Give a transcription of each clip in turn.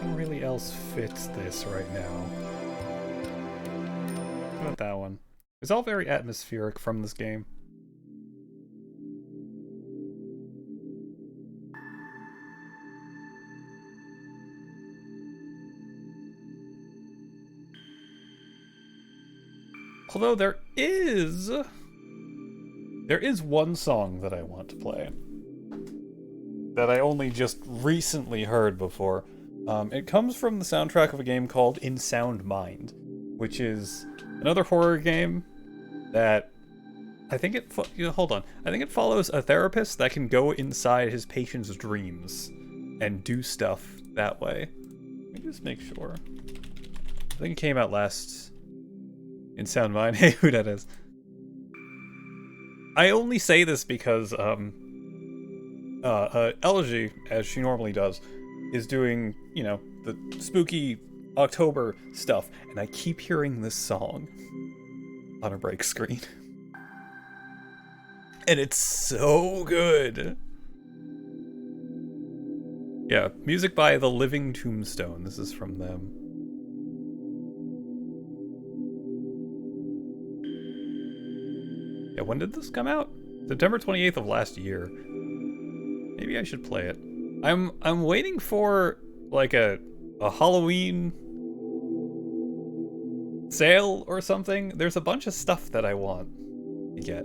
Nothing really else fits this right now. What about that one? It's all very atmospheric from this game. Although there is one song that I want to play that I only just recently heard before. It comes from the soundtrack of a game called In Sound Mind, which is another horror game that I think hold on. I think it follows a therapist that can go inside his patient's dreams and do stuff that way. Let me just make sure. I think it came out last In Sound Mind. Hey, who that is? I only say this because Elegy, as she normally does, is doing, you know, the spooky October stuff, and I keep hearing this song on her break screen. And it's so good. Yeah, music by The Living Tombstone. This is from them. Yeah, when did this come out? September 28th of last year. Maybe I should play it. I'm waiting for like a Halloween sale or something. There's a bunch of stuff that I want to get.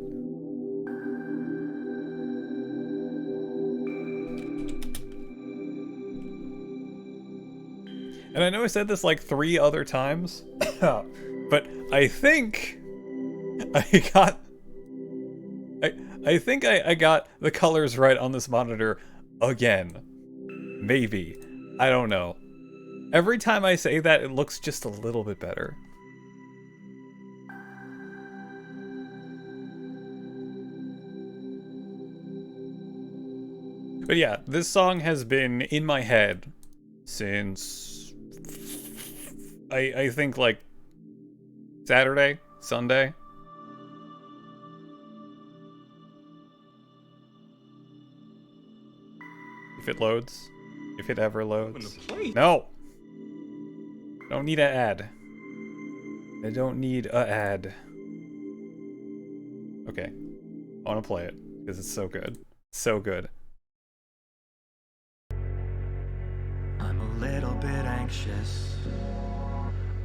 And I know I said this like 3 other times, but I think I got I got the colors right on this monitor again. Maybe. I don't know. Every time I say that, it looks just a little bit better. But yeah, this song has been in my head since I think like Saturday, Sunday. If it loads. If it ever loads. No! Don't need an ad. I don't need a ad. Okay. I want to play it, because it's so good. So good. I'm a little bit anxious.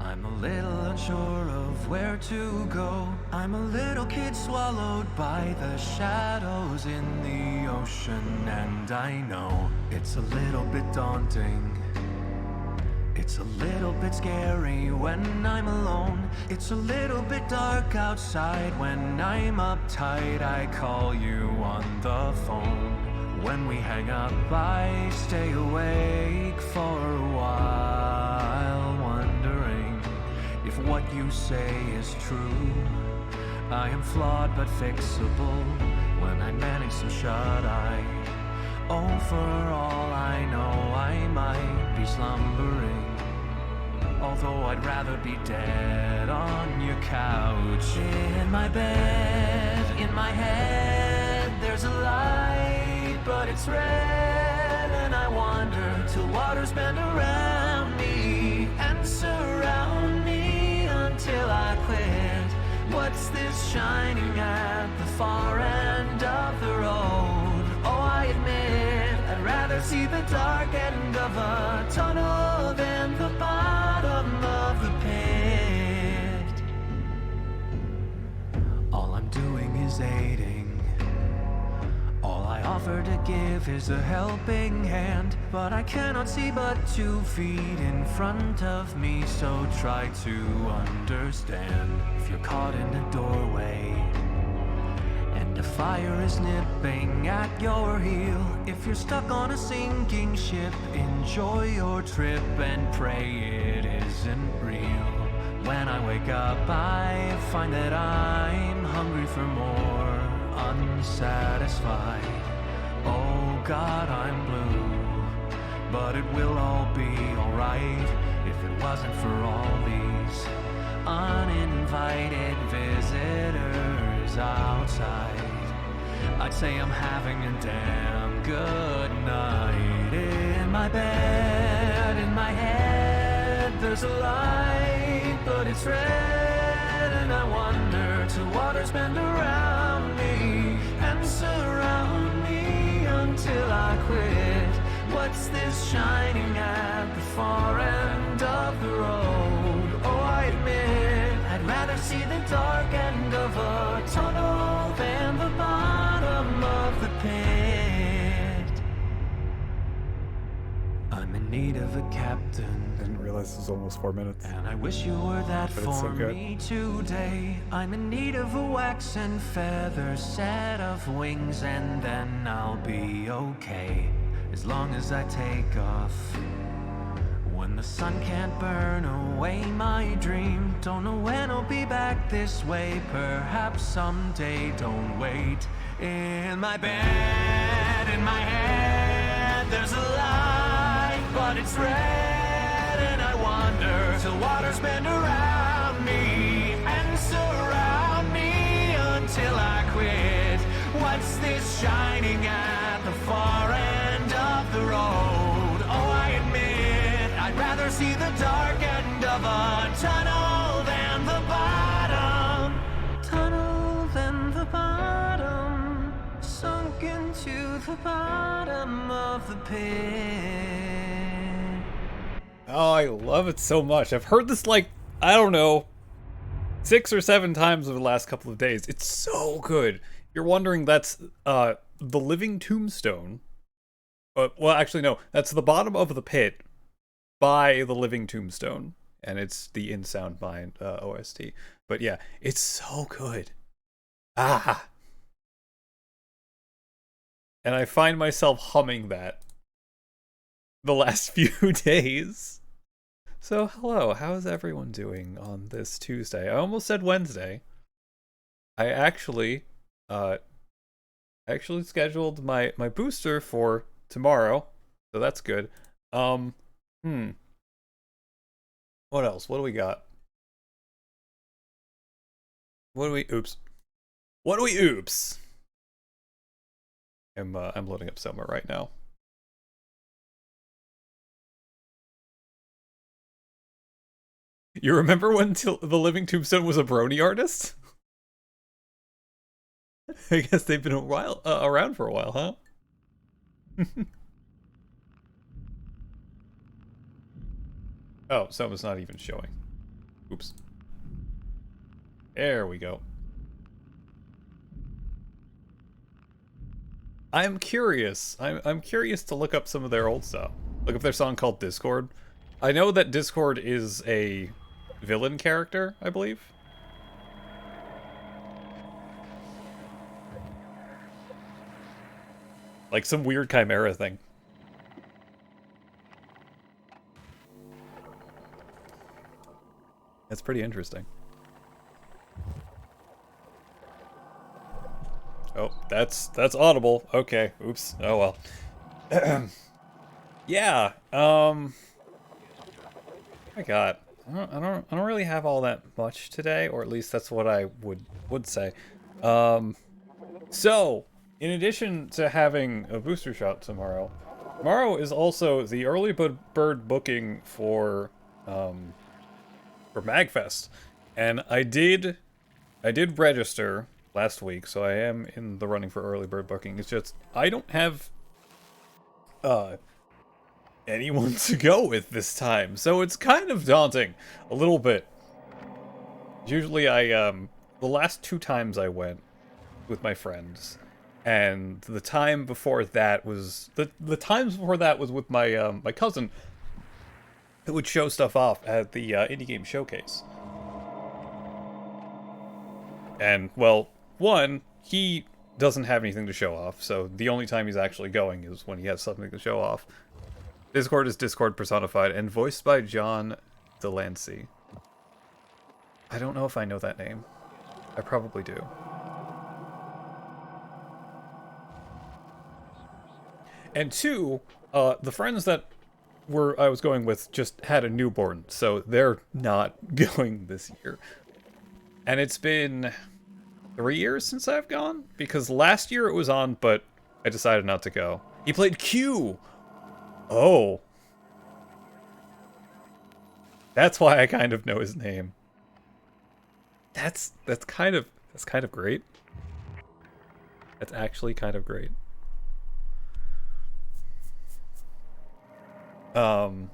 I'm a little unsure of where to go. I'm a little kid swallowed by the shadows in the ocean, and I know it's a little bit daunting. It's a little bit scary when I'm alone. It's a little bit dark outside when I'm uptight. I call you on the phone. When we hang up, I stay awake for a while, wondering if what you say is true. I am flawed but fixable when I manage to shut eye. Oh, for all I know, I might be slumbering, although I'd rather be dead on your couch. In my bed, in my head, there's a light, but it's red, and I wander till waters bend around me and surround me until I quit. What's this shining at the far end of the road? Oh, I admit I'd rather see the dark end of a tunnel than the bottom of the pit. All I'm doing is aiding. All I offer to give is a helping hand, but I cannot see but 2 feet in front of me, so try to understand. If you're caught in a doorway and a fire is nipping at your heel, if you're stuck on a sinking ship, enjoy your trip and pray it isn't real. When I wake up, I find that I'm hungry for more, unsatisfied. Oh God, I'm blue, but it will all be alright if it wasn't for all these uninvited visitors outside. I'd say I'm having a damn good night. In my bed, in my head there's a light, but it's red, and I wonder till waters bend around me and surround me until I quit. What's this shining at the far end of the road? Oh, I admit I'd rather see the dark end of a tunnel than the bottom of the pit. I'm in need of a captain. Didn't realize it was almost 4 minutes. And I wish you were that But it's for so good. me today. I'm in need of a wax and feather set of wings, and then I'll be okay. As long as I take off when the sun can't burn away my dream. Don't know when I'll be back this way. Perhaps someday, don't wait. In my bed, in my head, there's a light, but it's red, and I wonder till waters bend around me and surround me until I quit. What's this shining at the far end of the road? Oh, I admit I'd rather see the dark end of a tunnel than the bottom. Tunnel than the bottom, sunk into the bottom of the pit. Oh, I love it so much. I've heard this like, I don't know, 6 or 7 times over the last couple of days. It's so good. You're wondering, that's The Living Tombstone. Well, actually, no. That's The Bottom of the Pit by The Living Tombstone. And it's the In Sound Mind OST. But yeah, it's so good. Ah! And I find myself humming that the last few days. So, hello, how's everyone doing on this Tuesday? I almost said Wednesday. I actually scheduled my booster for tomorrow, so that's good. What else? What do we got? Oops. I'm loading up SOMA right now. You remember when The Living Tombstone was a brony artist? I guess they've been around for a while, huh? Oh, SOMA's not even showing. Oops. There we go. I'm curious. I'm curious to look up some of their old stuff. Look up their song called Discord. I know that Discord is a villain character, I believe. Like some weird chimera thing. That's pretty interesting. Oh, that's audible. Okay. Oops. Oh well. Yeah. My God. I don't really have all that much today, or at least that's what I would say. So, in addition to having a booster shot tomorrow is also the early bird booking for MagFest, and I did register last week, so I am in the running for early bird booking. It's just I don't have anyone to go with this time, so it's kind of daunting a little bit. Usually the last 2 times I went with my friends, and the time before that was the times before that was with my my cousin, who would show stuff off at the indie game showcase. And well, one, he doesn't have anything to show off, so the only time he's actually going is when he has something to show off. Discord is Discord personified and voiced by John Delancey. I don't know if I know that name. I probably do. And 2, the friends that I was going with just had a newborn, so they're not going this year. And it's been 3 years since I've gone, because last year it was on, but I decided not to go. He played Q! Oh. That's why I kind of know his name. That's kind of great. That's actually kind of great. Oh,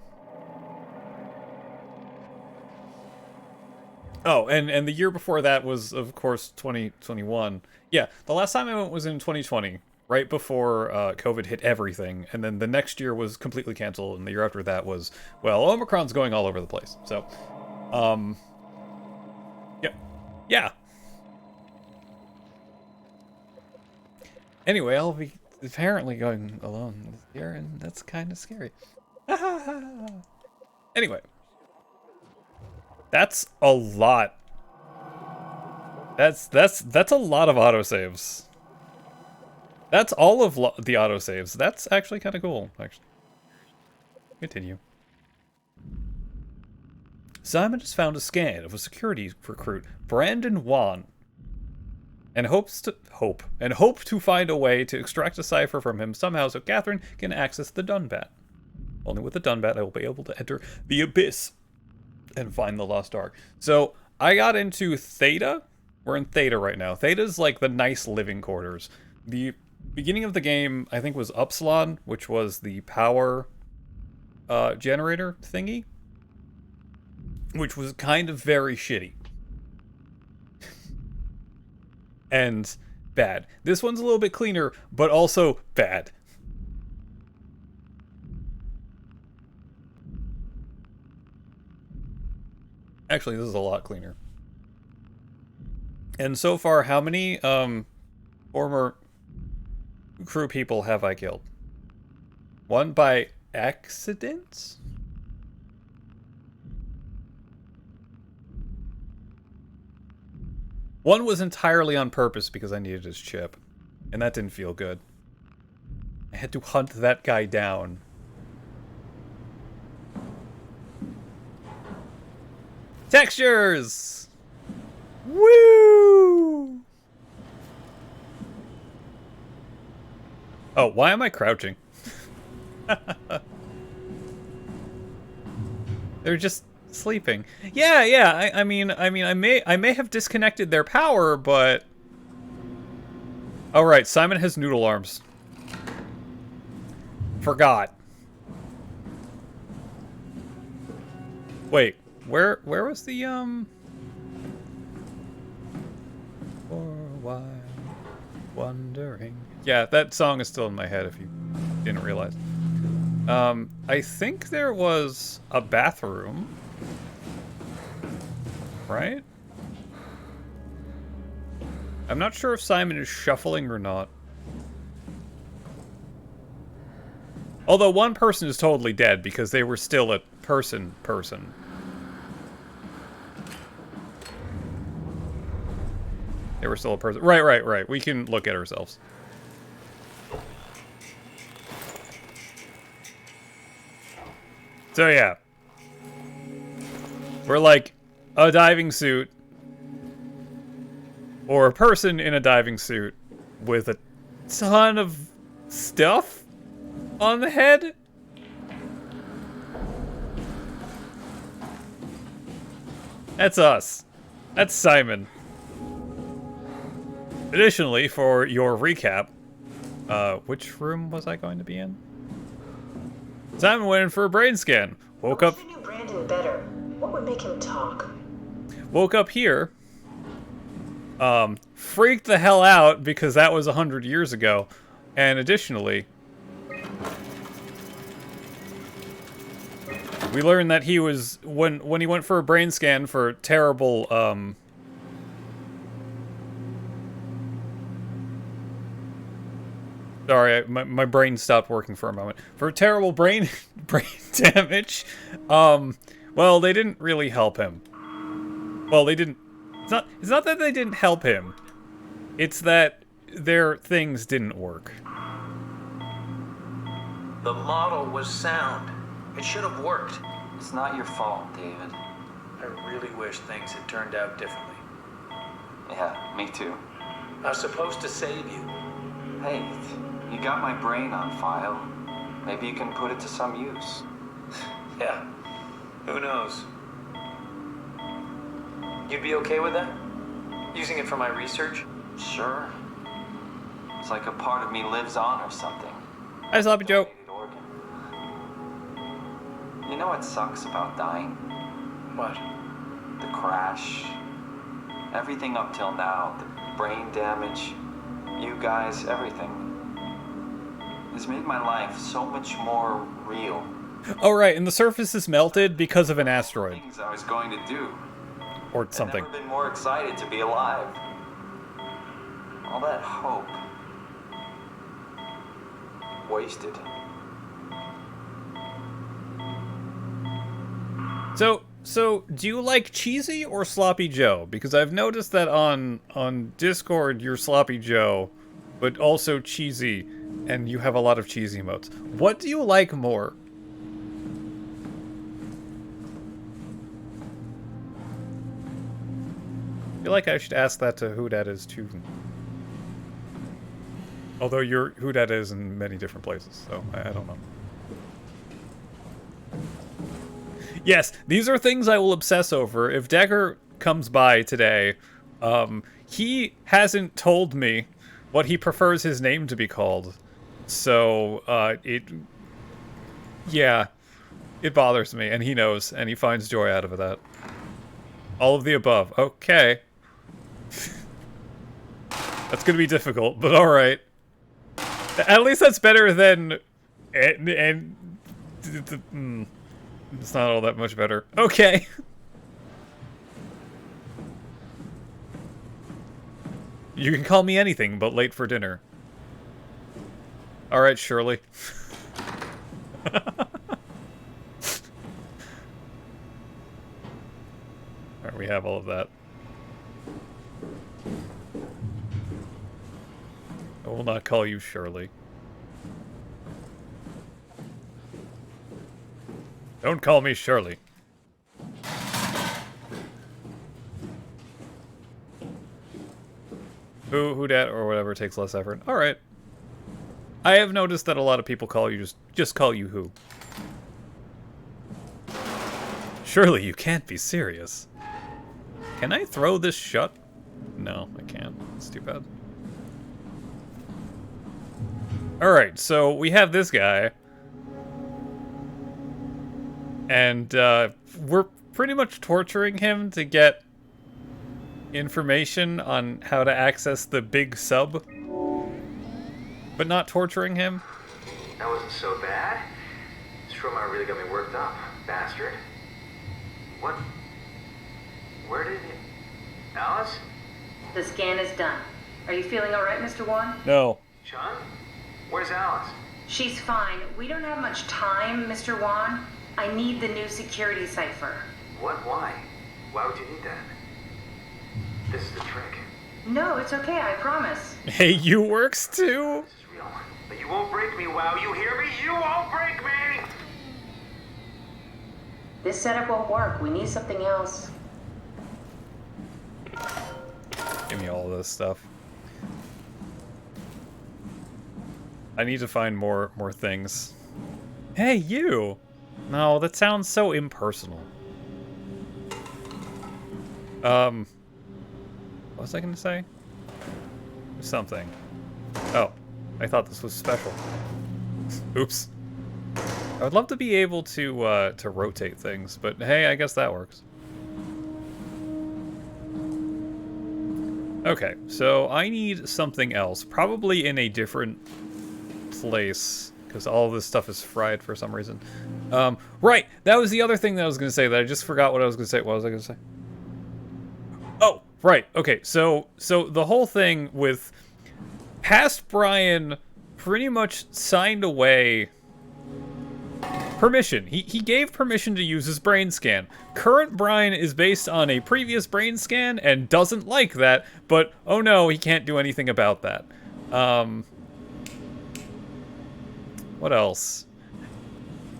and the year before that was, of course, 2021. Yeah, the last time I went was in 2020, right before COVID hit everything, and then the next year was completely canceled, and the year after that was, well, Omicron's going all over the place. So, yeah, yeah. Anyway, I'll be apparently going alone this year, and that's kind of scary. Anyway. That's a lot. That's a lot of autosaves. That's all of the autosaves. That's actually kind of cool, actually. Continue. Simon has found a scan of a security recruit, Brandon Wan, and hope to find a way to extract a cipher from him somehow so Catherine can access the Dunbat. Only with the Dunbat I will be able to enter the Abyss and find the Lost Ark. So, I got into Theta. We're in Theta right now. Theta's like the nice living quarters. The beginning of the game, I think, was Upsilon, which was the power generator thingy, which was kind of very shitty. And bad. This one's a little bit cleaner, but also bad. Actually, this is a lot cleaner. And so far, how many former crew people have I killed? One by accident? One was entirely on purpose because I needed his chip. And that didn't feel good. I had to hunt that guy down. Textures! Woo! Oh, why am I crouching? They're just sleeping. Yeah. I mean, I may have disconnected their power, but oh right, Simon has noodle arms. Forgot. Wait. Where was the, For a while, wondering. Yeah, that song is still in my head if you didn't realize. I think there was a bathroom. Right? I'm not sure if Simon is shuffling or not. Although one person is totally dead because they were still a person. They were still a person. Right. We can look at ourselves. So yeah. We're like a diving suit. Or a person in a diving suit with a ton of stuff on the head. That's us. That's Simon. Additionally, for your recap, which room was I going to be in? Simon went in for a brain scan. Woke up. I wish I knew Brandon better. What would make him talk? Woke up here. Freaked the hell out because that was 100 years ago. And additionally, we learned that he was, when he went for a brain scan for terrible, sorry, my brain stopped working for a moment. For terrible brain damage, well, they didn't really help him. Well, they didn't. It's not that they didn't help him. It's that their things didn't work. The model was sound. It should have worked. It's not your fault, David. I really wish things had turned out differently. Yeah, me too. I was supposed to save you. Hey, you got my brain on file. Maybe you can put it to some use. Yeah, who knows? You'd be okay with that? Using it for my research? Sure. It's like a part of me lives on or something. Hi, Sloppy Joe. Donated organ. You know what sucks about dying? What? The crash. Everything up till now. The brain damage. You guys, everything. Has made my life so much more real. Oh, right, and the surface is melted because of an asteroid. Things I was going to do. Or something. I've never been more excited to be alive. All that hope. Wasted. So do you like cheesy or Sloppy Joe? Because I've noticed that on Discord you're Sloppy Joe, but also cheesy, and you have a lot of cheesy emotes. What do you like more? I feel like I should ask that to who that is too. Although you're who that is in many different places, so I don't know. Yes, these are things I will obsess over. If Dagger comes by today, he hasn't told me what he prefers his name to be called. So, yeah, it bothers me, and he knows, and he finds joy out of that. All of the above. Okay. That's gonna be difficult, but alright. At least that's better than... It's not all that much better. Okay. You can call me anything but late for dinner. Alright, Shirley. Alright, we have all of that. I will not call you Shirley. Don't call me Shirley. Who dat or whatever takes less effort. Alright. I have noticed that a lot of people call you just call you who. Surely you can't be serious. Can I throw this shut? No, I can't. It's too bad. Alright, so we have this guy. And we're pretty much torturing him to get information on how to access the big sub. But not torturing him. That wasn't so bad. Stroma really got me worked up, bastard. What? Where did it... Alice? The scan is done. Are you feeling all right, Mr. Wan? No. Sean? Where's Alice? She's fine. We don't have much time, Mr. Wan. I need the new security cipher. What? Why? Why would you need that? This is the trick. No, it's okay, I promise. Hey, you works too? This is real. But you won't break me, WoW. You hear me? You won't break me! This setup won't work. We need something else. Give me all of this stuff. I need to find more things. Hey, you! No, that sounds so impersonal. What was I gonna say? Something. Oh, I thought this was special. Oops. I would love to be able to rotate things, but hey, I guess that works. Okay, so I need something else, probably in a different place, because all of this stuff is fried for some reason. Right, that was the other thing that I was going to say that I just forgot what I was going to say. What was I going to say? Oh, right, okay, so the whole thing with past Brian pretty much signed away permission. He gave permission to use his brain scan. Current Brian is based on a previous brain scan and doesn't like that, but oh no, he can't do anything about that. What else?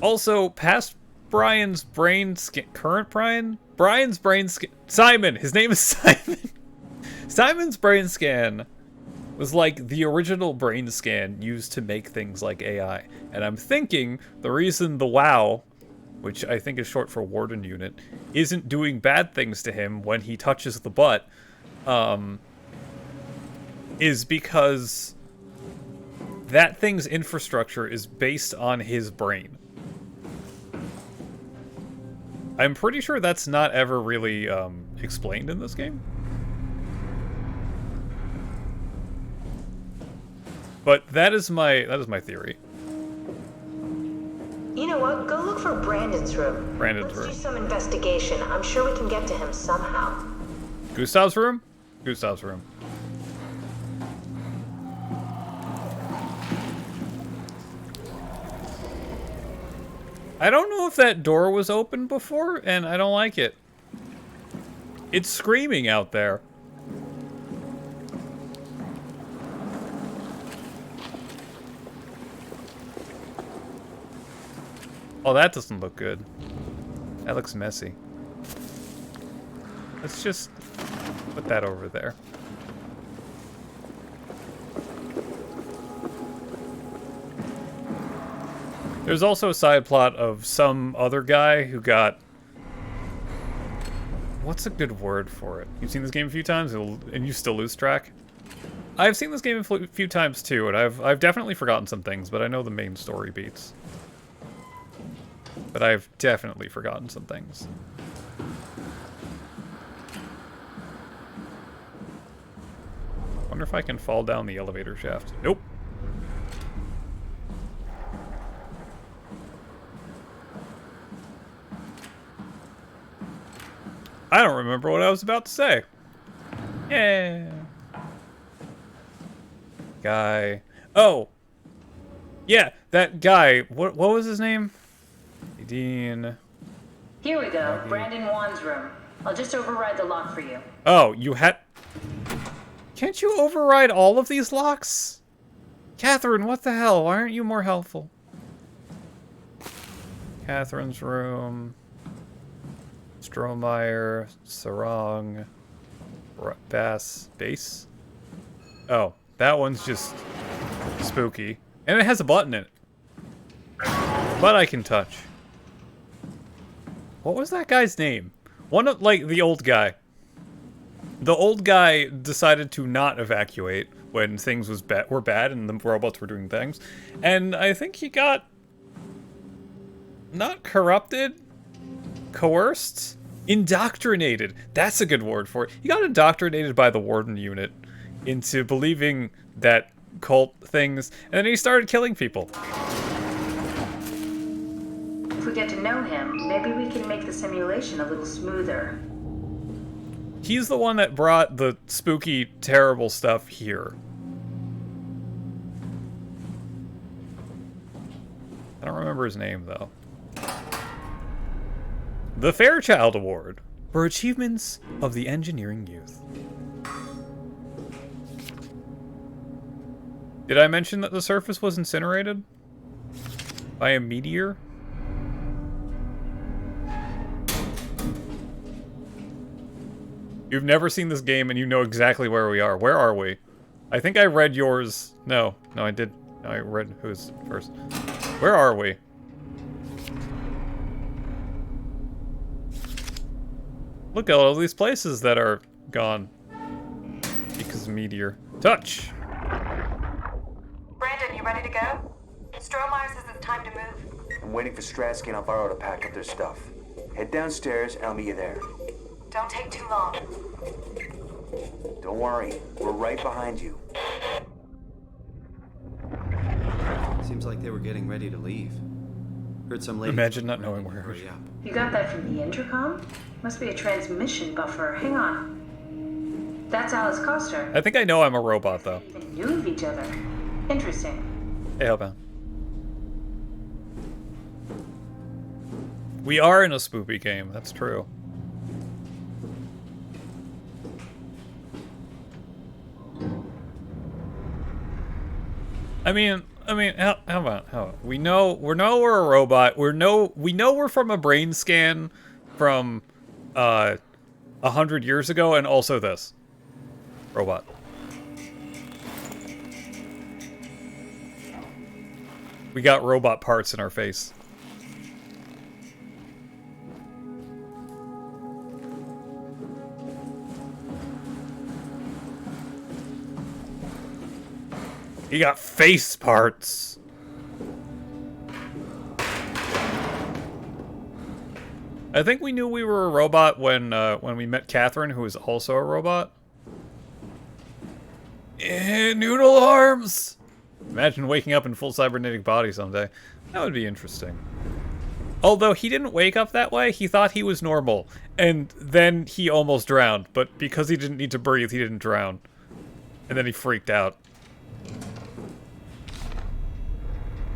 Also, past Brian's brain scan... Current Brian? Brian's brain scan... Simon! His name is Simon! Simon's brain scan was like the original brain scan used to make things like AI. And I'm thinking the reason the WoW which I think is short for warden unit, isn't doing bad things to him when he touches the butt, is because that thing's infrastructure is based on his brain. I'm pretty sure that's not ever really explained in this game. But that is my theory. You know what? Go look for Brandon's room. Brandon's Let's room. do some investigation. I'm sure we can get to him somehow. Gustav's room? Gustav's room. I don't know if that door was open before, and I don't like it. It's screaming out there. Oh, that doesn't look good. That looks messy. Let's just put that over there. There's also a side plot of some other guy who got... What's a good word for it? You've seen this game a few times and you still lose track? I've seen this game a few times too, and I've definitely forgotten some things, but I know the main story beats. But I've definitely forgotten some things. Wonder if I can fall down the elevator shaft. Nope. I don't remember what I was about to say. Yeah. Guy. Oh. Yeah, that guy. What was his name? Dean. Here we go. Brandon Wan's room. I'll just override the lock for you. Oh, you had... Can't you override all of these locks? Catherine, what the hell? Why aren't you more helpful? Catherine's room. Strohmeyer, Sarong, Base. Oh, that one's just spooky. And it has a button in it. But I can touch. What was that guy's name? One of, like, the old guy. The old guy decided to not evacuate when things were bad and the robots were doing things. And I think he got... not corrupted? Coerced? Indoctrinated. That's a good word for it. He got indoctrinated by the warden unit into believing that cult things, and then he started killing people. If we get to know him, maybe we can make the simulation a little smoother. He's the one that brought the spooky, terrible stuff here. I don't remember his name, though. The Fairchild Award for achievements of the engineering youth. Did I mention that the surface was incinerated? By a meteor? You've never seen this game and you know exactly where we are. Where are we? I think I read yours. No, I did. No, I read who's first. Where are we? Look at all these places that are gone. Because of meteor. Touch! Brandon, you ready to go? Strohmeyer says it's time to move. I'm waiting for Stratsky and Alvaro to pack up their stuff. Head downstairs and I'll meet you there. Don't take too long. Don't worry, we're right behind you. Seems like they were getting ready to leave. Heard some lady... Imagine not knowing where. Hurry up. You got that from the intercom? Must be a transmission buffer. Hang on. That's Alice Coster. I think I know I'm a robot, though. They knew of each other. Interesting. Hey, Hellbound. We are in a spoopy game, that's true. I mean, how about we know we're a robot. We know we're from a brain scan from 100 years ago, and also this robot. We got robot parts in our face. He got face parts. I think we knew we were a robot when we met Catherine, who is also a robot. Noodle arms! Imagine waking up in full cybernetic body someday. That would be interesting. Although he didn't wake up that way, he thought he was normal. And then he almost drowned, but because he didn't need to breathe, he didn't drown. And then he freaked out.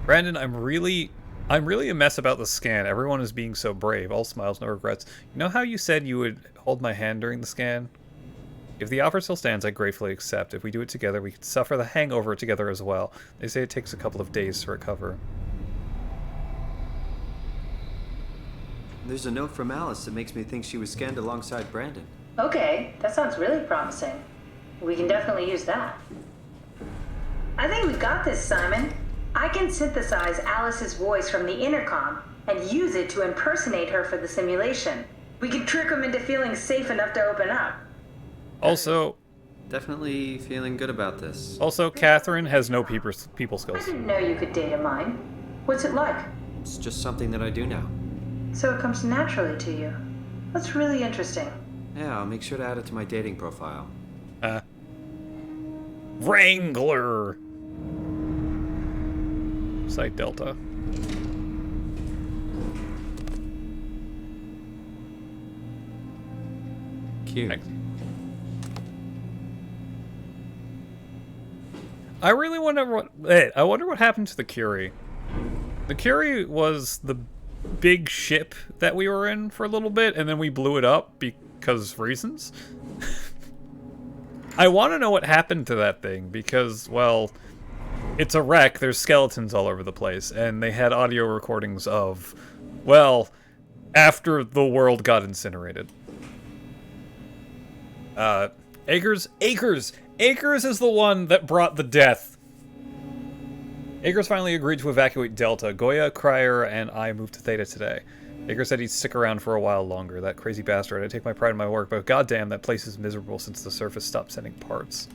Brandon, I'm really a mess about the scan. Everyone is being so brave. All smiles, no regrets. You know how you said you would hold my hand during the scan? If the offer still stands, I gratefully accept. If we do it together, we could suffer the hangover together as well. They say it takes a couple of days to recover. There's a note from Alice that makes me think she was scanned alongside Brandon. Okay, that sounds really promising. We can definitely use that. I think we got this, Simon. I can synthesize Alice's voice from the intercom and use it to impersonate her for the simulation. We could trick them into feeling safe enough to open up. Also... Definitely feeling good about this. Also, Catherine has no people skills. I didn't know you could data mine. What's it like? It's just something that I do now. So it comes naturally to you. That's really interesting. Yeah, I'll make sure to add it to my dating profile. Wrangler! Site Delta. Cute. Thanks. I really wonder what happened to the Curie. The Curie was the big ship that we were in for a little bit, and then we blew it up because reasons. I want to know what happened to that thing because, well, it's a wreck. There's skeletons all over the place, and they had audio recordings of, well, after the world got incinerated. Akers is the one that brought the death. Akers finally agreed to evacuate Delta. Goya, Cryer, and I moved to Theta today. Akers said he'd stick around for a while longer. That crazy bastard. I take my pride in my work, but goddamn, that place is miserable since the surface stopped sending parts.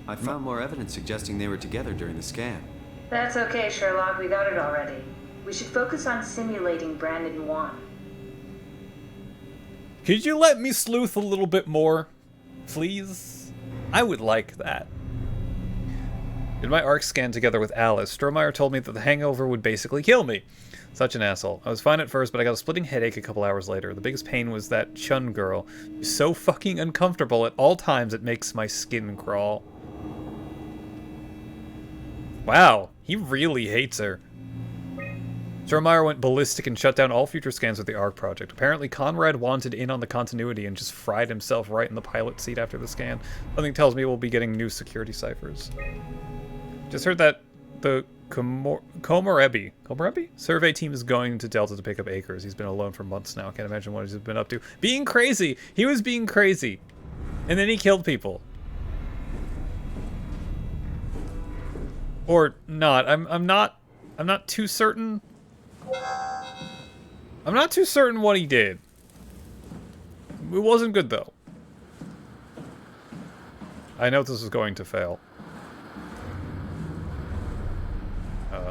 I found more evidence suggesting they were together during the scan. That's okay, Sherlock. We got it already. We should focus on simulating Brandon 1. Could you let me sleuth a little bit more? Please? I would like that. In my ARC scan together with Alice, Strohmeyer told me that the hangover would basically kill me. Such an asshole. I was fine at first, but I got a splitting headache a couple hours later. The biggest pain was that Chun girl. She's so fucking uncomfortable at all times it makes my skin crawl. Wow, he really hates her. Strohmeyer went ballistic and shut down all future scans with the ARC project. Apparently Conrad wanted in on the continuity and just fried himself right in the pilot seat after the scan. Something tells me we'll be getting new security ciphers. Just heard that the Komorebi survey team is going to Delta to pick up Akers. He's been alone for months now. Can't imagine what he's been up to. Being crazy! He was being crazy. And then he killed people. Or not. I'm not too certain. I'm not too certain what he did. It wasn't good though. I know this is going to fail.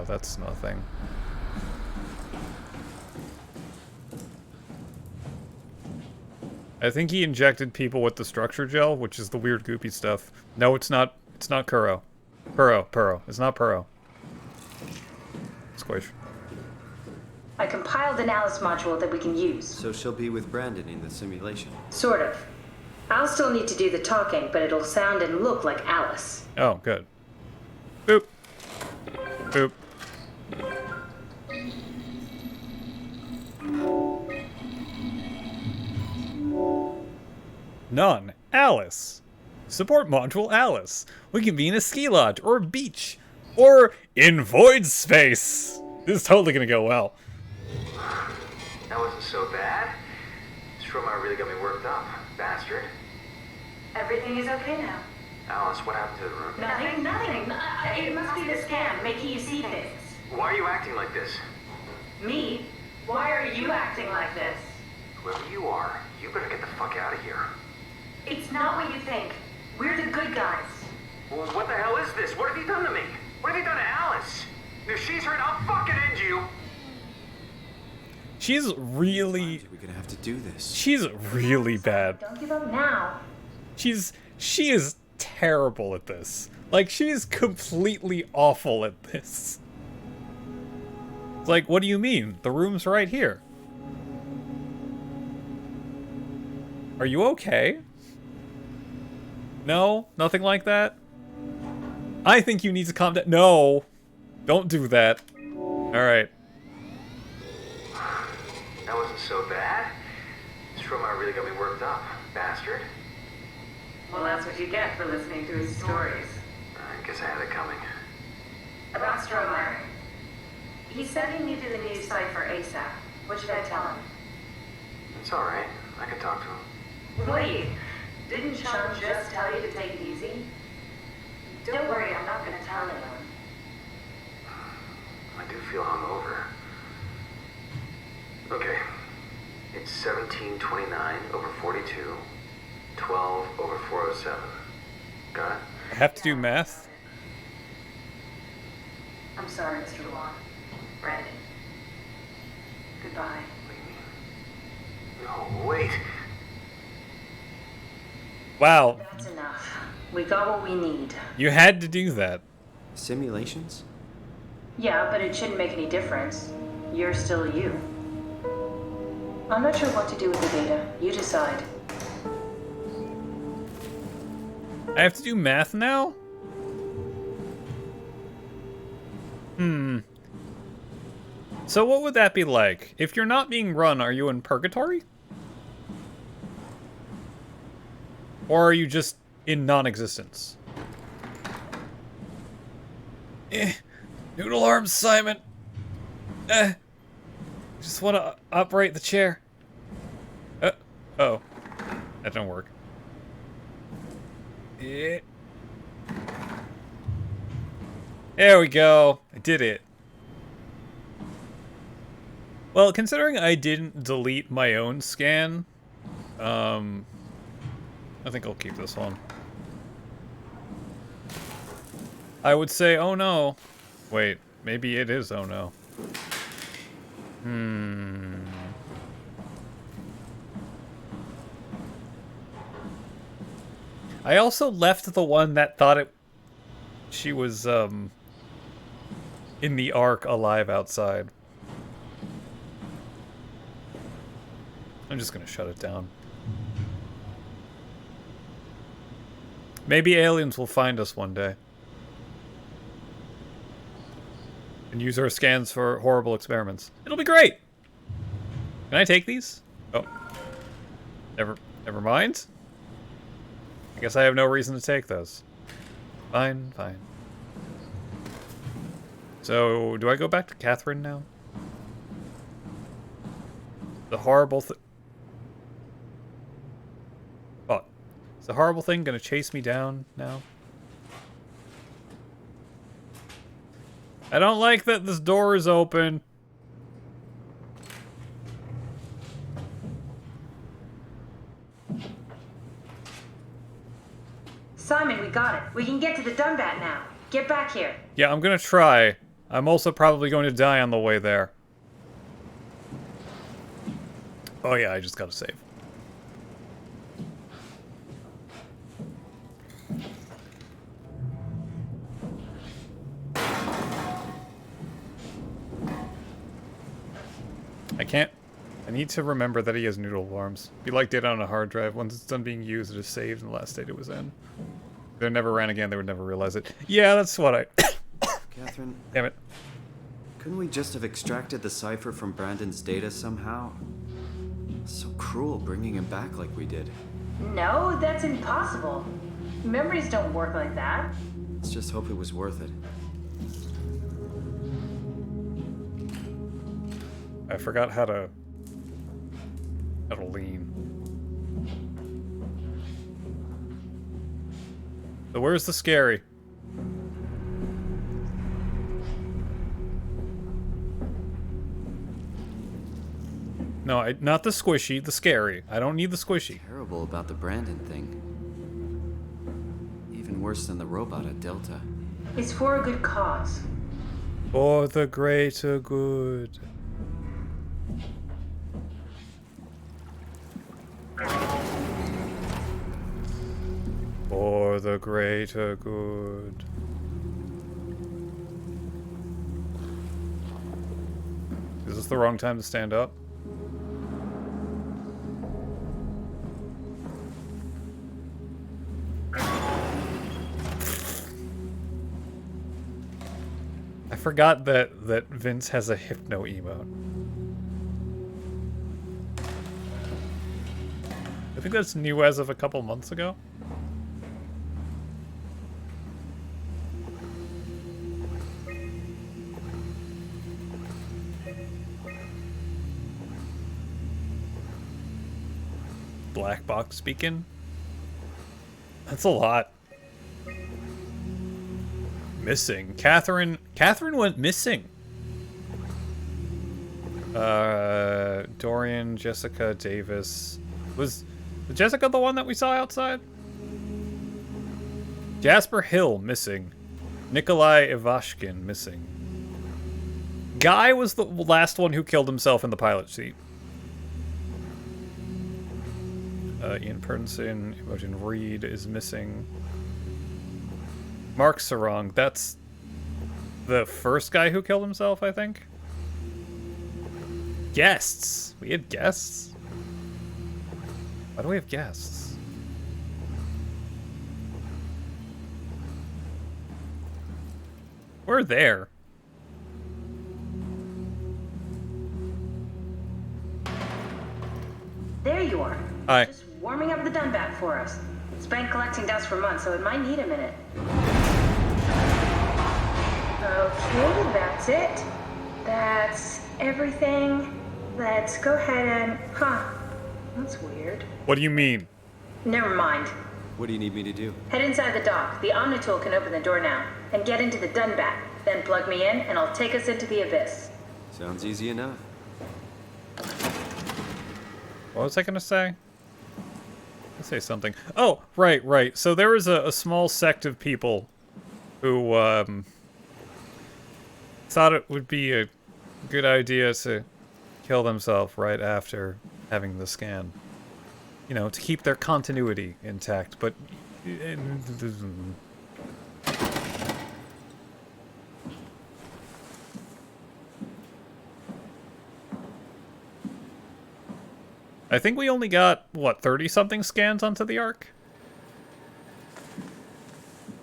That's nothing. I think he injected people with the structure gel, which is the weird goopy stuff. No, it's not. It's not Kuro. Puro. It's not Puro. Squish. I compiled an Alice module that we can use. So she'll be with Brandon in the simulation. Sort of. I'll still need to do the talking, but it'll sound and look like Alice. Oh, good. Boop. Boop. None. Alice. Support module Alice. We can be in a ski lodge, or a beach, or in void space. This is totally gonna go well. That wasn't so bad. Strohmeyer really got me worked up, bastard. Everything is okay now. Alice, what happened to the room? Nothing. It must be the scan making you see things. Why are you acting like this? Me? Why are you acting like this? Whoever you are, you better get the fuck out of here. It's not what you think. We're the good guys. Well, what the hell is this? What have you done to me? What have you done to Alice? If she's hurt, I'll fucking end you. She's really... We're gonna have to do this. She's really bad. Don't give up now. She is terrible at this. Like, she's completely awful at this. It's like, what do you mean? The room's right here. Are you okay? No? Nothing like that? I think you need to calm down. No! Don't do that. Alright. That wasn't so bad. Stromae really got me worked up, bastard. Well, that's what you get for listening to his stories. I guess I had it coming. About Stromae. He said he needed a new cipher ASAP. What should I tell him? It's alright. I can talk to him. Wait, didn't Sean just tell you to take it easy? Don't worry, I'm not gonna tell anyone. I do feel hungover. Okay. It's 1729 over 42, 12 over 407. Got it? I have to do math? I'm sorry, Mr. Long. Brandon. Goodbye. No, wait. Wow. That's enough. We got what we need. You had to do that. Simulations? Yeah, but it shouldn't make any difference. You're still you. I'm not sure what to do with the data. You decide. I have to do math now? So what would that be like? If you're not being run, are you in purgatory? Or are you just in non-existence? Noodle arms, Simon. Just want to operate the chair. Oh. That didn't work. There we go. I did it. Well, considering I didn't delete my own scan, I think I'll keep this one. I would say, oh no. Wait, maybe it is oh no. I also left the one that thought she was, in the Ark alive outside. I'm just gonna shut it down. Maybe aliens will find us one day. And use our scans for horrible experiments. It'll be great! Can I take these? Oh. Never mind. I guess I have no reason to take those. Fine, fine. So, do I go back to Catherine now? The horrible Fuck. Is the horrible thing gonna chase me down now? I don't like that this door is open. Simon, we got it. We can get to the Dunbat now. Get back here. Yeah, I'm gonna try. I'm also probably going to die on the way there. Oh yeah, I just gotta save. I can't. I need to remember that he has noodle arms. Be like data on a hard drive. Once it's done being used, it is saved in the last state it was in. If they never ran again, they would never realize it. Yeah, that's what I... Catherine? Damn it. Couldn't we just have extracted the cipher from Brandon's data somehow? It's so cruel bringing him back like we did. No, that's impossible. Memories don't work like that. Let's just hope it was worth it. I forgot how to lean. So where's the scary? No, not the squishy, the scary. I don't need the squishy. Terrible about the Brandon thing. Even worse than the robot at Delta. It's for a good cause. For the greater good. For the greater good. Is this the wrong time to stand up? I forgot that Vince has a hypno emote. I think that's new as of a couple months ago. Black box speaking? That's a lot. Missing. Catherine went missing. Dorian, Jessica, Davis. Was Jessica the one that we saw outside? Jasper Hill missing. Nikolai Ivashkin missing. Guy was the last one who killed himself in the pilot seat. Ian Pernson, Imogen Reed is missing. Mark Sarong, that's the first guy who killed himself, I think. Guests. We had guests? Why do we have guests? We're there. There you are. Hi. Just warming up the Dunbat for us. It's been collecting dust for months, so it might need a minute. Okay, that's it. That's everything. Let's go ahead and... Huh. That's weird. What do you mean? Never mind. What do you need me to do? Head inside the dock. The Omnitool can open the door now. And get into the Dunbat. Then plug me in, and I'll take us into the Abyss. Sounds easy enough. What was I gonna say? Let's say something. Oh, right. So there was a small sect of people who thought it would be a good idea to kill themselves right after having the scan. You know, to keep their continuity intact, but... I think we only got, what, 30-something scans onto the Ark?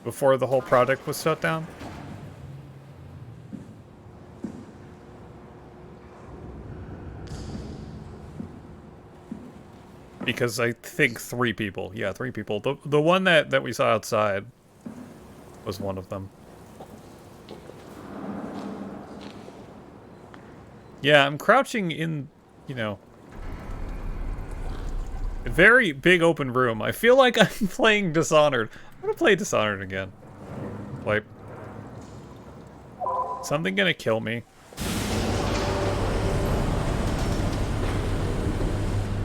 Before the whole project was shut down? Because I think 3 people. Yeah, 3 people. The one that we saw outside was one of them. Yeah, I'm crouching in, you know... a very big open room. I feel like I'm playing Dishonored. I'm gonna play Dishonored again. Like... something gonna kill me.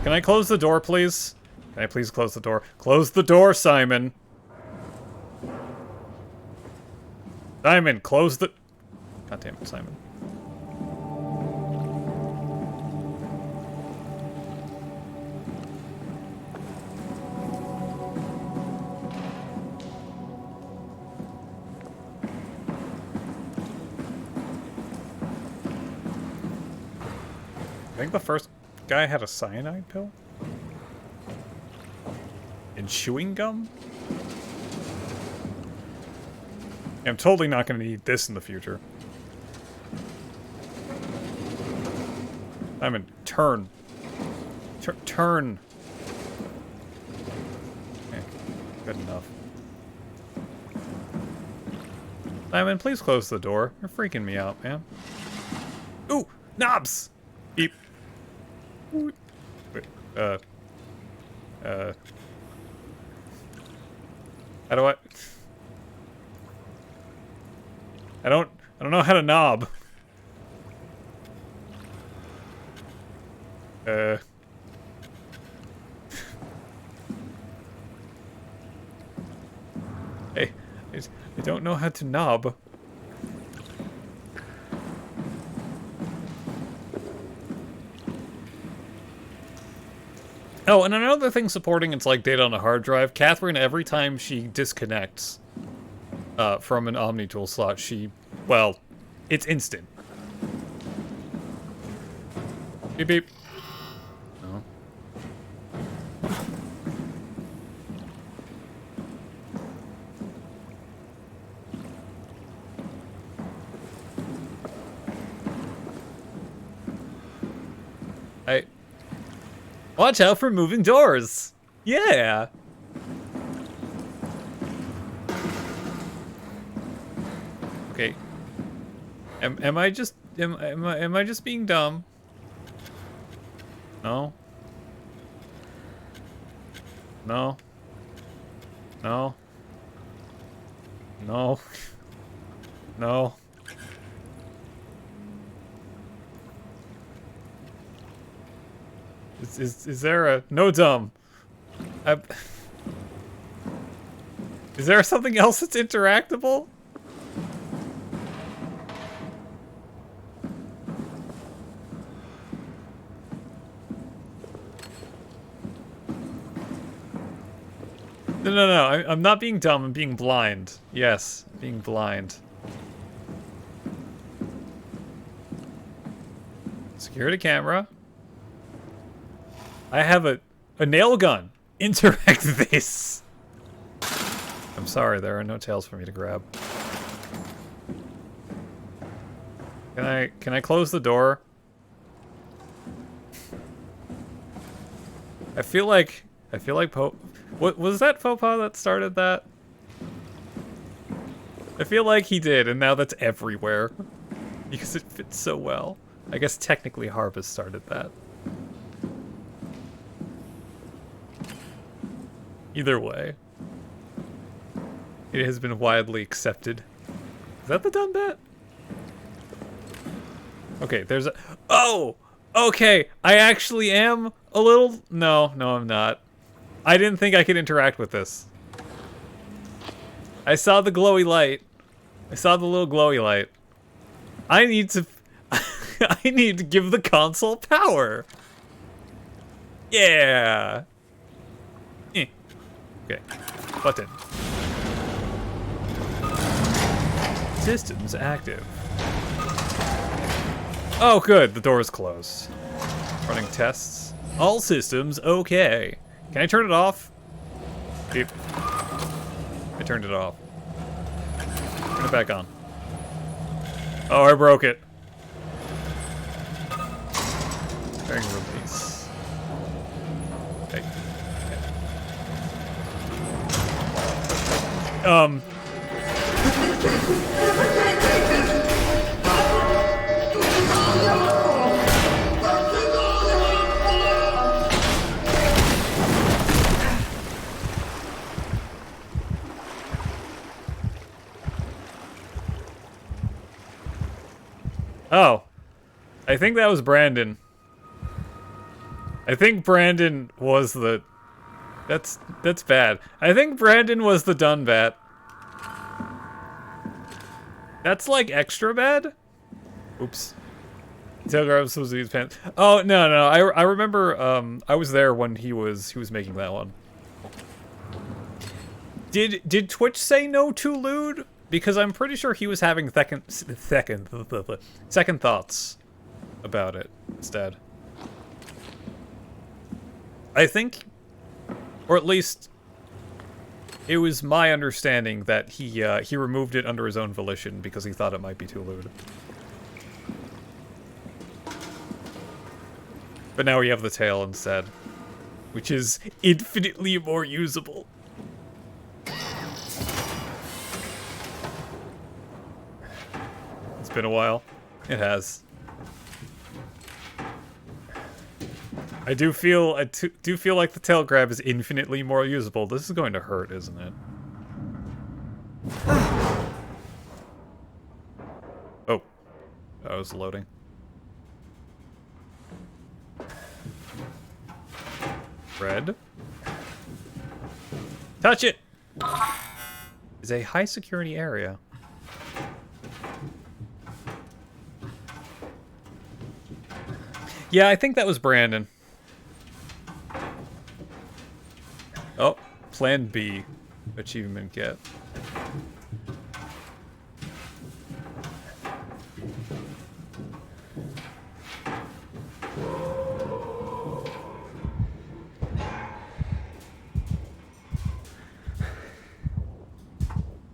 Can I close the door, please? Can I please close the door? Close the door, Simon! Simon, close the... God damn it, Simon. I think the first guy had a cyanide pill? And chewing gum? I'm totally not going to need this in the future. Simon, turn. Turn. Okay, good enough. Simon, please close the door. You're freaking me out, man. Ooh, knobs! Beep. Wait, how do I don't know how to knob. Hey, I don't know how to knob. Oh, and another thing supporting it's like data on a hard drive, Catherine, every time she disconnects from an Omni-tool slot, well, it's instant. Beep beep. No. Watch out for moving doors! Yeah! Okay. Am I just am I just being dumb? No. No. No. No. No. Is there a... No dumb. Is there something else that's interactable? No. I'm not being dumb. I'm being blind. Yes, being blind. Security camera. I have a nail gun. Interact this. I'm sorry, there are no tails for me to grab. Can I close the door? I feel like what was that faux pas that started that? I feel like he did, and now that's everywhere. Because it fits so well. I guess technically Harp has started that. Either way. It has been widely accepted. Is that the done bet? Okay, there's a... Oh! Okay, I actually am a little... No, I'm not. I didn't think I could interact with this. I saw the glowy light. I saw the little glowy light. I need to... I need to give the console power. Yeah. Okay. Button. Systems active. Oh, good. The door is closed. Running tests. All systems okay. Can I turn it off? Beep. I turned it off. Turn it back on. Oh, I broke it. Bearing release. Okay. Oh. I think that was Brandon. I think Brandon was the... That's bad. I think Brandon was the done bat. That's like extra bad? Oops. Tailgrab was supposed to be his pants. Oh, no. I remember I was there when he was making that one. Did Twitch say no too lewd? Because I'm pretty sure he was having second thoughts about it instead. I think, or at least it was my understanding that he removed it under his own volition because he thought it might be too lewd. But now we have the tail instead, which is infinitely more usable. It's been a while. It has. I do feel like the tail grab is infinitely more usable. This is going to hurt, isn't it? Oh, that was loading. Red. Touch it. is a high security area. Yeah, I think that was Brandon. Oh, Plan B. Achievement get.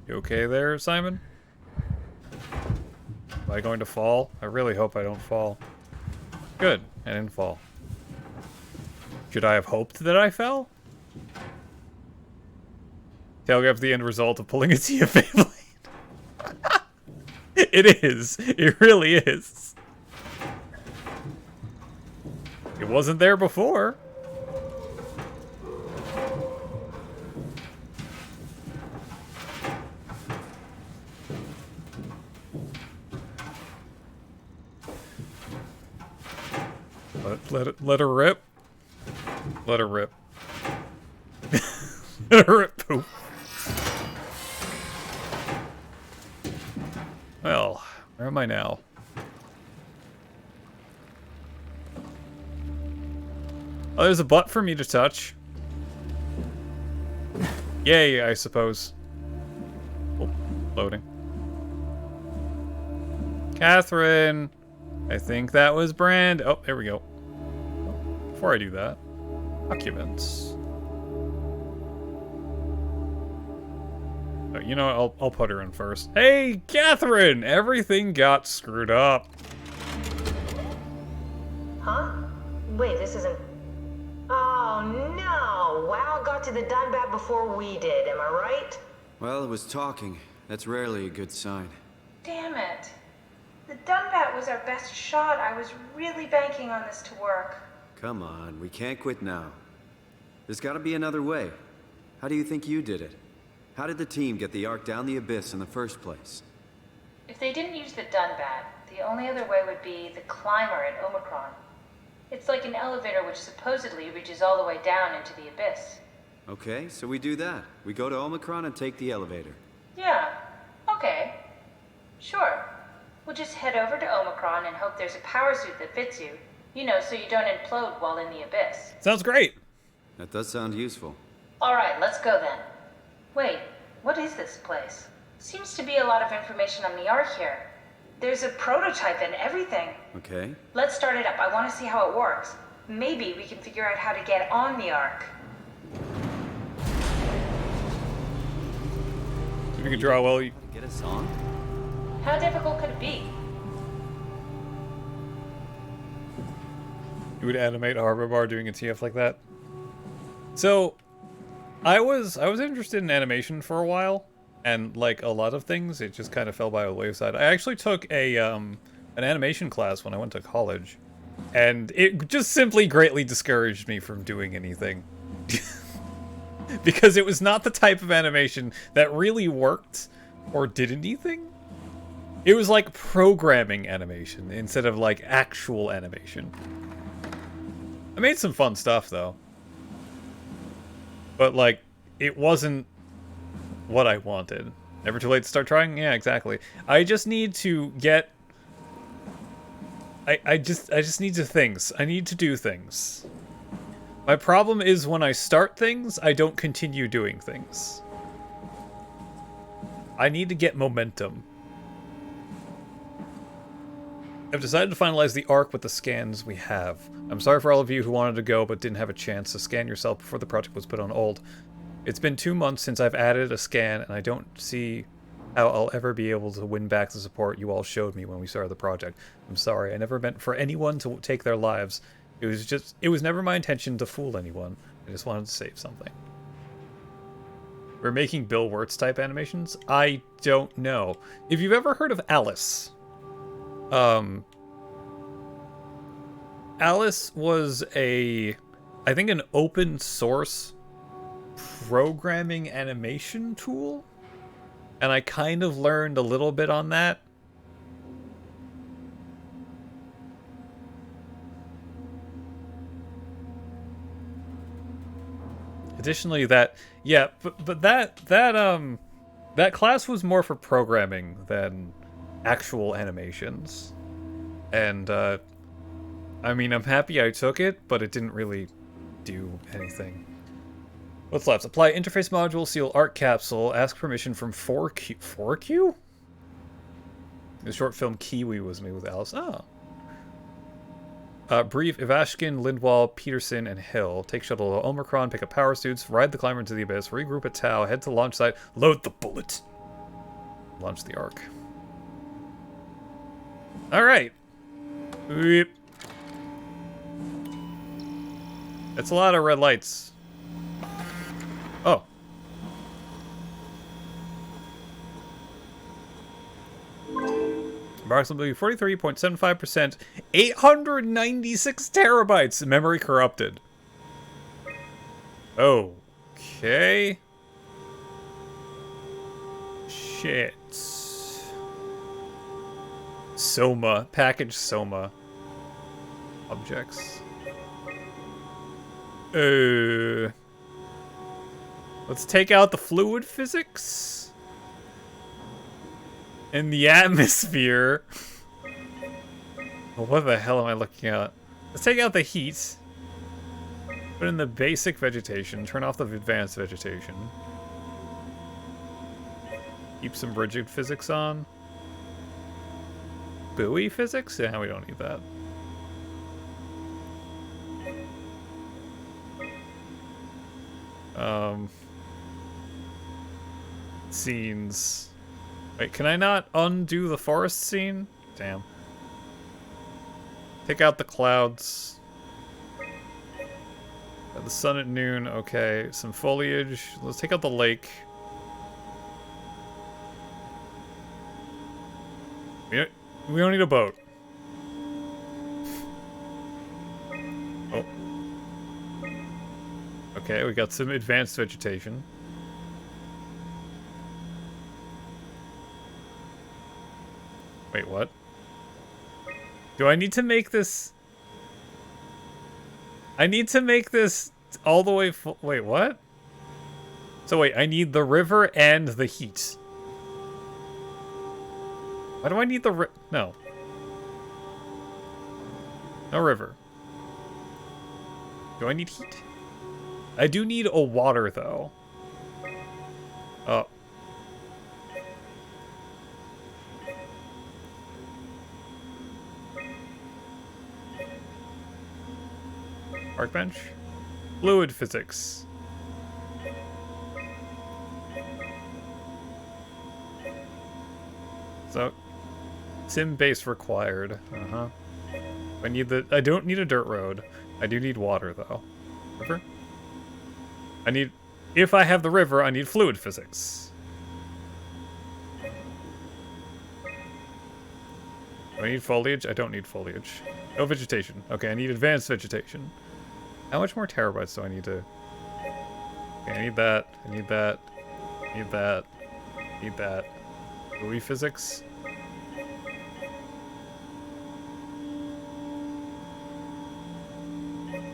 You okay there, Simon? Am I going to fall? I really hope I don't fall. Good, I didn't fall. Should I have hoped that I fell? Telegraph the end result of pulling a TFA blade. It is. It really is. It wasn't there before. Let her rip. Let her rip. Let her rip poop. Well, where am I now? Oh, there's a butt for me to touch. Yay, I suppose. Oh, loading. Catherine! I think that was Brand. Oh, there we go. Before I do that, documents. Oh, you know what? I'll put her in first. Hey, Catherine! Everything got screwed up. Huh? Wait, this isn't... Oh, no! WoW got to the Dunbat before we did, am I right? Well, it was talking. That's rarely a good sign. Damn it. The Dunbat was our best shot. I was really banking on this to work. Come on, we can't quit now. There's gotta be another way. How do you think you did it? How did the team get the Ark down the Abyss in the first place? If they didn't use the Dunbat, the only other way would be the climber at Omicron. It's like an elevator which supposedly reaches all the way down into the Abyss. Okay, so we do that. We go to Omicron and take the elevator. Yeah, okay. Sure. We'll just head over to Omicron and hope there's a power suit that fits you. You know, so you don't implode while in the Abyss. Sounds great. That does sound useful. Alright, let's go then. Wait, what is this place? Seems to be a lot of information on the Ark here. There's a prototype and everything. Okay. Let's start it up. I want to see how it works. Maybe we can figure out how to get on the Ark. You can draw well. Get us on? How difficult could it be? You would animate a harbor bar doing a TF like that? So, I was interested in animation for a while, and like a lot of things, it just kind of fell by the wayside. I actually took a an animation class when I went to college, and it just simply greatly discouraged me from doing anything. Because it was not the type of animation that really worked or did anything. It was like programming animation instead of like actual animation. I made some fun stuff though. But like, it wasn't what I wanted. Never too late to start trying? Yeah, exactly. I just need to get... I just need to things. I need to do things. My problem is when I start things, I don't continue doing things. I need to get momentum. I've decided to finalize the Ark with the scans we have. I'm sorry for all of you who wanted to go but didn't have a chance to scan yourself before the project was put on hold. It's been 2 months since I've added a scan, and I don't see how I'll ever be able to win back the support you all showed me when we started the project. I'm sorry, I never meant for anyone to take their lives. It was never my intention to fool anyone. I just wanted to save something. We're making Bill Wirtz type animations? I don't know. If you've ever heard of Alice, Alice was I think an open source programming animation tool, and I kind of learned a little bit on that. Additionally, that, yeah, but that That class was more for programming than actual animations. And, I mean, I'm happy I took it, but it didn't really do anything. What's left? Apply interface module, seal art capsule, ask permission from 4Q. 4Q? The short film Kiwi was made with Alice. Oh. Brief Ivashkin, Lindwall, Peterson, and Hill. Take shuttle to Omicron, pick up power suits, ride the climber into the abyss, regroup at Tau, head to launch site, load the bullet. Launch the Ark. Alright. It's a lot of red lights. Oh. Approximately 43.75%, 896 terabytes, memory corrupted. Okay. Shit. SOMA, package SOMA. Objects. Let's take out the fluid physics. In the atmosphere. What the hell am I looking at? Let's take out the heat. Put in the basic vegetation. Turn off the advanced vegetation. Keep some rigid physics on. Buoy physics? Yeah, we don't need that. Scenes. Wait, can I not undo the forest scene? Damn. Take out the clouds. The sun at noon, okay. Some foliage. Let's take out the lake. We don't need a boat. Oh. Okay, we got some advanced vegetation. Wait, what? Do I need to make this... I need to make this all the way full... Wait, what? So wait, I need the river and the heat. Why do I need the No. No river. Do I need heat? I do need a water, though. Oh. Park bench? Fluid physics. So, sim base required. I don't need a dirt road. I do need water, though. River? If I have the river, I need fluid physics. Do I need foliage? I don't need foliage. No vegetation. Okay, I need advanced vegetation. How much more terabytes do I need to... Okay, I need that. I need that. I need that. I need that. Buoy physics?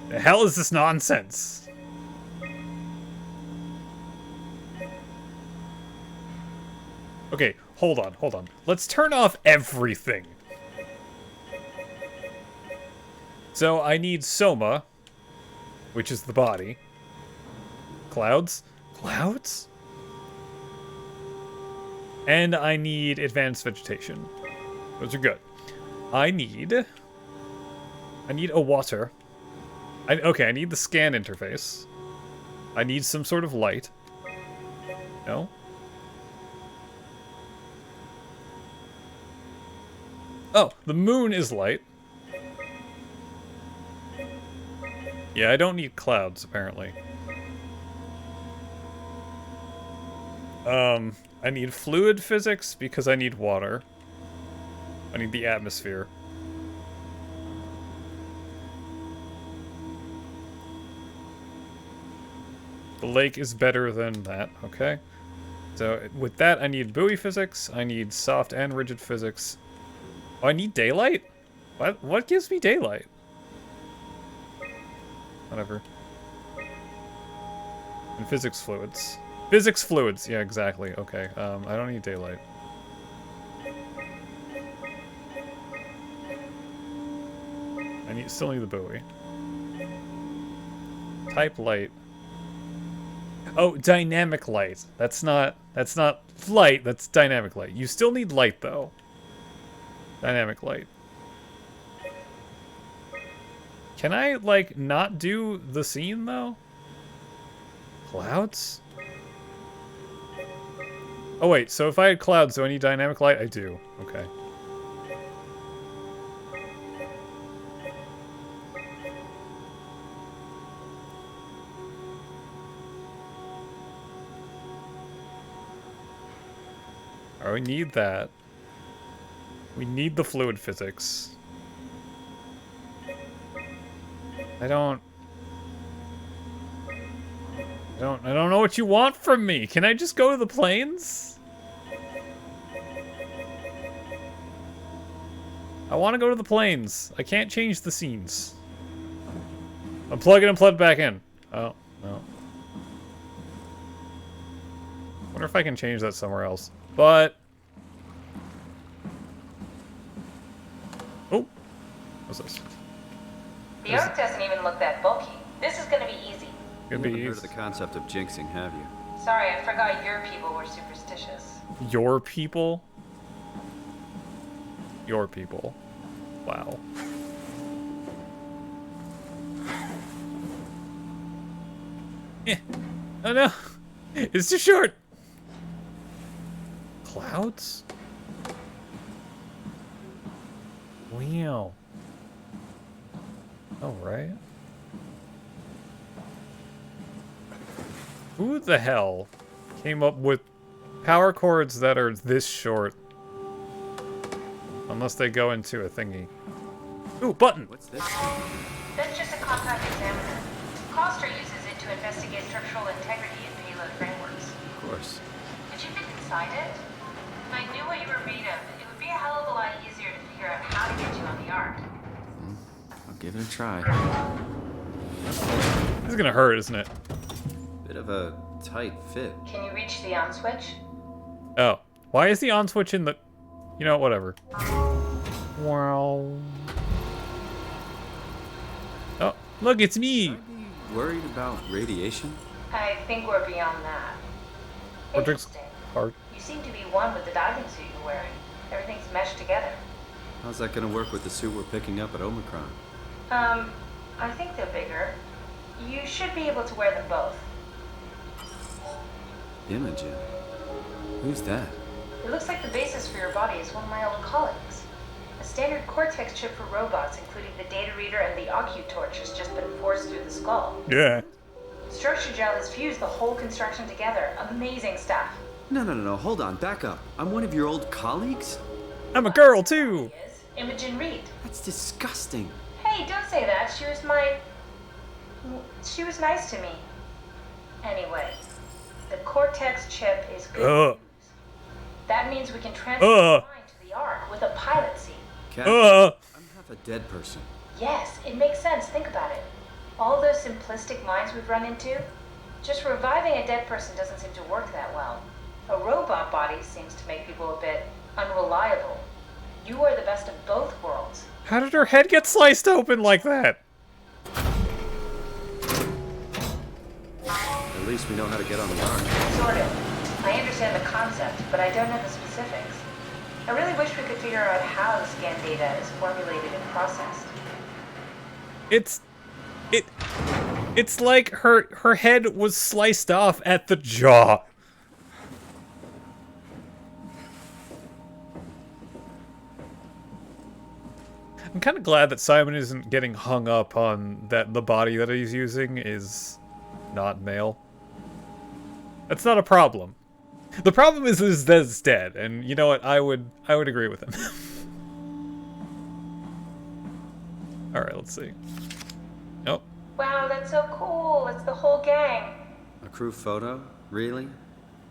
The hell is this nonsense? Okay, hold on, hold on. Let's turn off everything. So I need SOMA, which is the body. Clouds? Clouds? And I need advanced vegetation. Those are good. I need a water. Okay, I need the scan interface. I need some sort of light. No? Oh, the moon is light. Yeah, I don't need clouds, apparently. I need fluid physics because I need water. I need the atmosphere. The lake is better than that, okay? So, with that, I need buoy physics, I need soft and rigid physics. Oh, I need daylight? What gives me daylight? Whatever. And physics fluids. Physics fluids. Yeah, exactly. Okay. I don't need daylight. Still need the buoy. Type light. Oh, dynamic light. That's not light, that's dynamic light. You still need light though. Dynamic light. Can I like not do the scene though? Clouds? Oh wait, so if I had clouds, do I need dynamic light? I do. Okay. Oh, we need that. We need the fluid physics. I don't know what you want from me. Can I just go to the plains? I want to go to the plains. I can't change the scenes. Unplug it and plug it back in. Oh, no. Wonder if I can change that somewhere else. But... oh. What's this? The arc doesn't even look that bulky. This is gonna be easy. Could be You haven't easy. heard of the concept of jinxing, have you? Sorry, I forgot your people were superstitious. Your people? Your people. Wow. Oh no! It's too short! Clouds? Wow. Oh, right. Who the hell came up with power cords that are this short? Unless they go into a thingy. Ooh, button! What's this? That's just a compact examiner. Coster uses it to investigate structural integrity in payload frameworks. Of course. Did you fit inside it? If I knew what you were made of, it would be a hell of a lot easier to figure out how to get you on the Ark. I'll give it a try. This is gonna hurt, isn't it? Bit of a tight fit. Can you reach the on switch? Oh. Why is the on switch in the... you know, whatever. Wow. Oh, look, it's me! Should I be worried about radiation? I think we're beyond that. Project's Interesting. hard. You seem to be one with the diving suit you're wearing. Everything's meshed together. How's that gonna work with the suit we're picking up at Omicron? I think they're bigger. You should be able to wear them both. Imogen? Who's that? It looks like the basis for your body is one of my old colleagues. A standard Cortex chip for robots, including the data reader and the OcuTorch, has just been forced through the skull. Yeah. Structure gel has fused the whole construction together. Amazing stuff. No, hold on, back up. I'm one of your old colleagues? I'm a girl, too! Is Imogen Reed. That's disgusting. Hey, don't say that. She was nice to me. Anyway, the Cortex chip is good news. That means we can transfer the mind to the Ark with a pilot seat. Cat, I'm half a dead person. Yes, it makes sense. Think about it. All those simplistic minds we've run into, just reviving a dead person doesn't seem to work that well. A robot body seems to make people a bit unreliable. You are the best of both worlds. How did her head get sliced open like that? At least we know how to get on the Ark. Sort of. I understand the concept, but I don't know the specifics. I really wish we could figure out how the scan data is formulated and processed. It's like her head was sliced off at the jaw. I'm kind of glad that Simon isn't getting hung up on that the body that he's using is not male. That's not a problem. The problem is that it's dead, and you know what? I would agree with him. All right, let's see. Nope. Wow, that's so cool. It's the whole gang. A crew photo? Really?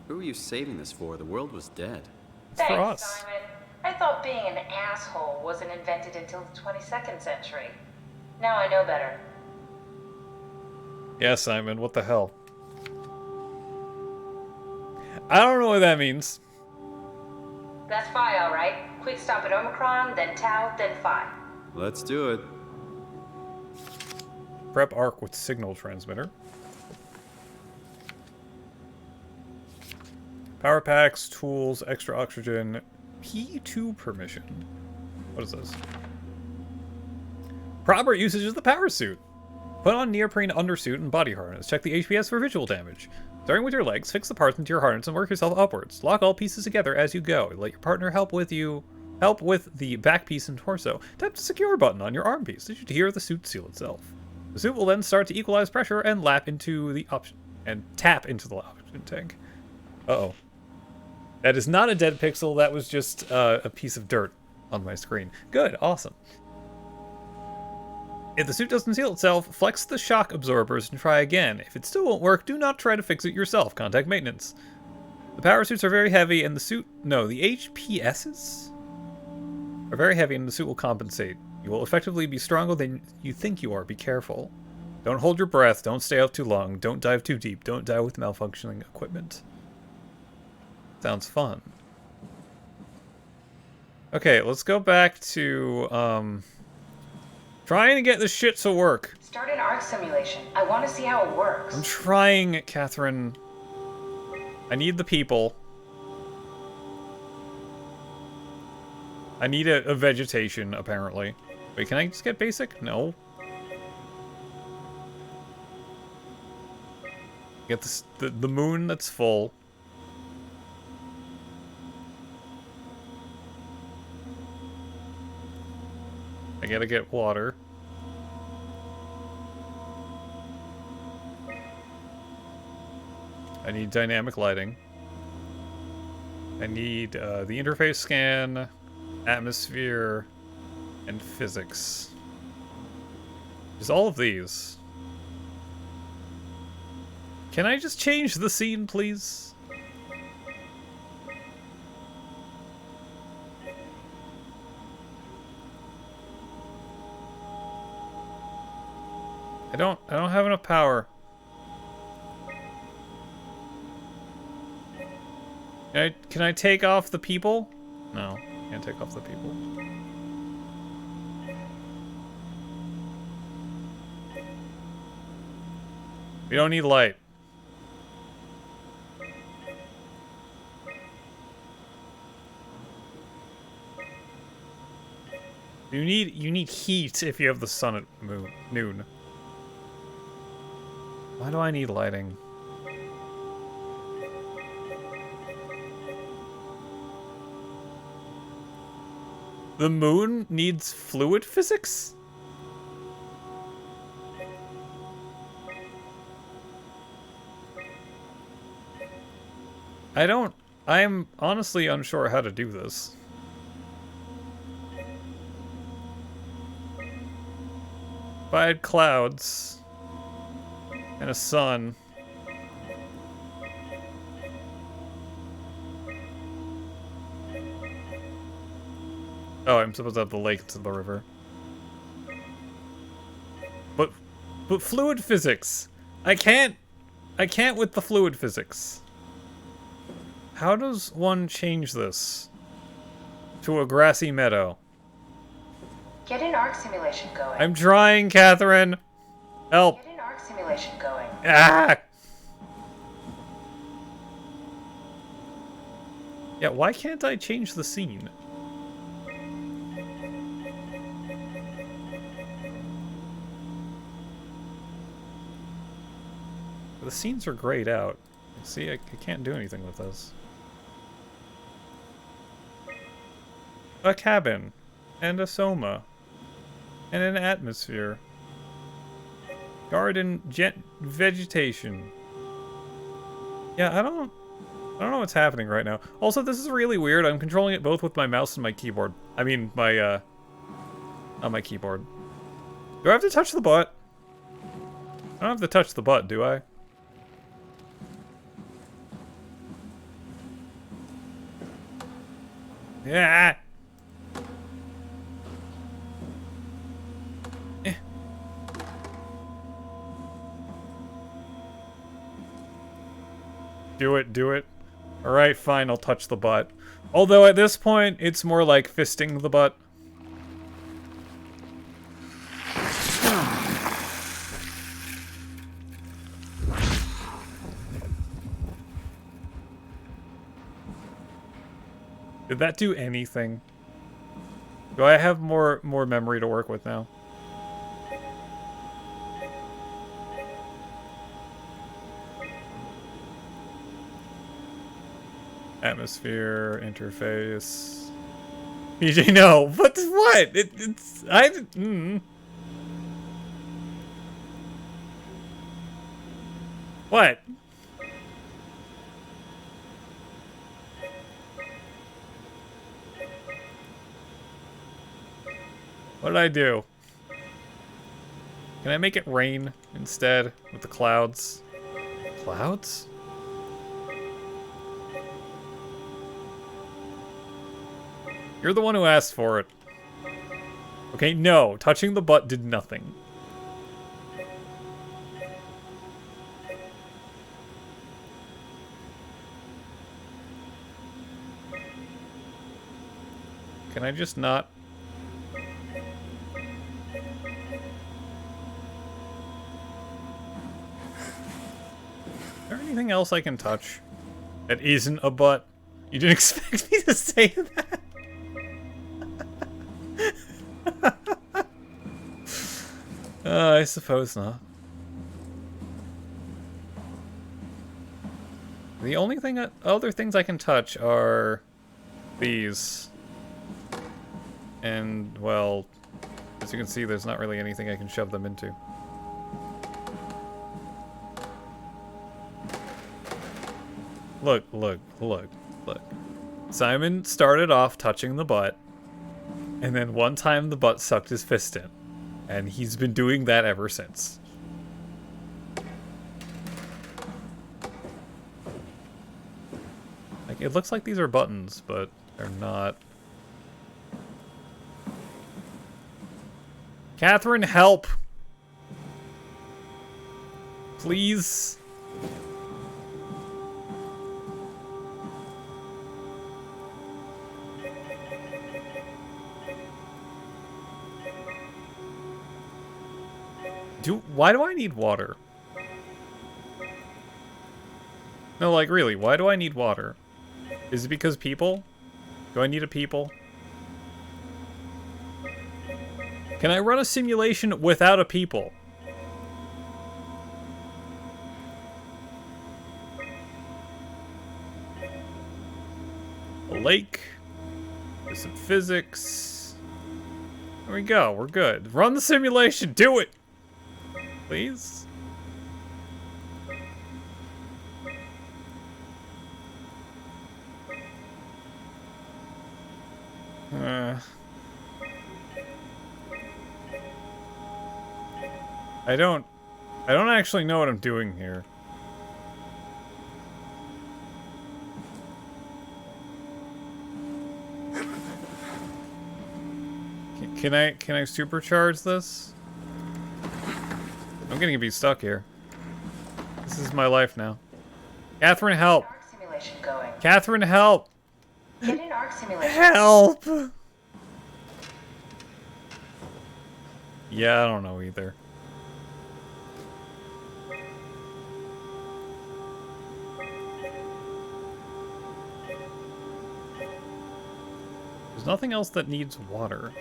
Who were you saving this for? The world was dead. It's for us. Simon. I thought being an asshole wasn't invented until the 22nd century. Now I know better. Yeah, Simon, what the hell? I don't know what that means. That's Phi, all right. Quick stop at Omicron, then Tau, then Phi. Let's do it. Prep arc with signal transmitter. Power packs, tools, extra oxygen, P2 permission. What is this? Proper usage of the power suit. Put on neoprene undersuit and body harness. Check the HPS for visual damage. Starting with your legs, fix the parts into your harness and work yourself upwards. Lock all pieces together as you go. Let your partner help with the back piece and torso. Tap the secure button on your arm piece to hear the suit seal itself. The suit will then start to equalize pressure and tap into the oxygen tank. Uh-oh. That is not a dead pixel, that was just a piece of dirt on my screen. Good, awesome. If the suit doesn't seal itself, flex the shock absorbers and try again. If it still won't work, do not try to fix it yourself. Contact maintenance. The power suits are very heavy and the HPSs are very heavy and the suit will compensate. You will effectively be stronger than you think you are. Be careful. Don't hold your breath. Don't stay up too long. Don't dive too deep. Don't dive with malfunctioning equipment. Sounds fun. Okay, let's go back to, trying to get this shit to work. Start an arc simulation. I want to see how it works. I'm trying, Catherine. I need the people. I need a vegetation, apparently. Wait, can I just get basic? No. Get this, the moon that's full. I gotta get water. I need dynamic lighting. I need the interface scan, atmosphere, and physics. Just all of these. Can I just change the scene, please? I don't have enough power. Can I take off the people? No, can't take off the people. We don't need light. You need heat if you have the sun at noon. Why do I need lighting? The moon needs fluid physics? I'm honestly unsure how to do this. If I had clouds and a sun. Oh, I'm supposed to have the lake to the river. But fluid physics. I can't with the fluid physics. How does one change this to a grassy meadow? Get an arc simulation going. I'm trying, Catherine. Help. Get an arc simulation going. Ah! Yeah, why can't I change the scene? The scenes are grayed out. See, I can't do anything with this. A cabin, and a SOMA, and an atmosphere. Garden, vegetation. Yeah, I don't know what's happening right now. Also, this is really weird. I'm controlling it both with my mouse and my keyboard. I mean, not my keyboard. Do I have to touch the butt? I don't have to touch the butt, do I? Yeah. Do it, do it. Alright, fine, I'll touch the butt. Although at this point, it's more like fisting the butt. Did that do anything? Do I have more memory to work with now? Atmosphere, interface. PJ, no. What? It's... What? What did I do? Can I make it rain instead with the clouds? Clouds? You're the one who asked for it. Okay, no. Touching the butt did nothing. Can I just not... Is there anything else I can touch that isn't a butt? You didn't expect me to say that? I suppose not. The only thing, other things I can touch are these. And, well, as you can see, there's not really anything I can shove them into. Look. Simon started off touching the butt, and then one time the butt sucked his fist in. And he's been doing that ever since. Like, it looks like these are buttons, but they're not. Catherine, help! Please? Why do I need water? No, like, really, why do I need water? Is it because people? Do I need a people? Can I run a simulation without a people? A lake. There's some physics. There we go, we're good. Run the simulation, do it! Please? I don't actually know what I'm doing here. Can I supercharge this? I'm gonna be stuck here. This is my life now. Catherine, help! Arc simulation going. Catherine, help! Get an arc simulation. Help! Yeah, I don't know either. There's nothing else that needs water.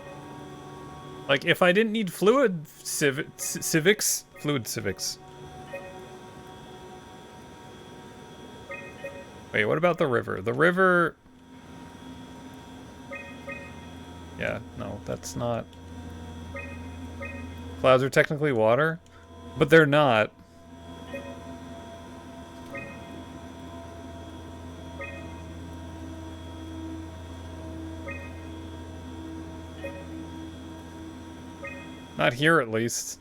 Like, if I didn't need fluid civics. Wait, what about the river? The river... Yeah, no, that's not... Clouds are technically water, but they're not. Not here, at least.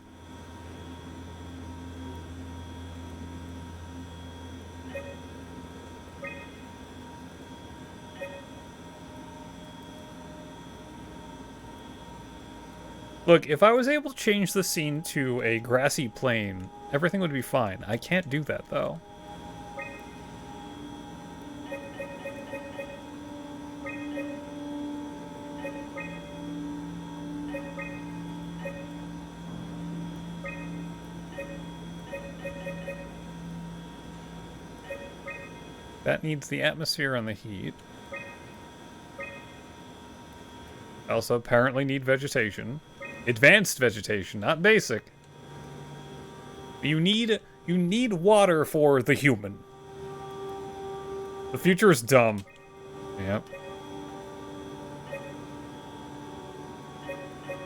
Look, if I was able to change the scene to a grassy plain, everything would be fine. I can't do that, though. That needs the atmosphere and the heat. I also apparently need vegetation. Advanced vegetation, not basic. You need water for the human. The future is dumb. Yep.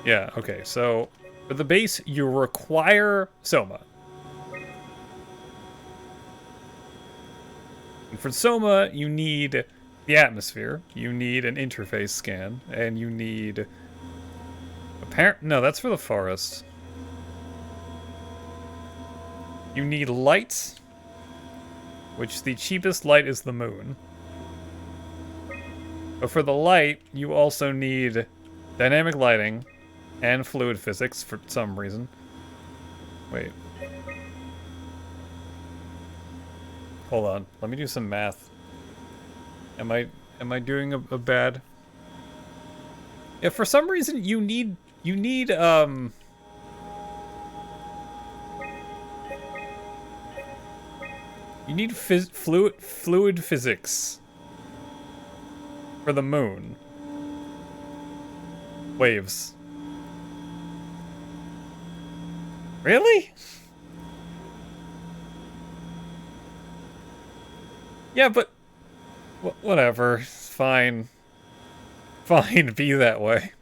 Yeah, okay, so for the base, you require SOMA. And for SOMA, you need the atmosphere, you need an interface scan, and you need... No, that's for the forest. You need lights, which the cheapest light is the moon. But for the light, you also need dynamic lighting and fluid physics for some reason. Wait. Hold on. Let me do some math. Am I doing a bad... Yeah, for some reason you need fluid physics for the moon. Waves. Really? Yeah, but whatever. Fine. Fine, be that way.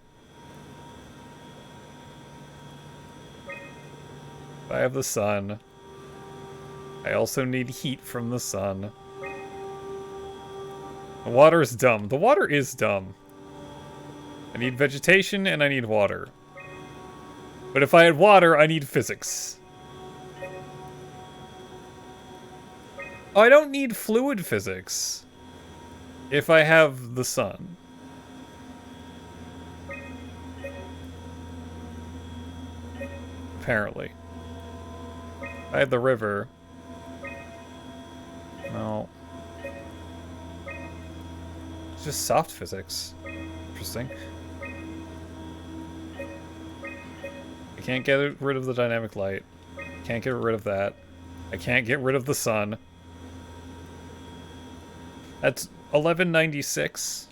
I have the sun. I also need heat from the sun. The water is dumb. The water is dumb. I need vegetation and I need water. But if I had water, I need physics. Oh, I don't need fluid physics if I have the sun. Apparently. If I had the river. No. It's just soft physics. Interesting. I can't get rid of the dynamic light. Can't get rid of that. I can't get rid of the sun. That's 1196.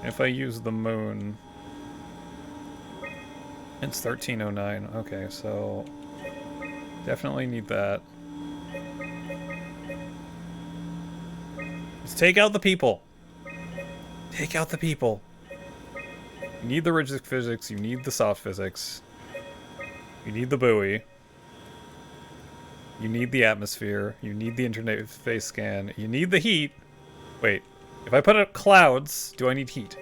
If I use the moon, it's 1309. Okay, so definitely need that. Just take out the people. Take out the people. You need the rigid physics, you need the soft physics. You need the buoy. You need the atmosphere. You need the interface scan. You need the heat. Wait. If I put up clouds, do I need heat?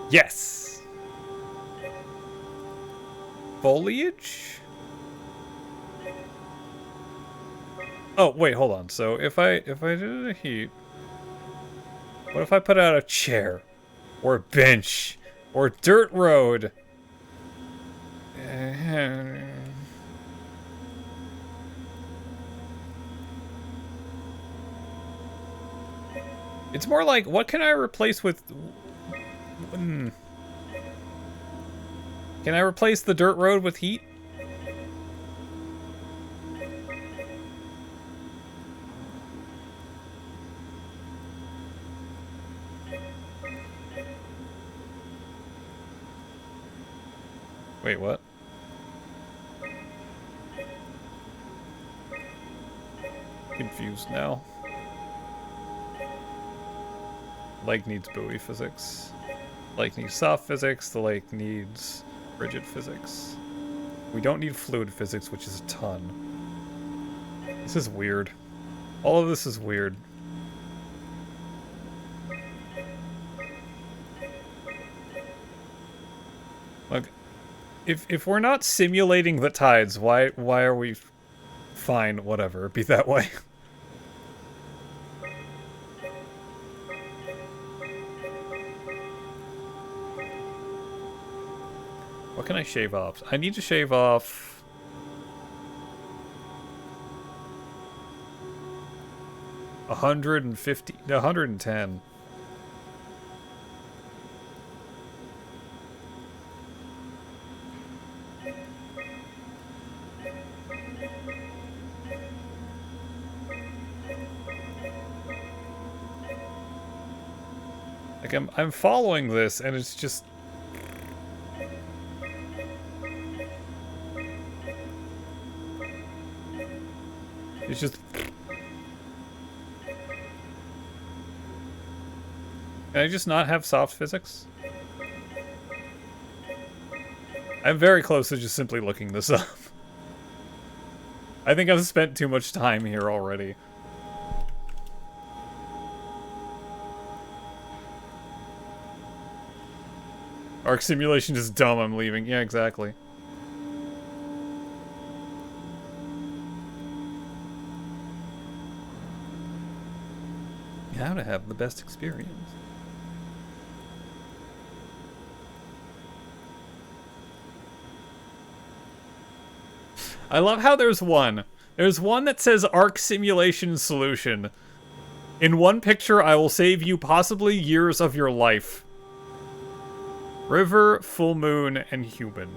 Yes! Foliage? Oh, wait, hold on. So if I did a heat, what if I put out a chair? Or a bench? Or a dirt road? It's more like, what can I replace with... Can I replace the dirt road with heat? Wait, what? Confused now. Lake needs buoy physics. Lake needs soft physics. The lake needs rigid physics. We don't need fluid physics, which is a ton. This is weird. All of this is weird. Look, if we're not simulating the tides, why are we... Fine, whatever, be that way. What can I shave off? I need to shave off... 150... 110. Like, I'm following this, and it's just... It's just... Can I just not have soft physics? I'm very close to just simply looking this up. I think I've spent too much time here already. Arc simulation is dumb, I'm leaving. Yeah, exactly. How to have the best experience. I love how there's one. There's one that says Arc Simulation Solution. In one picture, I will save you possibly years of your life. River, full moon, and human.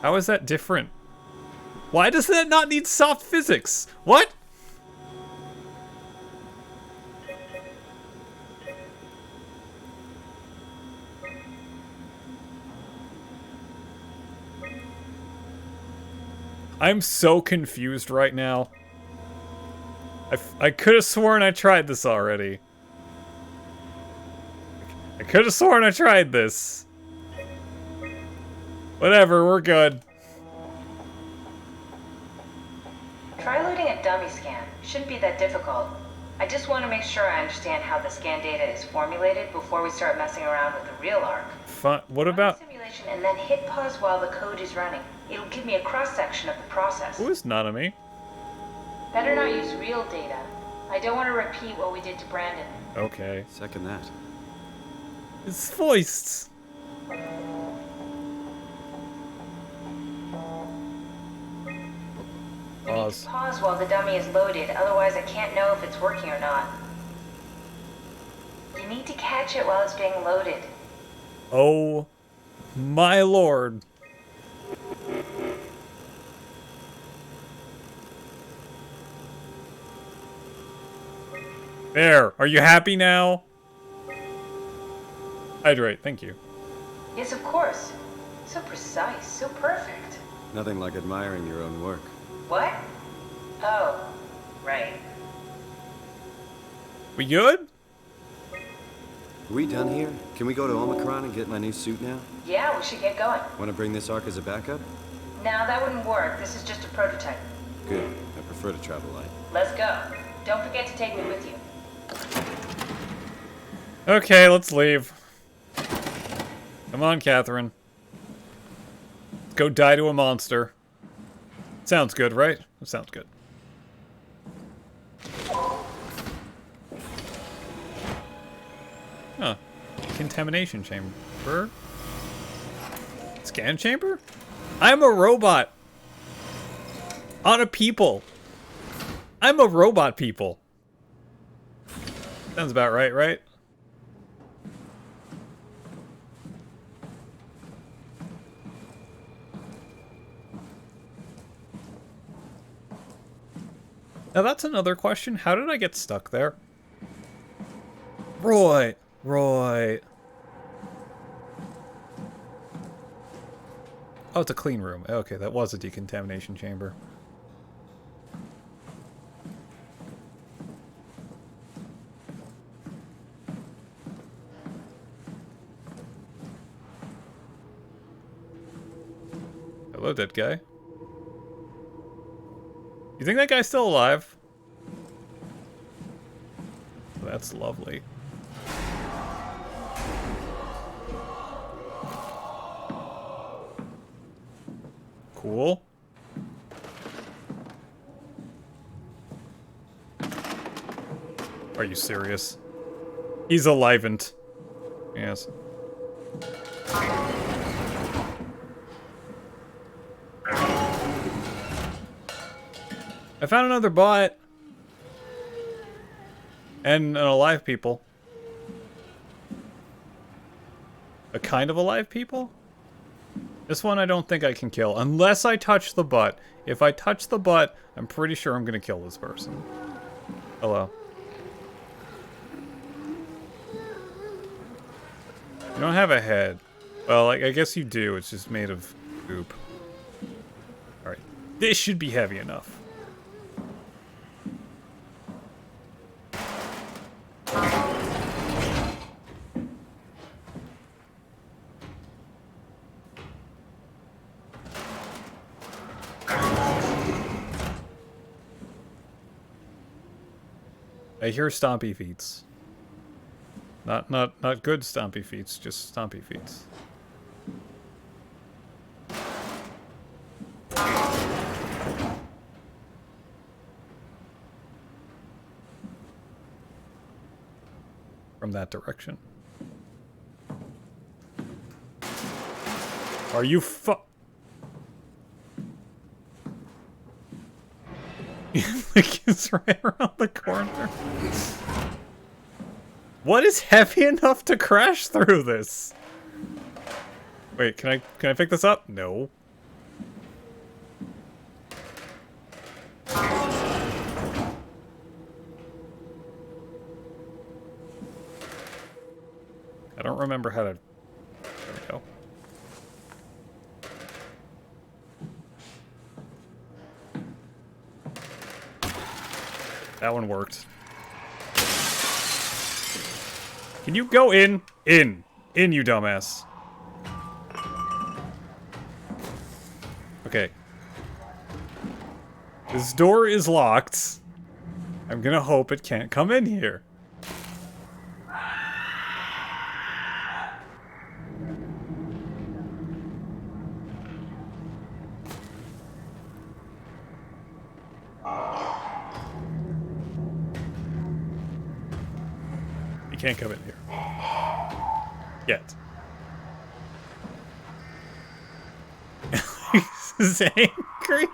How is that different? Why does that not need soft physics? What? I'm so confused right now. I could have sworn I tried this already. I could have sworn I tried this. Whatever, we're good. Try loading a dummy scan. Shouldn't be that difficult. I just want to make sure I understand how the scan data is formulated before we start messing around with the real arc. Fun. What about... Simulation and then hit pause while the code is running. It'll give me a cross-section of the process. Who is Nanami? Better not use real data. I don't want to repeat what we did to Brandon. Okay. Second that. His voice. Pause. Pause while the dummy is loaded, otherwise I can't know if it's working or not. You need to catch it while it's being loaded. Oh my lord. There. Are you happy now? Hydrate. Thank you. Yes, of course. So precise, so perfect. Nothing like admiring your own work. What? Oh, right. We good? Are we done here? Can we go to Omicron and get my new suit now? Yeah, we should get going. Want to bring this arc as a backup? Now that wouldn't work. This is just a prototype. Good. I prefer to travel light. Let's go. Don't forget to take me with you. Okay, let's leave. Come on, Catherine. Let's go die to a monster. Sounds good, right? That sounds good. Huh. Contamination chamber. Scan chamber? I'm a robot. On a people. I'm a robot people. Sounds about right, right? Now that's another question. How did I get stuck there? Right. Oh, it's a clean room. Okay, that was a decontamination chamber. Hello, dead guy. You think that guy's still alive? That's lovely. Cool. Are you serious? He's alivened. Yes. I found another bot. And an alive people. A kind of alive people? This one I don't think I can kill. Unless I touch the butt. If I touch the butt, I'm pretty sure I'm gonna kill this person. Hello. You don't have a head. Well, like, I guess you do. It's just made of goop. Alright. This should be heavy enough. I hear stompy feets. Not good stompy feets, just stompy feets. From that direction. Are you It's right around the corner. What is heavy enough to crash through this? Wait, can I pick this up? No. I don't remember how to... There we go. That one worked. Can you go in? In, you dumbass. Okay. This door is locked. I'm gonna hope it can't come in here. You can't come in here. Yet. He's angry.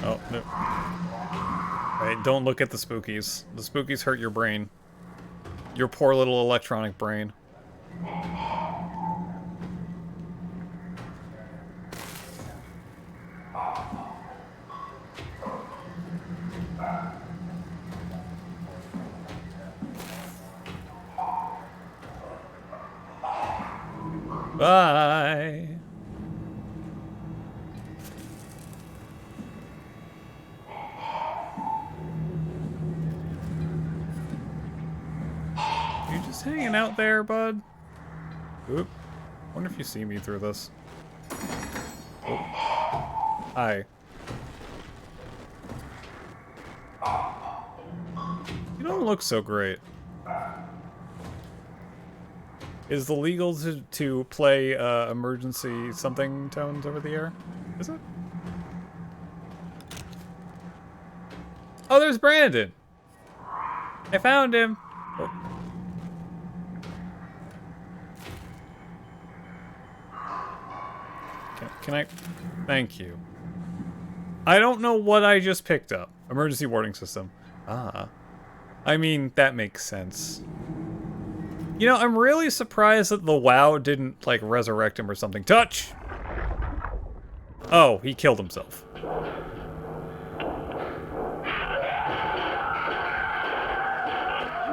Oh, no. Right, don't look at the spookies. The spookies hurt your brain. Your poor little electronic brain. Bye. You just hanging out there, bud? Oop. Wonder if you see me through this. Oh. Hi. You don't look so great. Is the legal to play emergency something tones over the air? Is it? Oh, there's Brandon! I found him! Oh. Can I... Thank you. I don't know what I just picked up. Emergency warning system. Ah. I mean, that makes sense. You know, I'm really surprised that the WoW didn't, like, resurrect him or something. Touch! Oh, he killed himself. You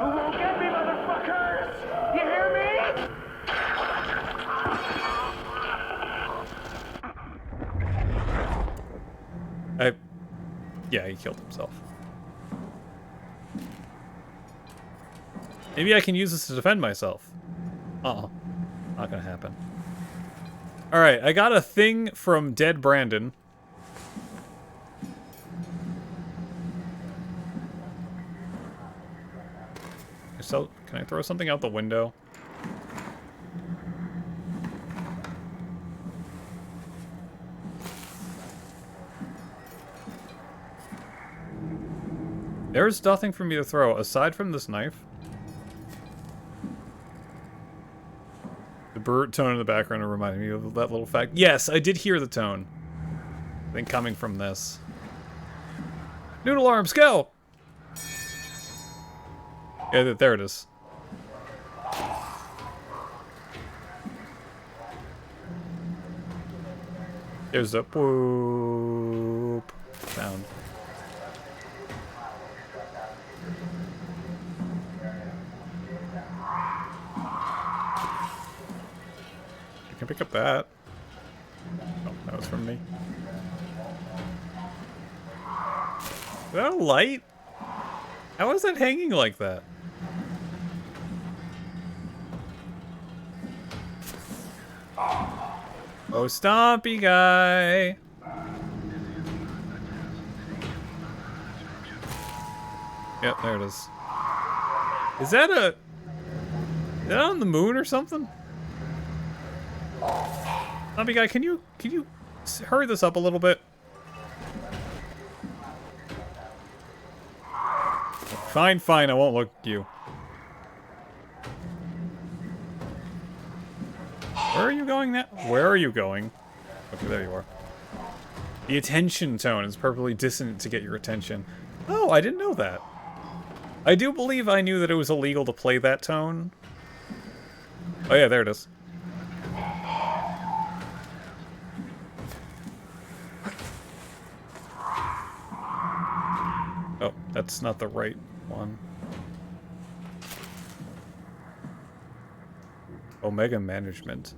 won't get me, motherfuckers! You hear me? Yeah, he killed himself. Maybe I can use this to defend myself. Uh-uh. Not gonna happen. Alright, I got a thing from Dead Brandon. So, can I throw something out the window? There's nothing for me to throw aside from this knife. The bird tone in the background reminded me of that little fact. Yes, I did hear the tone. I think coming from this. Noodle arms, go! Yeah, there it is. There's a whoop sound. I can pick up that. Oh, that was from me. Is that a light? How is that hanging like that? Oh, Stompy guy! Yep, there it is. Is that on the moon or something? Stompy guy, can you hurry this up a little bit? Fine, fine, I won't look at you. Where are you going now? Where are you going? Okay, there you are. The attention tone is perfectly dissonant to get your attention. Oh, I didn't know that. I do believe I knew that it was illegal to play that tone. Oh yeah, there it is. Oh, that's not the right one. Omega Management.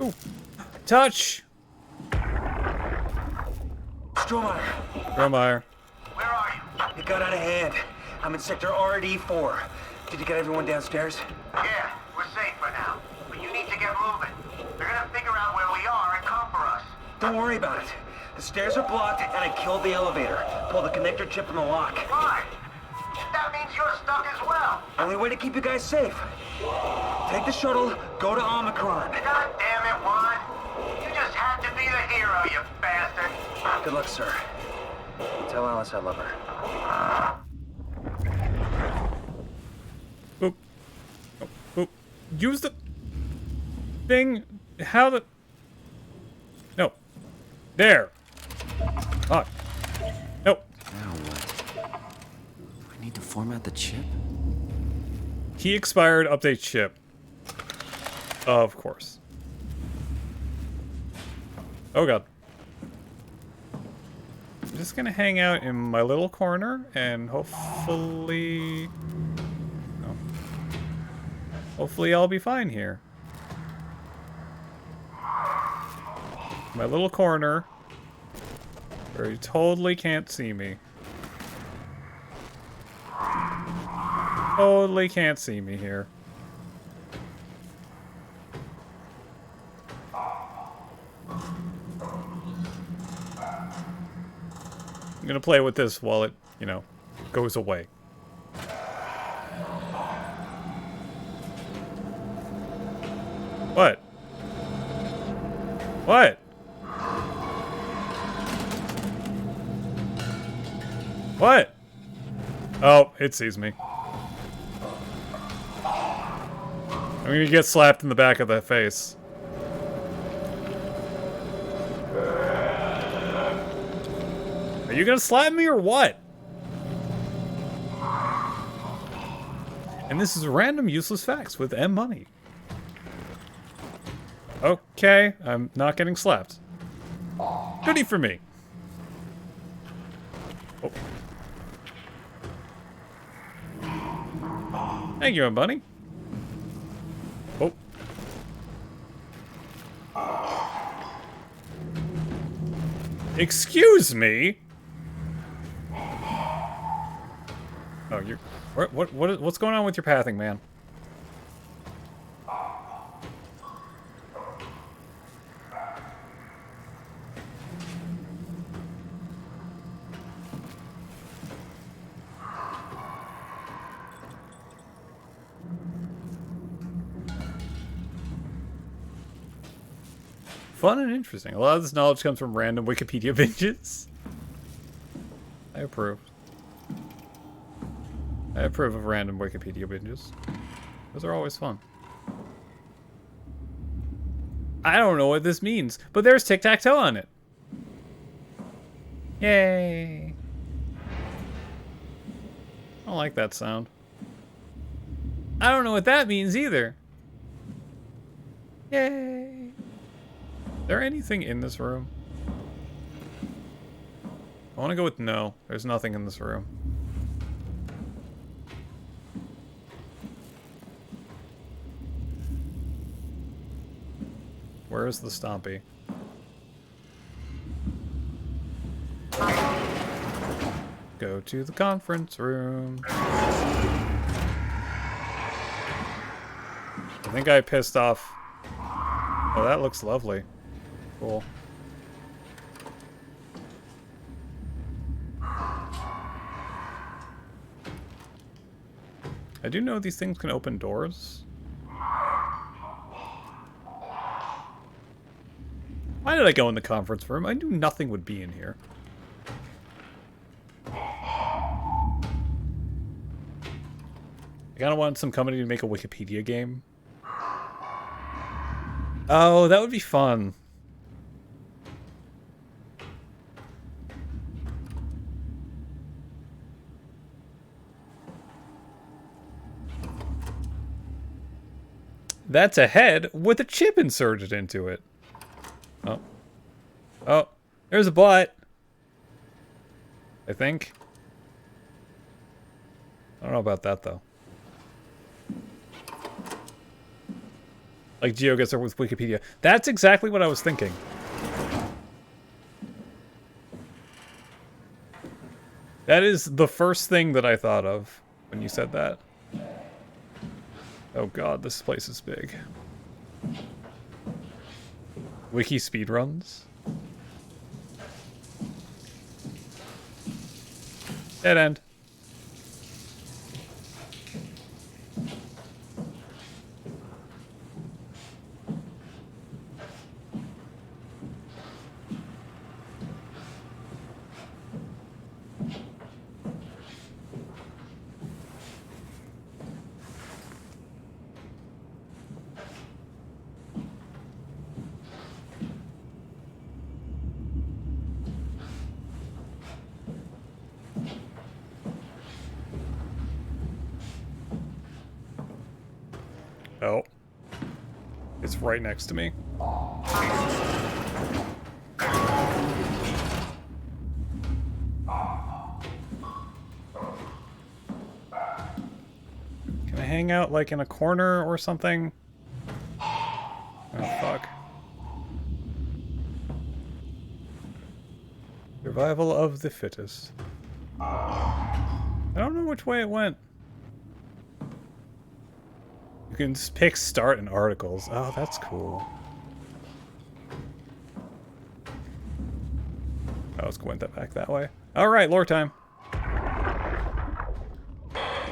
Ooh. Touch! Strohmeyer. Where are you? It got out of hand. I'm in sector RD4. Did you get everyone downstairs? Yeah, we're safe for now. But you need to get moving. They're gonna figure out where we are and come for us. Don't worry about it. The stairs are blocked, and I killed the elevator. Pulled the connector chip from the lock. Fine. That means you're stuck as well. Only way to keep you guys safe. Take the shuttle, go to Omicron. God damn it, Juan. You just had to be the hero, you bastard. Good luck, sir. Tell Alice I love her. Oop. Oh, oop. Use the thing. How the... No. There. Ah. Nope. Now what? I need to format the chip? Key expired, update chip. Of course. Oh god. I'm just gonna hang out in my little corner and hopefully... No. Hopefully I'll be fine here. My little corner where you totally can't see me. Totally can't see me here. I'm gonna play with this while it, you know, goes away. What? What? What? Oh, it sees me. I'm gonna get slapped in the back of the face. Are you gonna slap me or what? And this is random useless facts with M Money. Okay, I'm not getting slapped. Goodie for me. Oh. Thank you, M Bunny. Oh. Excuse me. Oh, you're... What's going on with your pathing, man? Fun and interesting. A lot of this knowledge comes from random Wikipedia binges. I approve. I approve of random Wikipedia binges. Those are always fun. I don't know what this means, but there's tic-tac-toe on it. Yay. I don't like that sound. I don't know what that means either. Yay. Is there anything in this room? I want to go with no. There's nothing in this room. Where is the Stompy? Go to the conference room. I think I pissed off. Oh, that looks lovely. Cool. I do know these things can open doors. Why did I go in the conference room? I knew nothing would be in here. I kind of want some company to make a Wikipedia game. Oh, that would be fun. That's a head with a chip inserted into it. Oh. Oh, there's a butt. I think. I don't know about that, though. Like Geo gets there with Wikipedia. That's exactly what I was thinking. That is the first thing that I thought of when you said that. Oh god, this place is big. Wiki speedruns? Dead end. Oh. It's right next to me. Can I hang out, like, in a corner or something? Oh, fuck. Survival of the fittest. I don't know which way it went. You can just pick start in articles. Oh, that's cool. Oh, let's go that back that way. Alright, lore time.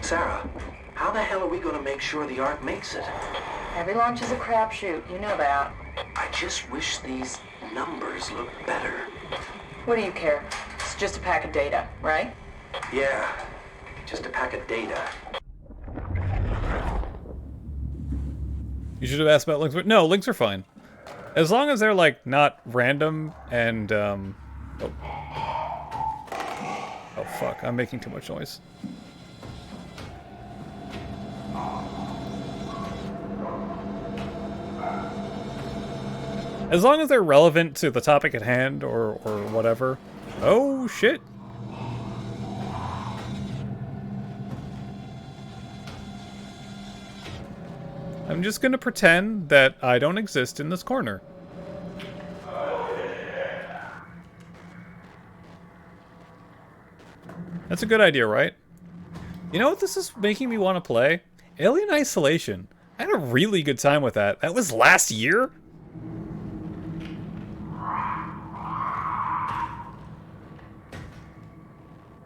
Sarah, how the hell are we going to make sure the Ark makes it? Every launch is a crapshoot, you know that. I just wish these numbers looked better. What do you care? It's just a pack of data, right? Yeah, just a pack of data. You should have asked about links, but no, links are fine. As long as they're, like, not random and, Oh. Oh, fuck. I'm making too much noise. As long as they're relevant to the topic at hand or whatever. Oh, shit. I'm just gonna pretend that I don't exist in this corner. That's a good idea, right? You know what this is making me want to play? Alien Isolation. I had a really good time with that. That was last year?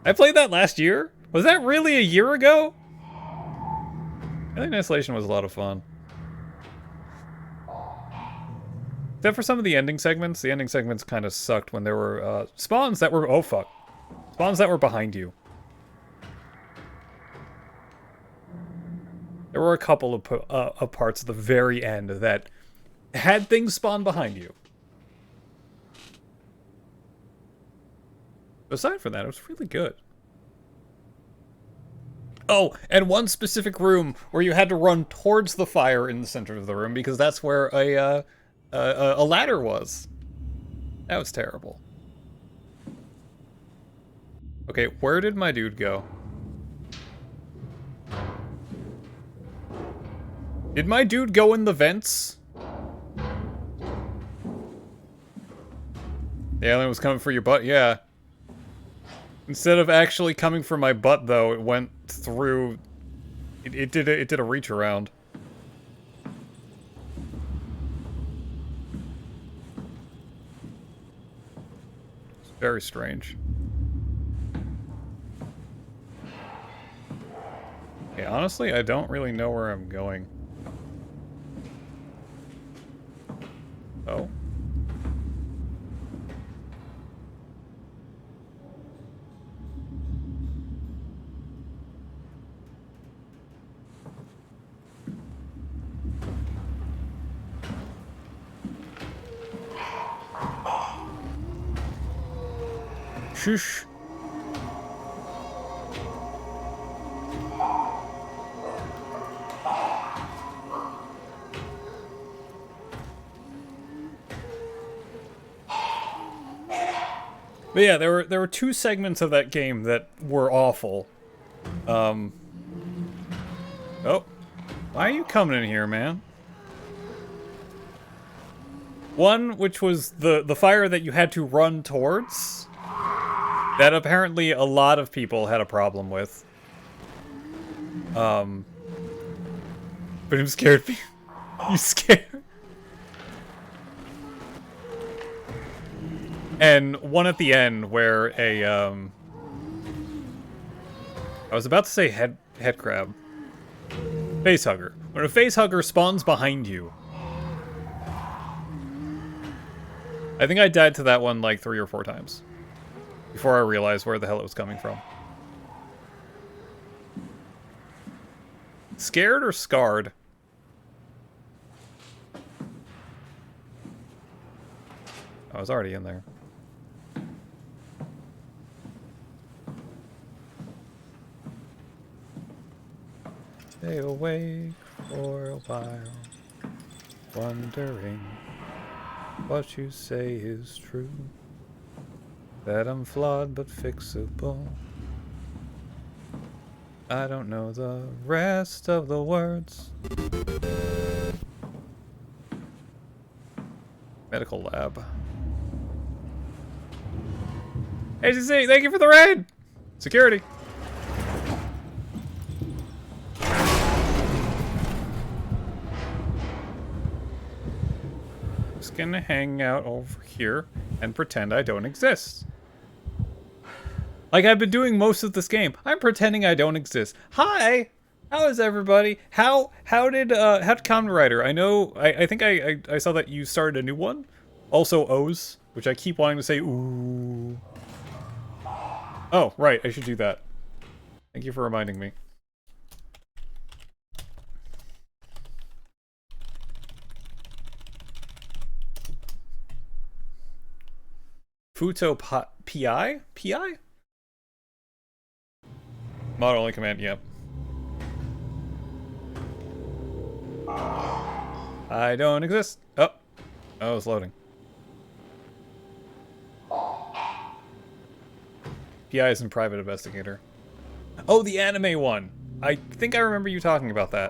I played that last year? Was that really a year ago? Alien Isolation was a lot of fun. Except for some of the ending segments. The ending segments kind of sucked when there were spawns that were... Oh, fuck. Spawns that were behind you. There were a couple of parts at the very end that had things spawn behind you. Aside from that, it was really good. Oh, and one specific room where you had to run towards the fire in the center of the room because that's where a ladder was. That was terrible. Okay, where did my dude go? Did my dude go in the vents? The alien was coming for your butt, yeah. Instead of actually coming for my butt, though, it went through... It did a reach around. It's very strange. Okay, honestly, I don't really know where I'm going. Oh? Shush. But yeah, there were two segments of that game that were awful. Oh. Why are you coming in here, man? One, which was the fire that you had to run towards. That apparently a lot of people had a problem with. But I'm scared. You scared? And one at the end where a, I was about to say head crab. Face hugger. When a face hugger spawns behind you. I think I died to that one like 3 or 4 times. Before I realized where the hell it was coming from. Scared or scarred? I was already in there. Stay awake for a while, wondering what you say is true. That I'm flawed but fixable. I don't know the rest of the words. Medical lab. AGC, thank you for the raid! Security. Just gonna hang out over here and pretend I don't exist. Like I've been doing most of this game. I'm pretending I don't exist. Hi! How is everybody? How did Kamen Rider? I know I think I saw that you started a new one. Also O's, which I keep wanting to say ooh. Oh, right, I should do that. Thank you for reminding me. Futo PI? PI? Mod only command, yep. I don't exist. Oh, it's loading. PI is in private investigator. Oh, the anime one. I think I remember you talking about that.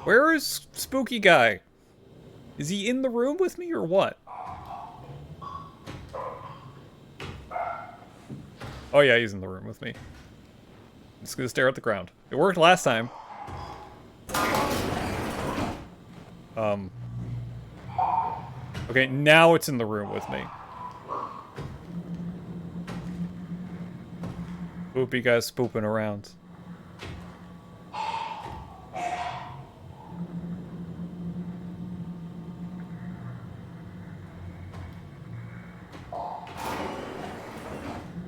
Where is Spooky Guy? Is he in the room with me or what? Oh yeah, he's in the room with me. I'm just gonna stare at the ground. It worked last time. Okay, now it's in the room with me. Spoopy guy's spooping around.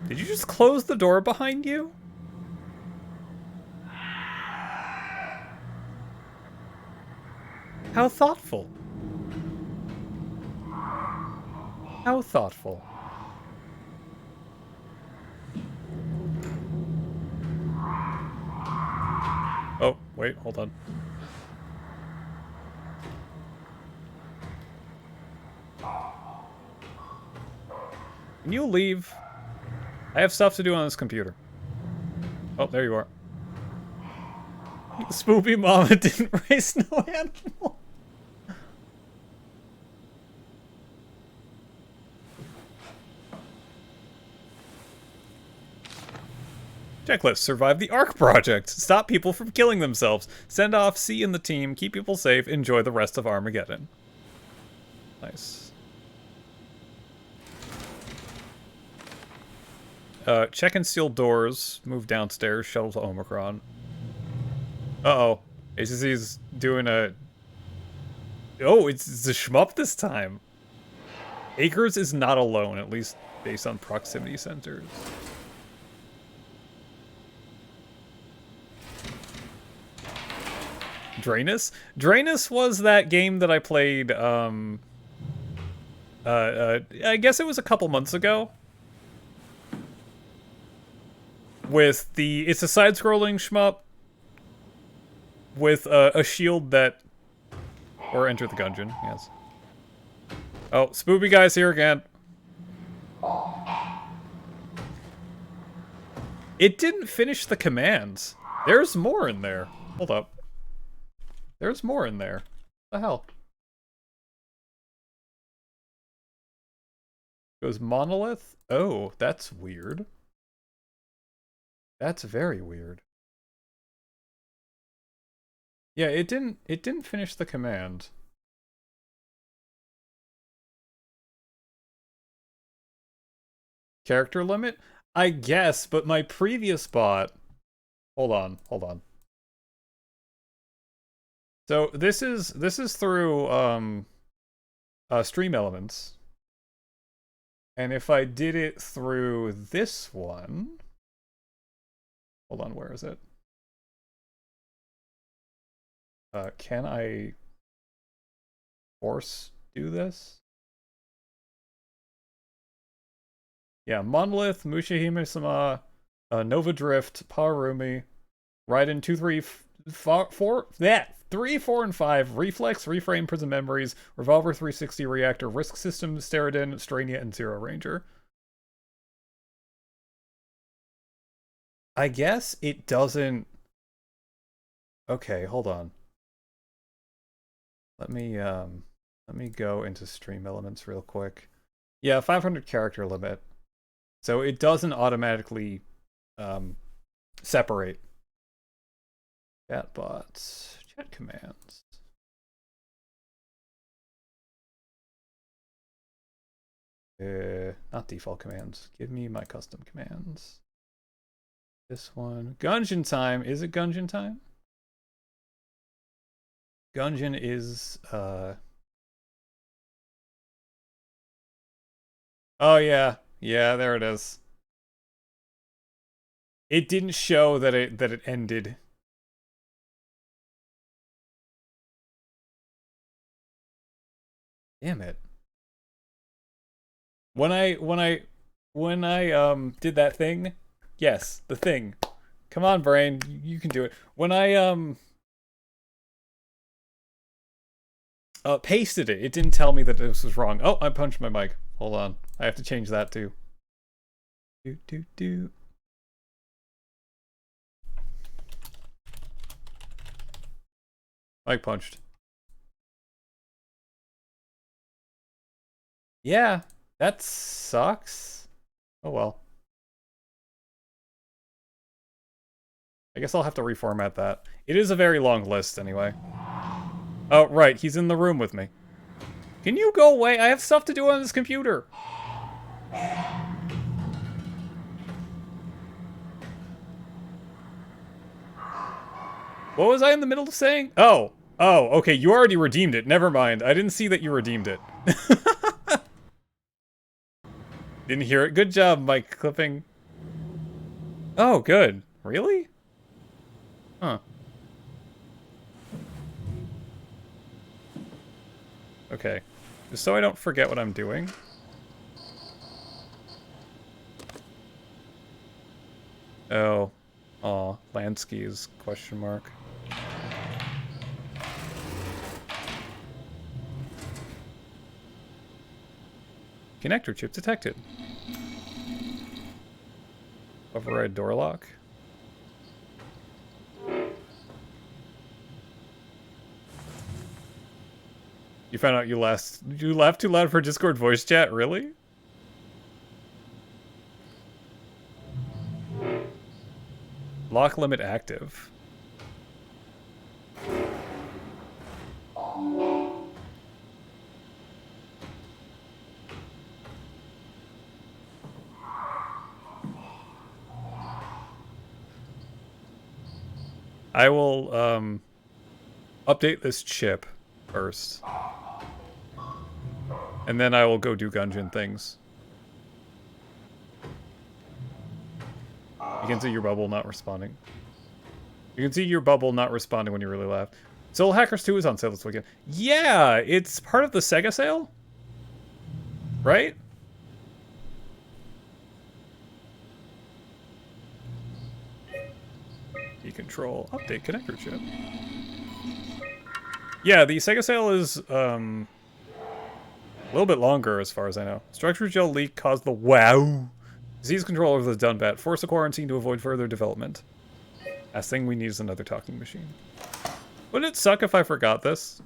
Did you just close the door behind you? How thoughtful. How thoughtful. Oh, wait, hold on. Can you leave? I have stuff to do on this computer. Oh, there you are. Spoopy Mama didn't raise no animal. Checklist. Survive the Ark Project. Stop people from killing themselves. Send off C and the team. Keep people safe. Enjoy the rest of Armageddon. Nice. Check and seal doors. Move downstairs. Shuttle to Omicron. Uh-oh. ACC's doing a... Oh, it's a shmup this time. Akers is not alone, at least based on proximity sensors. Drainus? Drainus was that game that I played, I guess it was a couple months ago. With the... It's a side-scrolling shmup with a shield that... Or enter the gungeon, yes. Oh, Spoopy guy's here again. It didn't finish the commands. There's more in there. Hold up. There's more in there. What the hell? Goes monolith? Oh, that's weird. That's very weird. Yeah, it didn't finish the command. Character limit? I guess, but my previous bot... Hold on. So this is through Stream Elements. And if I did it through this one... Hold on, where is it? Can I force do this? Yeah, Monolith, Mushihime-sama, Nova Drift, Pararumi, Raiden 2, 3, 4, 3, 4, and 5, Reflex, Reframe, Prison Memories, Revolver 360, Reactor, Risk System, Steridin, Strania, and Zero Ranger. I guess it doesn't... Okay, hold on. Let me go into Stream Elements real quick. Yeah, 500 character limit. So it doesn't automatically separate. Chatbots, chat commands. Not default commands. Give me my custom commands. This one. Gungeon time. Is it Gungeon time? Gungeon is Oh yeah. Yeah, there it is. It didn't show that it ended. Damn it. When I did that thing, yes, the thing. Come on, brain, you can do it. When I pasted it, it didn't tell me that this was wrong. Oh, I punched my mic. Hold on. I have to change that too. Do. Mic punched. Yeah, that sucks. Oh well. I guess I'll have to reformat that. It is a very long list anyway. Oh, right, he's in the room with me. Can you go away? I have stuff to do on this computer. What was I in the middle of saying? Oh, okay, you already redeemed it. Never mind. I didn't see that you redeemed it. Didn't hear it. Good job, Mike Clipping. Oh, good. Really? Huh. Okay. Just so I don't forget what I'm doing. Oh. Aw. Land skis, question mark. Connector chip detected. Override door lock. You found out you laughed too loud for Discord voice chat, really? Lock limit active. I will update this chip first. And then I will go do Gungeon things. You can see your bubble not responding. You can see your bubble not responding when you really laugh. Soul Hackers 2 is on sale this weekend. Yeah, it's part of the Sega sale? Right? Decontrol. Update connector chip. Yeah, the Sega sale is, a little bit longer as far as I know. Structure gel leak caused the WOW disease control over the Dunbat. Force a quarantine to avoid further development. Last thing we need is another talking machine. Wouldn't it suck if I forgot this?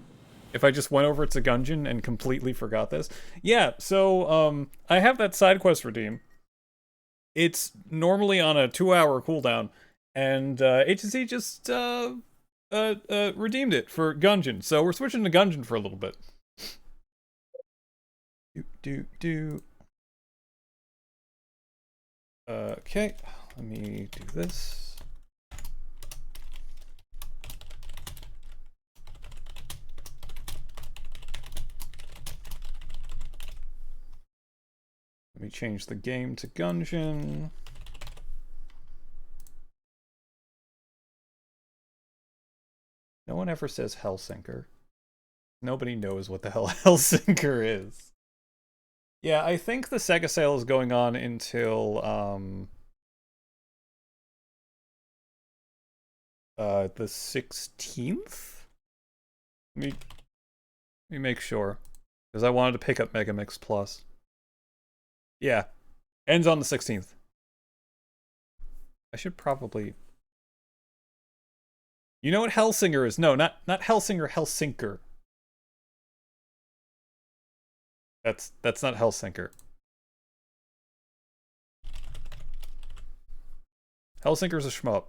If I just went over to Gungeon and completely forgot this? Yeah, so, I have that side quest redeem. It's normally on a 2-hour cooldown, and, HC just, redeemed it for Gungeon. So we're switching to Gungeon for a little bit. Okay, let me do this. Let me change the game to Gungeon. No one ever says Hellsinker. Nobody knows what the hell Hellsinker is. Yeah, I think the Sega sale is going on until, the 16th? Let me make sure. Because I wanted to pick up Megamix Plus. Yeah. Ends on the 16th. I should probably... You know what Hellsinger is? No, not Hellsinger, Hellsinker. That's not Hellsinker. Hellsinker's a shmup.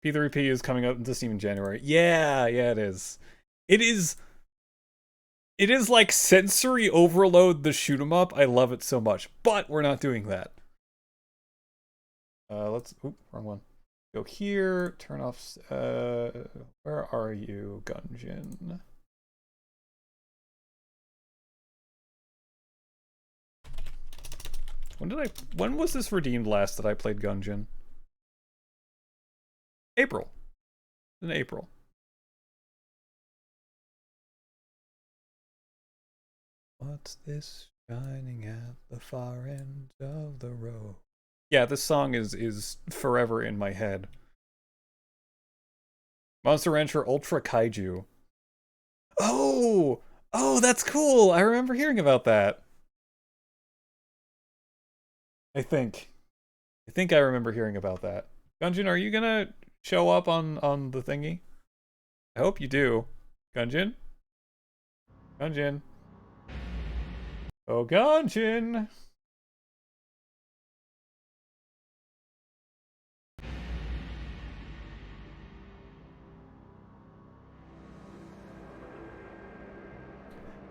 P3P is coming out into Steam in January. Yeah, it is. It is like sensory overload the shoot 'em up. I love it so much. But we're not doing that. Let's wrong one. Go here, turn off where are you, Gungeon? When was this redeemed last that I played Gungeon? April. In April. What's this shining at the far end of the road? Yeah, this song is forever in my head. Monster Rancher Ultra Kaiju. Oh, that's cool. I remember hearing about that. I think I remember hearing about that. Gungeon, are you gonna show up on the thingy? I hope you do. Gungeon? Gungeon. Oh, Gungeon!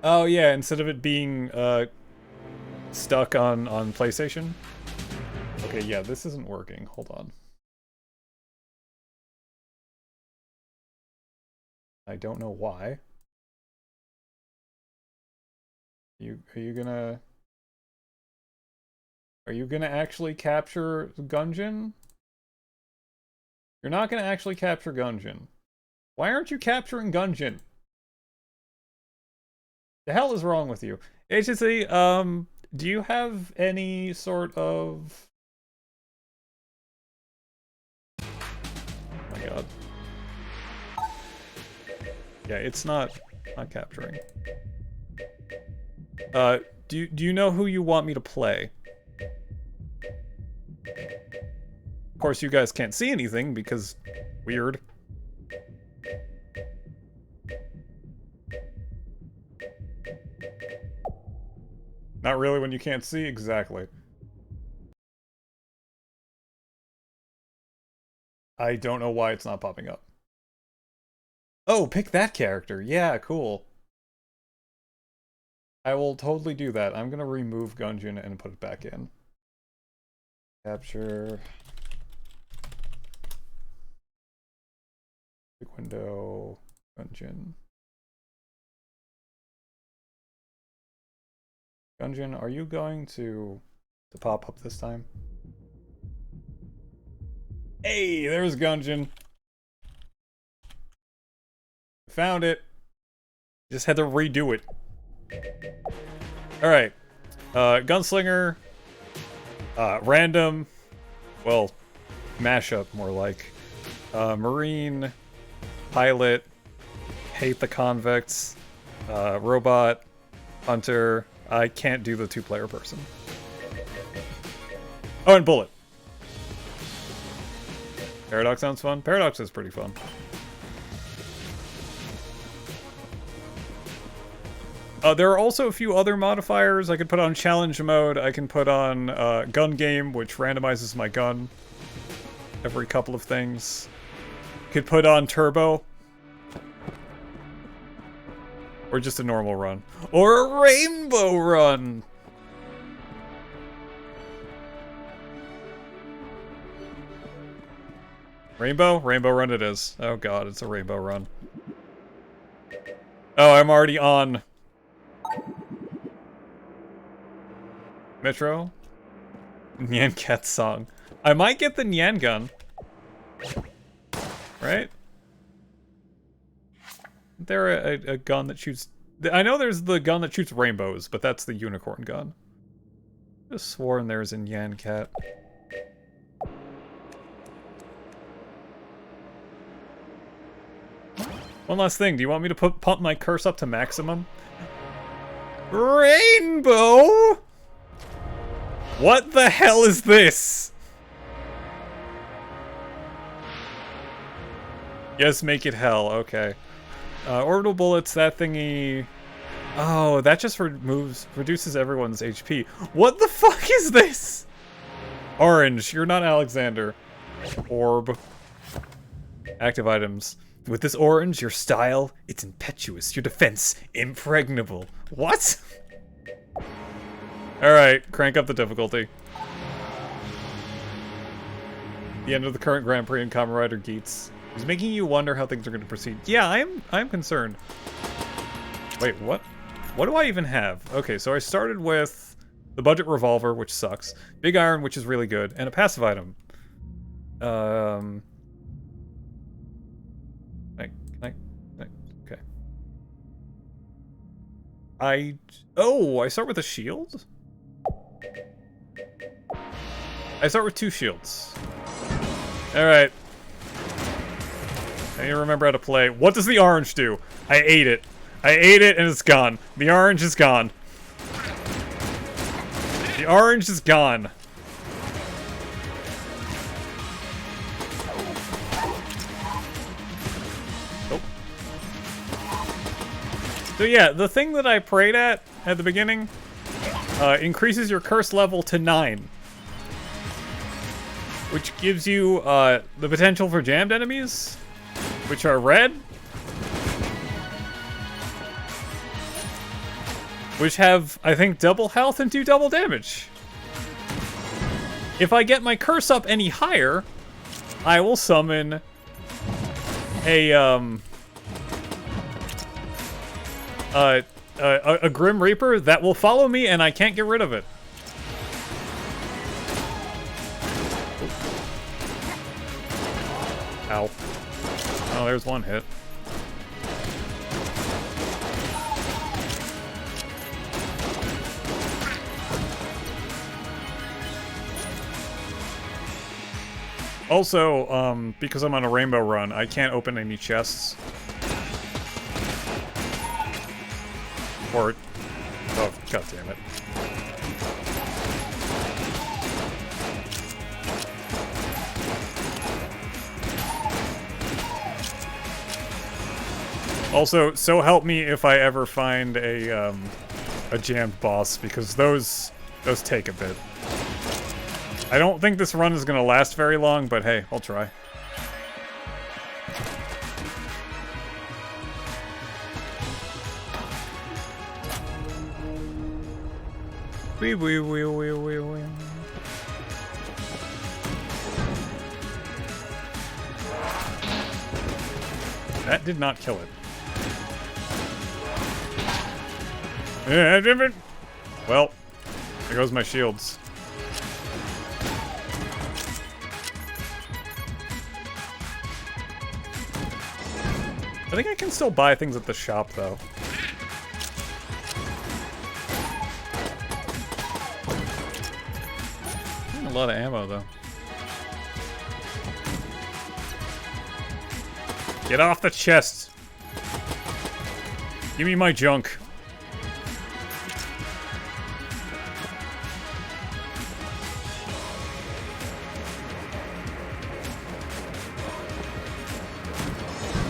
Oh yeah, instead of it being stuck on PlayStation. Okay, yeah, this isn't working. Hold on. I don't know why. Are you gonna actually capture Gungeon? You're not gonna actually capture Gungeon. Why aren't you capturing Gungeon? The hell is wrong with you? HC, do you have any sort of... Oh my god. Yeah, it's not capturing. Do you know who you want me to play? Of course, you guys can't see anything because weird. Not really when you can't see, exactly. I don't know why it's not popping up. Oh, pick that character. Yeah, cool. I will totally do that. I'm gonna remove Gungeon and put it back in. Capture. Big window. Gungeon. Gungeon, are you going to pop up this time? Hey, there's Gungeon. Found it. Just had to redo it. Alright. Gunslinger. Random. Well, mashup, more like. Marine. Pilot. Hate the convicts. Robot. Hunter. I can't do the two-player person. Oh, and Bullet. Paradox sounds fun. Paradox is pretty fun. There are also a few other modifiers. I could put on challenge mode. I can put on gun game, which randomizes my gun every couple of things. Could put on turbo. Or just a normal run. Or a rainbow run! Rainbow? Rainbow run it is. Oh god, it's a rainbow run. Oh, I'm already on. Metro? Nyan Cat song. I might get the Nyan gun. Right? Isn't there a gun that shoots... I know there's the gun that shoots rainbows, but that's the unicorn gun. I just sworn there's a Nyan Cat. One last thing, do you want me to pump my curse up to maximum? Rainbow? What the hell is this? Yes, make it hell, okay. Orbital bullets, that thingy... Oh, that just reduces everyone's HP. What the fuck is this? Orange, you're not Alexander. Orb. Active items. With this orange, your style, it's impetuous. Your defense, impregnable. What? Alright, crank up the difficulty. The end of the current Grand Prix in Kamen Rider Geats is making you wonder how things are going to proceed. Yeah, I'm concerned. Wait, what? What do I even have? Okay, so I started with the budget revolver, which sucks. Big iron, which is really good, and a passive item. Okay. I start with a shield? I start with 2 shields. Alright. I need to remember how to play. What does the orange do? I ate it. I ate it and it's gone. The orange is gone. The orange is gone. Oh. So yeah, the thing that I prayed at the beginning increases your curse level to 9. Which gives you the potential for jammed enemies, which are red. Which have, I think, double health and do double damage. If I get my curse up any higher, I will summon a Grim Reaper that will follow me and I can't get rid of it. Ow. Oh, there's one hit. Also, because I'm on a rainbow run, I can't open any chests. Or... Oh, god damn it. Also, so help me if I ever find a jammed boss, because those take a bit. I don't think this run is gonna last very long, but hey, I'll try. Wee wee wee wee wee wee. That did not kill it. Well, there goes my shields. I think I can still buy things at the shop, though. A lot of ammo, though. Get off the chest! Give me my junk.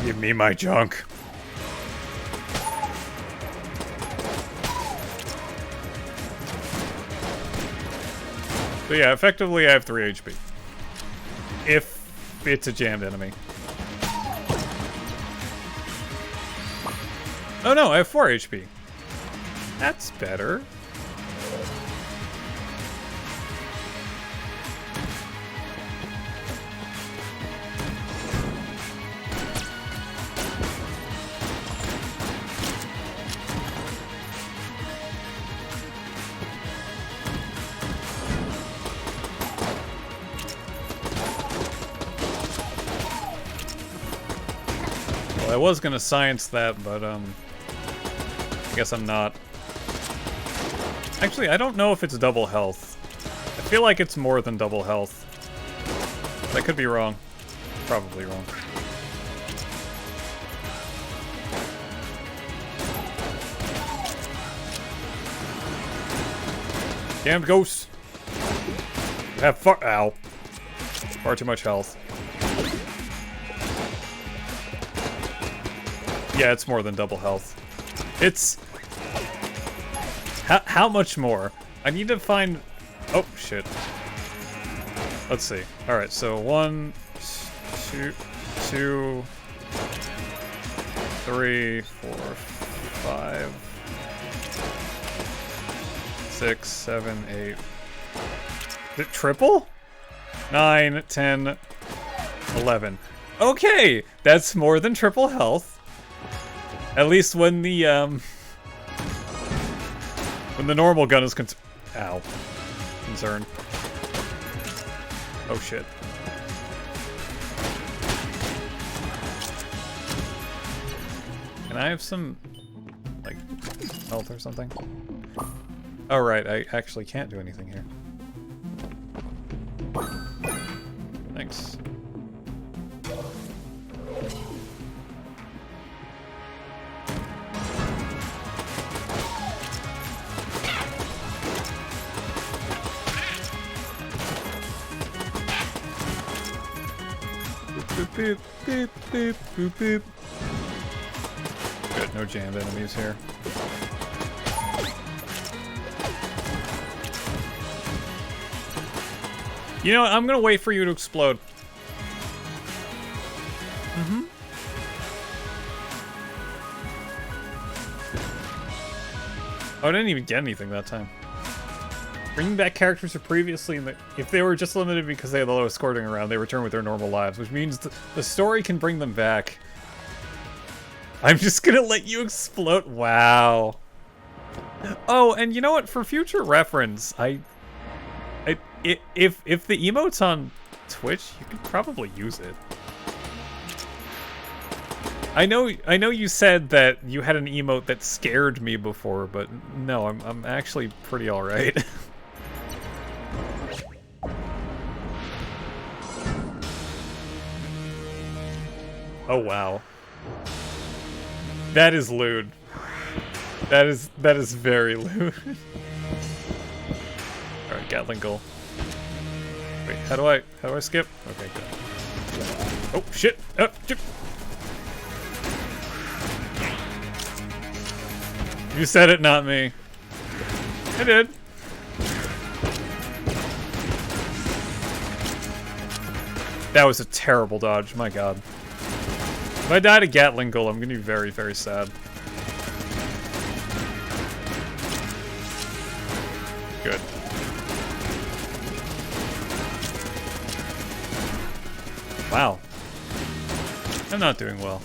Give me my junk. So yeah, effectively I have 3 HP. If it's a jammed enemy. Oh no, I have 4 HP. That's better. I was gonna science that, but I guess I'm not. Actually, I don't know if it's double health. I feel like it's more than double health. I could be wrong. Probably wrong. Damn ghosts! Have far— ow. Far too much health. Yeah, it's more than double health. It's... How much more? I need to find... Oh, shit. Let's see. Alright, so 1, 2, 3, 4, 5, 6, 7, 8. Is it triple? 9, 10, 11. Okay! That's more than triple health. At least when the normal gun is concerned. Oh shit. Can I have some, like, health or something? Oh right, I actually can't do anything here. Thanks. Boop, boop, boop, boop, boop. Good, no jammed enemies here. You know what? I'm gonna wait for you to explode. Mm-hmm. Oh, I didn't even get anything that time. Bringing back characters who previously, if they were just limited because they had the lowest scoring around, they return with their normal lives, which means the story can bring them back. I'm just gonna let you explode. Wow. Oh, and you know what? For future reference, if the emote's on Twitch, you could probably use it. I know you said that you had an emote that scared me before, but no, I'm actually pretty alright. Oh wow. That is lewd. That is very lewd. Alright, Gatling goal. Wait, how do I skip? Okay, good. Oh shit! Oh, shit. You said it, not me. I did. That was a terrible dodge, my god. If I die to Gatling Gull, I'm gonna be very, very sad. Good. Wow. I'm not doing well.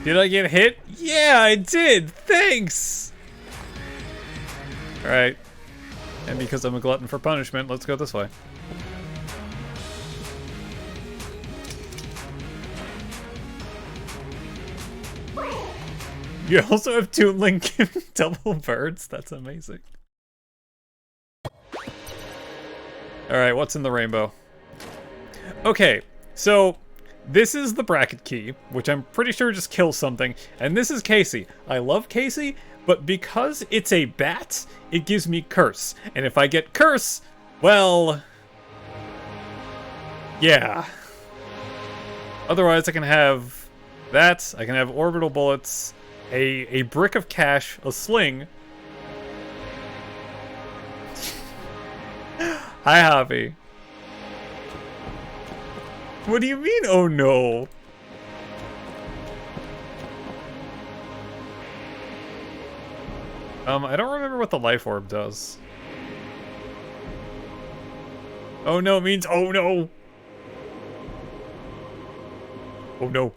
Did I get hit? Yeah, I did! Thanks! Alright. And because I'm a glutton for punishment, let's go this way. You also have Toon Link giving double birds? That's amazing. Alright, what's in the rainbow? Okay, so this is the bracket key, which I'm pretty sure just kills something, and this is Casey. I love Casey, but because it's a bat, it gives me curse. And if I get curse, well, yeah. Otherwise, I can have that, I can have orbital bullets, a brick of cash, a sling. Hi, Javi. What do you mean, oh no? I don't remember what the life orb does. Oh no means oh no! Oh no.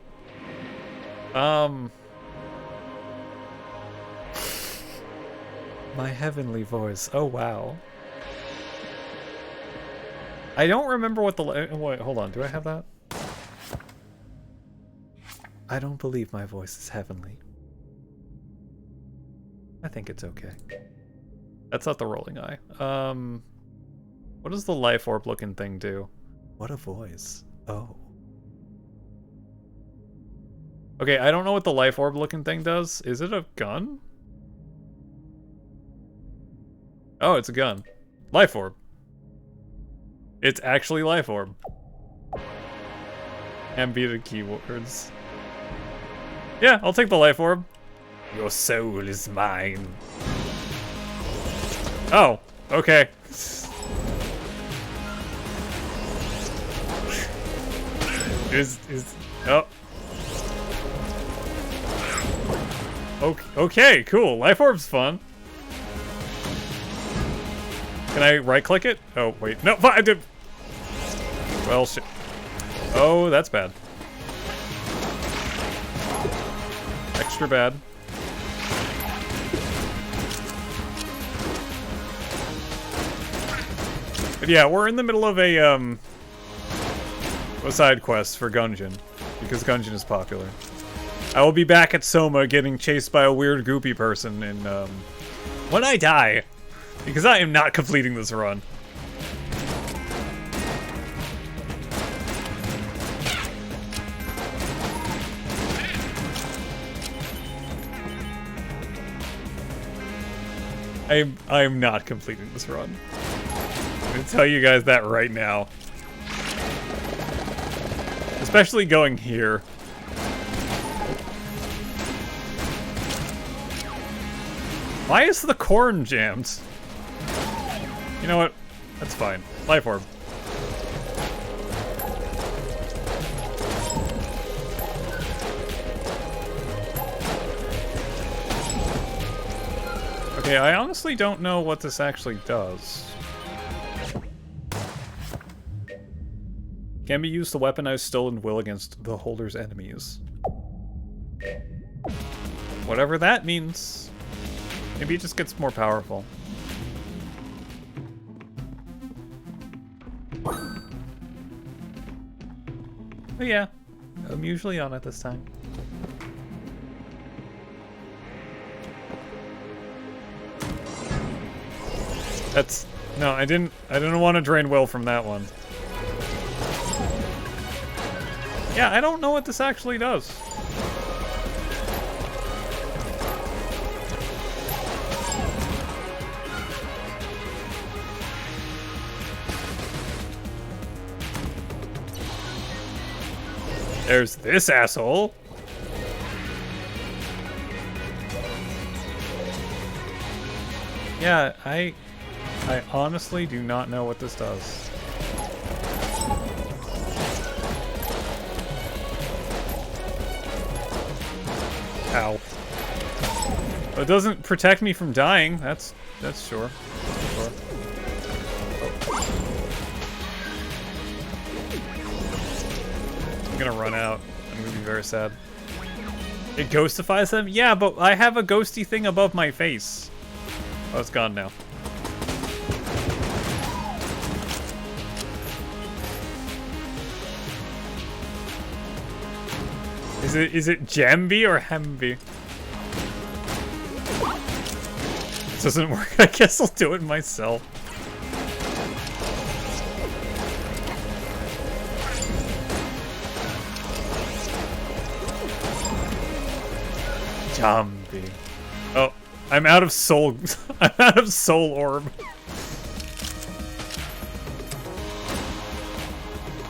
My heavenly voice. Oh wow. I don't remember what the... Wait, hold on. Do I have that? I don't believe my voice is heavenly. I think it's okay. That's not the rolling eye. What does the life orb looking thing do? What a voice. Oh. Okay, I don't know what the life orb looking thing does. Is it a gun? Oh, it's a gun. Life orb. It's actually life orb. Ambient keywords. Yeah, I'll take the life orb. Your soul is mine. Oh, okay. Oh. Okay, cool. Life orb's fun. Can I right-click it? Oh, wait. No, I did. Well, shit. Oh, that's bad. Extra bad. But yeah, we're in the middle of a side quest for Gungeon, because Gungeon is popular. I will be back at Soma getting chased by a weird goopy person in, when I die, because I am not completing this run. I am not completing this run. I'm gonna tell you guys that right now. Especially going here. Why is the corn jammed? You know what? That's fine. Life orb. Okay, I honestly don't know what this actually does. Can be used to weaponize stolen will against the holder's enemies. Whatever that means. Maybe it just gets more powerful. But yeah, I'm usually on it this time. That's... No, I didn't want to drain will from that one. Yeah, I don't know what this actually does. There's this asshole. Yeah, I honestly do not know what this does. Ow. It doesn't protect me from dying. That's sure. I'm gonna run out. I'm gonna be very sad. It ghostifies them? Yeah, but I have a ghosty thing above my face. Oh, it's gone now. Is it Jambi or Hembi? This doesn't work. I guess I'll do it myself. Jambi. Oh, I'm out of soul. I'm out of soul orb.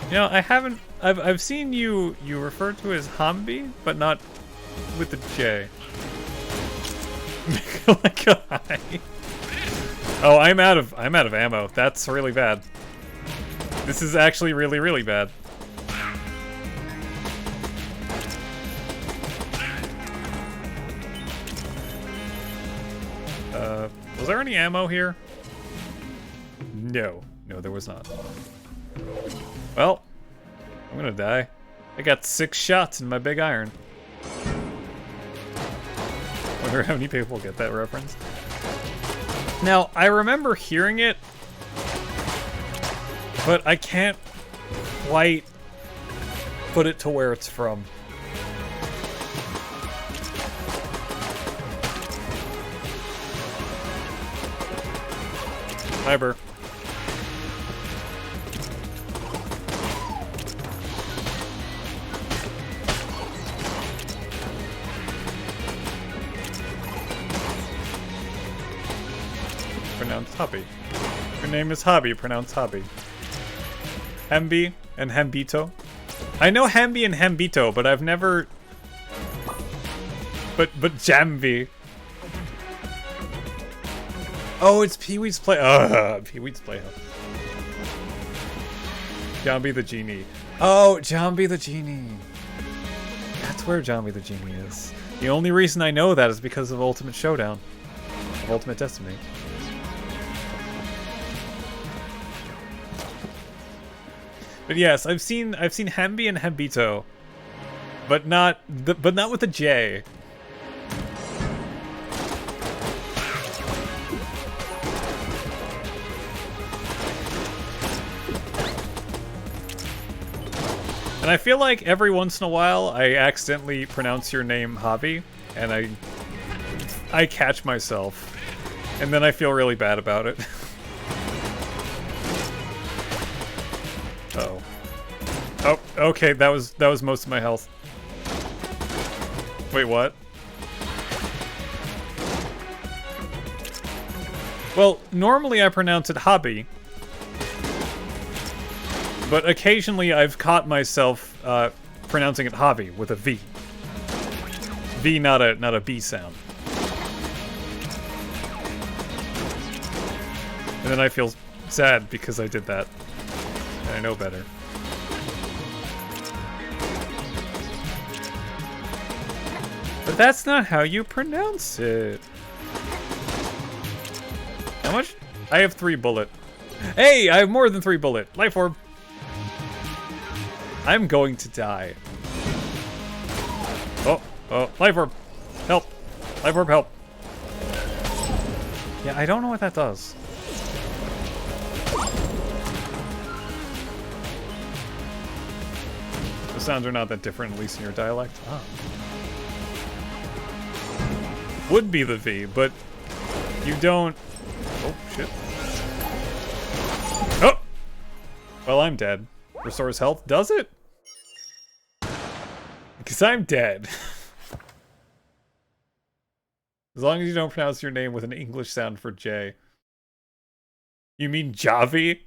You know, I haven't. I've seen you refer to as Hambi, but not with the J. Like a high. Oh, I'm out of ammo. That's really bad. This is actually really bad. Was there any ammo here? No, there was not. Well, I'm gonna die. I got 6 shots in my big iron. Wonder how many people get that reference. Now, I remember hearing it, but I can't quite put it to where it's from. Fiber. Pronounced hobby. Your name is Hobby, pronounced hobby. Hembi and Hembito. I know Hembi and Hembito, but I've never... But Jambi. Oh, it's Pee-wee's Pee-wee's Playhouse. Jambi the Genie. Oh, Jambi the Genie. That's where Jambi the Genie is. The only reason I know that is because of Ultimate Showdown. Of Ultimate Destiny. But yes, I've seen Hembi and Hembito, but not with a J. And I feel like every once in a while I accidentally pronounce your name Hobby, and I catch myself, and then I feel really bad about it. Uh-oh. Oh, okay, that was most of my health. Wait, what? Well, normally I pronounce it hobby, but occasionally I've caught myself pronouncing it hobby with a V. V, not a B sound. And then I feel sad because I did that. I know better. But that's not how you pronounce it. How much? I have 3 bullet. Hey, I have more than 3 bullet. Life orb. I'm going to die. Oh, life orb. Help. Life orb, help. Yeah, I don't know what that does. The sounds are not that different, at least in your dialect. Oh. Would be the V, but you don't... Oh, shit. Oh! Well, I'm dead. Restores health, does it? Because I'm dead. As long as you don't pronounce your name with an English sound for J. You mean Javi?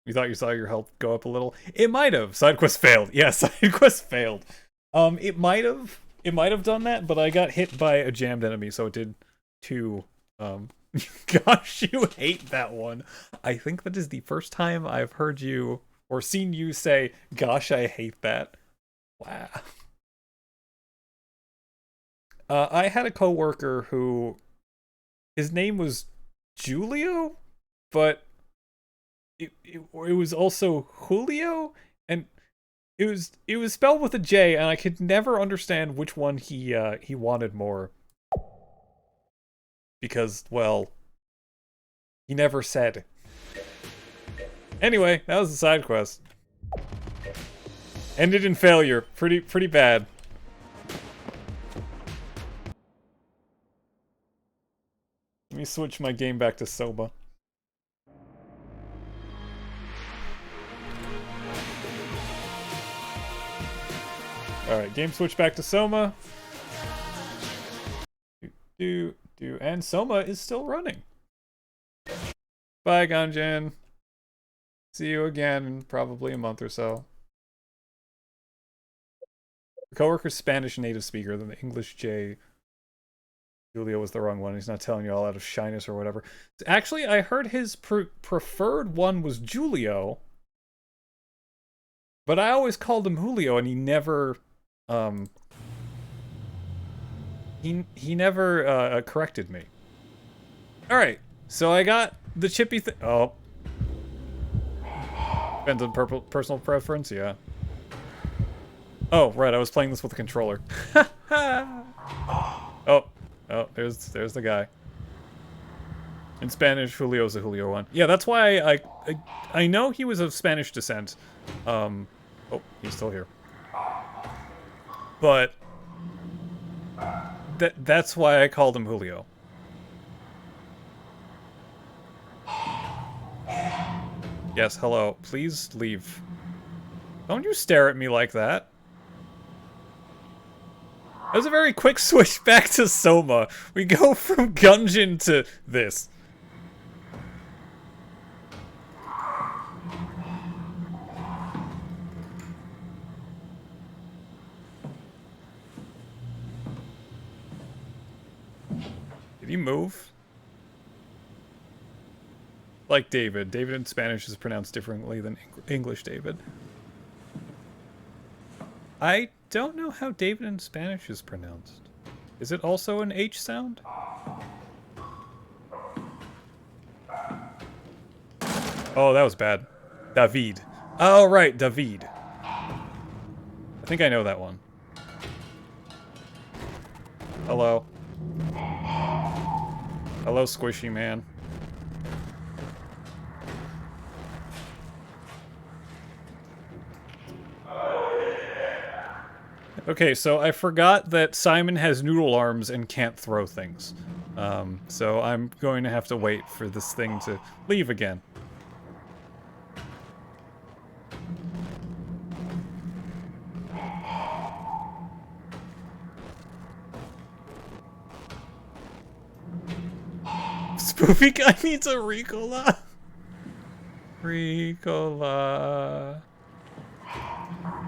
You thought you saw your health go up a little? It might have. Side quest failed. Yeah, side quest failed. It might have done that, but I got hit by a jammed enemy, so it did 2. Gosh, you hate that one. I think that is the first time I've heard you or seen you say, "Gosh, I hate that." Wow. I had a coworker who, his name was Julio, but it was also Julio, and it was spelled with a J, and I could never understand which one he wanted more. Because, well, he never said. Anyway, that was the side quest. Ended in failure. Pretty bad. Let me switch my game back to SOMA. Alright, game switch back to SOMA. And SOMA is still running. Bye, Ganjin. See you again in probably a month or so. The coworker's Spanish native speaker, then the English J. Julio was the wrong one. He's not telling you all out of shyness or whatever. Actually, I heard his preferred one was Julio. But I always called him Julio, and he never... He never corrected me. Alright, so I got the chippy thing. Oh. Depends on personal preference, yeah. Oh, right, I was playing this with a controller. Oh, there's the guy. In Spanish, Julio's a Julio one. Yeah, that's why I know he was of Spanish descent. Oh, he's still here. But that's why I called him Julio. Yes, hello. Please leave. Don't you stare at me like that. That was a very quick switch back to SOMA. We go from Gungeon to this. Did he move? Like David. David in Spanish is pronounced differently than English David. I don't know how David in Spanish is pronounced. Is it also an H sound? Oh, that was bad. David. Oh, right, David. I think I know that one. Hello. Hello, squishy man. Okay, so I forgot that Simon has noodle arms and can't throw things. So I'm going to have to wait for this thing to leave again. Spoofy guy needs a Ricola. Ricola.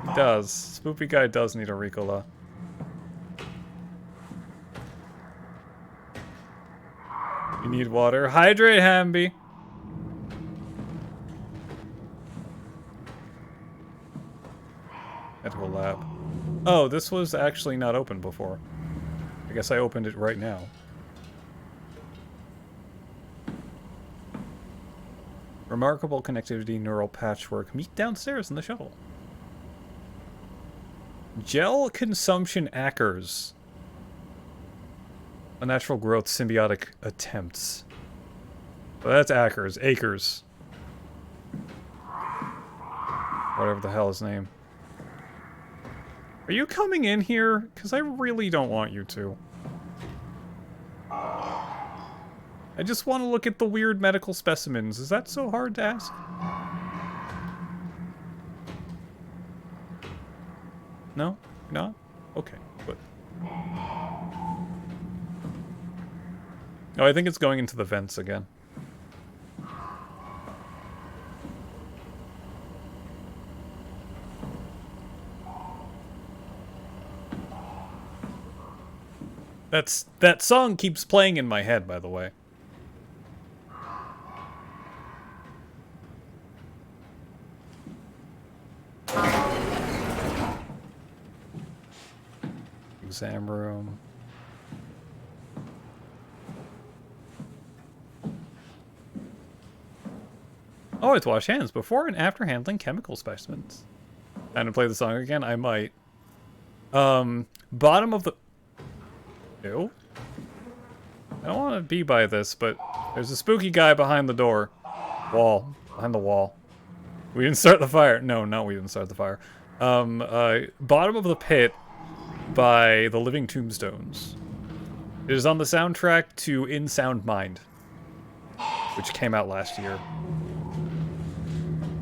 He does. Spoopy guy does need a Ricola. You need water. Hydrate, Hamby. Medical lab. Oh, this was actually not open before. I guess I opened it right now. Remarkable connectivity, neural patchwork. Meet downstairs in the shuttle. Gel consumption acres. Unnatural growth symbiotic attempts. Well, that's acres. Acres. Whatever the hell his name. Are you coming in here? Because I really don't want you to. I just want to look at the weird medical specimens. Is that so hard to ask? No? No? Okay, good. Oh, I think it's going into the vents again. That song keeps playing in my head, by the way. Exam room. Always wash hands before and after handling chemical specimens. Time to play the song again? I might. Bottom of the... Ew. I don't want to be by this, but there's a spooky guy behind the door. Wall. Behind the wall. We didn't start the fire. No, we didn't start the fire. Bottom of the Pit by the Living Tombstones. It is on the soundtrack to In Sound Mind, which came out last year.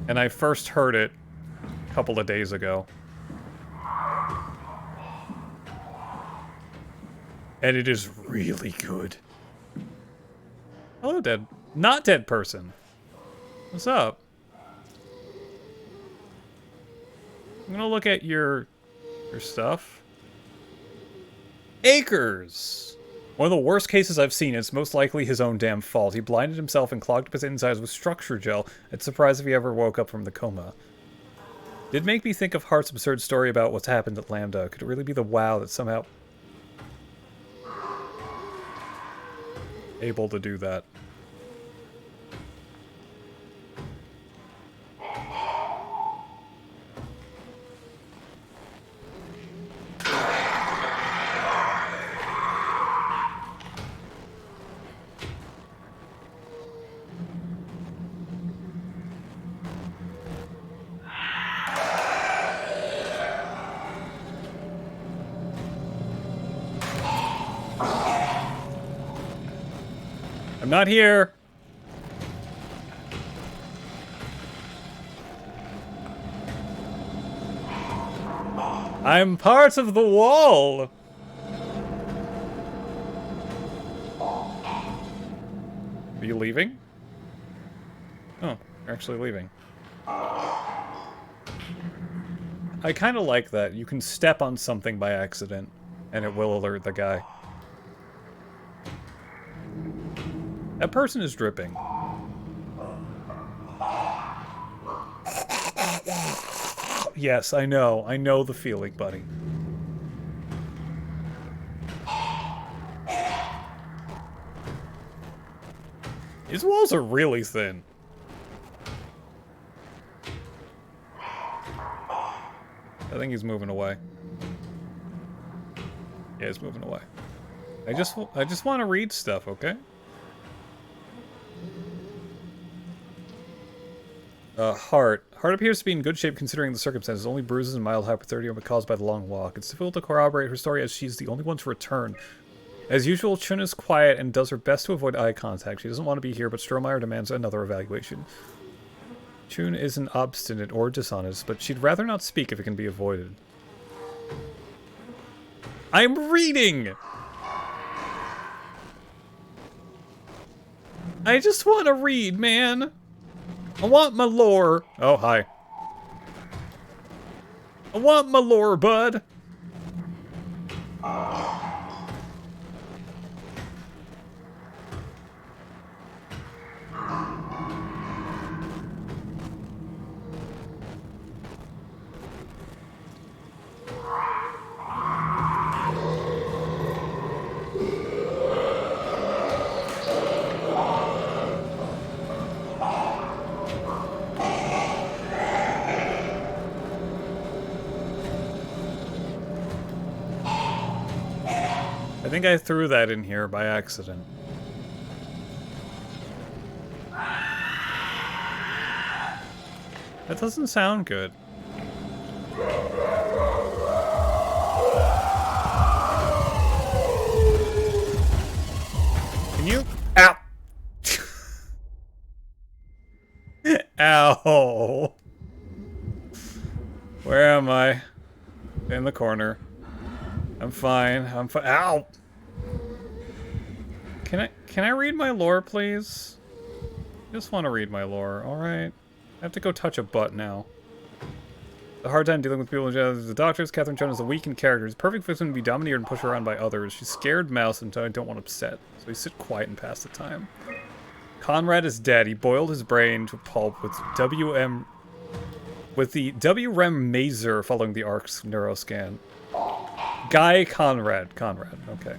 And I first heard it a couple of days ago. And it is really good. Hello, dead. Not dead person. What's up? I'm gonna look at your stuff. Acres! One of the worst cases I've seen. It's most likely his own damn fault. He blinded himself and clogged up his insides with structure gel. It's surprised if he ever woke up from the coma. Did make me think of Hart's absurd story about what's happened at Lambda. Could it really be the WoW that somehow... able to do that? I'm not here. I'm part of the wall. Are you leaving? Oh, you're actually leaving. I kind of like that. You can step on something by accident, and it will alert the guy. That person is dripping. Yes, I know. I know the feeling, buddy. His walls are really thin. I think he's moving away. Yeah, he's moving away. I just want to read stuff, okay? Heart. Heart appears to be in good shape considering the circumstances. Only bruises and mild hypothermia were caused by the long walk. It's difficult to corroborate her story as she's the only one to return. As usual, Chun is quiet and does her best to avoid eye contact. She doesn't want to be here, but Strohmeyer demands another evaluation. Chun isn't obstinate or dishonest, but she'd rather not speak if it can be avoided. I'm reading! I just want to read, man! I want my lore. Oh, hi. I want my lore, bud. I think I threw that in here by accident. That doesn't sound good. Can you? Ow! Ow! Where am I? In the corner. I'm fine. I'm fine. Ow! Can I read my lore, please? I just want to read my lore, alright? I have to go touch a butt now. A hard time dealing with people. The doctors, Catherine Jones, is a weakened character. He's a perfect victim to be domineered and pushed around by others. She's scared mouse and I don't want to upset. So he sit quiet and pass the time. Conrad is dead. He boiled his brain to pulp with the WREM maser following the ARC's neuroscan. Guy Conrad. Conrad, okay.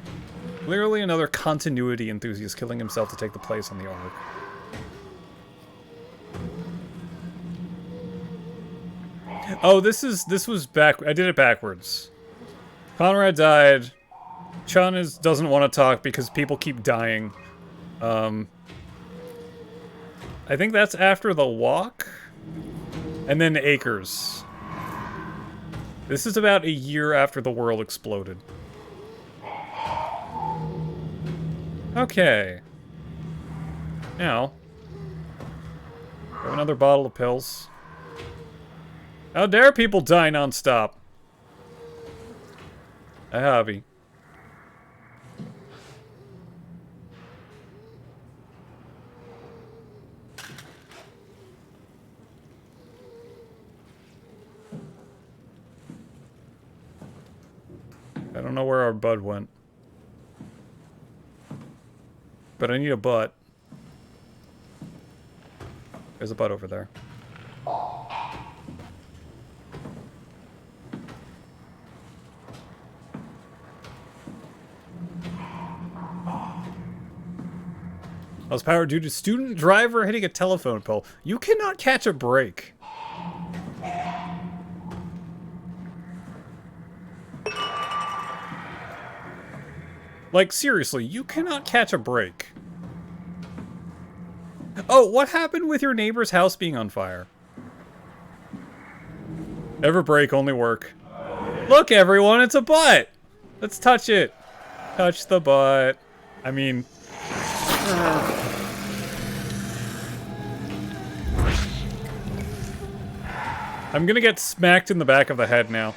Clearly another continuity enthusiast killing himself to take the place on the ARC. Oh, this was back. I did it backwards. Conrad died. Chun doesn't want to talk because people keep dying. I think that's after the walk. And then Acres. This is about a year after the world exploded. Okay. Now. Have another bottle of pills. How dare people die non-stop? A hobby. I don't know where our bud went. But I need a butt. There's a butt over there. Lost power due to student driver hitting a telephone pole. You cannot catch a break. Like, seriously, you cannot catch a break. Oh, what happened with your neighbor's house being on fire? Never break, only work. Look, everyone, it's a butt! Let's touch it. Touch the butt. I mean... I'm gonna get smacked in the back of the head now.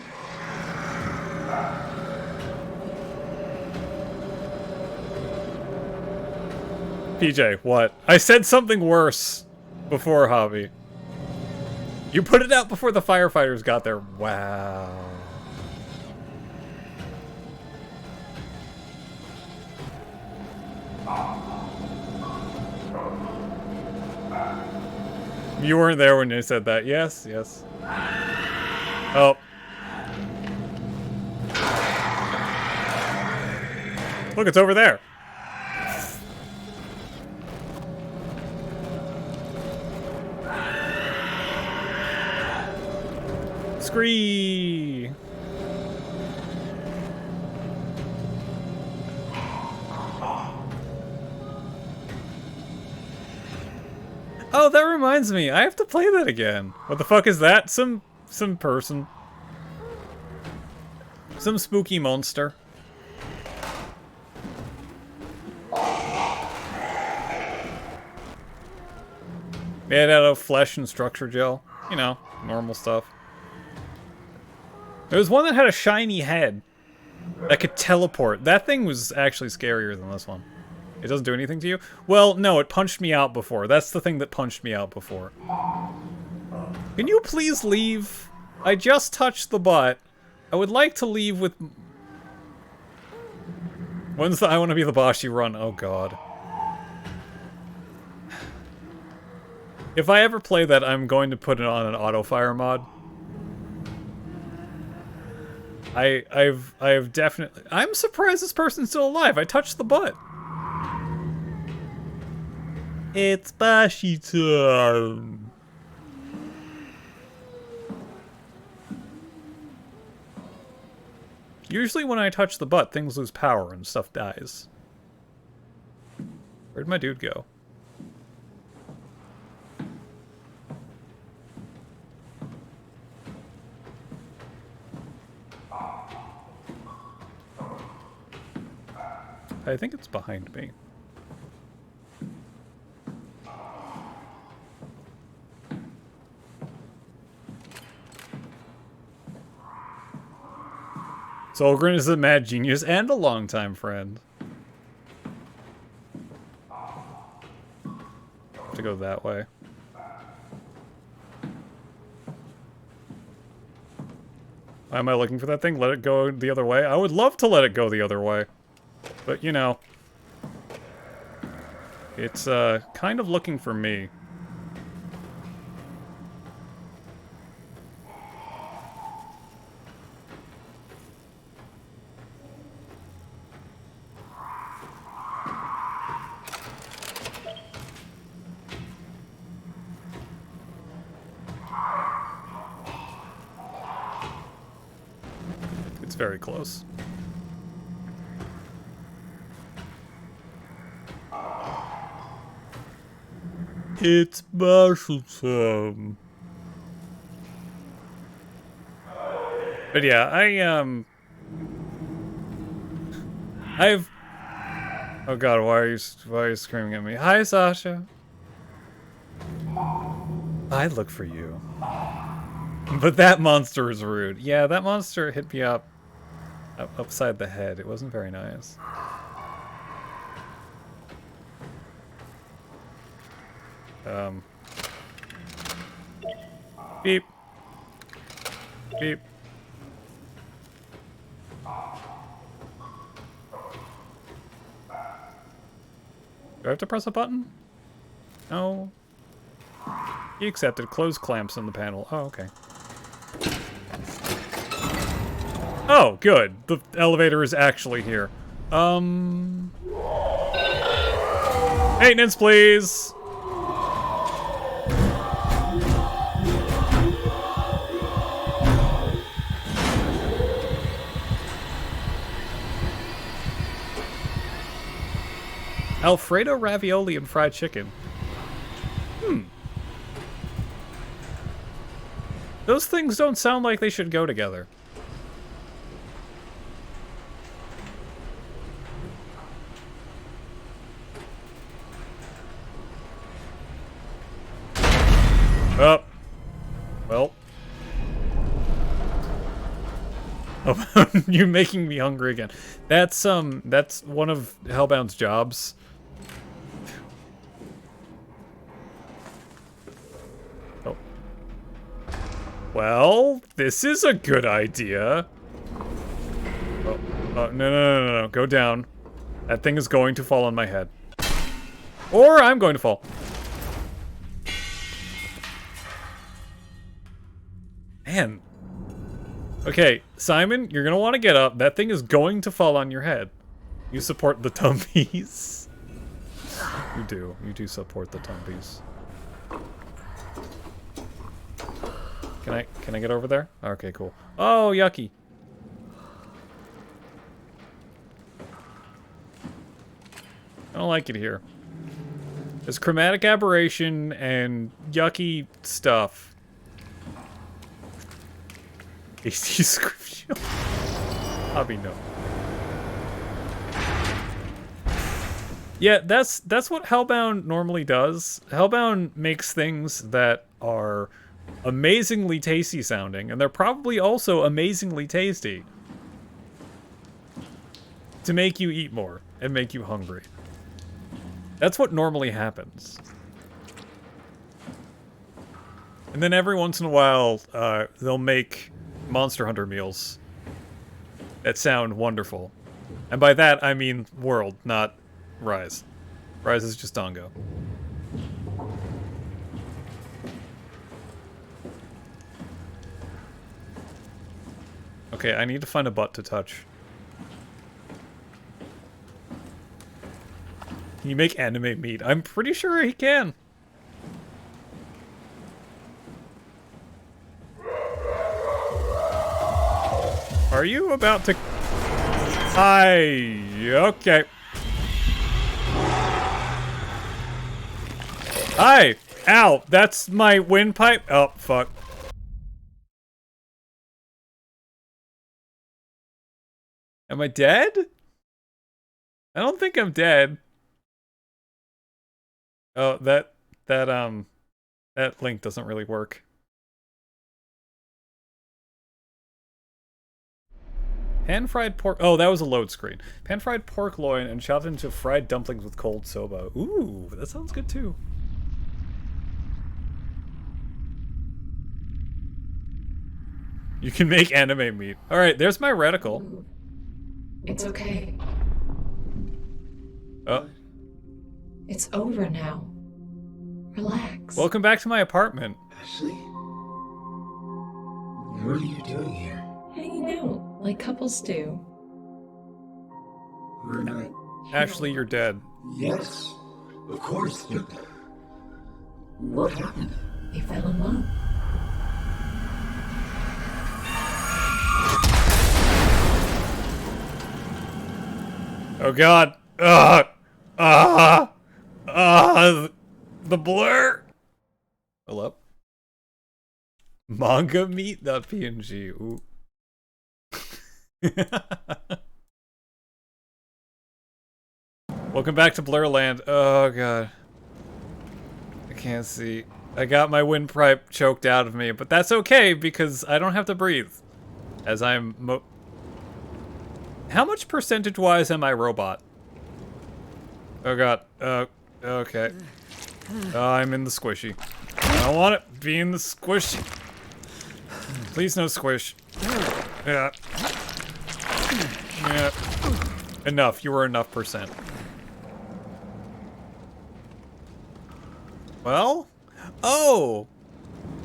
PJ, what? I said something worse before, Hobby. You put it out before the firefighters got there. Wow. You weren't there when they said that. Yes, yes. Oh. Look, it's over there. Scree. Oh, that reminds me. I have to play that again. What the fuck is that? Some person. Some spooky monster. Made out of flesh and structure gel. You know, normal stuff. There was one that had a shiny head that could teleport. That thing was actually scarier than this one. It doesn't do anything to you? Well, no, it punched me out before. That's the thing that punched me out before. Can you please leave? I just touched the butt. I would like to leave with... When's the I Want to Be the Boshi run? Oh, God. If I ever play that, I'm going to put it on an auto-fire mod. I've definitely... I'm surprised this person's still alive. I touched the butt. It's Bashi time. Usually when I touch the butt, things lose power and stuff dies. Where'd my dude go? I think it's behind me. Solgren is a mad genius and a longtime friend. Have to go that way. Why am I looking for that thing? Let it go the other way? I would love to let it go the other way. But, you know. It's, kind of looking for me. It's very close. It's Marshall time. But yeah, I've... Oh god, why are you screaming at me? Hi, Sasha. I look for you. But that monster is rude. Yeah, that monster hit me upside the head. It wasn't very nice. Beep. Beep. Do I have to press a button? No. He accepted. Close clamps on the panel. Oh, okay. Oh, good. The elevator is actually here. Maintenance, please! Alfredo ravioli and fried chicken. Those things don't sound like they should go together. Oh. Well. Oh, you're making me hungry again. That's one of Hellbound's jobs. Oh. Well, this is a good idea. Oh, no. Go down. That thing is going to fall on my head. Or I'm going to fall. Man. Okay, Simon, you're gonna want to get up. That thing is going to fall on your head. You support the Tumbies. You do. You do support the Tumbies. Can I get over there? Okay, cool. Oh, yucky. I don't like it here. There's chromatic aberration and yucky stuff. AC script. Hobby no. Yeah, that's what Hellbound normally does. Hellbound makes things that are amazingly tasty sounding, and they're probably also amazingly tasty. To make you eat more and make you hungry. That's what normally happens. And then every once in a while, they'll make Monster Hunter meals that sound wonderful. And by that, I mean World, not Rise. Rise is just Dongo. Okay, I need to find a butt to touch. Can you make anime meat? I'm pretty sure he can. Are you about to... Hi. Okay. Hi. Ow. That's my windpipe. Oh, fuck. Am I dead? I don't think I'm dead. Oh, that link doesn't really work. Pan-fried pork... Oh, that was a load screen. Pan-fried pork loin and chopped into fried dumplings with cold soba. Ooh, that sounds good too. You can make anime meat. Alright, there's my reticle. It's okay. Oh. It's over now. Relax. Welcome back to my apartment. Ashley? What are you doing here? Hanging out, like couples do. We're not... Ashley, you're dead. Yes, of course, but... What happened? They fell in love. Oh god. The blur. Hello? Manga meat.png. Ooh. Welcome back to Blurland. Oh god. I can't see. I got my windpipe choked out of me, but that's okay because I don't have to breathe. As I'm How much percentage-wise am I robot? Oh god. Okay. I'm in the squishy. I don't want it. Be in the squishy. Please no squish. Yeah. Yeah. Enough. You were enough percent. Well? Oh!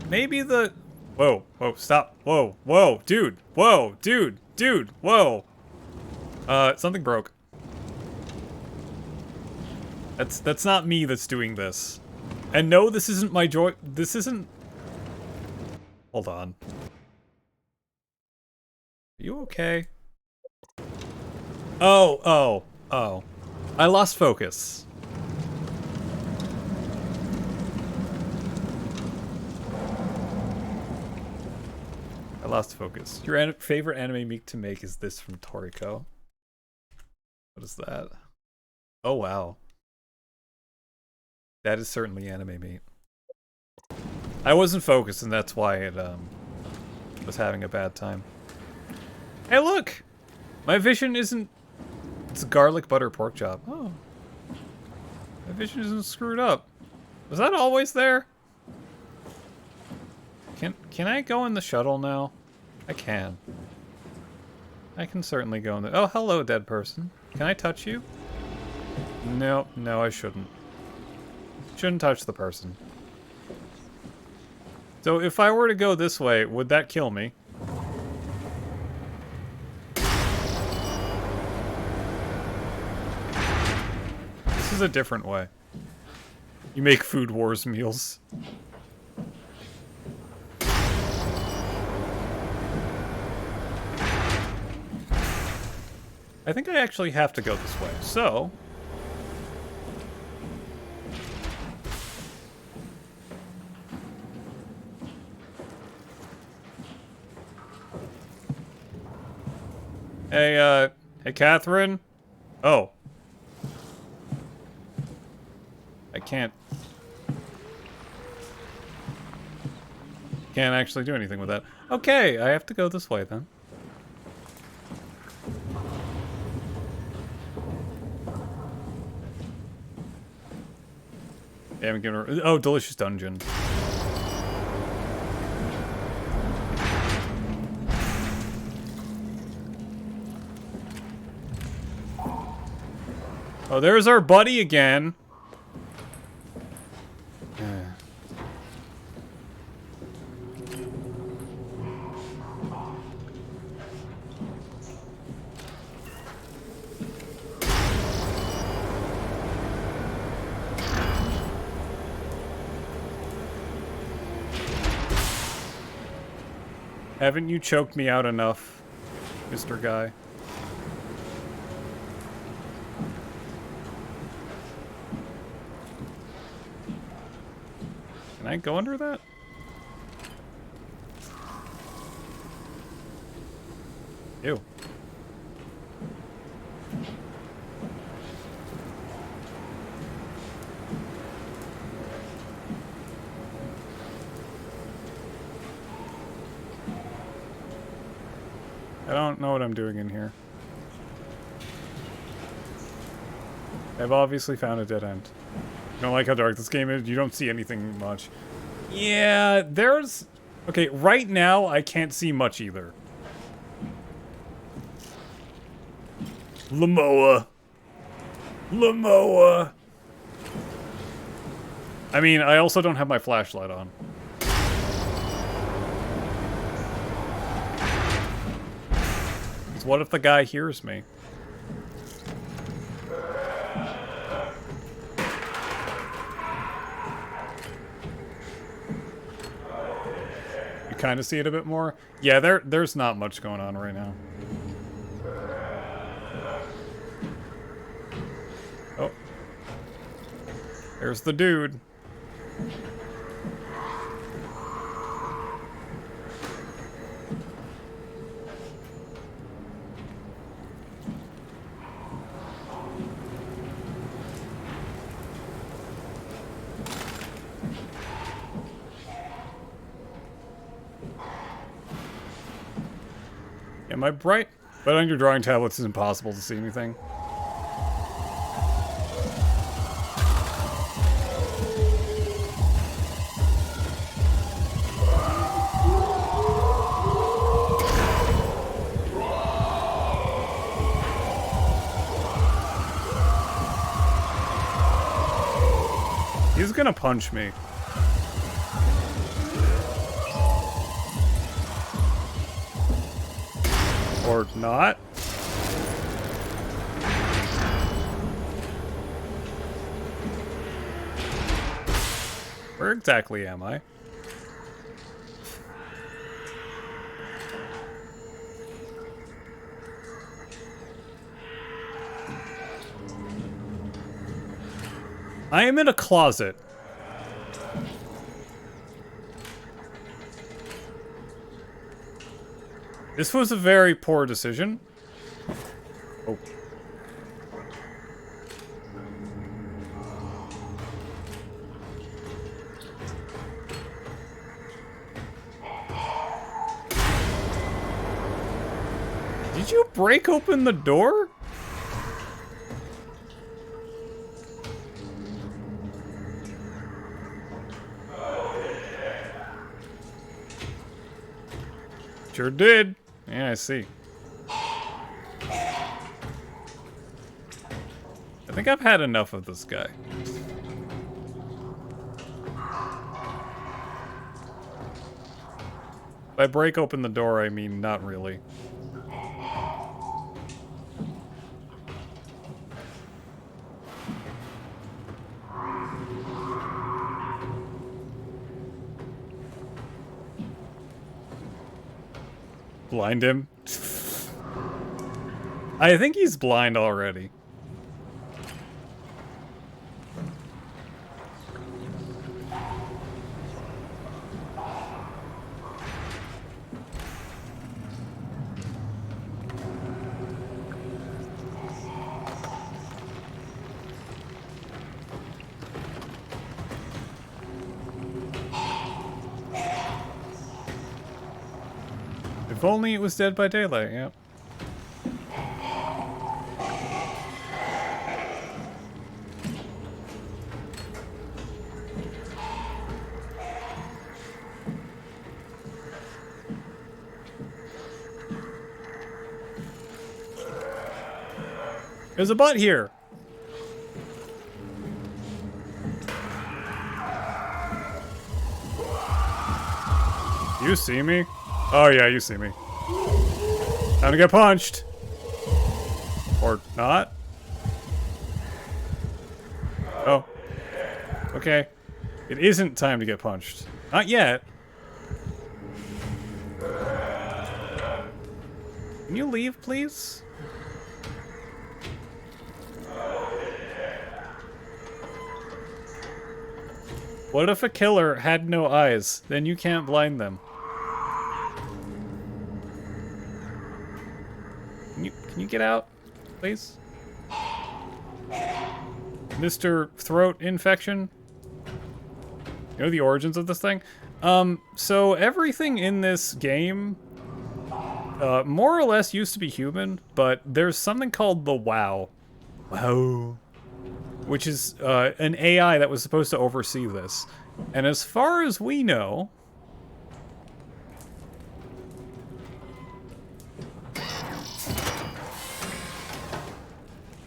Maybe the... Whoa. Whoa. Stop. Whoa. Whoa. Dude. Whoa. Dude. Dude. Whoa. Something broke. That's not me that's doing this. And no, this isn't my joy. This isn't... Hold on. Are you okay? Oh. I lost focus. I lost focus. Your favorite anime meat to make is this from Toriko. What is that? Oh, wow. That is certainly anime meat. I wasn't focused, and that's why it, was having a bad time. Hey, look! My vision isn't... It's a garlic butter pork chop. Oh. My vision isn't screwed up. Was that always there? Can I go in the shuttle now? I can. I can certainly go in the... Oh, hello, dead person. Can I touch you? No, I shouldn't. Shouldn't touch the person. So if I were to go this way, would that kill me? This is a different way. You make Food Wars meals. I think I actually have to go this way, so... Hey, Catherine? Oh. I can't actually do anything with that. Okay, I have to go this way then. Yeah, I'm gonna... Oh, delicious dungeon. Oh, there's our buddy again. Haven't you choked me out enough, Mr. Guy? Can I go under that? Ew. I don't know what I'm doing in here. I've obviously found a dead end. You don't like how dark this game is? You don't see anything much. Yeah, there's Okay, right now, I can't see much either. Lamoa. Lamoa. I mean, I also don't have my flashlight on. So what if the guy hears me? You kind of see it a bit more? Yeah, there's not much going on right now. Oh. There's the dude. Am I bright? But on your drawing tablets, it's impossible to see anything. He's gonna punch me. Or not. Where exactly am I? I am in a closet. This was a very poor decision. Oh. Did you break open the door? Sure did. Yeah, I see. I think I've had enough of this guy. By break open the door, I mean not really. Blind him? I think he's blind already. If only it was Dead by Daylight, yeah. There's a butt here. You see me? Oh yeah, you see me. Time to get punched. Or not. Oh. Okay. It isn't time to get punched. Not yet. Can you leave, please? What if a killer had no eyes? Then you can't blind them. Can you get out, please? Mr. Throat Infection? You know the origins of this thing? So everything in this game, more or less used to be human, but there's something called the WoW. WoW. Which is, an AI that was supposed to oversee this. And as far as we know,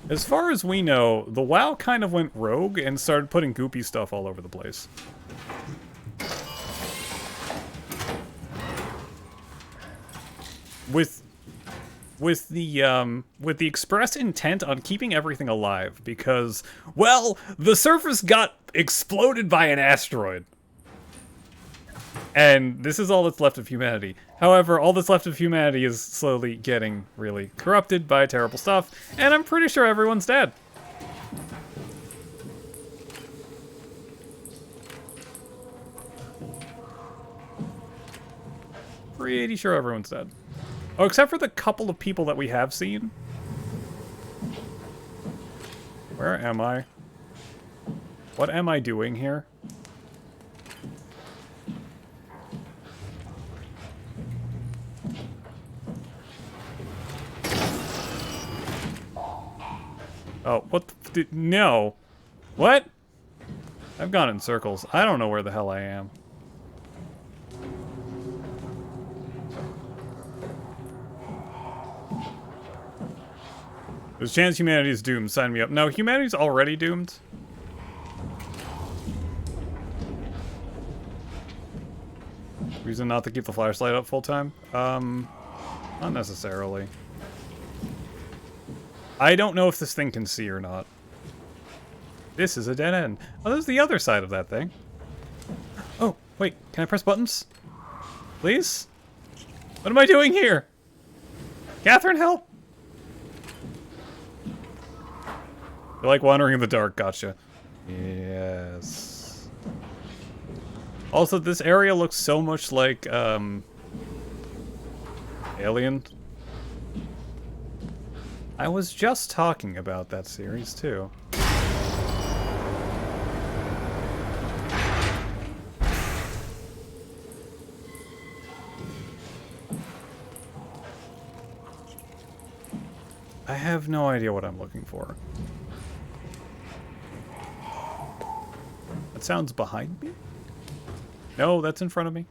As far as we know, the WoW kind of went rogue and started putting goopy stuff all over the place. With the express intent on keeping everything alive because, well, the surface got exploded by an asteroid. And this is all that's left of humanity. However, all that's left of humanity is slowly getting really corrupted by terrible stuff, and I'm pretty sure everyone's dead. Pretty sure everyone's dead. Oh, except for the couple of people that we have seen. Where am I? What am I doing here? Oh, what the... No. What? I've gone in circles. I don't know where the hell I am. There's a chance humanity's doomed. Sign me up. No, humanity's already doomed. Reason not to keep the flashlight up full time? Not necessarily. I don't know if this thing can see or not. This is a dead end. Oh, there's the other side of that thing. Oh, wait. Can I press buttons? Please? What am I doing here? Catherine, help! You like wandering in the dark. Gotcha. Yes. Also, this area looks so much like, Alien. I was just talking about that series, too. I have no idea what I'm looking for. That sounds behind me? No, that's in front of me.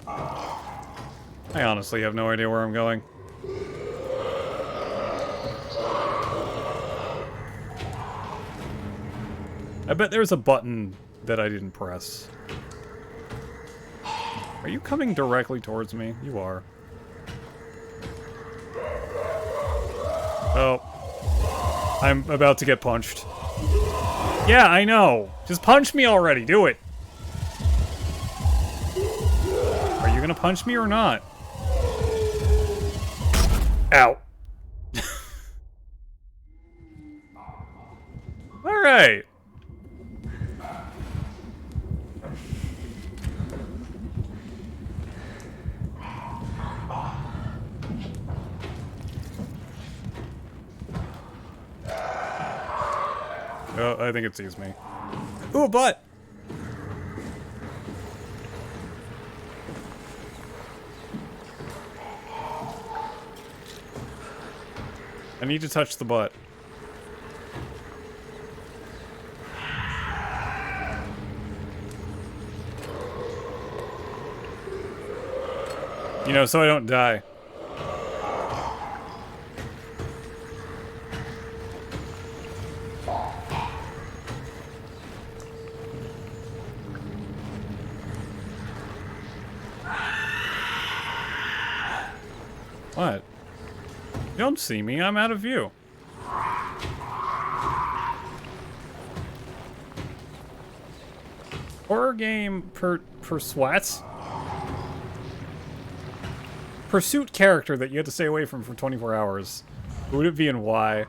I honestly have no idea where I'm going. I bet there's a button that I didn't press. Are you coming directly towards me? You are. Oh. I'm about to get punched. Yeah, I know. Just punch me already. Do it. Are you gonna punch me or not? Ow. Alright. Oh, I think it sees me. Ooh, a butt! I need to touch the butt. You know, so I don't die. What? You don't see me, I'm out of view. Horror game Pursuit character that you had to stay away from for 24 hours. Who would it be and why?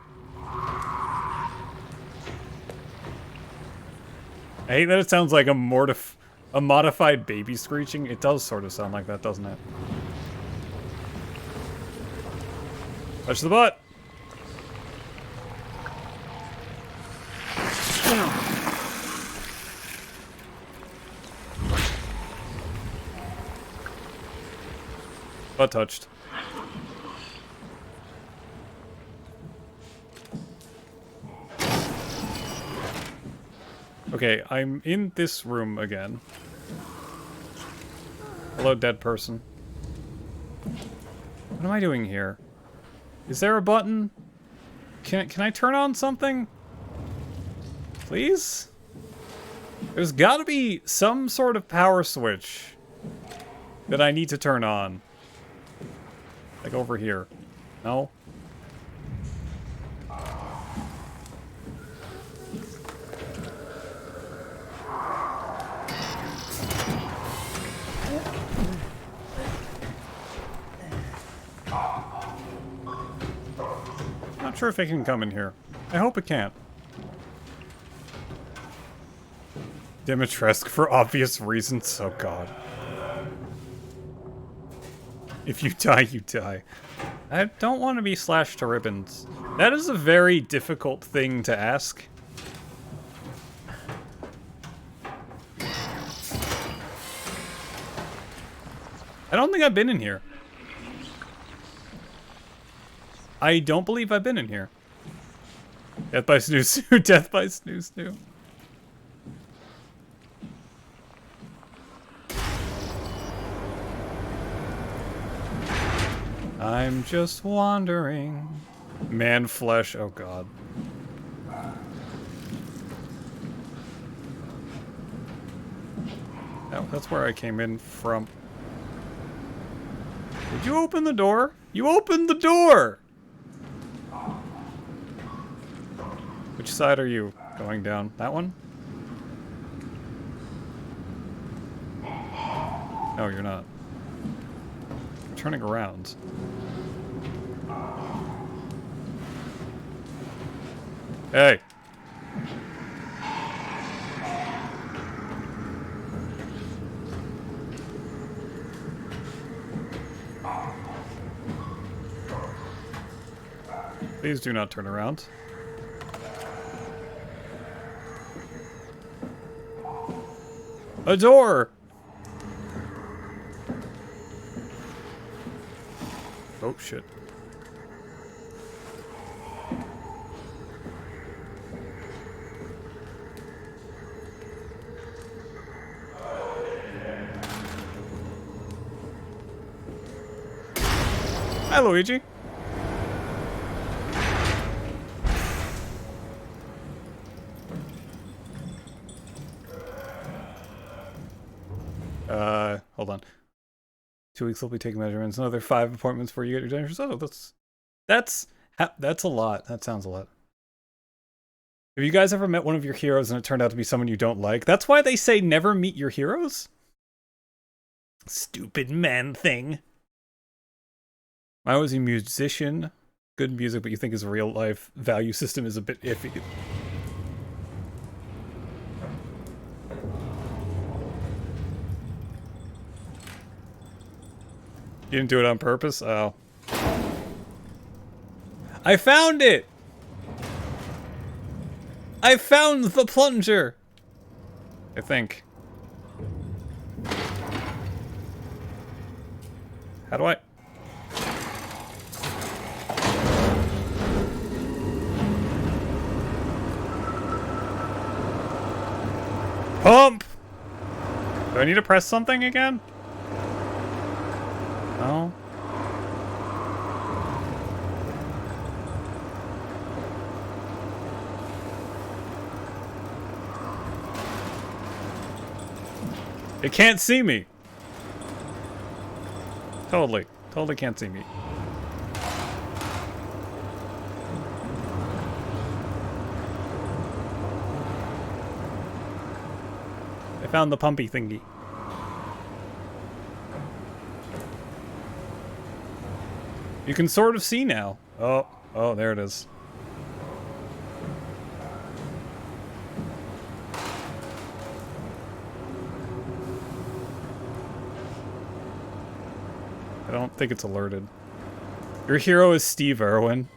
I hate that it sounds like a modified baby screeching. It does sort of sound like that, doesn't it? Touch the butt. Butt touched. Okay, I'm in this room again. Hello, dead person. What am I doing here? Is there a button? Can I turn on something? Please? There's gotta be some sort of power switch that I need to turn on. Like over here. No? Not sure if it can come in here. I hope it can't. Dimitrescu for obvious reasons. Oh god. If you die, you die. I don't want to be slashed to ribbons. That is a very difficult thing to ask. I don't think I've been in here. I don't believe I've been in here. Death by snooze. Death by snooze. I'm just wandering. Man flesh, oh god. That's where I came in from. Did you open the door? You opened the door! Which side are you going down? That one? No, you're not. You're turning around. Hey! Please do not turn around. A door! Oh, shit. Hi, Luigi. Hold on. 2 weeks, I'll be taking measurements. Another 5 appointments before you get your dentures. Oh, that's a lot. That sounds a lot. Have you guys ever met one of your heroes and it turned out to be someone you don't like? That's why they say never meet your heroes? Stupid man thing. I was a musician. Good music, but you think his real life value system is a bit iffy. You didn't do it on purpose? Oh. I found it! I found the plunger! I think. How do I... Pump! Do I need to press something again? No? It can't see me. Totally can't see me. I found the pumpy thingy. You can sort of see now. Oh, there it is. I don't think it's alerted. Your hero is Steve Irwin.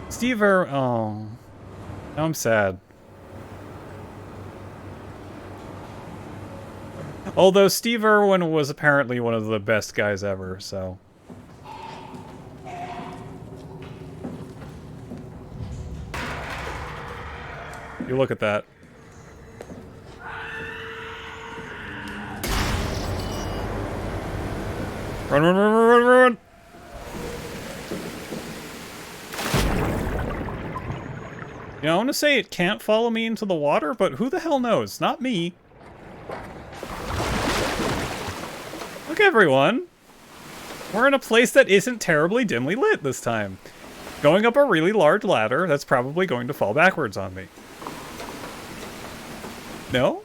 Steve Irwin. Oh. Now I'm sad. Although Steve Irwin was apparently one of the best guys ever, so. You look at that. Run, run, run, run, run, run! You know, I want to say it can't follow me into the water, but who the hell knows? Not me. Look, everyone. We're in a place that isn't terribly dimly lit this time. Going up a really large ladder that's probably going to fall backwards on me. No?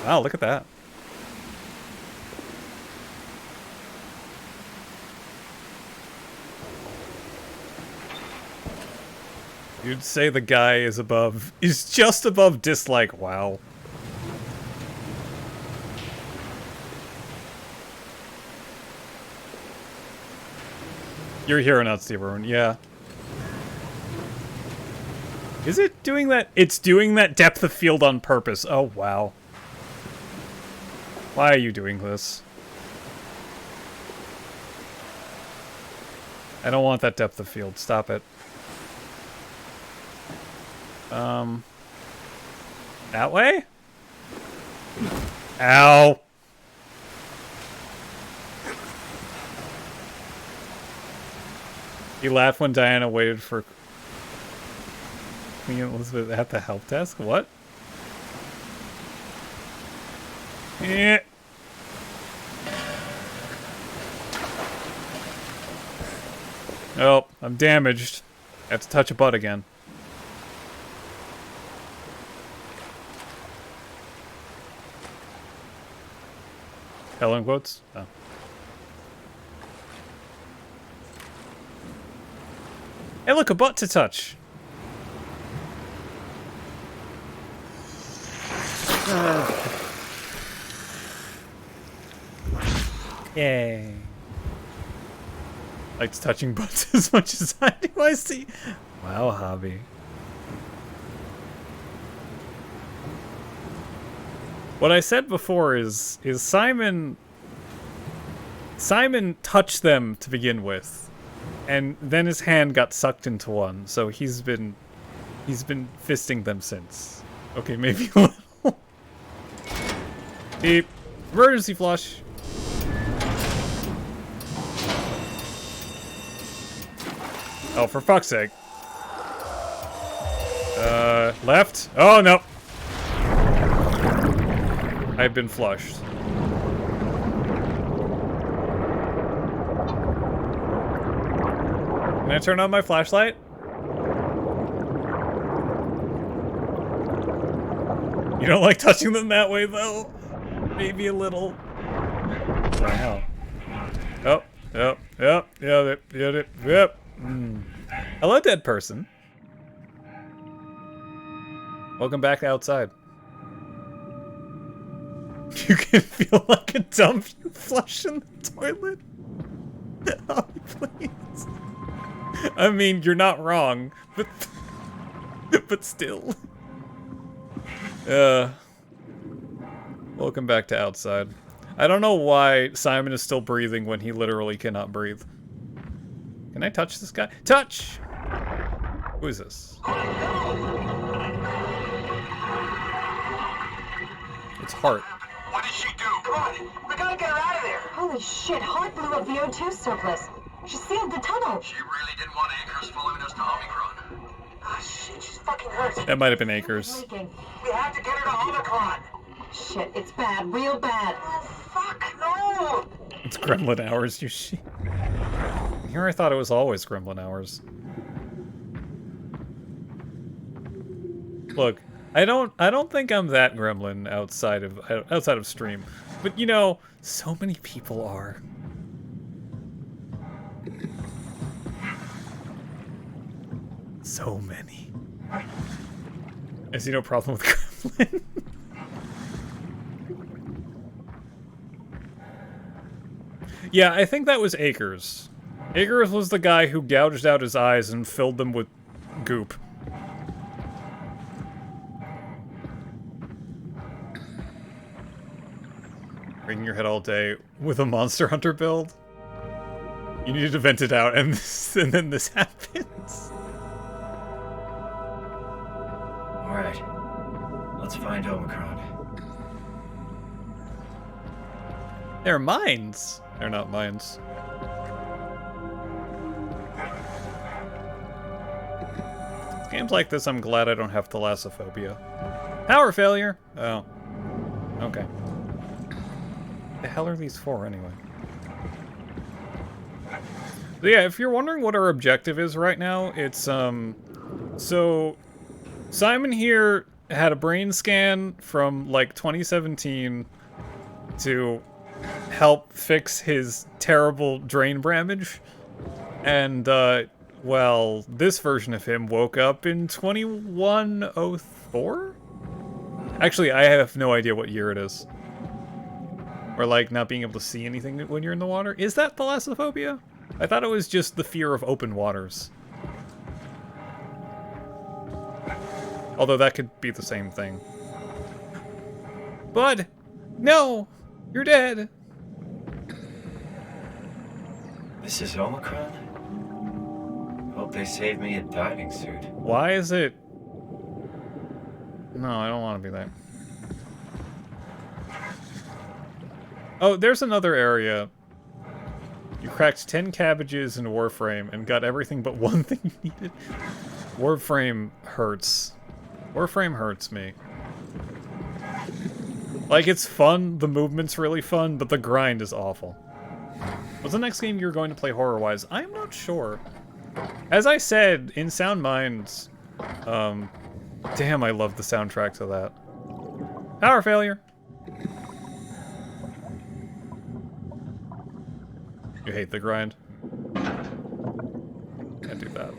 Wow, look at that. You'd say the guy is just above dislike. Wow. You're here, not Steve Irwin. Yeah. Is it doing that? It's doing that depth of field on purpose. Oh, wow. Why are you doing this? I don't want that depth of field. Stop it. That way? Ow. He laughed when Diana waited for Queen Elizabeth at the help desk. What? Yeah. Oh, I'm damaged. I have to touch a butt again. Hell in quotes? Oh. Hey, look, a butt to touch. Yay. Likes touching butts as much as I do, I see. Wow, hobby. What I said before is Simon touched them to begin with, and then his hand got sucked into one, so he's been fisting them since. Okay, maybe a little. Beep. Emergency flush. Oh, for fuck's sake. Left? Oh, no. I've been flushed. Can I turn on my flashlight? You don't like touching them that way, though? Maybe a little. Wow. Oh, yep. Hello, dead person. Welcome back to outside. You can feel like a dump you flush in the toilet. Oh, please. I mean, you're not wrong, but still. Welcome back to outside. I don't know why Simon is still breathing when he literally cannot breathe. Can I touch this guy? Touch! Who is this? It's Hart. What did she do? Come on, we gotta get her out of there. Holy shit, Hart blew a VO2 surplus. She sealed the tunnel. She really didn't want Akers following us to Omicron. Ah, shit, she's fucking hurt. That might have been Akers. We have to get her to Omicron. Shit, it's bad, real bad. Oh, fuck, no! It's Gremlin hours, you shit. Here I thought it was always Gremlin hours. Look, I don't think I'm that gremlin outside of stream. But you know, so many people are. So many. I see no problem with gremlin. Yeah, I think that was Akers. Akers was the guy who gouged out his eyes and filled them with goop. Ringing your head all day with a Monster Hunter build? You needed to vent it out, and then this happens. Alright, let's find Omicron. They're mines. They're not mines. Games like this, I'm glad I don't have thalassophobia. Power failure! Oh. Okay. The hell are these for, anyway? So yeah, if you're wondering what our objective is right now, it's, so... Simon here had a brain scan from, like, 2017 to help fix his terrible brain damage. And, well, this version of him woke up in 2104? Actually, I have no idea what year it is. Or, like, not being able to see anything when you're in the water. Is that thalassophobia? I thought it was just the fear of open waters. Although that could be the same thing. Bud! No! You're dead! This is Omicron? Hope they save me a diving suit. Why is it... No, I don't want to be that. Oh, there's another area. You cracked 10 cabbages in Warframe and got everything but one thing you needed. Warframe hurts. Warframe hurts me. Like, it's fun, the movement's really fun, but the grind is awful. What's the next game you're going to play horror-wise? I'm not sure. As I said, in Sound Minds, damn, I love the soundtrack to that. Power failure. You hate the grind? Can't do that.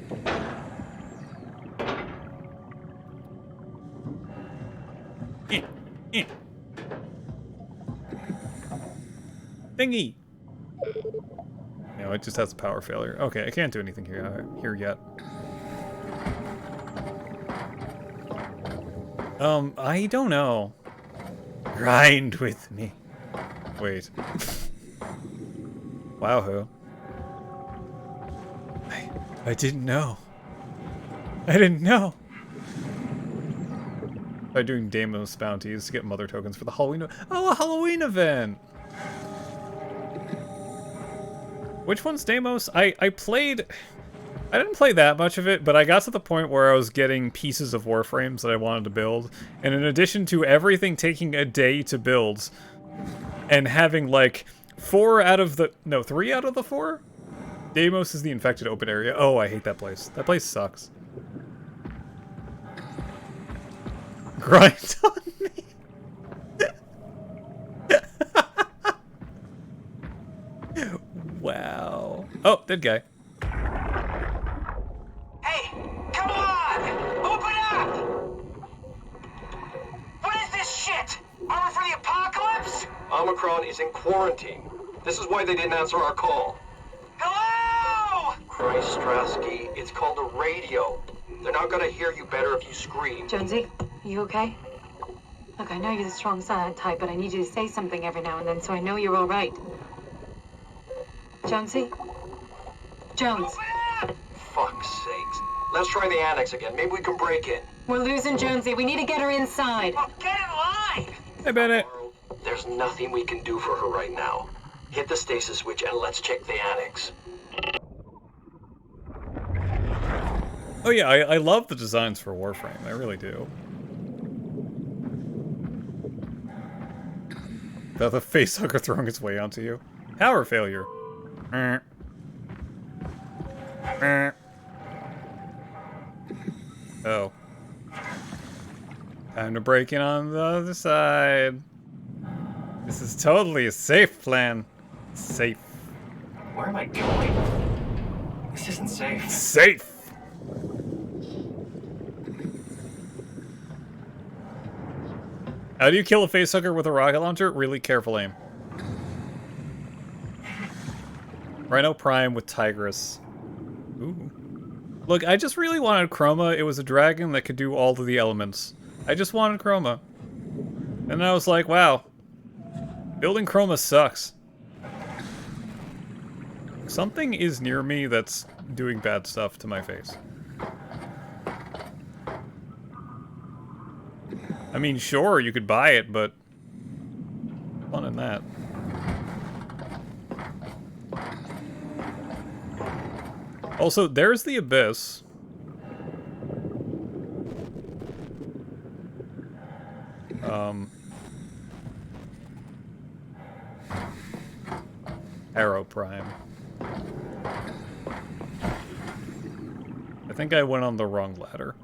Thingy! No, it just has a power failure. Okay, I can't do anything here yet. I don't know. Grind with me. Wait. Wow, who? I didn't know. I didn't know. By doing Deimos bounties to get mother tokens for the Halloween. Oh, a Halloween event! Which one's Deimos? I played... I didn't play that much of it, but I got to the point where I was getting pieces of Warframes that I wanted to build. And in addition to everything taking a day to build, and having like 3 out of the 4? Deimos is the infected open area. Oh, I hate that place. That place sucks. Grind on me. Wow. Oh, dead guy. Hey, come on! Open up! What is this shit? Armor for the apocalypse? Omicron is in quarantine. This is why they didn't answer our call. Hello! Christ, Strasky, it's called a radio. They're not gonna hear you better if you scream. Jonesy, you okay? Look, I know you're the strong silent type, but I need you to say something every now and then so I know you're all right. Jonesy? Jones. Fuck's sakes. Let's try the annex again. Maybe we can break in. We're losing Jonesy. We need to get her inside. Well, get in line! Hey, Bennett. There's nothing we can do for her right now. Hit the stasis switch and let's check the annex. Oh yeah, I love the designs for Warframe. I really do. The facehugger throwing its way onto you. Power failure. Oh. Time to break in on the other side. This is totally a safe plan. Safe. Where am I going? This isn't safe. Safe! How do you kill a facehugger with a rocket launcher? Really careful aim. Rhino Prime with Tigress. Ooh. Look, I just really wanted Chroma. It was a dragon that could do all of the elements. I just wanted Chroma. And I was like, wow. Building Chroma sucks. Something is near me that's doing bad stuff to my face. I mean, sure, you could buy it, but... fun in that. Also, there's the Abyss. Arrow Prime. I think I went on the wrong ladder.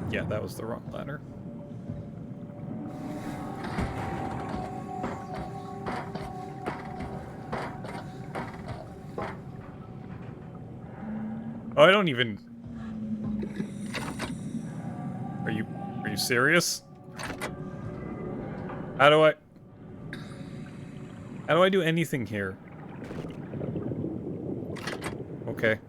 Yeah, that was the wrong ladder. Oh, I don't even... Are you serious? How do I do anything here? Okay.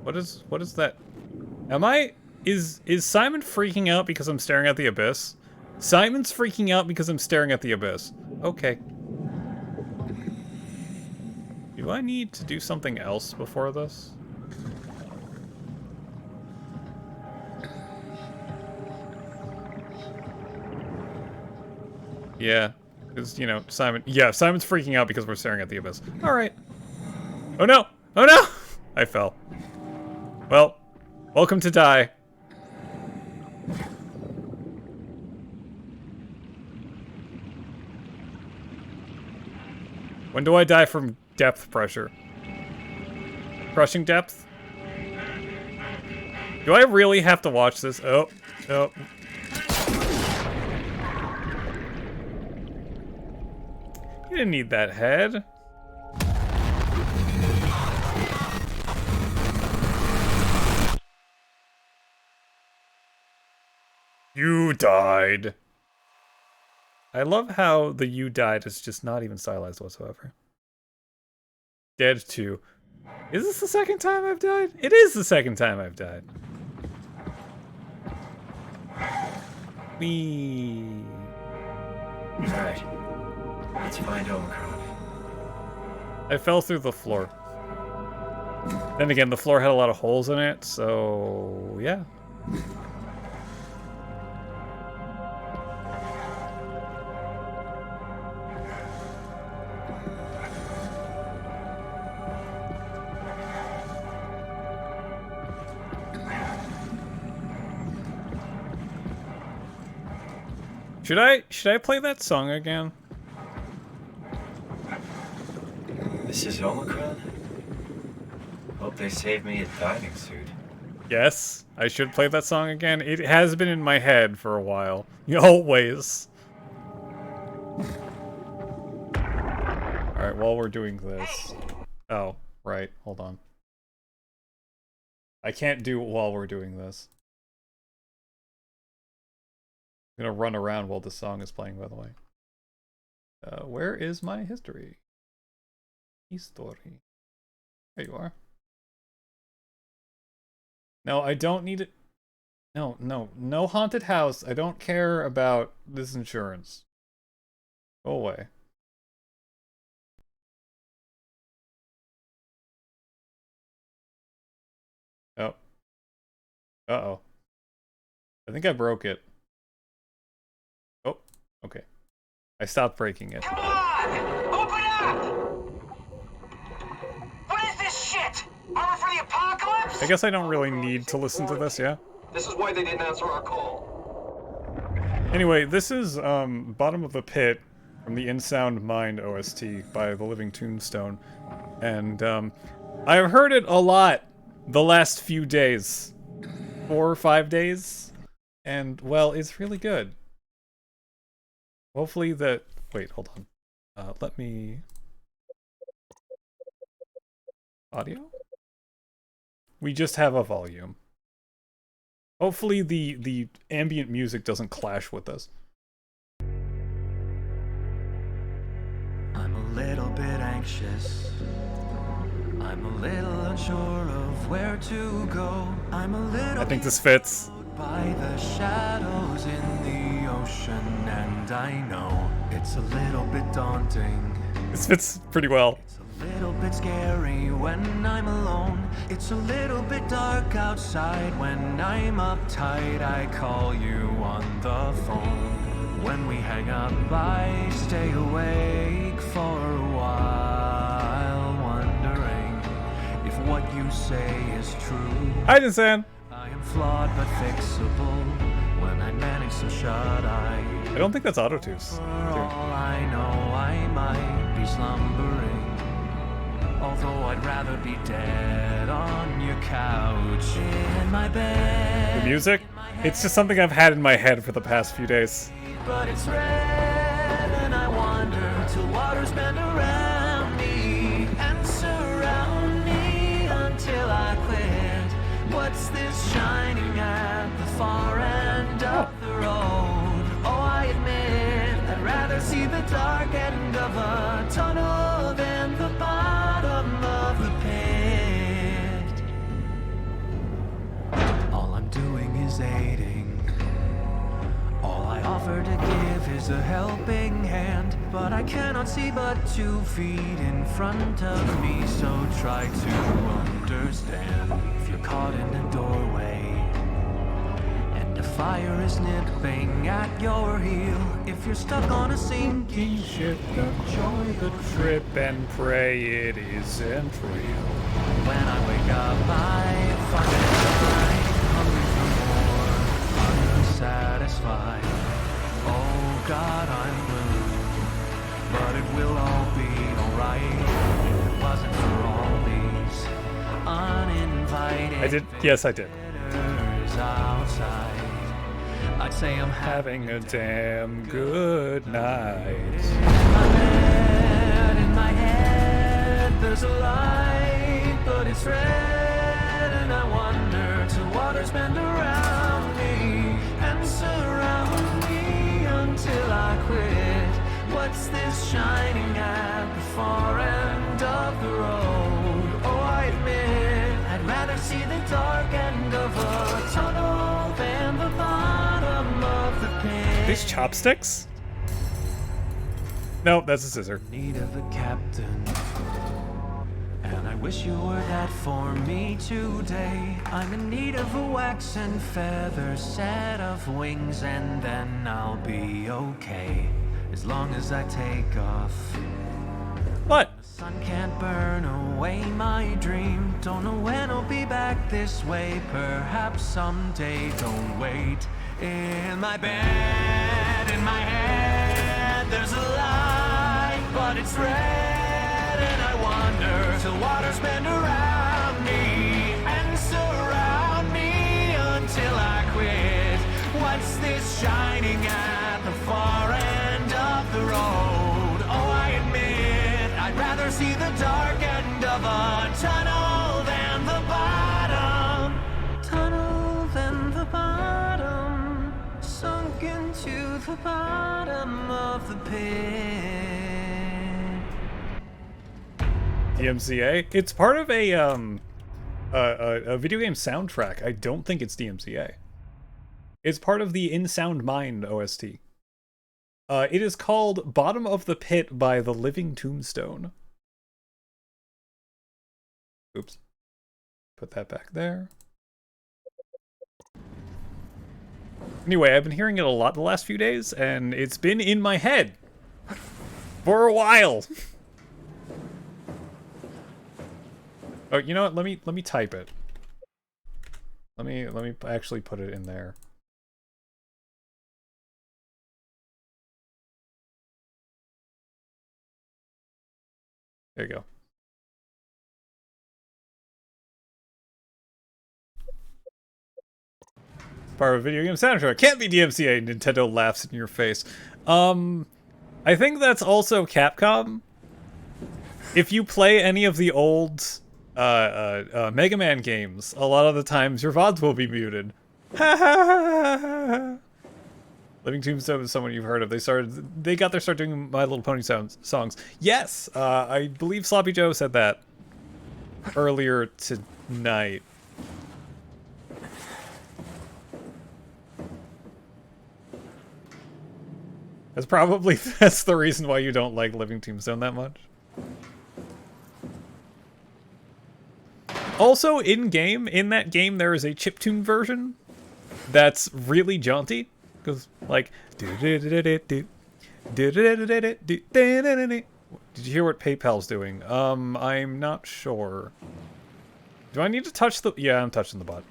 What is that? Is Simon freaking out because I'm staring at the abyss? Simon's freaking out because I'm staring at the abyss. Okay. Do I need to do something else before this? Yeah, because, you know, Simon's freaking out because we're staring at the abyss. Alright. Oh no! Oh no! I fell. Well, welcome to die. When do I die from depth pressure? Crushing depth? Do I really have to watch this? Oh. You didn't need that head. You died. I love how the "you died" is just not even stylized whatsoever. Dead 2. Is this the second time I've died? It is the second time I've died. Me. Alright. Let's find Omicron. I fell through the floor. Then again, the floor had a lot of holes in it, so yeah. Should I play that song again? This is Omicron? Hope they saved me a diving suit. Yes, I should play that song again. It has been in my head for a while. Always. Alright, while we're doing this... Oh, right, hold on. I can't do it while we're doing this. I'm gonna run around while this song is playing, by the way. Where is my history? History. There you are. No, I don't need it. No haunted house. I don't care about this insurance. Go away. Oh. Uh-oh. I think I broke it. Oh, okay. I stopped breaking it. Come on! Open up! What is this shit? Armor for the apocalypse? I guess I don't really need to listen to this, yeah? This is why they didn't answer our call. Anyway, this is Bottom of the Pit from the In Sound Mind OST by The Living Tombstone. And I've heard it a lot the last few days. 4 or 5 days. And, well, it's really good. Hopefully that... Wait, hold on. Let me... Audio? We just have a volume. Hopefully the ambient music doesn't clash with us. I'm a little bit anxious. I'm a little unsure of where to go. I'm a little I think this fits. by the shadows in the ocean, and I know it's a little bit daunting. This fits pretty well. It's a little bit scary when I'm alone. It's a little bit dark outside when I'm uptight. I call you on the phone. When we hang up, I stay awake for a while, wondering if what you say is true. Hi, Nissan. I am flawed but fixable when I manage some shut-eye. I don't think that's Autotooth. For all I know, I might be slumbering. Although I'd rather be dead on your couch in my bed. The music? It's just something I've had in my head for the past few days. But it's red, and I wander till waters bend around me and surround me until I quit. What's this shining at the far end of the road? Oh, I admit I'd rather see the dark end of a tunnel than the bottom of the pit. All I'm doing is aiding. All I offer to give is a helping hand, but I cannot see but 2 feet in front of me, so try to understand. If you're caught in a doorway and a fire is nipping at your heel, if you're stuck on a sinking ship, enjoy the Trip and pray it isn't real. When I wake up, I find that I'm hungry for more, unsatisfied. Oh God, I'm blue, but it will all be alright. If it wasn't for all these uninvited I did. Yes, I did. visitors outside, I'd say I'm Having a damn good night. in my head, there's a light, but it's red, and I wonder till waters bend around me and surround me until I quit. What's this shining at the far end of the road? Oh, I admit I'd rather see the dark end of a tunnel than the bottom of the pit. These chopsticks? No, that's a scissor. Need of a captain, and I wish you were that for me today. I'm in need of a wax and feather set of wings, and then I'll be okay as long as I take off. What? The sun can't burn away my dream. Don't know when I'll be back this way. Perhaps someday. Don't wait. In my bed, in my head, there's a light, but it's red, and I wander till waters bend around me and surround me until I quit. What's this shining at the far end of the road? Oh, I admit I'd rather see the dark end of a tunnel than the bottom. Tunnel than the bottom, sunk into the bottom of the pit. DMCA? It's part of a video game soundtrack. I don't think it's DMCA. It's part of the In Sound Mind OST. It is called Bottom of the Pit by The Living Tombstone. Oops. Put that back there. Anyway, I've been hearing it a lot the last few days, and it's been in my head for a while. Oh, you know what? Let me type it. Let me actually put it in there. There you go. Part of a video game soundtrack. Can't be DMCA. Nintendo laughs in your face. I think that's also Capcom. If you play any of the old Mega Man games, a lot of the times your VODs will be muted. Living Tombstone is someone you've heard of. They got their start doing My Little Pony songs. Yes, I believe Sloppy Joe said that earlier tonight. That's the reason why you don't like Living Tombstone that much. Also, in that game, there is a chiptune version that's really jaunty. Goes like. Did you hear what PayPal's doing? I'm not sure. Do I need to touch the... Yeah, I'm touching the butt.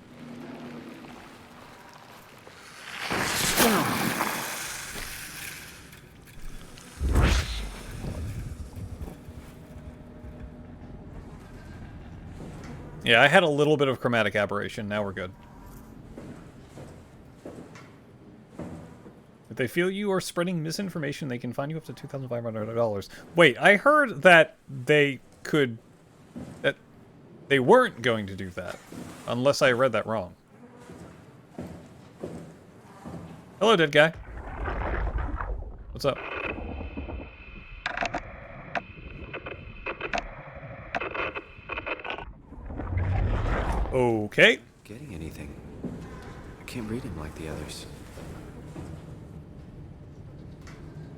Yeah, I had a little bit of chromatic aberration. Now we're good. If they feel you are spreading misinformation, they can fine you up to $2,500. Wait, I heard that they could... that they weren't going to do that. Unless I read that wrong. Hello, dead guy. What's up? Okay. Getting anything? I can't read him like the others.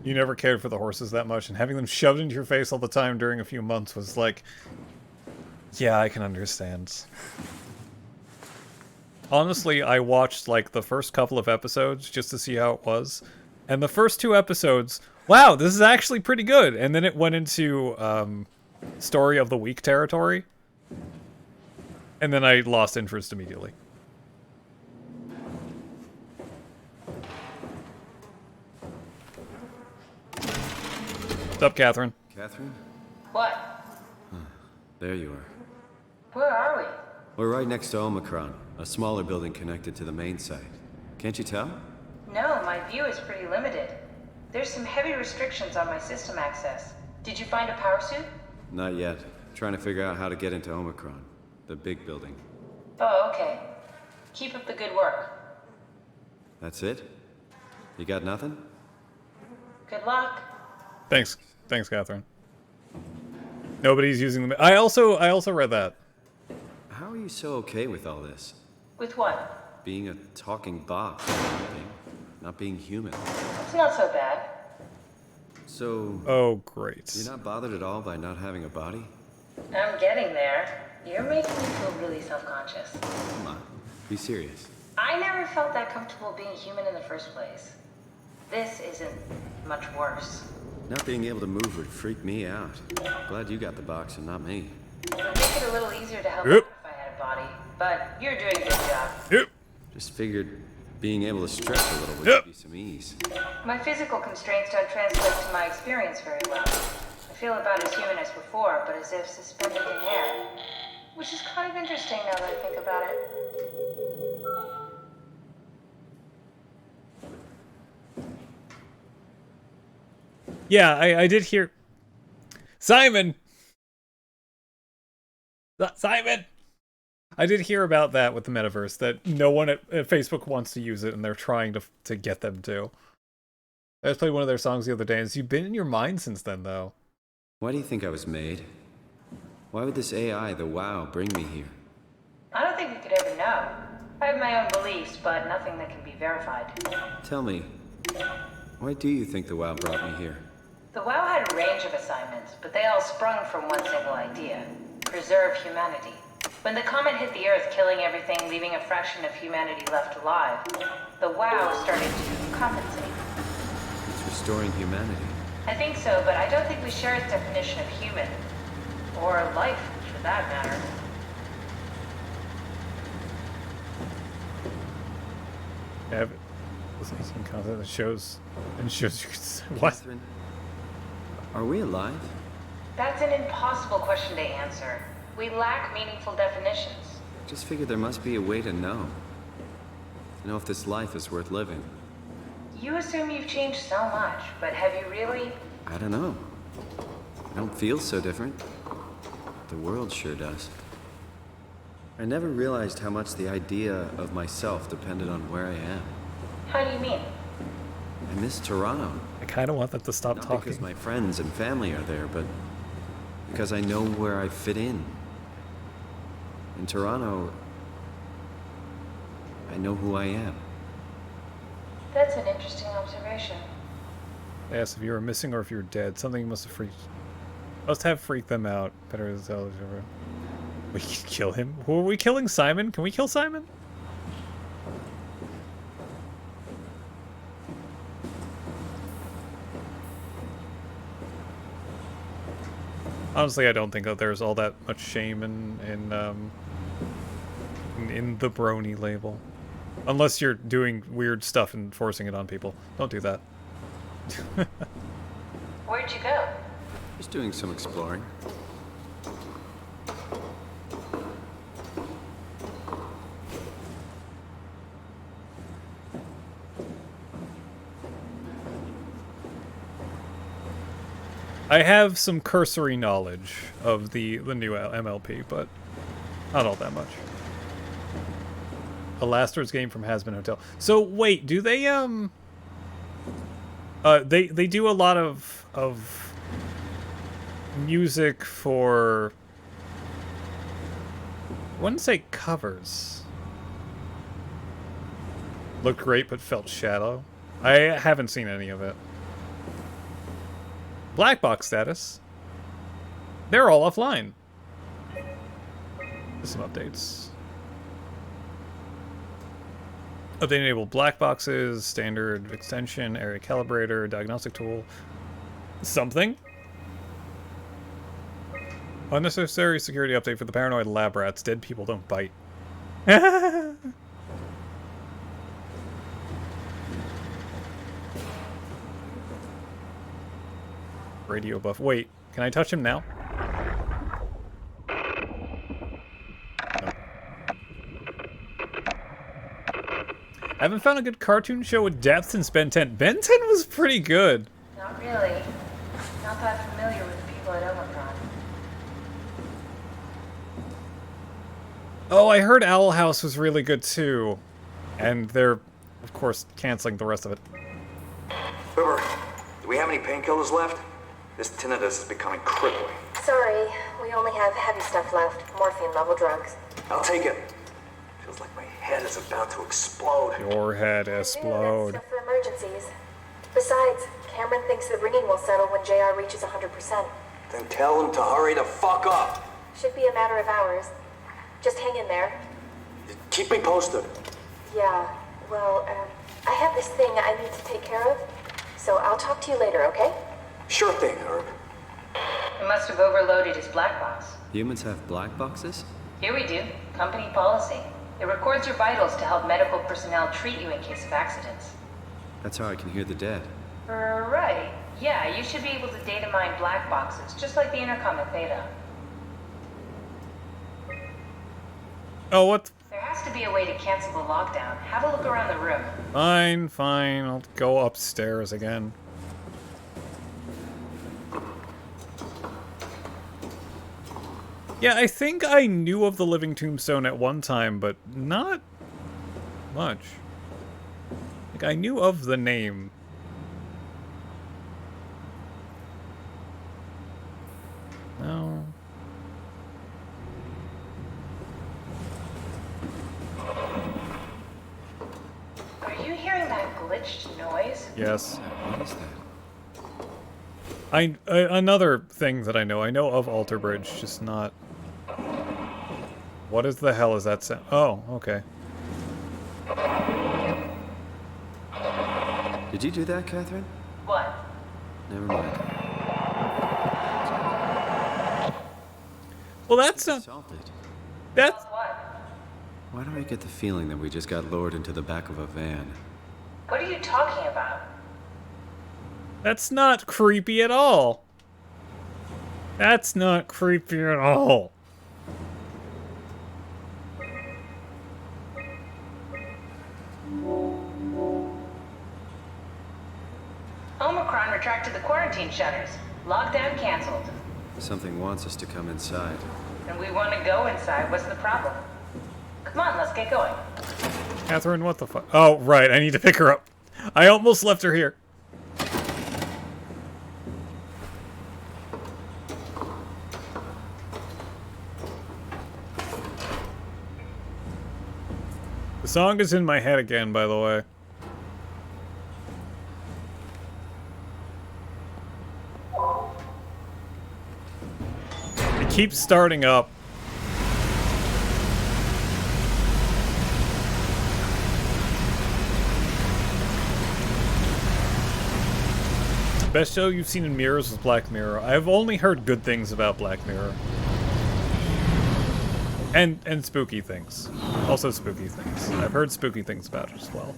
You never cared for the horses that much, and having them shoved into your face all the time during a few months was like... Yeah, I can understand. Honestly, I watched, like, the first couple of episodes just to see how it was. And the first 2 episodes, wow, this is actually pretty good. And then it went into, Story of the Week territory. And then I lost interest immediately. What's up, Catherine? Catherine? What? Huh. There you are. Where are we? We're right next to Omicron, a smaller building connected to the main site. Can't you tell? No, my view is pretty limited. There's some heavy restrictions on my system access. Did you find a power suit? Not yet. Trying to figure out how to get into Omicron, the big building. Oh, okay. Keep up the good work. That's it? You got nothing? Good luck. Thanks. Thanks, Catherine. Nobody's using them. I also read that. How are you so okay with all this? With what? Being a talking box, not being human. It's not so bad. So... Oh, great. You're not bothered at all by not having a body? I'm getting there. You're making me feel really self-conscious. Come on, be serious. I never felt that comfortable being human in the first place. This isn't much worse. Not being able to move would freak me out. Glad you got the box and not me. It would make it a little easier to help out if I had a body, but you're doing a good job. Yep. Just figured being able to stretch a little would give you some ease. My physical constraints don't translate to my experience very well. I feel about as human as before, but as if suspended in air. Which is kind of interesting now that I think about it. Yeah, I did hear... Simon! Simon! I did hear about that with the metaverse, that no one at Facebook wants to use it, and they're trying to get them to. I just played one of their songs the other day, and you've been in your mind since then, though. Why do you think I was made? Why would this AI, the WoW, bring me here? I don't think we could ever know. I have my own beliefs, but nothing that can be verified. Tell me, why do you think the WoW brought me here? The WoW had a range of assignments, but they all sprung from one single idea. Preserve humanity. When the comet hit the Earth, killing everything, leaving a fraction of humanity left alive, the WoW started to compensate. It's restoring humanity. I think so, but I don't think we share its definition of human. Or life, for that matter. Yeah, some content that shows you what? Catherine, are we alive? That's an impossible question to answer. We lack meaningful definitions. Just figured there must be a way to know. To know if this life is worth living. You assume you've changed so much, but have you really? I don't know. I don't feel so different. The world sure does. I never realized how much the idea of myself depended on where I am. How do you mean? I miss Toronto. I kind of want them to stop Not talking. because my friends and family are there, but because I know where I fit in. In Toronto, I know who I am. That's an interesting observation. They asked if you were missing or if you were dead. Something must have freaked them out. Better to tell. We can kill him. Who are we killing? Simon? Can we kill Simon? Honestly, I don't think that there's all that much shame in the brony label. Unless you're doing weird stuff and forcing it on people. Don't do that. Where'd you go? Just doing some exploring. I have some cursory knowledge of the new MLP, but not all that much. A Laster's game from Hazbin Hotel. So wait, do they they do a lot of music for, I wouldn't say covers. Looked great but felt shallow. I haven't seen any of it. Black box status. They're all offline. Some updates. Update enable black boxes, standard extension, area calibrator, diagnostic tool. Something. Unnecessary security update for the paranoid lab rats. Dead people don't bite. Radio buff. Wait, can I touch him now? No. I haven't found a good cartoon show with depth since Ben 10. Ben 10 was pretty good. Not really. Not that familiar with the people at Omicron. Oh, I heard Owl House was really good too. And they're, of course, canceling the rest of it. River, do we have any painkillers left? This tinnitus is becoming crippling. Sorry, we only have heavy stuff left. Morphine-level drugs. I'll take it. Feels like my head is about to explode. Your head explode. That's stuff for emergencies. Besides, Cameron thinks the ringing will settle when JR reaches 100%. Then tell him to hurry the fuck up. Should be a matter of hours. Just hang in there. Keep me posted. Yeah, well, I have this thing I need to take care of, so I'll talk to you later, okay? Sure thing, Herb. He must have overloaded his black box. Humans have black boxes? Here we do. Company policy. It records your vitals to help medical personnel treat you in case of accidents. That's how I can hear the dead. Right. Yeah, you should be able to data mine black boxes, just like the intercom at Theta. Oh, what? There has to be a way to cancel the lockdown. Have a look around the room. Fine, fine. I'll go upstairs again. Yeah, I think I knew of the Living Tombstone at one time, but not much. Like, I knew of the name. No. Are you hearing that glitched noise? Yes. What is that? Another thing that I know of Alter Bridge, just not... What is the hell is that sound? Oh, okay. Did you do that, Catherine? What? Never mind. Well, that's not... Salted. That's... What? Why do I get the feeling that we just got lowered into the back of a van? What are you talking about? That's not creepy at all. That's not creepy at all. Omicron retracted the quarantine shutters. Lockdown canceled. Something wants us to come inside. And we want to go inside. What's the problem? Come on, let's get going. Catherine, what the fuck? Oh, right, I need to pick her up. I almost left her here. The song is in my head again, by the way. It keeps starting up. best show you've seen in mirrors was Black Mirror. I've only heard good things about Black Mirror. And spooky things. Also spooky things. I've heard spooky things about it as well.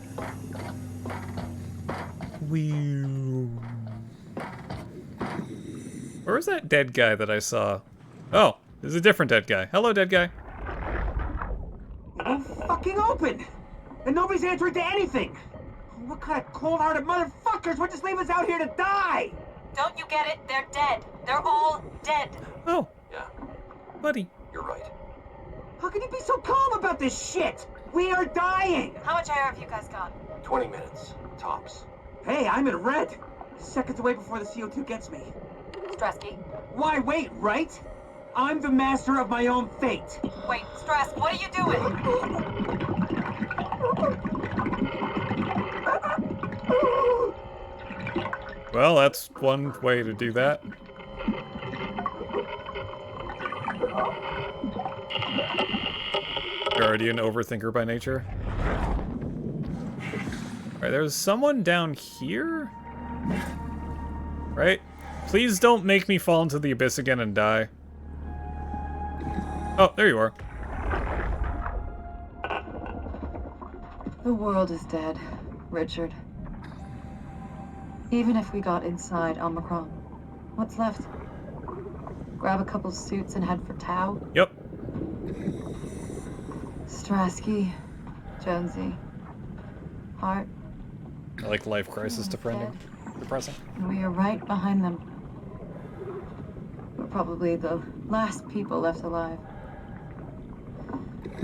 Where was that dead guy that I saw? Oh, there's a different dead guy. Hello, dead guy. It won't fucking open! And nobody's answering to anything! What kind of cold-hearted motherfuckers would just leave us out here to die? Don't you get it? They're dead. They're all dead. Oh. Yeah, Buddy. you're right. How can you be so calm about this shit? We are dying! How much air have you guys got? 20 minutes, tops. Hey, I'm in red. Seconds away before the CO2 gets me. Stresky. Why wait, right? I'm the master of my own fate. Wait, Stress, what are you doing? Well, that's one way to do that. You're already an overthinker by nature. Alright, there's someone down here? Right? Please don't make me fall into the abyss again and die. Oh, there you are. The world is dead, Richard. Even if we got inside Omicron, what's left? Grab a couple suits and head for Tau? Yep. Strasky, Jonesy, Hart. I like life crisis depressing. And we are right behind them. We're probably the last people left alive.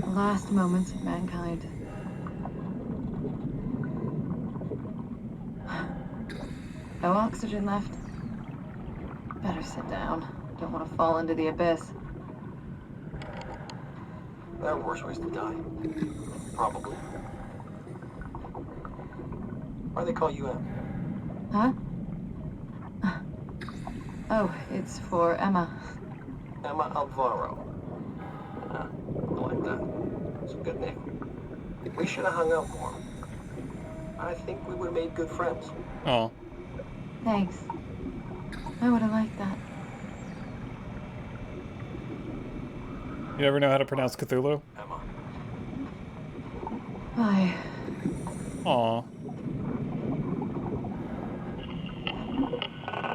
The last moments of mankind. No oxygen left. Better sit down. Don't want to fall into the abyss. There are worse ways to die. Probably. Why do they call you M? Huh? Oh, it's for Emma. Emma Alvaro. I like that. It's a good name. We should have hung out more. I think we would have made good friends. Oh. Thanks. I would have liked that. You never know how to pronounce Cthulhu? Emma. Bye. Aw.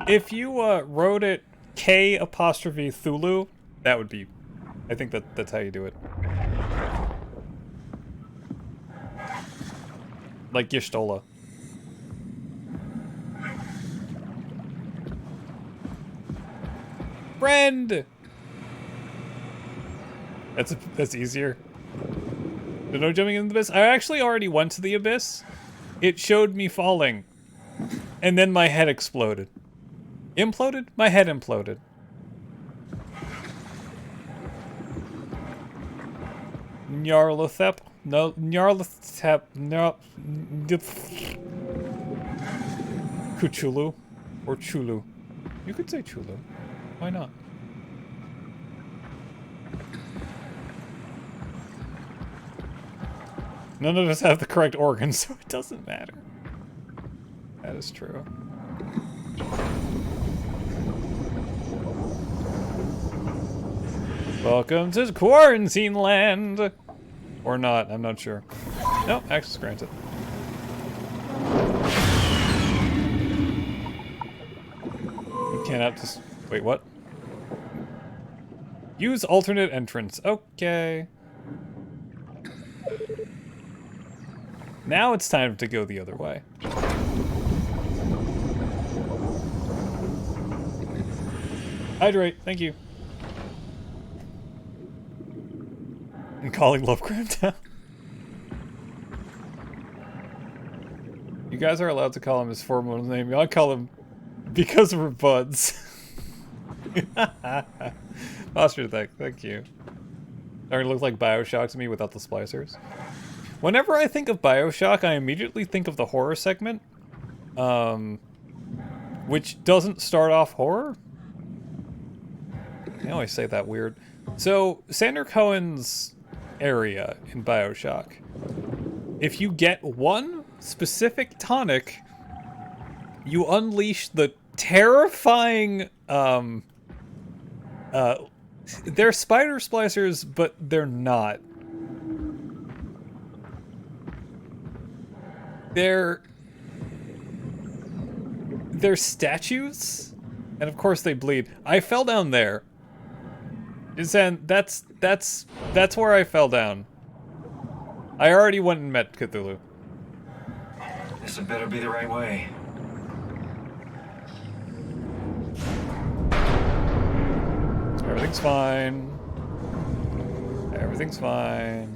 If you wrote it K''Thulu, that would be... I think that's how you do it. Like Gishtola. Friend! That's easier. No jumping in the abyss. I actually already went to the abyss. It showed me falling. And then my head exploded. Imploded? My head imploded. Nyarlathotep? No, Nyarlathotep. No. Kuchulu. Or Chulu. You could say Chulu. Why not? None of us have the correct organ, so it doesn't matter. That is true. Welcome to quarantine land! Or not, I'm not sure. No, access granted. You cannot just... Wait, what? Use alternate entrance. Okay. Now it's time to go the other way. Hydrate, thank you. I'm calling Lovecraft down. You guys are allowed to call him his formal name. I'll call him because we're buds. Foster thank you. Starting to look like Bioshock to me without the splicers. Whenever I think of Bioshock, I immediately think of the horror segment. Which doesn't start off horror. I always say that weird. So, Sander Cohen's area in Bioshock. If you get one specific tonic, you unleash the terrifying, they're spider splicers, but they're not. They're statues, and of course they bleed. I fell down there. That's where I fell down. I already went and met Cthulhu. This had better be the right way. Everything's fine. Everything's fine.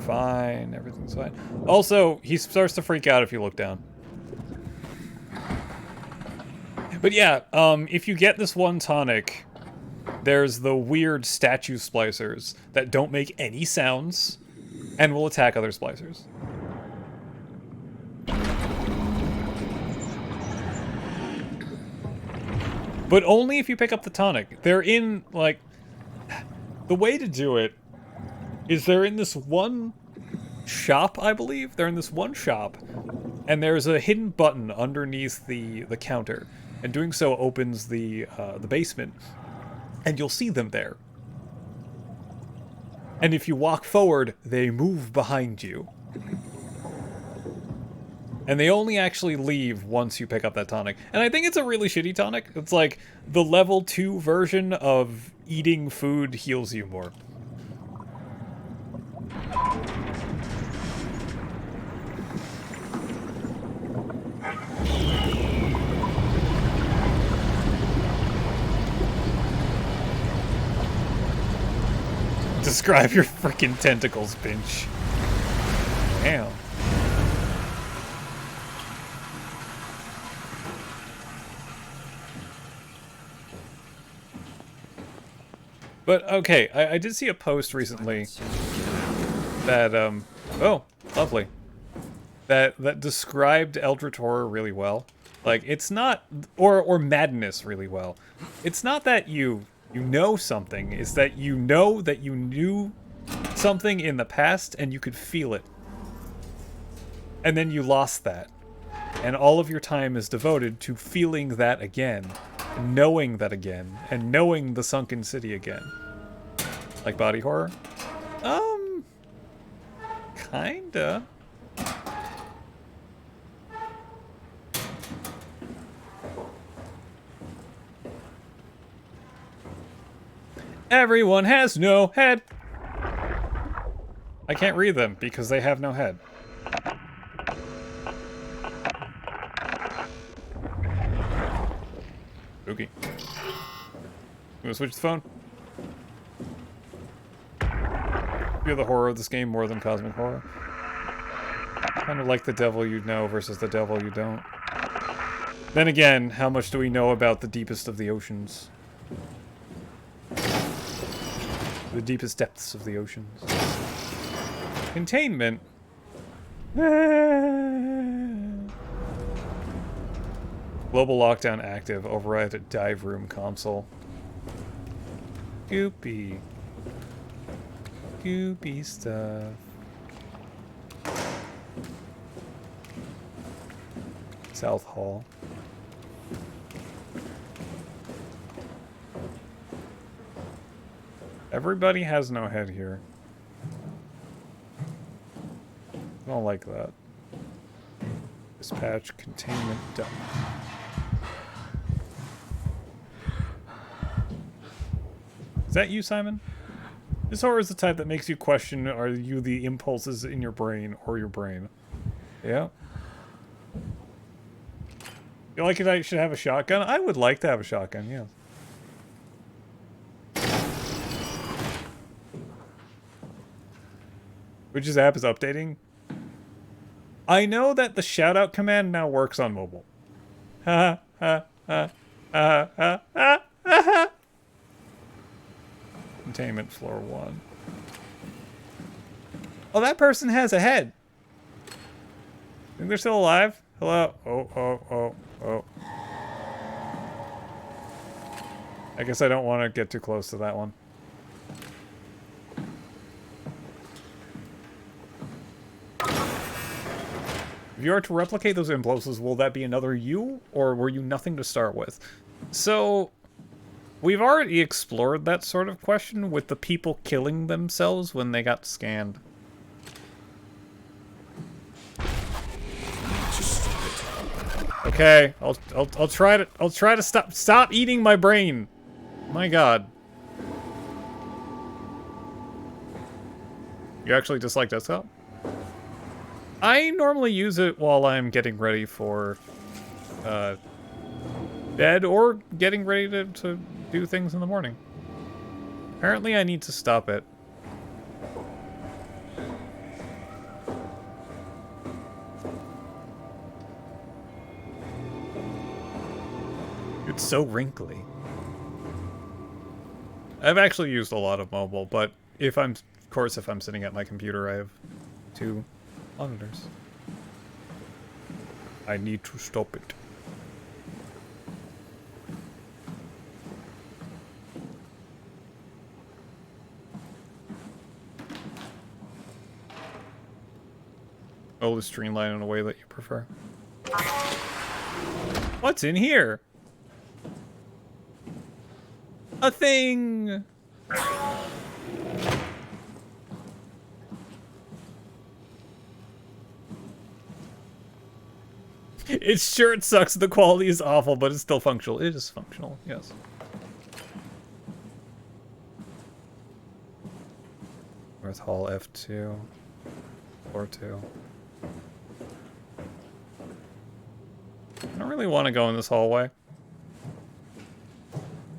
Fine. Everything's fine. Also, he starts to freak out if you look down. But yeah, if you get this one tonic, there's the weird statue splicers that don't make any sounds and will attack other splicers. But only if you pick up the tonic. They're in, like... The way to do it is they're in this one shop, I believe. They're in this one shop, and there's a hidden button underneath the counter. And doing so opens the basement, and you'll see them there. And if you walk forward, they move behind you. And they only actually leave once you pick up that tonic. And I think it's a really shitty tonic. It's like the level 2 version of eating food heals you more. Describe your freaking tentacles, Pinch. Damn. But, okay, I did see a post recently that, oh, lovely. That described Eldritch Horror really well. Like, it's not, or Madness really well. It's not that you know something, it's that you know that you knew something in the past and you could feel it. And then you lost that. And all of your time is devoted to feeling that again. Knowing that again, and knowing the sunken city again. Like body horror? Kinda. Everyone has no head! I can't read them because they have no head. Okay. You wanna switch the phone? Feel the horror of this game more than cosmic horror. Kind of like the devil you know versus the devil you don't. Then again, how much do we know about the deepest of the oceans? The deepest depths of the oceans. Containment. Global lockdown active. Override at dive room console. Goopy. Goopy stuff. South Hall. Everybody has no head here. I don't like that. Dispatch containment done. Is that you, Simon? This horror is the type that makes you question, are you the impulses in your brain or your brain? Yeah. You like it? I should have a shotgun? I would like to have a shotgun, yes. Which app is updating? I know that the shoutout command now works on mobile. Ha ha ha ha ha ha ha. Containment floor 1. Oh, that person has a head. Think they're still alive? Hello? Oh. I guess I don't want to get too close to that one. If you are to replicate those impulses, will that be another you, or were you nothing to start with? So, we've already explored that sort of question with the people killing themselves when they got scanned. Okay, I'll try to stop eating my brain. My God. You actually dislike desktop? I normally use it while I'm getting ready for bed or getting ready to do things in the morning. Apparently I need to stop it. It's so wrinkly. I've actually used a lot of mobile, but if I'm sitting at my computer, I have 2 monitors. I need to stop it. Oh, the streamline in a way that you prefer. What's in here? A thing! It's sure it sucks. The quality is awful, but it's still functional. It is functional, yes. North Hall F2. Floor 2. I don't really want to go in this hallway.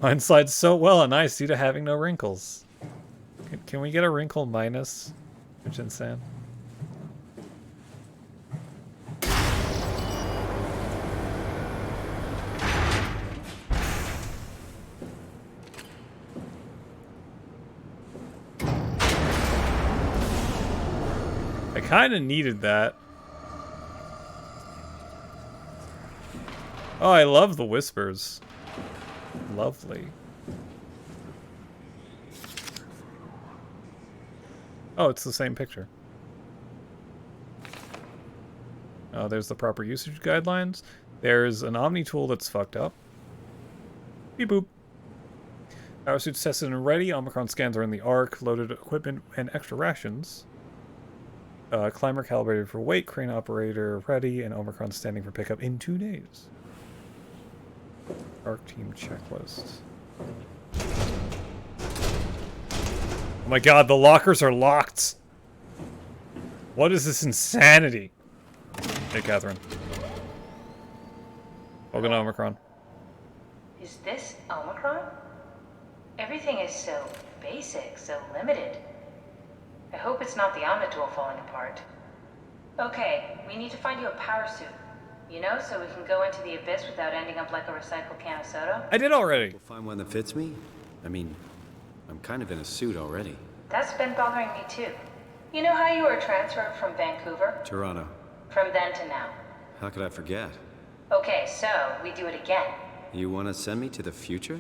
Mine slides so well and nice due to having no wrinkles. Can we get a wrinkle minus? Jin-san? I kind of needed that. Oh, I love the whispers. Lovely. Oh, it's the same picture. Oh, there's the proper usage guidelines. There's an Omni tool that's fucked up. Beep boop. Power suits tested and ready. Omicron scans are in the ARC. Loaded equipment and extra rations. Climber calibrated for weight. Crane operator ready. And Omicron standing for pickup in 2 days. ARC team checklist. Oh my God, the lockers are locked. What is this insanity? Hey, Catherine. Welcome to Omicron. Is this Omicron? Everything is so basic, so limited. I hope it's not the Omnitool falling apart. Okay, we need to find you a power suit. You know, so we can go into the abyss without ending up like a recycled can of soda. I did already. We'll find one that fits me. I mean, I'm kind of in a suit already. That's been bothering me too. You know how you were transferred from Vancouver? Toronto. From then to now. How could I forget? Okay, so we do it again. You want to send me to the future?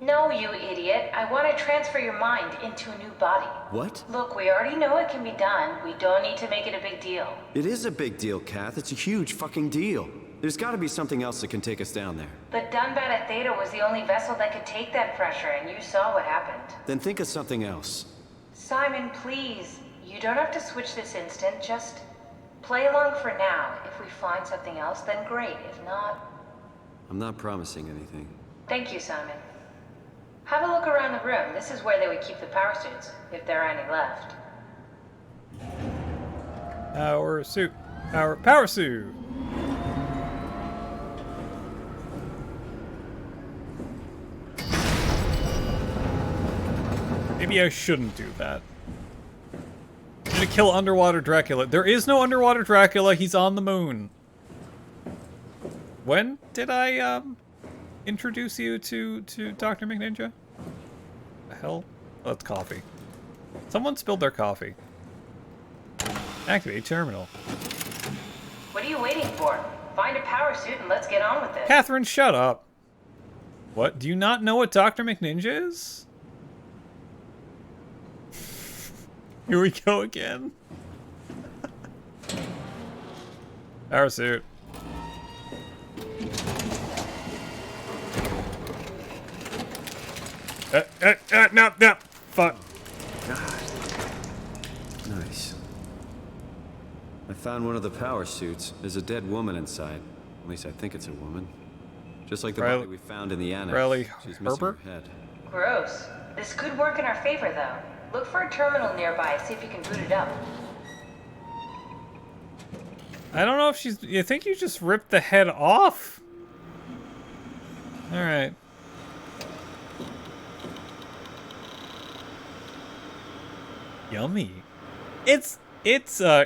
No, you idiot. I want to transfer your mind into a new body. What? Look, we already know it can be done. We don't need to make it a big deal. It is a big deal, Kath. It's a huge fucking deal. There's got to be something else that can take us down there. The Dunbat at Theta was the only vessel that could take that pressure, and you saw what happened. Then think of something else. Simon, please. You don't have to switch this instant. Just play along for now. If we find something else, then great. If not... I'm not promising anything. Thank you, Simon. Have a look around the room. This is where they would keep the power suits, if there are any left. Power suit. Power suit. Maybe I shouldn't do that. I'm gonna kill underwater Dracula. There is no underwater Dracula. He's on the moon. When did I, introduce you to Dr. McNinja? The hell? Oh, that's coffee. Someone spilled their coffee. Activate terminal. What are you waiting for? Find a power suit and let's get on with it. Catherine, shut up. What? Do you not know what Dr. McNinja is? Here we go again. Power suit. No, no, fuck. God. Nice. I found one of the power suits. There's a dead woman inside. At least I think it's a woman. Just like the body we found in the annex. Riley She's missing Herbert? her head. Gross. This could work in our favor, though. Look for a terminal nearby, see if you can boot it up. I don't know if she's... You think you just ripped the head off? Alright. Yummy. It's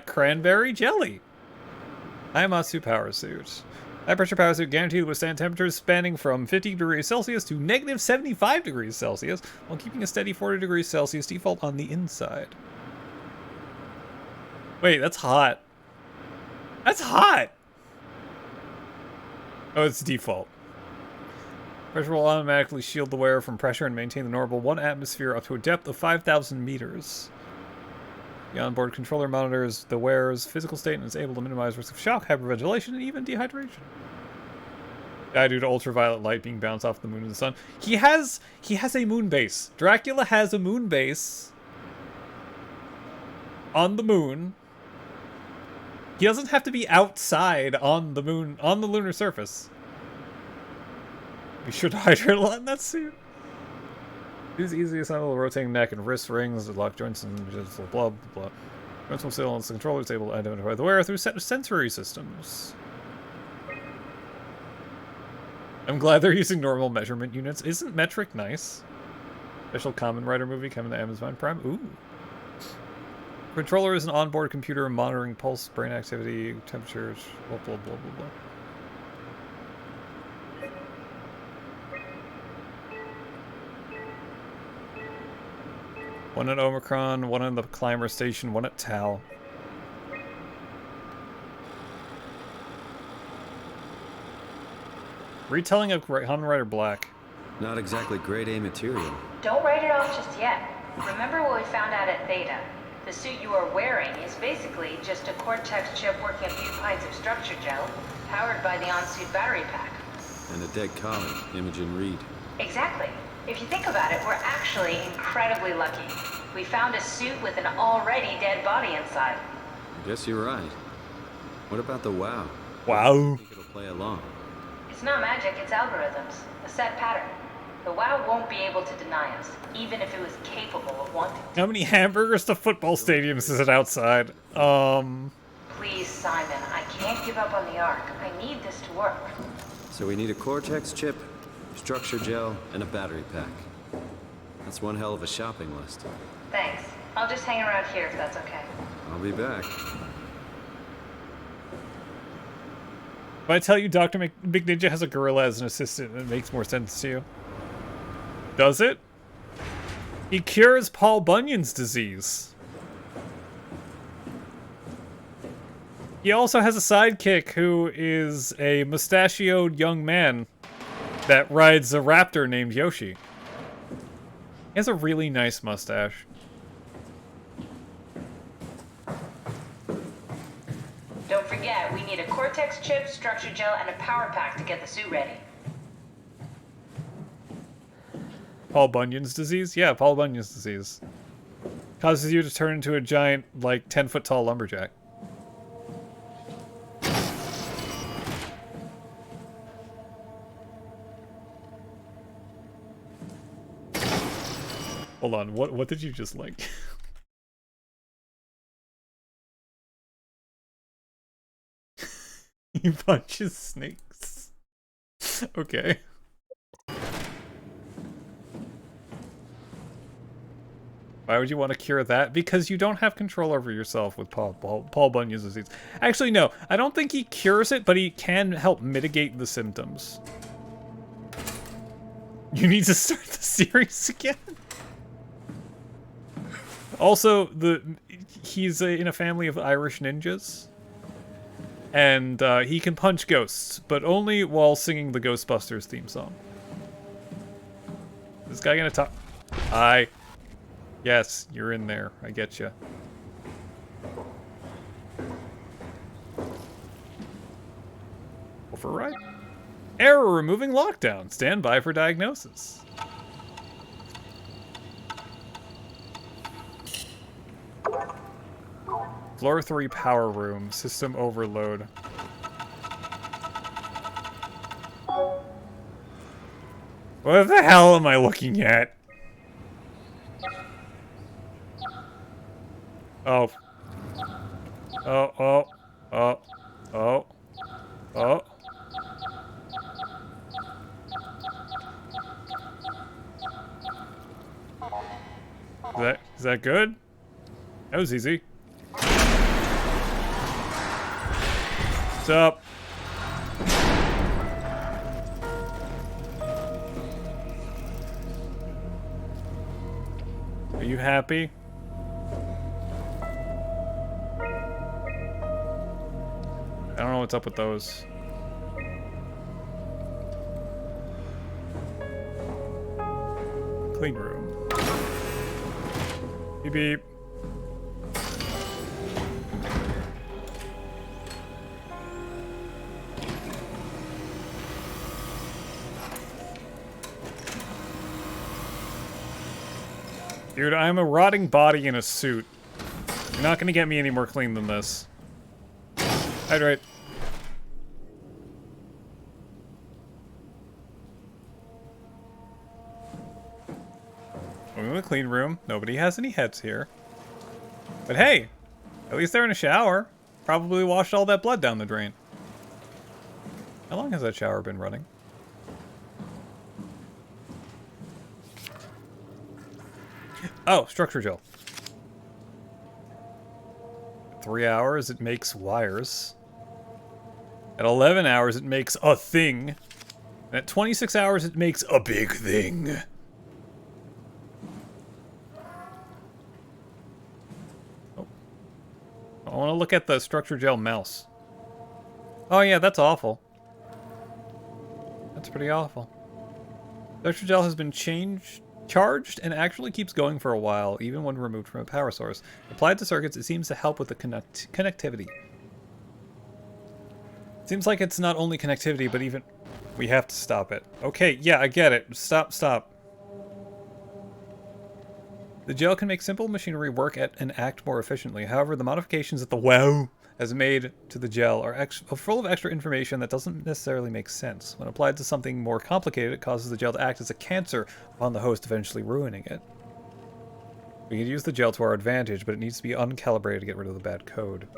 cranberry jelly. Aimatsu power suit. High pressure power suit guaranteed to withstand temperatures spanning from 50 degrees Celsius to negative 75 degrees Celsius while keeping a steady 40 degrees Celsius default on the inside. Wait, that's hot. That's hot! Oh, it's default. Pressure will automatically shield the wearer from pressure and maintain the normal 1 atmosphere up to a depth of 5,000 meters. The onboard controller monitors the wearer's physical state and is able to minimize risk of shock, hyperventilation, and even dehydration. Due to ultraviolet light being bounced off the moon and the sun. He has a moon base. Dracula has a moon base on the moon. He doesn't have to be outside on the moon, on the lunar surface. We should hydrate a lot in that suit. Use easy assemble rotating neck and wrist rings, lock joints, and just blah blah blah. Joints will still on the controller is able to identify the wearer through sensory systems. I'm glad they're using normal measurement units. Isn't metric nice? Special Kamen Rider movie coming to Amazon Prime. Ooh. Controller is an onboard computer monitoring pulse, brain activity, temperatures, blah blah blah blah blah. One at Omicron, one in the climber station, one at Tau. Retelling of Kamen Rider Black. Not exactly grade A material. Don't write it off just yet. Remember what we found out at Theta? The suit you are wearing is basically just a Cortex chip working a few pints of structure gel, powered by the on-suit battery pack. And a dead colleague, Imogen Reed. Exactly. If you think about it, we're actually incredibly lucky. We found a suit with an already dead body inside. I guess you're right. What about the WoW? Wow. I think it'll play along. It's not magic, it's algorithms. A set pattern. The WoW won't be able to deny us, even if it was capable of wanting to. How many hamburgers to football stadiums is it outside? Please, Simon, I can't give up on the Ark. I need this to work. So we need a Cortex chip, structure gel, and a battery pack. That's one hell of a shopping list. Thanks. I'll just hang around here if that's okay. I'll be back. If I tell you Dr. Big Ninja has a gorilla as an assistant, it makes more sense to you. Does it? He cures Paul Bunyan's disease. He also has a sidekick who is a mustachioed young man that rides a raptor named Yoshi. He has a really nice mustache. Don't forget, we need a Cortex chip, structure gel, and a power pack to get the suit ready. Paul Bunyan's disease? Yeah, Paul Bunyan's disease. Causes you to turn into a giant, like, 10-foot tall lumberjack. Hold on, what did you just like? He punches snakes. Okay. Why would you want to cure that? Because you don't have control over yourself with Paul Bunyan's disease. Actually, no. I don't think he cures it, but he can help mitigate the symptoms. You need to start the series again. Also, he's in a family of Irish ninjas. And he can punch ghosts, but only while singing the Ghostbusters theme song. Is this guy gonna talk? Hi. Yes, you're in there. I get you. Override. Error removing lockdown. Stand by for diagnosis. Floor 3 power room. System overload. What the hell am I looking at? Oh. Oh, oh, oh, oh, oh. Is that good? That was easy. What's up? Are you happy? I don't know what's up with those. Clean room. Beep beep. Dude, I'm a rotting body in a suit. You're not gonna get me any more clean than this. Hydrate. Going to the clean room. Nobody has any heads here. But hey, at least they're in a shower. Probably washed all that blood down the drain. How long has that shower been running? Oh, structure gel. 3 hours, it makes wires. At 11 hours, it makes a thing. And at 26 hours, it makes a big thing. Oh. I want to look at the structure gel mouse. Oh yeah, that's awful. That's pretty awful. Structure gel has been charged and actually keeps going for a while, even when removed from a power source. Applied to circuits, it seems to help with the connectivity. Seems like it's not only connectivity, but even... We have to stop it. Okay, yeah, I get it. Stop. The gel can make simple machinery work and act more efficiently. However, the modifications that the WoW has made to the gel are full of extra information that doesn't necessarily make sense. When applied to something more complicated, it causes the gel to act as a cancer on the host, eventually ruining it. We can use the gel to our advantage, but it needs to be uncalibrated to get rid of the bad code.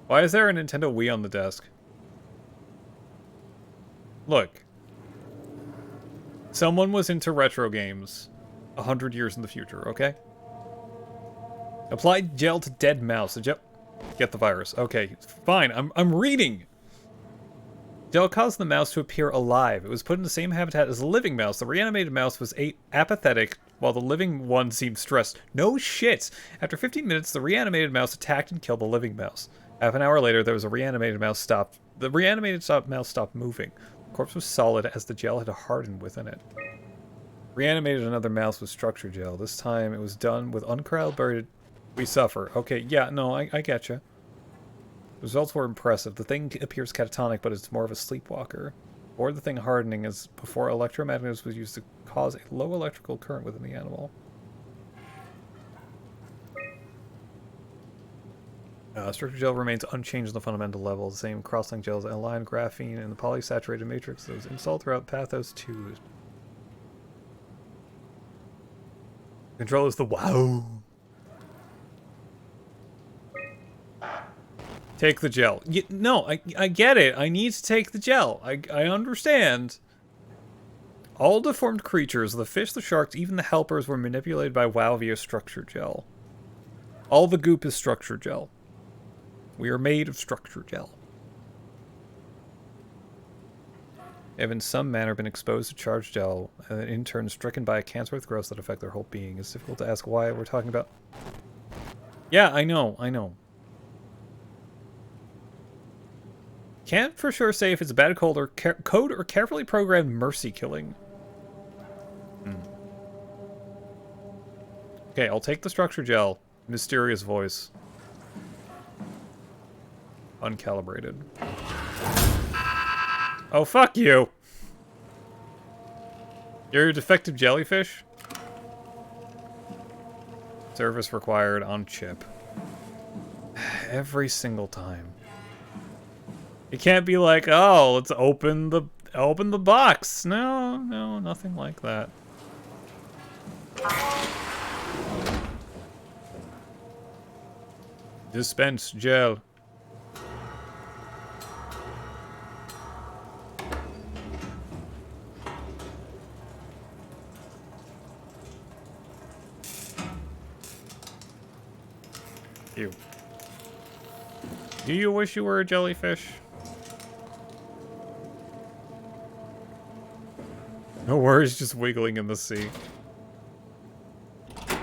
Why is there a Nintendo Wii on the desk? Look. Someone was into retro games 100 years in the future, okay? Applied gel to dead mouse. The gel... Get the virus. Okay, fine. I'm reading! Gel caused the mouse to appear alive. It was put in the same habitat as the living mouse. The reanimated mouse was apathetic, while the living one seemed stressed. No shit! After 15 minutes, the reanimated mouse attacked and killed the living mouse. Half an hour later, there was a reanimated mouse stopped. The reanimated mouse stopped moving. The corpse was solid as the gel had hardened within it. Reanimated another mouse with structure gel. This time, it was done with uncalibrated... We suffer. Okay, yeah, no, I get you. Results were impressive. The thing appears catatonic, but it's more of a sleepwalker. Or the thing hardening as before electromagnetism was used to cause a low electrical current within the animal. Structure gel remains unchanged on the fundamental level. The same cross-link gels, aniline, graphene, and the polysaturated matrix that was installed throughout Pathos 2. Control is the WoW. Take the gel. No, I get it. I need to take the gel. I understand. All deformed creatures, the fish, the sharks, even the helpers, were manipulated by WoW via structure gel. All the goop is structure gel. We are made of structure gel. They have in some manner been exposed to charged gel, and in turn stricken by a cancerous growth that affect their whole being. It's difficult to ask why we're talking about... Yeah, I know. Can't for sure say if it's a bad code or carefully programmed mercy killing. Okay, I'll take the structure gel. Mysterious voice. Uncalibrated. Oh, fuck you. You're a defective jellyfish? Service required on chip. Every single time. It can't be like, oh, let's open the box. No, nothing like that. Dispense gel. You. Do you wish you were a jellyfish? No worries, just wiggling in the sea. I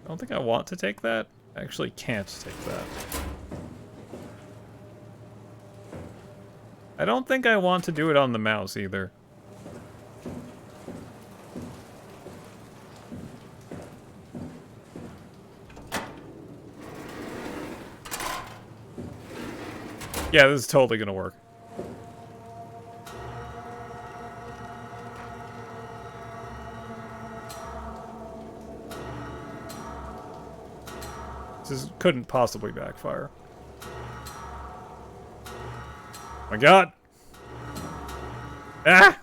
don't think I want to take that. I actually can't take that. I don't think I want to do it on the mouse either. Yeah, this is totally gonna work. This couldn't possibly backfire. My god! Ah!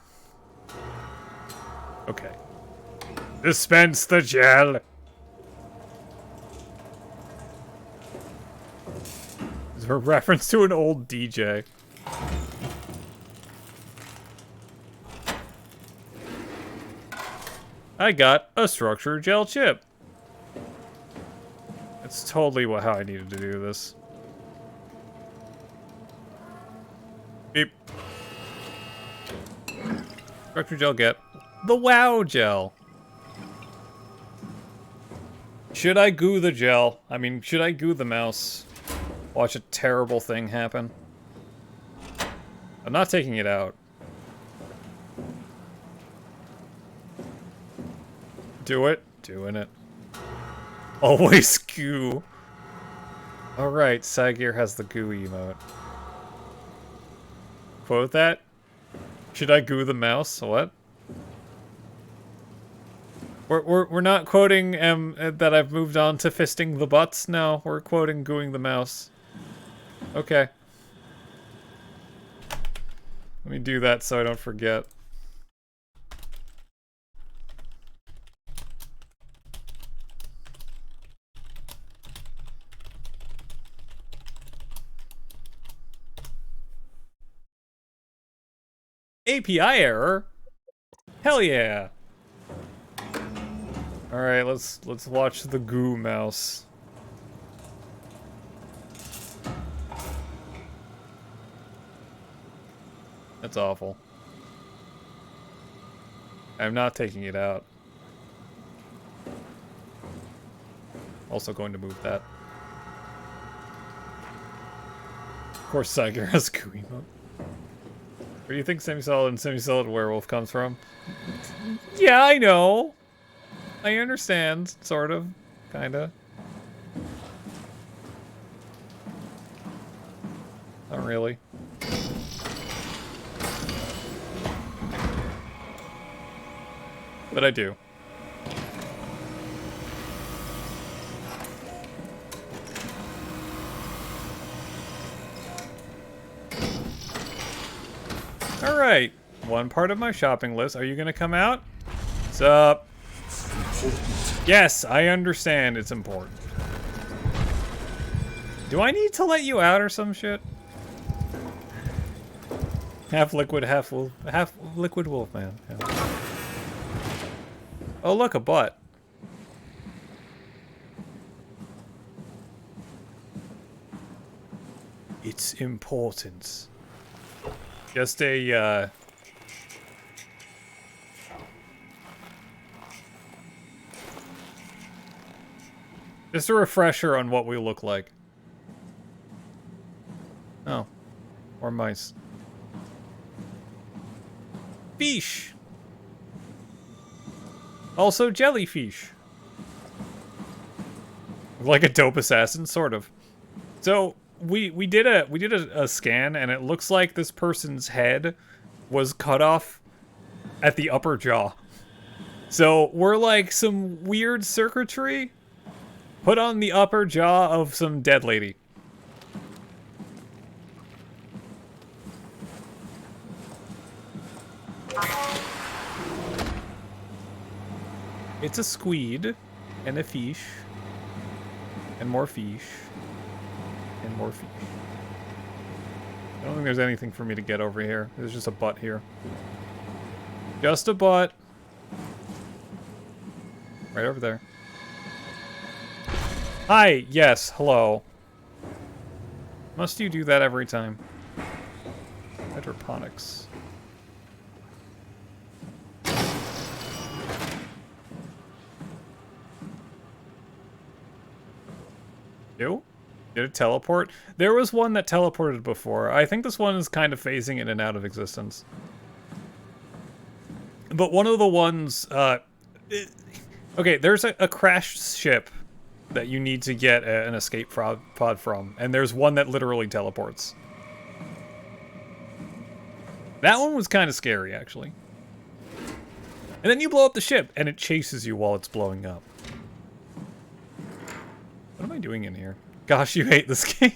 Okay. Dispense the gel! Is there a reference to an old DJ? I got a structured gel chip. That's totally how I needed to do this. Beep. Structure gel get. The WoW gel. Should I goo the gel? I mean, should I goo the mouse? Watch a terrible thing happen? I'm not taking it out. Do it. Doing it. Always goo. Alright, Sagear has the goo emote. Quote that? Should I goo the mouse? What? We're not quoting that I've moved on to fisting the butts? No, we're quoting gooing the mouse. Okay. Let me do that so I don't forget. API error? Hell yeah. Alright, let's watch the goo mouse. That's awful. I'm not taking it out. Also going to move that. Of course, Sager has goo emote. Where do you think semi-solid and semi-solid werewolf comes from? Yeah, I know. I understand, sort of, kinda. Not really. But I do. Alright, one part of my shopping list. Are you gonna come out? What's up? Yes, I understand it's important. Do I need to let you out or some shit? Half liquid wolf man. Yeah. Oh look, a butt. It's important. Just a, just a refresher on what we look like. Oh. Or mice. Fish! Also jellyfish. Like a dope assassin, sort of. So, we did a scan, and it looks like this person's head was cut off at the upper jaw. So we're like some weird circuitry put on the upper jaw of some dead lady. It's a squid and a fish and more fish and more fish. I don't think there's anything for me to get over here. There's just a butt here. Just a butt. Right over there. Hi, yes, hello. Must you do that every time? Hydroponics. Ew? Did it teleport? There was one that teleported before. I think this one is kind of phasing in and out of existence. But one of the ones, okay, there's a crashed ship that you need to get an escape pod from, and there's one that literally teleports. That one was kind of scary, actually. And then you blow up the ship, and it chases you while it's blowing up. What am I doing in here? Gosh, you hate this game.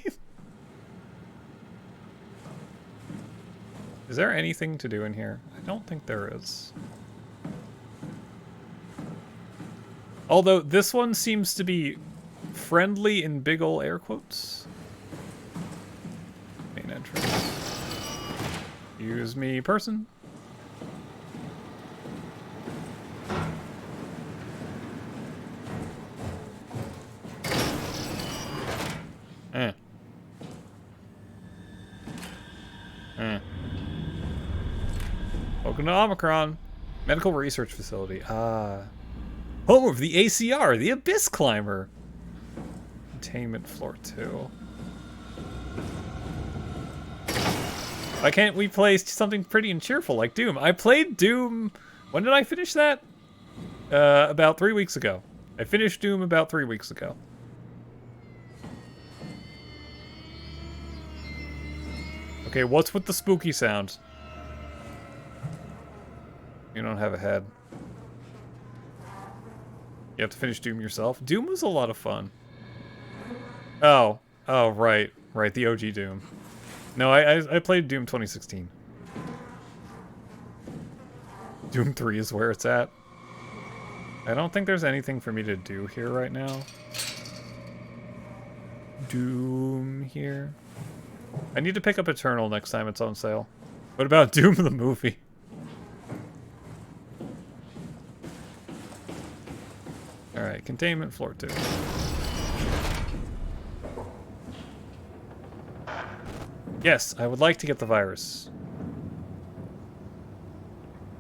Is there anything to do in here? I don't think there is. Although this one seems to be friendly in big ol' air quotes. Main entrance. Use me, person. Welcome to Omicron. Medical Research Facility. Home of the ACR, the Abyss Climber. Containment floor 2. Why can't we play something pretty and cheerful like Doom? I played Doom... When did I finish that? About 3 weeks ago. I finished Doom about 3 weeks ago. Okay, what's with the spooky sound? You don't have a head. You have to finish Doom yourself? Doom was a lot of fun. Oh. Oh, right. Right, the OG Doom. No, I played Doom 2016. Doom 3 is where it's at. I don't think there's anything for me to do here right now. Doom here. I need to pick up Eternal next time it's on sale. What about Doom the movie? Alright, containment floor 2. Yes, I would like to get the virus.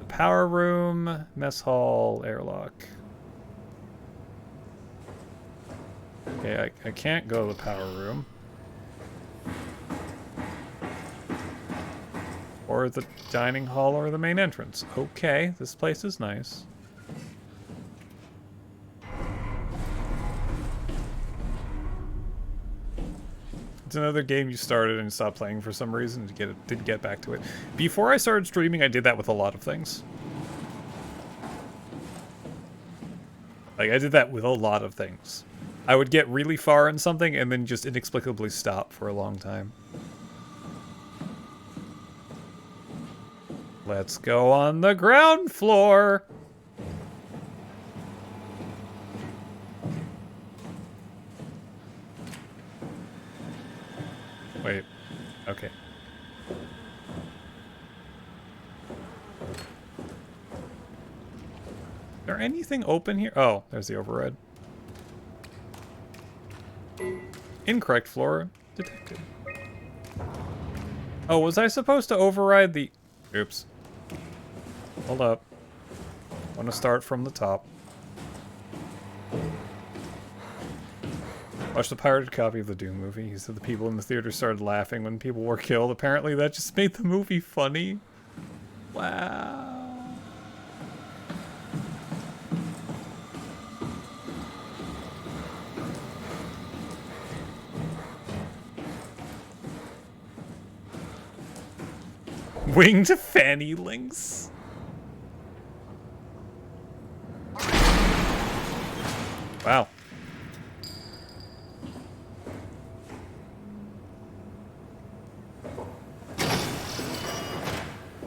The power room, mess hall, airlock. Okay, I can't go to the power room. Or the dining hall or the main entrance. Okay, this place is nice. It's another game you started and stopped playing for some reason. Didn't get back to it. Before I started streaming, I did that with a lot of things. Like, I did that with a lot of things. I would get really far in something and then just inexplicably stop for a long time. Let's go on the ground floor. Wait. Okay. Is there anything open here? Oh, there's the override. Incorrect floor detected. Oh, was I supposed to override the... Oops. Hold up. I want to start from the top. Watched the pirated copy of the Doom movie. He said the people in the theater started laughing when people were killed. Apparently that just made the movie funny. Wow. Winged fanny links. Wow.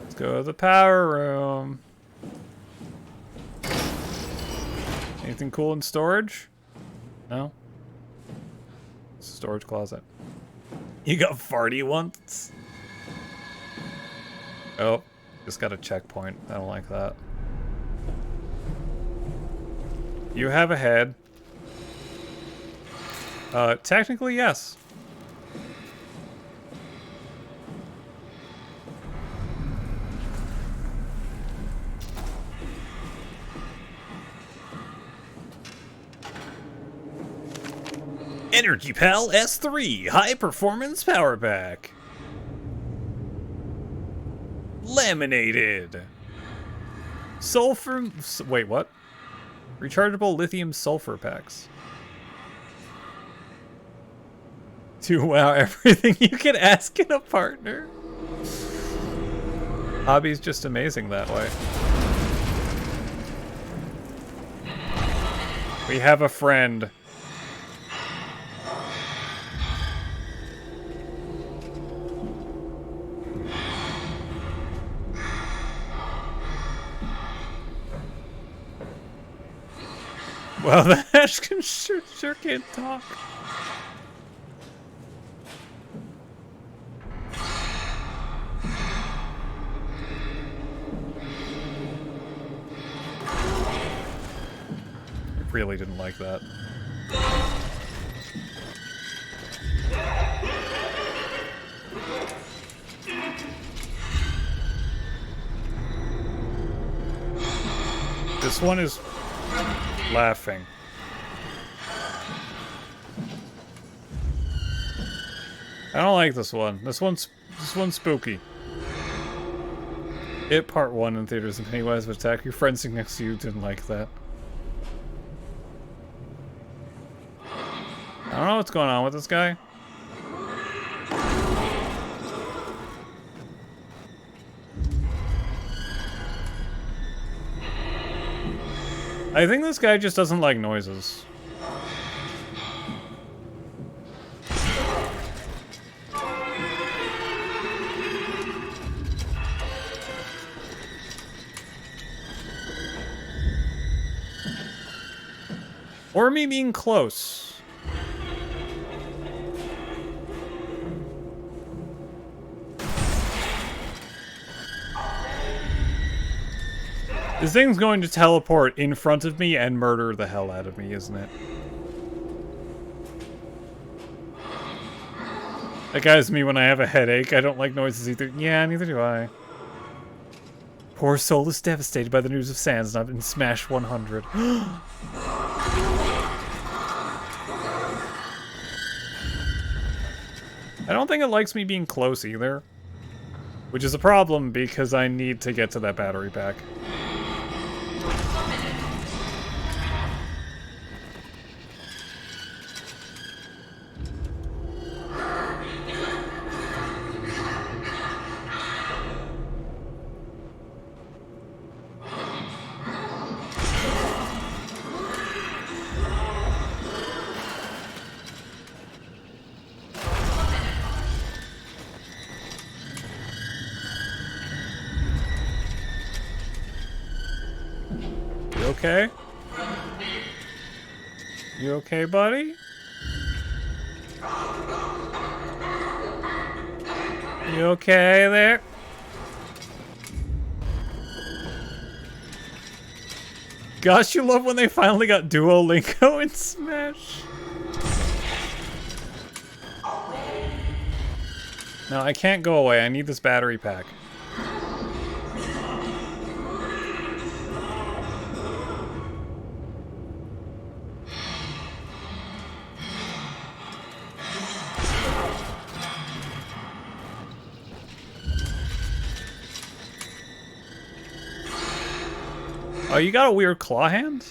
Let's go to the power room. Anything cool in storage? No? It's a storage closet. You got farty once? Oh, just got a checkpoint. I don't like that. You have a head. Technically, yes. Energy Pal S3 High Performance Power Pack. Laminated. Sulfur. Wait, what? Rechargeable lithium sulfur packs. To wow everything you can ask in a partner. Hobby's just amazing that way. We have a friend. Well, the hash can sure can't talk. I really didn't like that. This one is laughing. I don't like this one. This one's spooky. It Part 1 in theaters, and Pennywise would attack your friend sitting next to you. Didn't like that. I don't know what's going on with this guy. I think this guy just doesn't like noises. Or me being close. This thing's going to teleport in front of me and murder the hell out of me, isn't it? That guy's me when I have a headache. I don't like noises either. Yeah, neither do I. Poor soul is devastated by the news of Sans not in Smash 100. I don't think it likes me being close either. Which is a problem because I need to get to that battery pack. Okay? You okay, buddy? You okay there? Gosh, you love when they finally got Duolingo in Smash. No, I can't go away. I need this battery pack. Oh, you got a weird claw hand?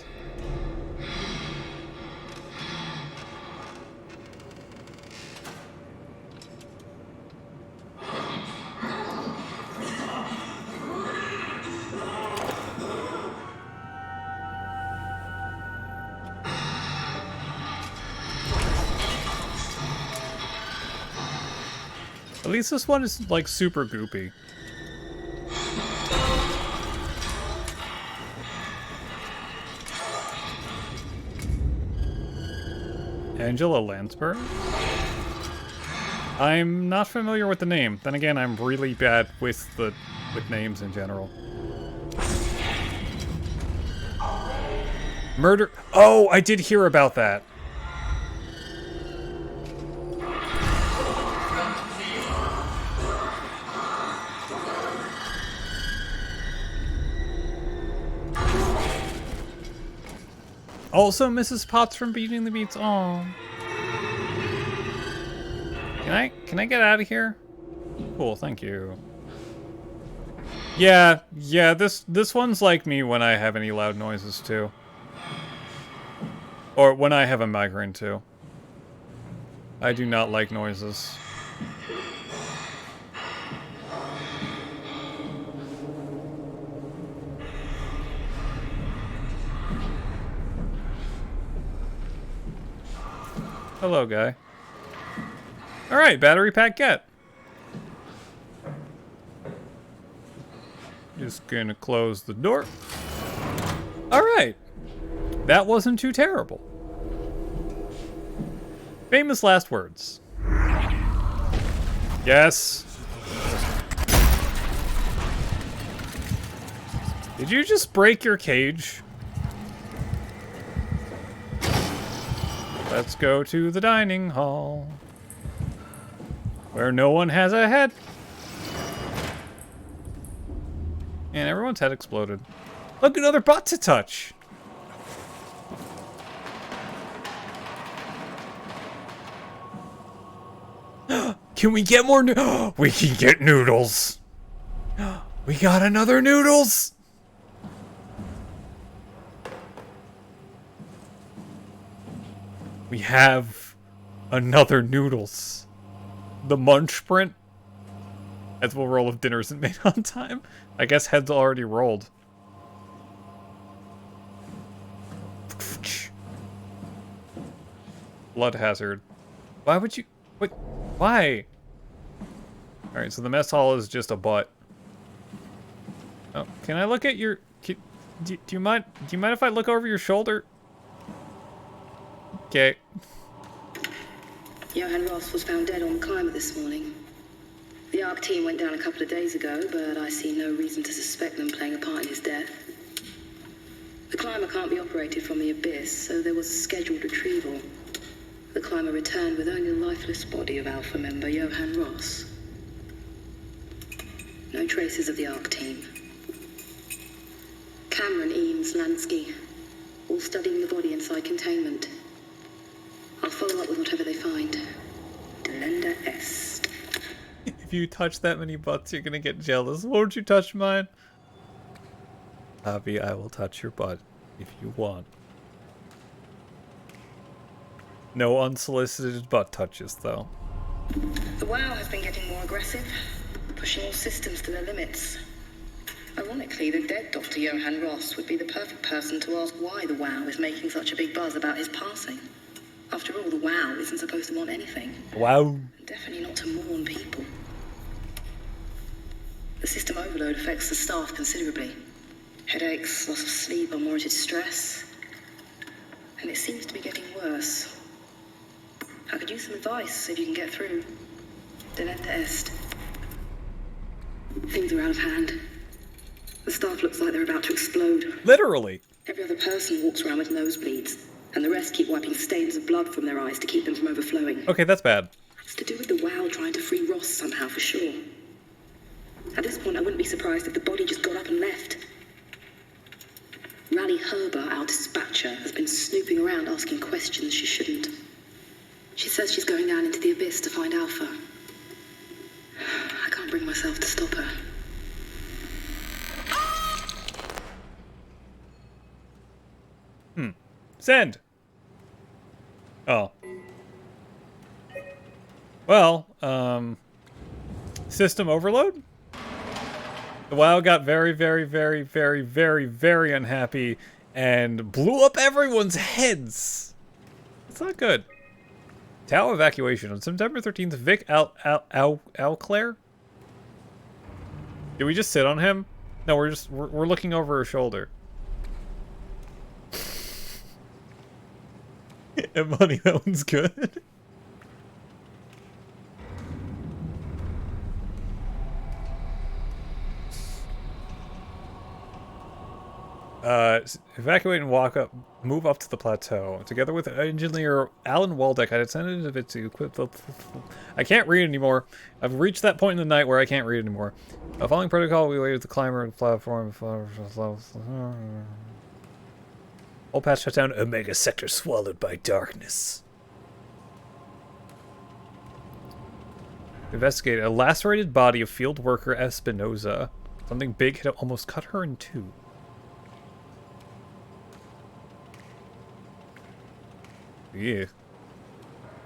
At least this one is, like, super goopy. Angela Lansbury? I'm not familiar with the name. Then again, I'm really bad with names in general. Murder. Oh, I did hear about that. Also, Mrs. Potts from Beating the Beats. Oh. Can I get out of here? Cool, thank you. Yeah, this one's like me when I have any loud noises too. Or when I have a migraine too. I do not like noises. Hello, guy. Alright, battery pack get. Just gonna close the door. Alright. That wasn't too terrible. Famous last words. Yes. Did you just break your cage? Let's go to the dining hall, where no one has a head. And everyone's head exploded. Look, another butt to touch. Can we get more we can get noodles. We got another noodles. We have another noodles. The munch print. Heads will roll if dinner isn't made on time. I guess heads already rolled. Blood hazard. Why would you... What? Why? Alright, so the mess hall is just a butt. Oh, can I look at your... Do you mind if I look over your shoulder? Okay. Johann Ross was found dead on the climber this morning. The ARC team went down a couple of days ago, but I see no reason to suspect them playing a part in his death. The climber can't be operated from the abyss, so there was a scheduled retrieval. The climber returned with only the lifeless body of Alpha member Johann Ross. No traces of the ARC team. Cameron, Eames, Lansky, all studying the body inside containment. I'll follow up with whatever they find. Delenda est. If you touch that many butts, you're gonna get jealous. Won't you touch mine? Avi, I will touch your butt if you want. No unsolicited butt touches, though. The WoW has been getting more aggressive, pushing all systems to their limits. Ironically, the dead Dr. Johann Ross would be the perfect person to ask why the WoW is making such a big buzz about his passing. After all, the WoW isn't supposed to want anything. Wow. Definitely not to mourn people. The system overload affects the staff considerably. Headaches, loss of sleep, unwarranted stress. And it seems to be getting worse. I could use some advice if you can get through. Delenda est. Things are out of hand. The staff looks like they're about to explode. Literally. Every other person walks around with nosebleeds, and the rest keep wiping stains of blood from their eyes to keep them from overflowing. Okay, that's bad. It's to do with the WoW trying to free Ross somehow, for sure. At this point, I wouldn't be surprised if the body just got up and left. Rally Herber, our dispatcher, has been snooping around asking questions she shouldn't. She says she's going down into the abyss to find Alpha. I can't bring myself to stop her. Send. Oh. Well, system overload? The WoW got very, very, very, very, very, very unhappy and blew up everyone's heads. It's not good. Tau evacuation on September 13th. Vic Alclair? Did we just sit on him? No, we're looking over her shoulder. And money, that one's good. Evacuate and move up to the plateau. Together with engineer Alan Waldeck, I decided it to equip the... I can't read anymore. I've reached that point in the night where I can't read anymore. Following protocol, we waited the climber and platform. All paths shut down. Omega sector swallowed by darkness. Investigate a lacerated body of field worker Espinoza. Something big had almost cut her in two. Yeah.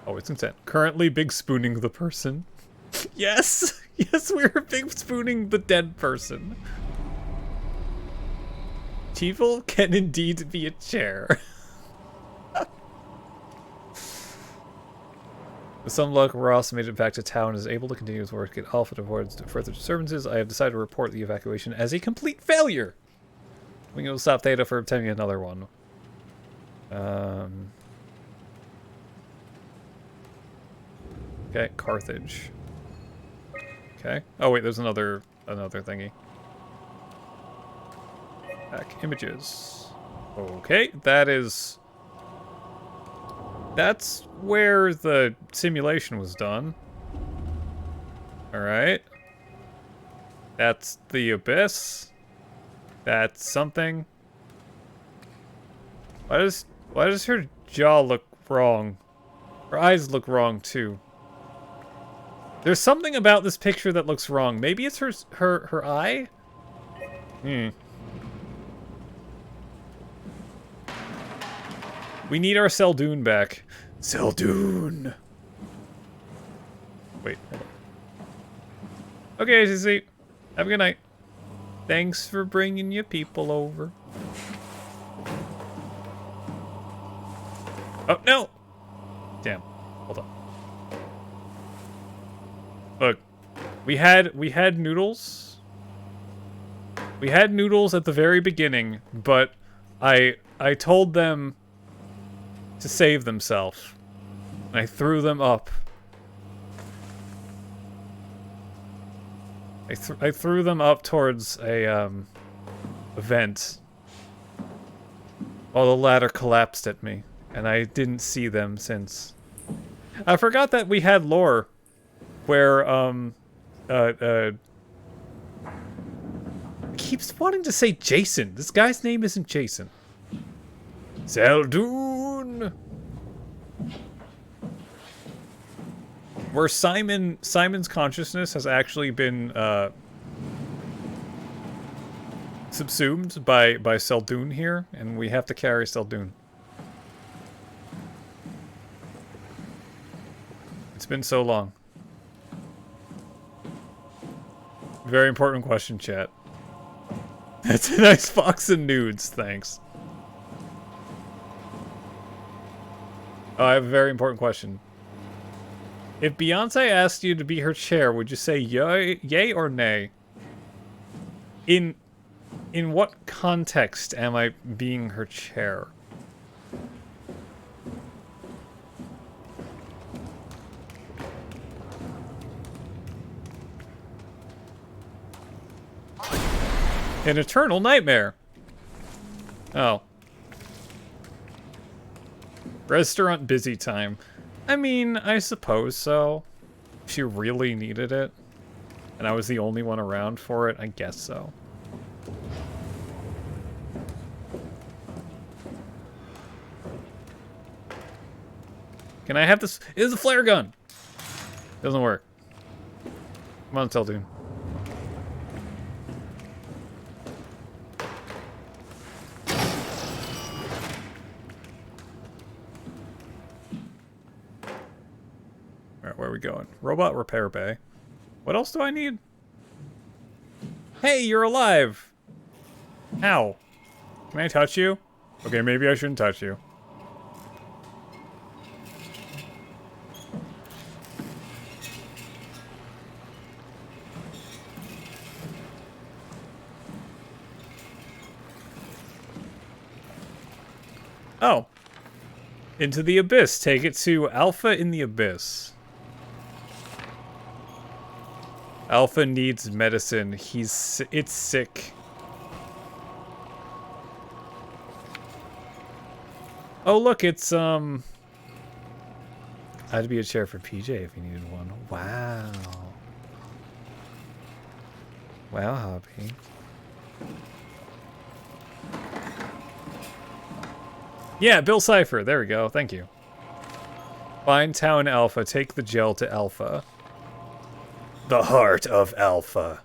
Oh, it's consent. Currently big spooning the person. Yes! Yes, we're big spooning the dead person. Evil can indeed be a chair. With some luck, Ross made it back to town and is able to continue his work at Alpha to avoid further disturbances. I have decided to report the evacuation as a complete failure. We will stop Theta for attempting another one. Okay, Carthage. Okay. Oh wait, there's another thingy. Back images. Okay, that's where the simulation was done. Alright. That's the abyss. That's something. Why does her jaw look wrong? Her eyes look wrong too. There's something about this picture that looks wrong. Maybe it's her eye? We need our Seldoon back. Seldoon! Wait, hold on. Okay, ACC. Have a good night. Thanks for bringing your people over. Oh, no! Damn. Hold on. Look, we had noodles. We had noodles at the very beginning, but I told them to save themselves. I threw them up. I threw them up towards a vent. While the ladder collapsed at me, and I didn't see them since. I forgot that we had lore where keeps wanting to say Jason. This guy's name isn't Jason. Seldoon. Where Simon's consciousness has actually been subsumed by Seldoon here, and we have to carry Seldoon. It's been so long. Very important question, chat. That's a nice box of nudes, thanks. Oh, I have a very important question. If Beyonce asked you to be her chair, would you say yay or nay? In what context am I being her chair? An eternal nightmare. Oh. Restaurant busy time. I mean, I suppose so. If she really needed it, and I was the only one around for it, I guess so. Can I have this? It is a flare gun! Doesn't work. Come on, Seldoon. Alright, where are we going? Robot repair bay. What else do I need? Hey, you're alive! Ow. Can I touch you? Okay, maybe I shouldn't touch you. Oh. Into the Abyss. Take it to Alpha in the Abyss. Alpha needs medicine. It's sick. Oh, look, it's, I'd be a chair for PJ if he needed one. Wow. Wow, Hoppy. Yeah, Bill Cipher. There we go. Thank you. Find Town Alpha. Take the gel to Alpha. The heart of Alpha.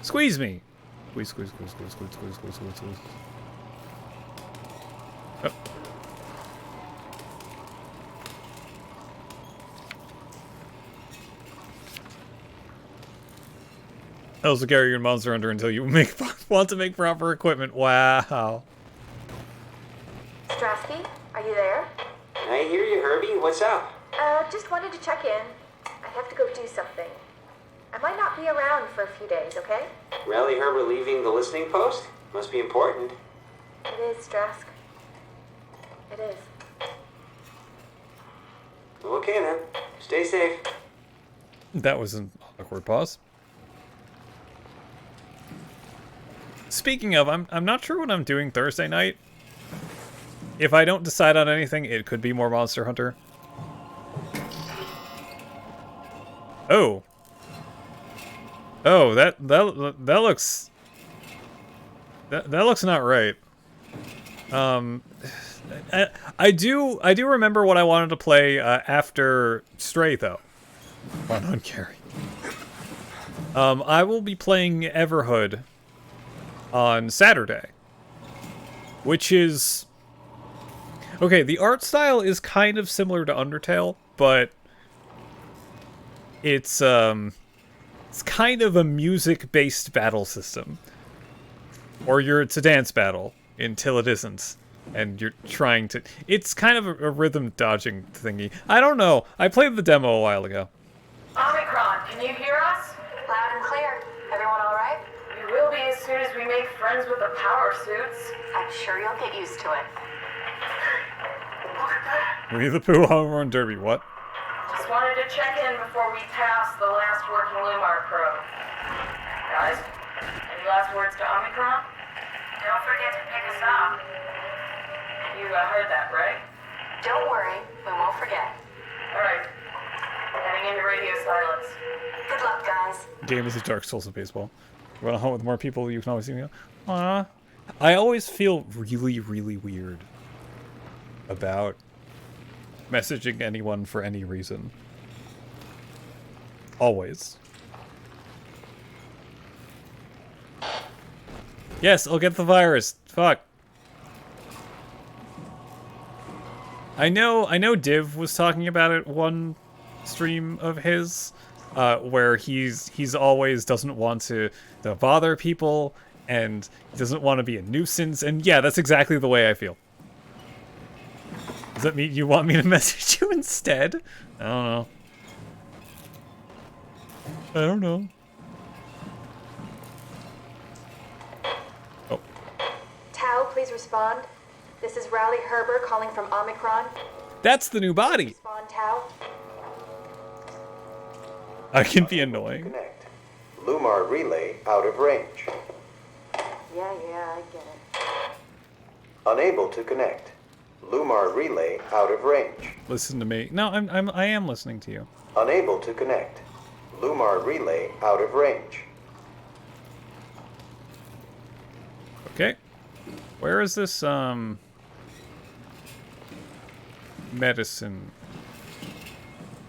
Squeeze me. Squeeze, squeeze, squeeze, squeeze, squeeze, squeeze, squeeze, squeeze, squeeze. Oh. Also carry your Monster Hunter until you want to make proper equipment. Wow. Strasky, are you there? I hear you, Herbie. What's up? Just wanted to check in. I have to go do something. I might not be around for a few days, okay? Rally Herbert leaving the listening post? Must be important. It is, Strask. It is. Okay then. Stay safe. That was an awkward pause. Speaking of, I'm not sure what I'm doing Thursday night. If I don't decide on anything, it could be more Monster Hunter. Oh. Oh, that looks that looks not right. I do remember what I wanted to play after Stray though. On carry. I will be playing Everhood on Saturday, which is okay. The art style is kind of similar to Undertale, but it's kind of a music-based battle system. Or it's a dance battle until it isn't. And you're trying to... It's kind of a rhythm dodging thingy. I don't know. I played the demo a while ago. Omicron, can you hear us? Loud and clear. Everyone all right? We will be as soon as we make friends with the power suits. I'm sure you'll get used to it. Look at that. Winnie the Pooh, Home Run Derby, what? Just wanted to check in before we pass the last working Lumar probe. Guys, any last words to Omicron? Don't forget to pick us up. You heard that, right? Don't worry, we won't forget. Alright. Heading into radio silence. Good luck, guys. Game is the Dark Souls of baseball. You want to hunt with more people, you can always see me. Aww. I always feel really, really weird about messaging anyone for any reason. Always. Yes, I'll get the virus. Fuck. I know Div was talking about it one stream of his, where he's always doesn't want to bother people, and he doesn't want to be a nuisance, and yeah, that's exactly the way I feel. Does that mean you want me to message you instead? I don't know. I don't know. Oh. Tao, please respond. This is Rowley Herber calling from Omicron. That's the new body. Respond, Tao. I can be annoying. Connect. Lumar relay out of range. Yeah, I get it. Unable to connect. Lumar relay out of range. Listen to me. No, I am listening to you. Unable to connect. Lumar relay out of range. Okay. Where is this medicine?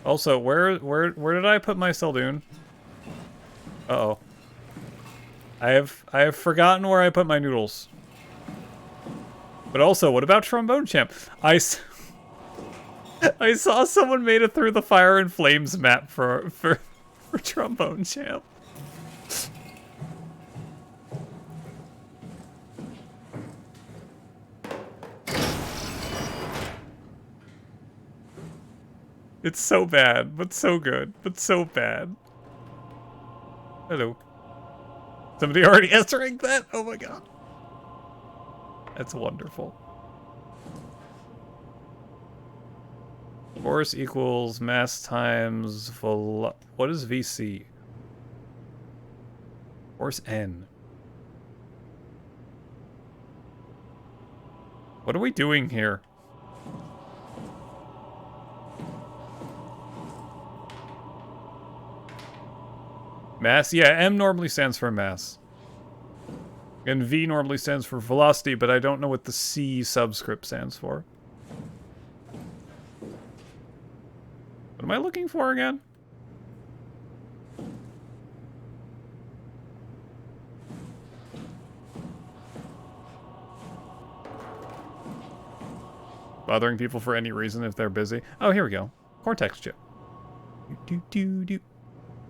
Also, where did I put my Seldoon? Uh-oh. I have forgotten where I put my noodles. But also, what about Trombone Champ? I saw someone made it through the Fire and Flames map for Trombone Champ. It's so bad, but so good, but so bad. Hello. Somebody already answering that? Oh my god. That's wonderful. Force equals mass times what is VC? Force N. What are we doing here? Mass? Yeah, M normally stands for mass. And V normally stands for velocity, but I don't know what the C subscript stands for. What am I looking for again? Bothering people for any reason if they're busy. Oh, here we go. Cortex chip. Do do do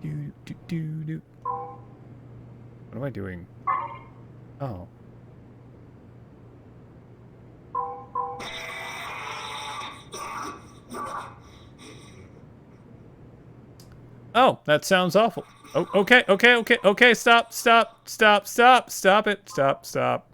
do do do do. What am I doing? Oh. Oh, that sounds awful. Oh, okay, okay, okay, okay, stop, stop, stop, stop, stop it, stop, stop.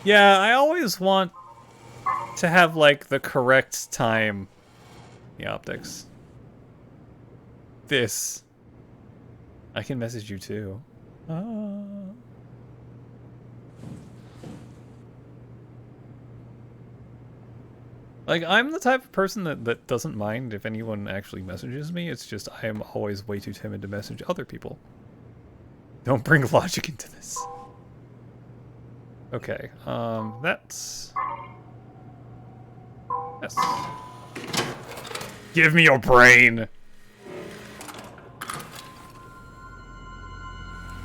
Yeah, I always want to have, like, the correct time. The optics. This. I can message you too. Like, I'm the type of person that doesn't mind if anyone actually messages me. It's just I am always way too timid to message other people. Don't bring logic into this. Okay, that's... Yes. Give me your brain!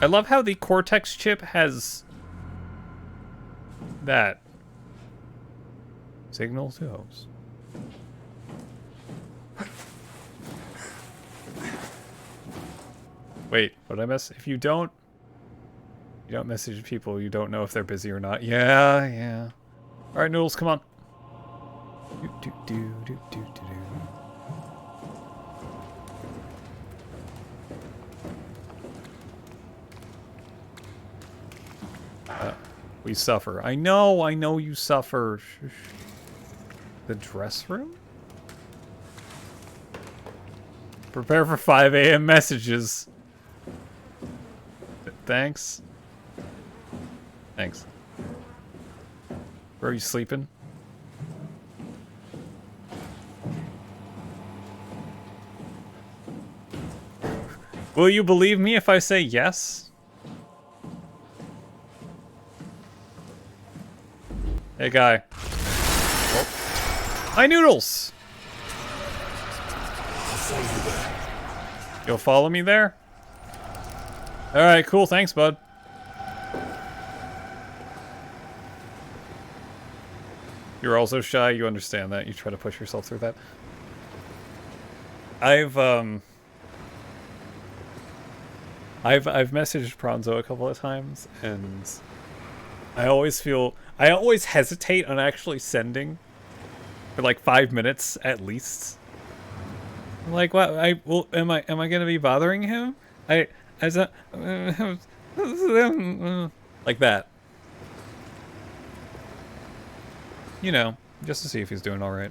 I love how the Cortex chip has... that. Signal to host. Wait, what did I miss? If you don't message people, you don't know if they're busy or not. Yeah, yeah. All right, Noodles, come on. Do, do, do, do, do, do. We suffer. I know you suffer. The dress room? Prepare for 5 a.m. messages. Thanks. Thanks. Where are you sleeping? Will you believe me if I say yes? Hey, guy. Oh. Hi, Noodles! You'll follow me there? Alright, cool. Thanks, bud. You're also shy. You understand that. You try to push yourself through that. I've messaged Pronzo a couple of times, and I always hesitate on actually sending for like 5 minutes at least. I'm like, what? Am I gonna be bothering him? Like that. You know, just to see if he's doing all right.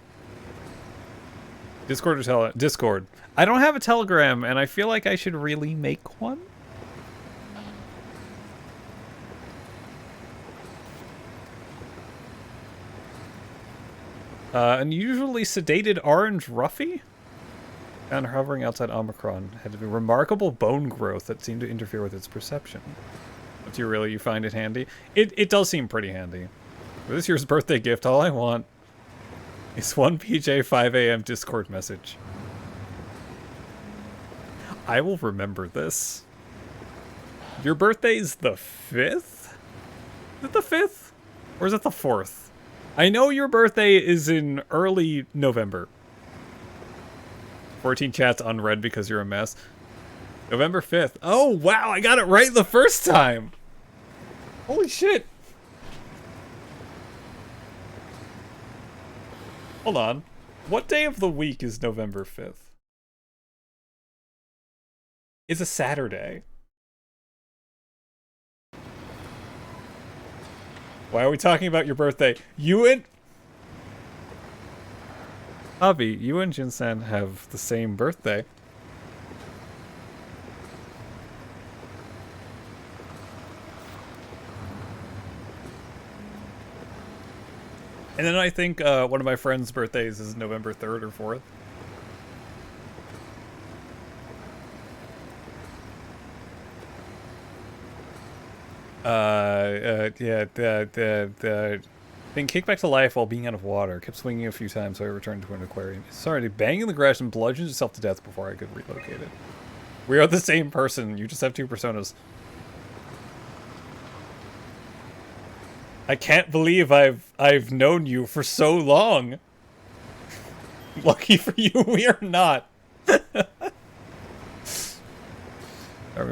Discord or Discord. I don't have a Telegram, and I feel like I should really make one. Unusually sedated orange Ruffy? Found hovering outside Omicron. Had a remarkable bone growth that seemed to interfere with its perception. But you find it handy? It does seem pretty handy. For this year's birthday gift, all I want is one PJ 5 a.m. Discord message. I will remember this. Your birthday's the 5th? Is it the 5th? Or is it the 4th? I know your birthday is in early November. 14 chats unread because you're a mess. November 5th. Oh, wow, I got it right the first time. Holy shit. Hold on. What day of the week is November 5th? It's a Saturday. Why are we talking about your birthday? You and... Avi, you and Jinsen have the same birthday. And then I think one of my friends' birthdays is November 3rd or 4th. Being kicked back to life while being out of water. Kept swinging a few times, so I returned to an aquarium. Sorry, banging in the grass and bludgeoned itself to death before I could relocate it. We are the same person. You just have two personas. I can't believe I've known you for so long. Lucky for you, we are not. Army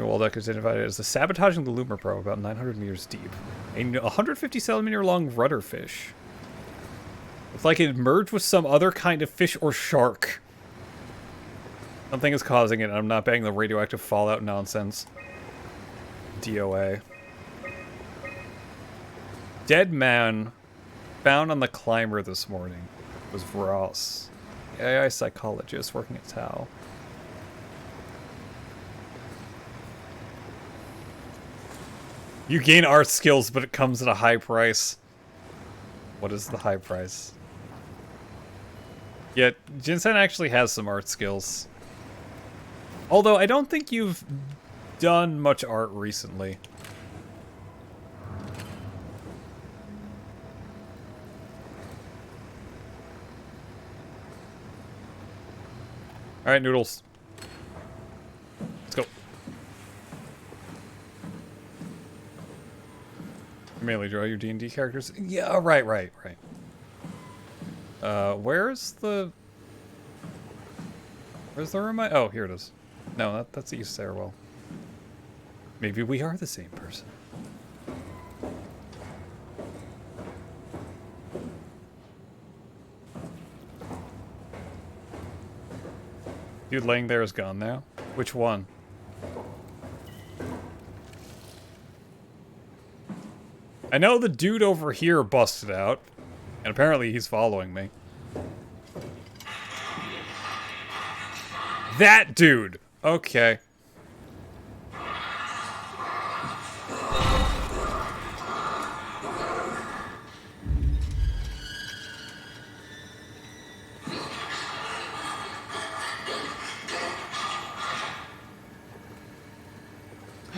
Waldeck is identified as the sabotaging the Loomer probe about 900 meters deep. A 150 centimeter long rudder fish. It's like it merged with some other kind of fish or shark. Something is causing it, and I'm not banging the radioactive fallout nonsense. DOA. Dead man found on the climber this morning was Ross, the AI psychologist working at Tau. You gain art skills, but it comes at a high price. What is the high price? Yet, Jinsen actually has some art skills. Although, I don't think you've done much art recently. Alright, Noodles. Let's go. You mainly draw your D&D characters? Yeah, right. Where's the room oh, here it is. No, that's the East stairwell. Maybe we are the same person. Dude laying there is gone now? Which one? I know the dude over here busted out, and apparently he's following me. That dude! Okay.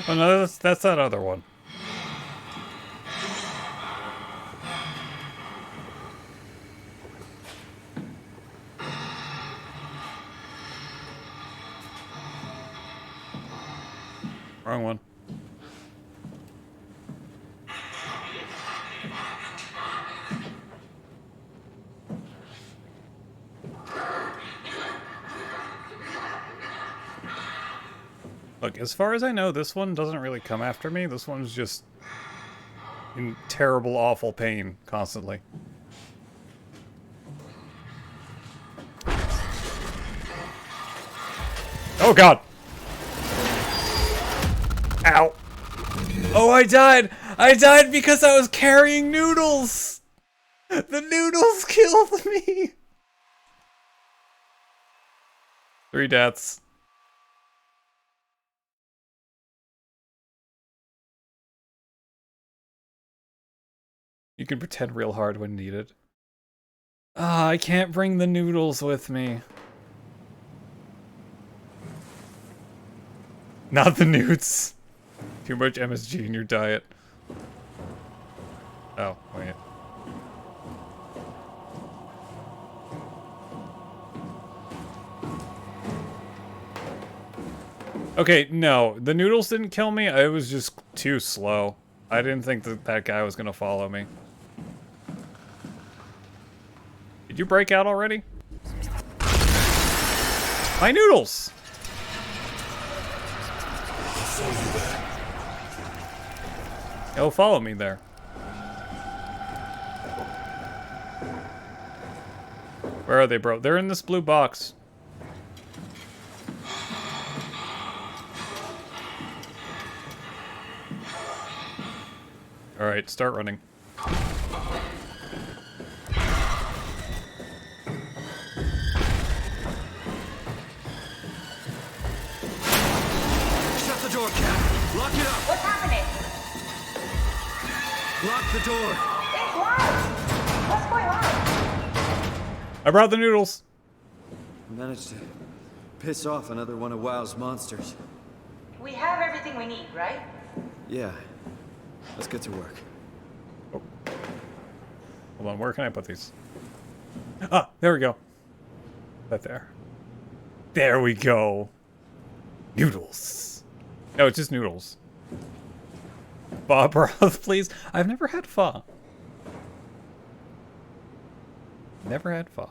Oh no, that's that other one. Wrong one. Look, as far as I know, this one doesn't really come after me. This one's just in terrible, awful pain constantly. Oh god! Ow! Oh, I died! I died because I was carrying noodles! The noodles killed me! 3 deaths. You can pretend real hard when needed. Ah, I can't bring the noodles with me. Not the nudes. Too much MSG in your diet. Oh, wait. Okay, no. The noodles didn't kill me. I was just too slow. I didn't think that that guy was gonna follow me. Did you break out already? My noodles! Oh, follow me there. Where are they, bro? They're in this blue box. Alright, start running. Shut the door, Cat. Lock it up. What's happening? Lock the door. It's locked. What's going on? I brought the noodles. I managed to piss off another one of WoW's monsters. We have everything we need, right? Yeah. Let's get to work. Oh. Hold on, where can I put these? Ah, there we go. Right there. There we go. Noodles. No, it's just noodles. Pho broth, please. I've never had pho. Never had pho.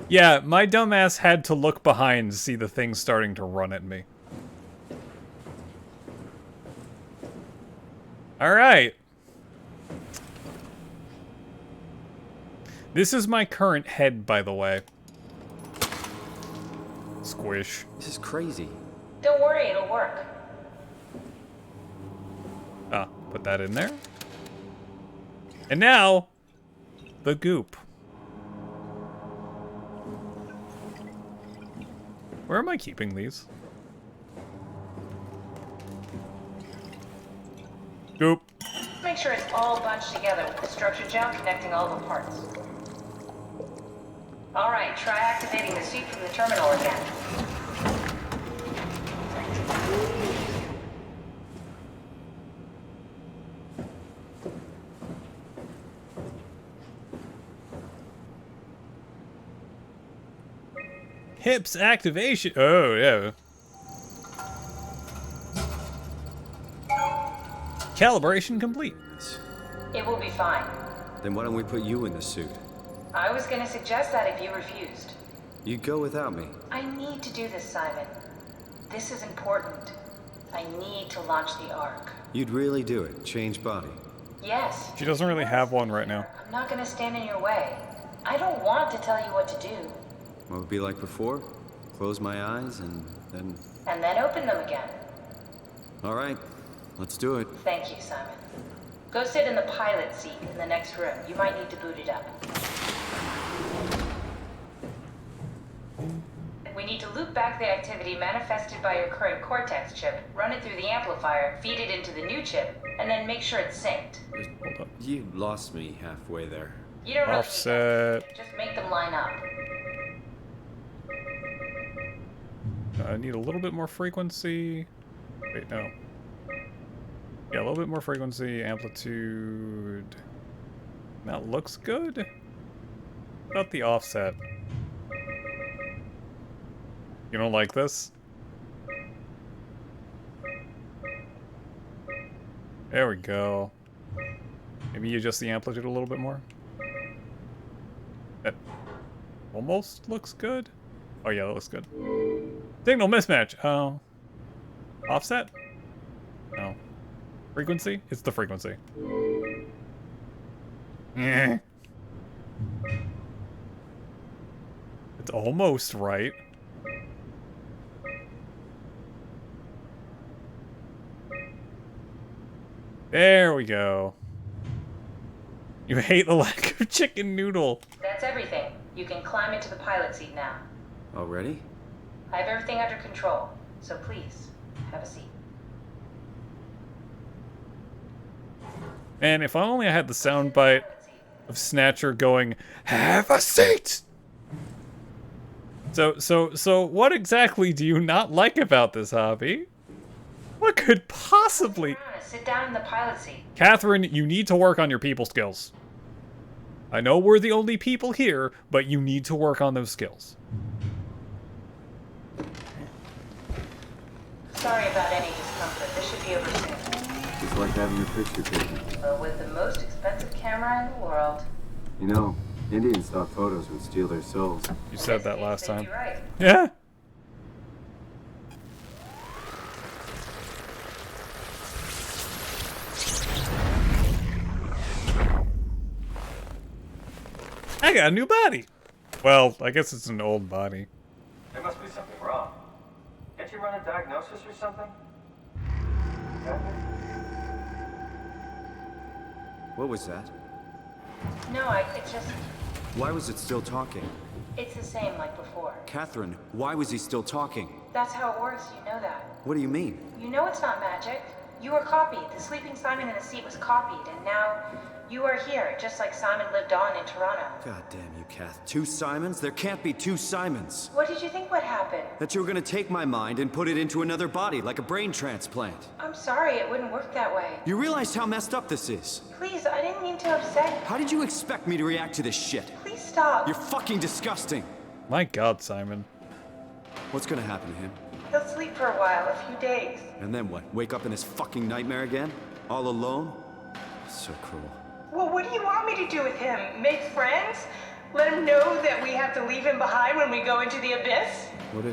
Yeah, my dumbass had to look behind to see the thing starting to run at me. Alright. This is my current head, by the way. Squish. This is crazy. Don't worry, it'll work. Ah, put that in there. And now, the goop. Where am I keeping these? Goop. Make sure it's all bunched together with the structure gel connecting all the parts. Alright, try activating the suit from the terminal again. Hips activation. Oh, yeah. Calibration complete. It will be fine. Then why don't we put you in the suit? I was gonna suggest that if you refused. You'd go without me. I need to do this, Simon. This is important. I need to launch the Ark. You'd really do it. Change body. Yes. She doesn't really have one right now. I'm not gonna stand in your way. I don't want to tell you what to do. What would be like before? Close my eyes and then... And then open them again. All right. Let's do it. Thank you, Simon. Go sit in the pilot seat in the next room. You might need to boot it up. We need to loop back the activity manifested by your current Cortex chip, run it through the amplifier, feed it into the new chip, and then make sure it's synced. You lost me halfway there. You don't really Offset. need to. Just make them line up. I need a little bit more frequency. Wait, no. Yeah, a little bit more frequency, amplitude. That looks good. About the offset. You don't like this? There we go. Maybe you adjust the amplitude a little bit more. That almost looks good. Oh yeah, that looks good. Signal mismatch. Oh. Offset? No. Frequency? It's the frequency. Eh. It's almost right. There we go. You hate the lack of chicken noodle. That's everything. You can climb into the pilot seat now. Already? I have everything under control, so please, have a seat. And if only I had the soundbite of Snatcher going, "Have a seat!" So what exactly do you not like about this hobby? What could possibly... Sit down in the pilot seat. Catherine, you need to work on your people skills. I know we're the only people here, but you need to work on those skills. Sorry about any discomfort. This should be over soon. It's like having your picture taken. But with the most expensive camera in the world. You know, Indian stock photos would steal their souls. You said that last time. Right. Yeah. I got a new body. Well, I guess it's an old body. There must be something wrong. Can't you run a diagnosis or something? What was that? No, it's just, Why was it still talking? it's the same like before. Catherine, why was he still talking? That's how it works, you know that. What do you mean? You know it's not magic. You were copied. The sleeping Simon in the seat was copied, and now you are here, just like Simon lived on in Toronto. God damn you, Kath. 2 Simons? There can't be 2 Simons. What did you think would happen? That you were gonna take my mind and put it into another body, like a brain transplant. I'm sorry, it wouldn't work that way. You realize how messed up this is? Please, I didn't mean to upset. How did you expect me to react to this shit? Please stop. You're fucking disgusting. My God, Simon. What's gonna happen to him? He'll sleep for a while, a few days. And then what? Wake up in this fucking nightmare again? All alone? So cruel. Well, what do you want me to do with him? Make friends? Let him know that we have to leave him behind when we go into the abyss? What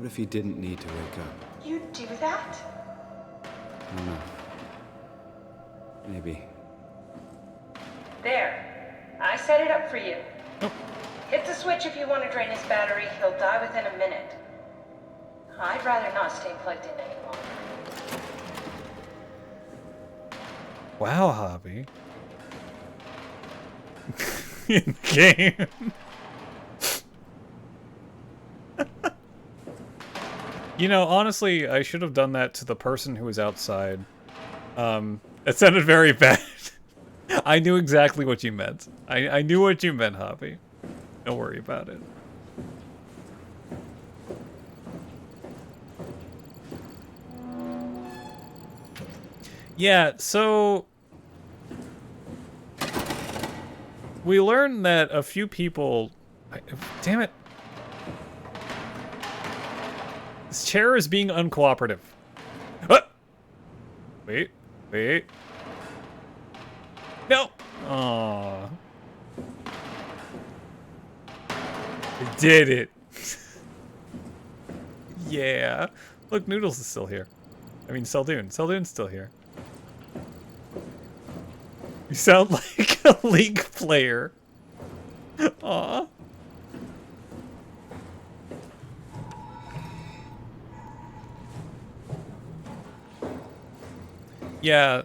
if he didn't need to wake up? You do that? I don't know. Maybe. There. I set it up for you. Hit the switch if you want to drain his battery. He'll die within a minute. I'd rather not stay plugged in any longer. Wow, Hobby. In game. You know, honestly, I should have done that to the person who was outside. It sounded very bad. I knew exactly what you meant. I knew what you meant, Hobby. Don't worry about it. Yeah, so we learned that a few people... Damn it. This chair is being uncooperative. Wait. No. Aww. I did it. Yeah. Look, Noodles is still here. I mean, Seldoon. Seldoon's still here. You sound like a League player. Aw. Yeah,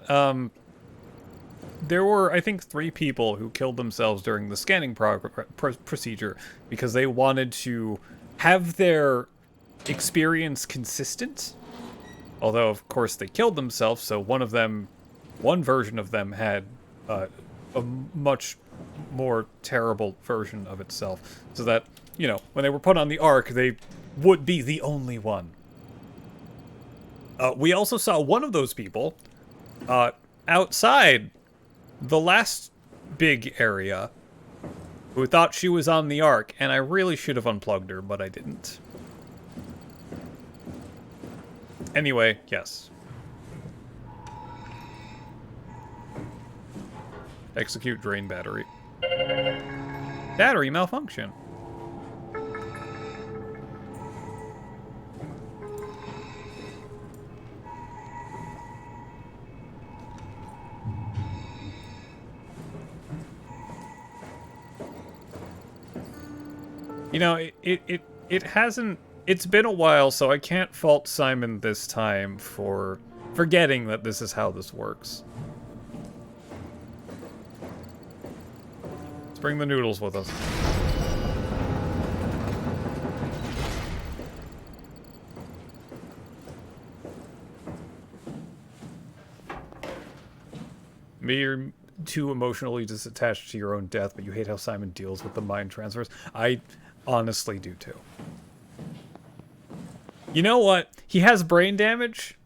there were, I think, 3 people who killed themselves during the scanning procedure because they wanted to have their experience consistent. Although, of course, they killed themselves, so one version of them had a much more terrible version of itself. So that, you know, when they were put on the Ark, they would be the only one. We also saw one of those people outside the last big area who thought she was on the Ark, and I really should have unplugged her, but I didn't. Anyway, yes. Execute drain battery. Battery malfunction. You know, it hasn't... It's been a while, so I can't fault Simon this time for forgetting that this is how this works. Let's bring the noodles with us. Maybe you're too emotionally disattached to your own death, but you hate how Simon deals with the mind transfers. I honestly do too. You know what? He has brain damage.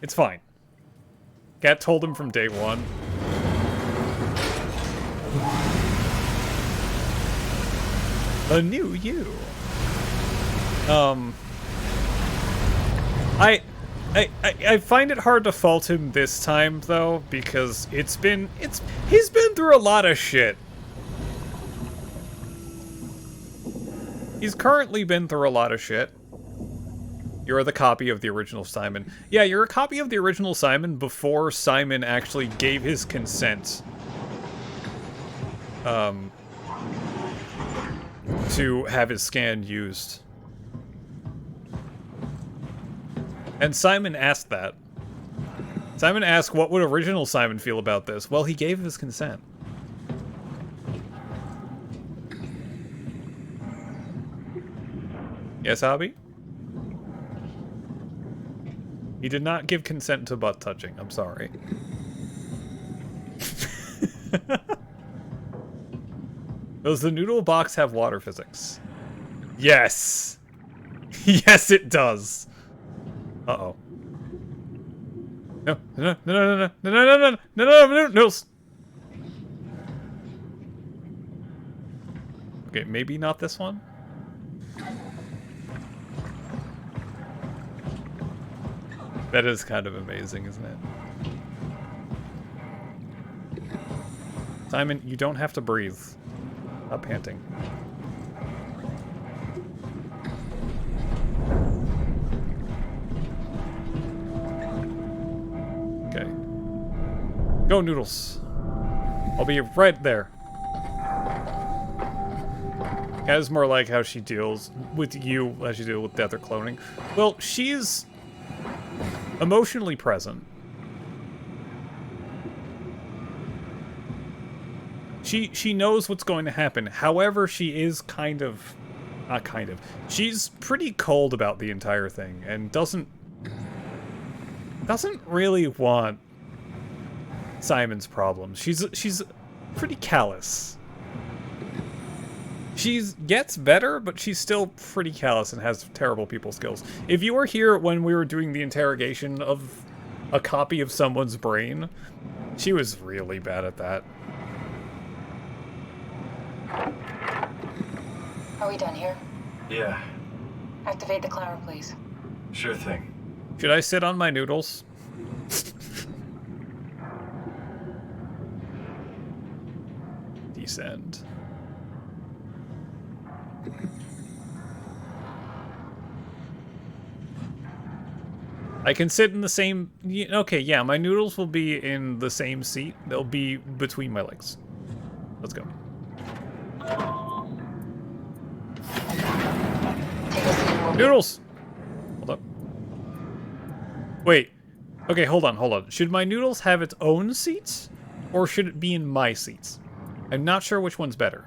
It's fine. Cat told him from day one. A new you. I find it hard to fault him this time though, because he's been through a lot of shit. He's currently been through a lot of shit. You're the copy of the original Simon. Yeah, you're a copy of the original Simon before Simon actually gave his consent. To have his scan used. And Simon asked that. Simon asked, what would original Simon feel about this? Well, he gave his consent. Yes, Abby? He did not give consent to butt touching. I'm sorry. Does the noodle box have water physics? Yes! Yes, it does! Uh-oh. No, no, no, no, no, no, no, no, no, no, no, no, noodles! Okay, maybe not this one? That is kind of amazing, isn't it? Simon, you don't have to breathe. Stop panting. Okay. Go, Noodles. I'll be right there. That is more like how she deals with you as you deal with death or cloning. Well, she's emotionally present. She knows what's going to happen. However, she is she's pretty cold about the entire thing and doesn't really want Simon's problems. She's pretty callous. She gets better, but she's still pretty callous and has terrible people skills. If you were here when we were doing the interrogation of a copy of someone's brain, she was really bad at that. Are we done here? Yeah, Activate the climber, please. sure thing. Should I sit on my noodles? Descend. I can sit in the same... Okay, yeah, my noodles will be in the same seat. They'll be between my legs. Let's go. Noodles! Hold up. Wait. Okay, hold on. Should my noodles have its own seats? Or should it be in my seats? I'm not sure which one's better.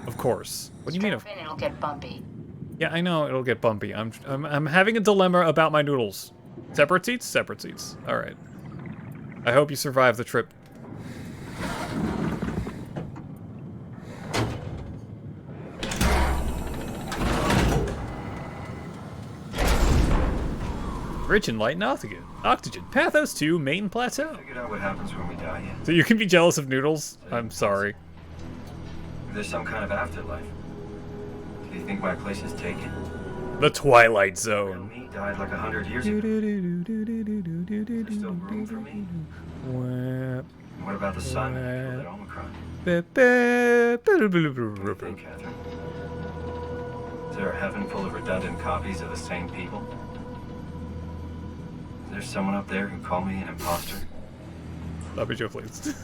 Of course. What do you mean? It'll get bumpy. Yeah, I know it'll get bumpy. I'm having a dilemma about my noodles. Separate seats? Separate seats. Alright. I hope you survive the trip. Rich in light and oxygen. Pathos 2, main plateau. Figured out what happens when we die yet? So you can be jealous of noodles? I'm sorry. If there's some kind of afterlife, do you think my place is taken? The Twilight Zone. Me died like 100 years ago. Is there still room for me? And what about the sun? That Omicron? What do you think, Catherine? Is there a heaven full of redundant copies of the same people? Is there someone up there who called me an imposter? Stop it, Joe, please.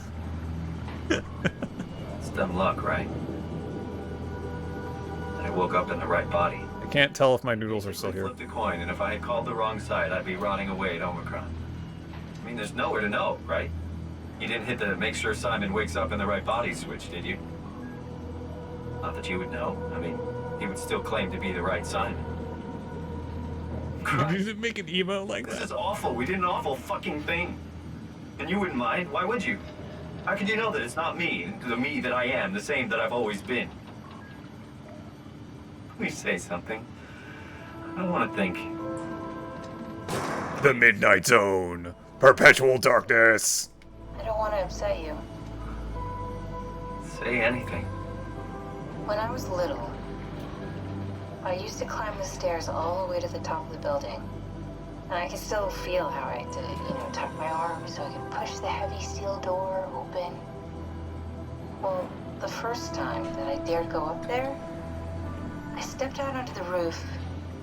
It's dumb luck, right? And I woke up in the right body. I can't tell if my noodles are still I here. flipped a coin, and if I had called the wrong side, I'd be rotting away at Omicron. I mean, there's nowhere to know, right? You didn't hit the make sure Simon wakes up in the right body switch, did you? Not that you would know. I mean, he would still claim to be the right Simon. You didn't make an emo like that. This is awful. We did an awful fucking thing. And you wouldn't mind. Why would you? How could you know that it's not me, the me that I am, the same that I've always been? Please say something. I don't want to think. The Midnight Zone. Perpetual darkness. I don't want to upset you. Say anything. When I was little, I used to climb the stairs all the way to the top of the building. And I can still feel how I had to, tuck my arms so I could push the heavy steel door open. Well, the first time that I dared go up there, I stepped out onto the roof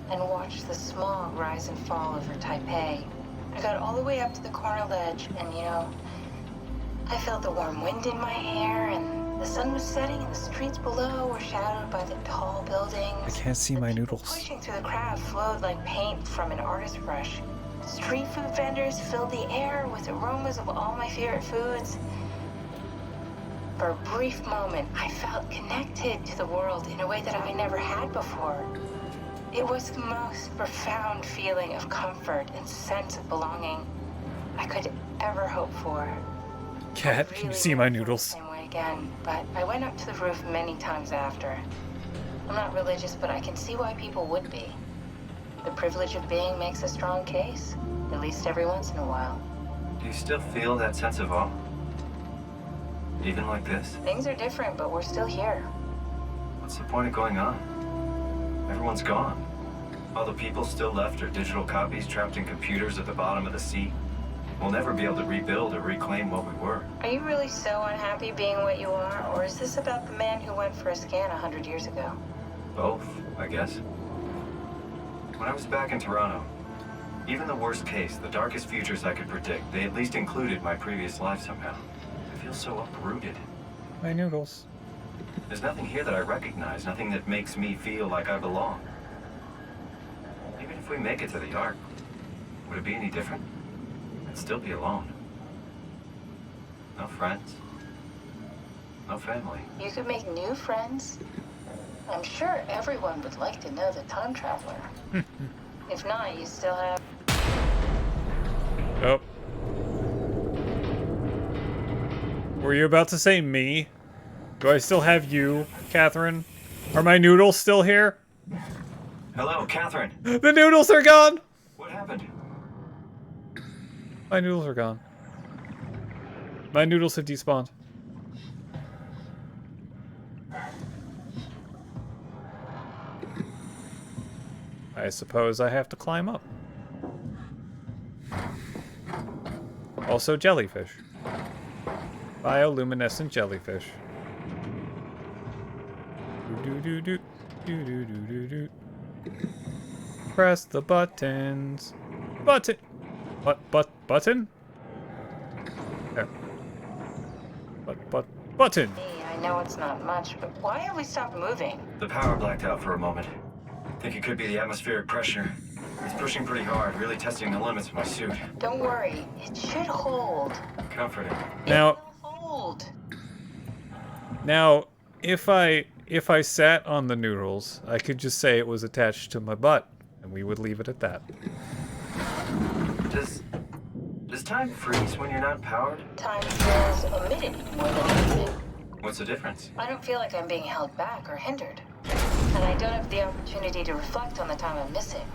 and watched the smog rise and fall over Taipei. I got all the way up to the corner ledge, and I felt the warm wind in my hair, and the sun was setting, and the streets below were shadowed by the tall buildings. I can't see my noodles. Pushing through the crowd flowed like paint from an artist's brush. Street food vendors filled the air with aromas of all my favorite foods. For a brief moment, I felt connected to the world in a way that I never had before. It was the most profound feeling of comfort and sense of belonging I could ever hope for. Cat, can you see my noodles? Same way again, but I went up to the roof many times after. I'm not religious, but I can see why people would be. The privilege of being makes a strong case, at least every once in a while. Do you still feel that sense of awe? Even like this? Things are different, but we're still here. What's the point of going on? Everyone's gone. All the people still left are digital copies trapped in computers at the bottom of the sea. We'll never be able to rebuild or reclaim what we were. Are you really so unhappy being what you are, or is this about the man who went for a scan 100 years ago? Both, I guess. When I was back in Toronto, even the worst case, the darkest futures I could predict, they at least included my previous life somehow. I feel so uprooted. My noodles. There's nothing here that I recognize, nothing that makes me feel like I belong. Even if we make it to the Ark, would it be any different? I'd still be alone. No friends. No family. You could make new friends. I'm sure everyone would like to know the time traveler. If not, you still have... Oh. Were you about to say me? Do I still have you, Catherine? Are my noodles still here? Hello, Catherine. The noodles are gone! What happened? My noodles are gone. My noodles have despawned. I suppose I have to climb up. Also jellyfish. Bioluminescent jellyfish. Do. Press the buttons. Button. Button? There. Button. I know it's not much, but why have we stopped moving? The power blacked out for a moment. Think it could be the atmospheric pressure. It's pushing pretty hard, really testing the limits of my suit. Don't worry, it should hold. Comforting. Now, Hold. Now, if I sat on the noodles, I could just say it was attached to my butt, and we would leave it at that. Does time freeze when you're not powered? Time feels omitted more than anything. What's the difference? I don't feel like I'm being held back or hindered. And I don't have the opportunity to reflect on the time I'm missing.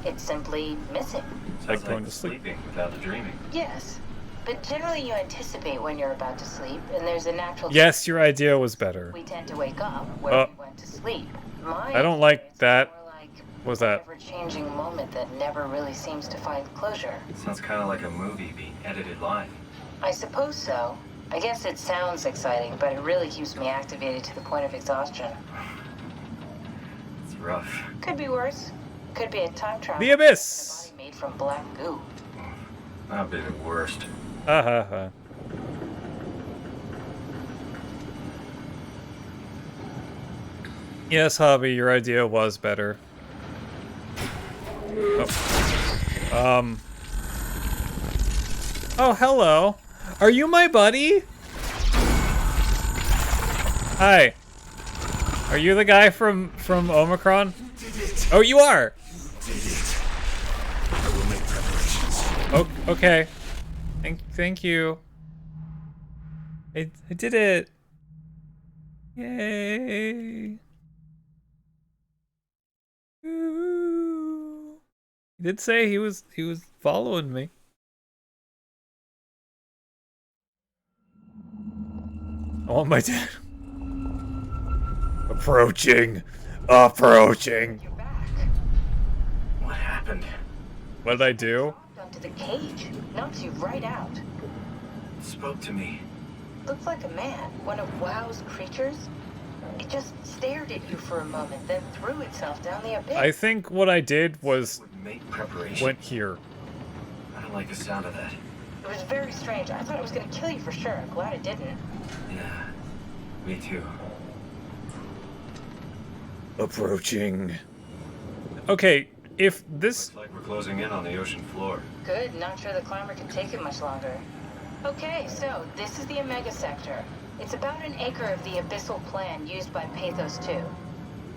It's simply missing. Like going to sleep. Sleeping without the dreaming. Yes. But generally you anticipate when you're about to sleep, and there's a natural... Yes, your idea was better. We tend to wake up where we went to sleep. I don't like that. What's that? Ever-changing moment that never really seems to find closure. Sounds kind of like a movie being edited live. I suppose so. I guess it sounds exciting, but it really keeps me activated to the point of exhaustion. It's rough. Could be worse. Could be a time travel. The Abyss! A body made from black goo. That'd be the worst. Ha ha ha. Yes, Hobby, your idea was better. Oh. Oh, hello. Are you my buddy? Hi. Are you the guy from Omicron? Oh, you are. Oh, okay. Thank you. I did it. Yay. Ooh. He did say he was following me. I want my dad. Approaching. What happened? What did I do? Onto the cage. Knocks you right out. It spoke to me. Looks like a man. One of WoW's creatures. It just stared at you for a moment, then threw itself down the abyss. I think what I did was Make preparation. went here. I don't like the sound of that. It was very strange. I thought it was going to kill you for sure. I'm glad it didn't. Yeah, me too. Approaching. Okay, if this... Looks like we're closing in on the ocean floor. Good. Not sure the climber can take it much longer. Okay, so this is the Omega Sector. It's about an acre of the abyssal plan used by Pathos 2.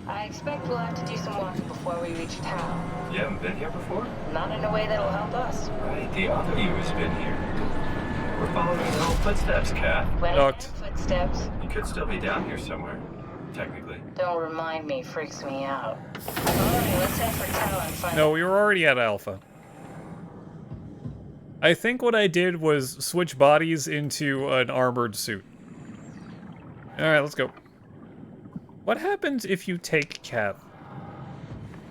I expect we'll have to do some walking before we reach Tau. You haven't been here before? Not in a way that'll help us. Right, the other you has been here. We're following your own footsteps, Kat. Footsteps. You could still be down here somewhere, technically. Don't remind me, freaks me out. Alright, let's head for Tau and find No, we were already at Alpha. I think what I did was switch bodies into an armored suit. Alright, let's go. What happens if you take Kath?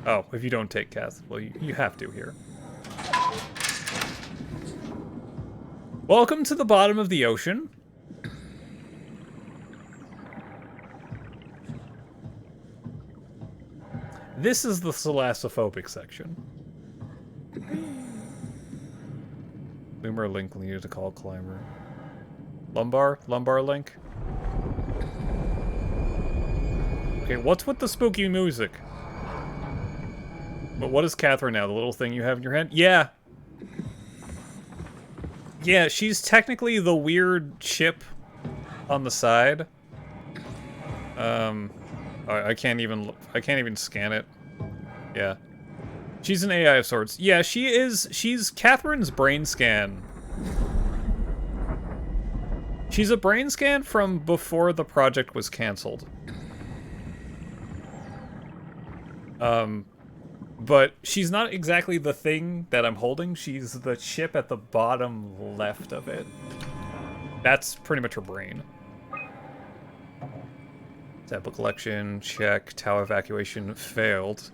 Oh, if you don't take Kath. Well, you have to here. Welcome to the bottom of the ocean. This is the thalassophobic section. Lumbar link needed to call climber. Lumbar link. Okay, what's with the spooky music? But what is Catherine now? The little thing you have in your hand? Yeah. Yeah, she's technically the weird chip on the side. I can't even scan it. Yeah. She's an AI of sorts. Yeah, she's Catherine's brain scan. She's a brain scan from before the project was canceled. But she's not exactly the thing that I'm holding. She's the chip at the bottom left of it. That's pretty much her brain. Sample collection, check. Tau evacuation failed.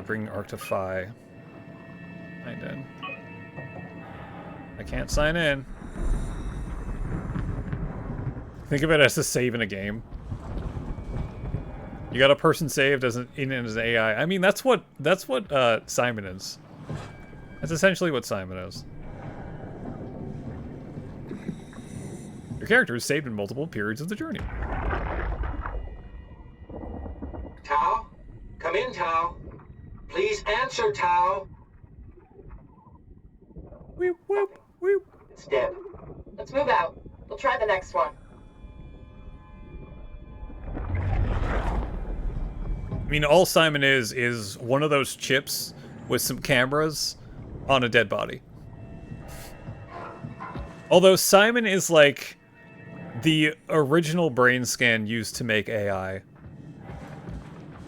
Bring Arc to Phi. Sign in. I can't sign in. Think of it as a save in a game. You got a person saved as an AI. I mean, that's what Simon is. That's essentially what Simon is. Your character is saved in multiple periods of the journey. Tau? Come in, Tau. Please answer, Tau. Whoop, whoop, whoop. It's dead. Let's move out. We'll try the next one. I mean, all Simon is one of those chips with some cameras on a dead body. Although Simon is like the original brain scan used to make AI.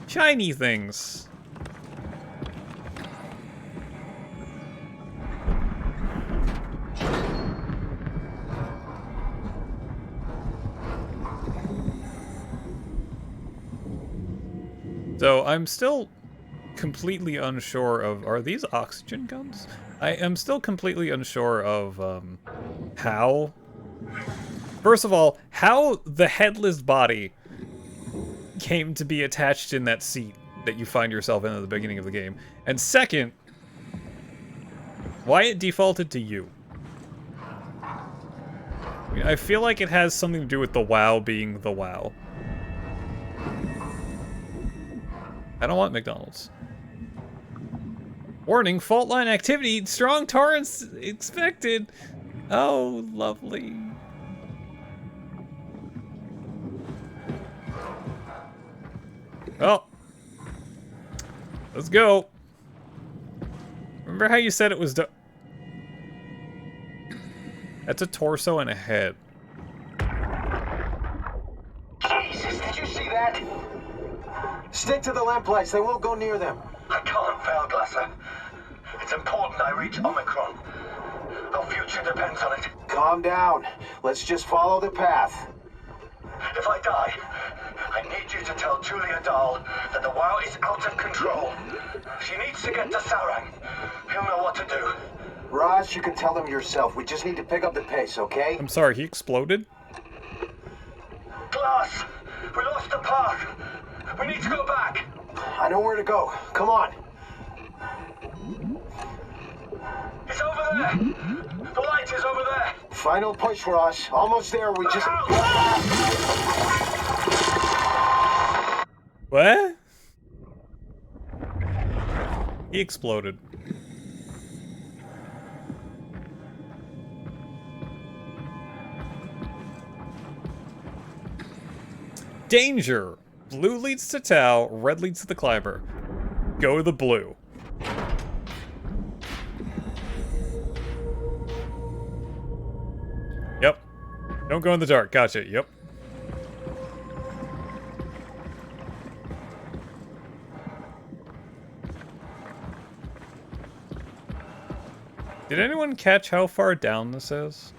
Shiny things. So I'm still completely unsure of, are these oxygen guns? I am still completely unsure of how, first of all, how the headless body came to be attached in that seat that you find yourself in at the beginning of the game. And second, why it defaulted to you. I mean, I feel like it has something to do with the WoW being the WoW. I don't want McDonald's. Warning, fault line activity, strong torrents expected. Oh, lovely. Well, let's go. Remember how you said it was That's a torso and a head. Jesus, did you see that? Stick to the lamplights. They won't go near them. I can't fail, Glasser. It's important I reach Omicron. Our future depends on it. Calm down. Let's just follow the path. If I die, I need you to tell Julia Dahl that the WoW is out of control. She needs to get to Saurang. He'll know what to do. Raj, you can tell them yourself. We just need to pick up the pace, okay? I'm sorry, he exploded? Lass, we lost the path. We need to go back. I know where to go. Come on. It's over there. The light is over there. Final push, Ross. Almost there. We just... What? He exploded. Danger! Blue leads to Tau, red leads to the climber. Go to the blue. Yep. Don't go in the dark. Gotcha. Yep. Did anyone catch how far down this is?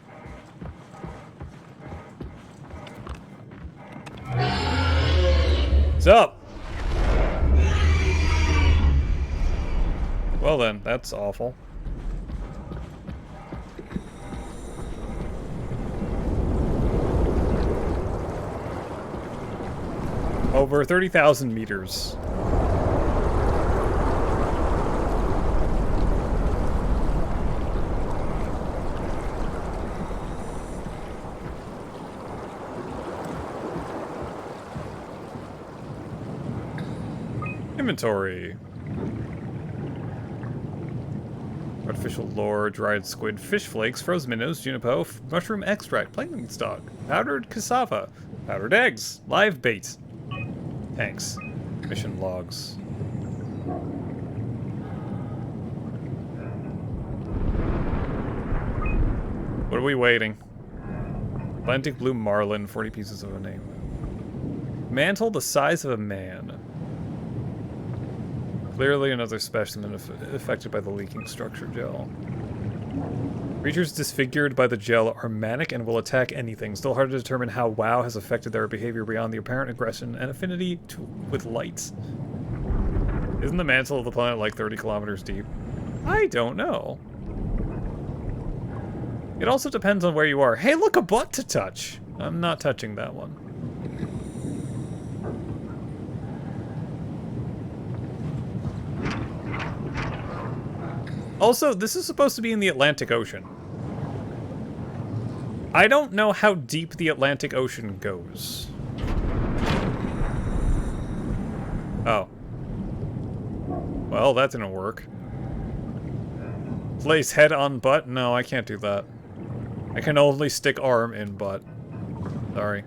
What's up? Well then, that's awful. Over 30,000 meters. Inventory. Artificial lore, dried squid, fish flakes, frozen minnows, juniper, mushroom extract, plankton stock, powdered cassava, powdered eggs, live bait. Thanks. Mission logs. What are we waiting? Atlantic blue marlin, 40 pieces of a name. Mantle the size of a man. Clearly another specimen affected by the leaking structure gel. Creatures disfigured by the gel are manic and will attack anything. Still hard to determine how WoW has affected their behavior beyond the apparent aggression and affinity with light. Isn't the mantle of the planet like 30 kilometers deep? I don't know. It also depends on where you are. Hey, look, a butt to touch. I'm not touching that one. Also, this is supposed to be in the Atlantic Ocean. I don't know how deep the Atlantic Ocean goes. Oh. Well, that didn't work. Place head on butt? No, I can't do that. I can only stick arm in butt. Sorry.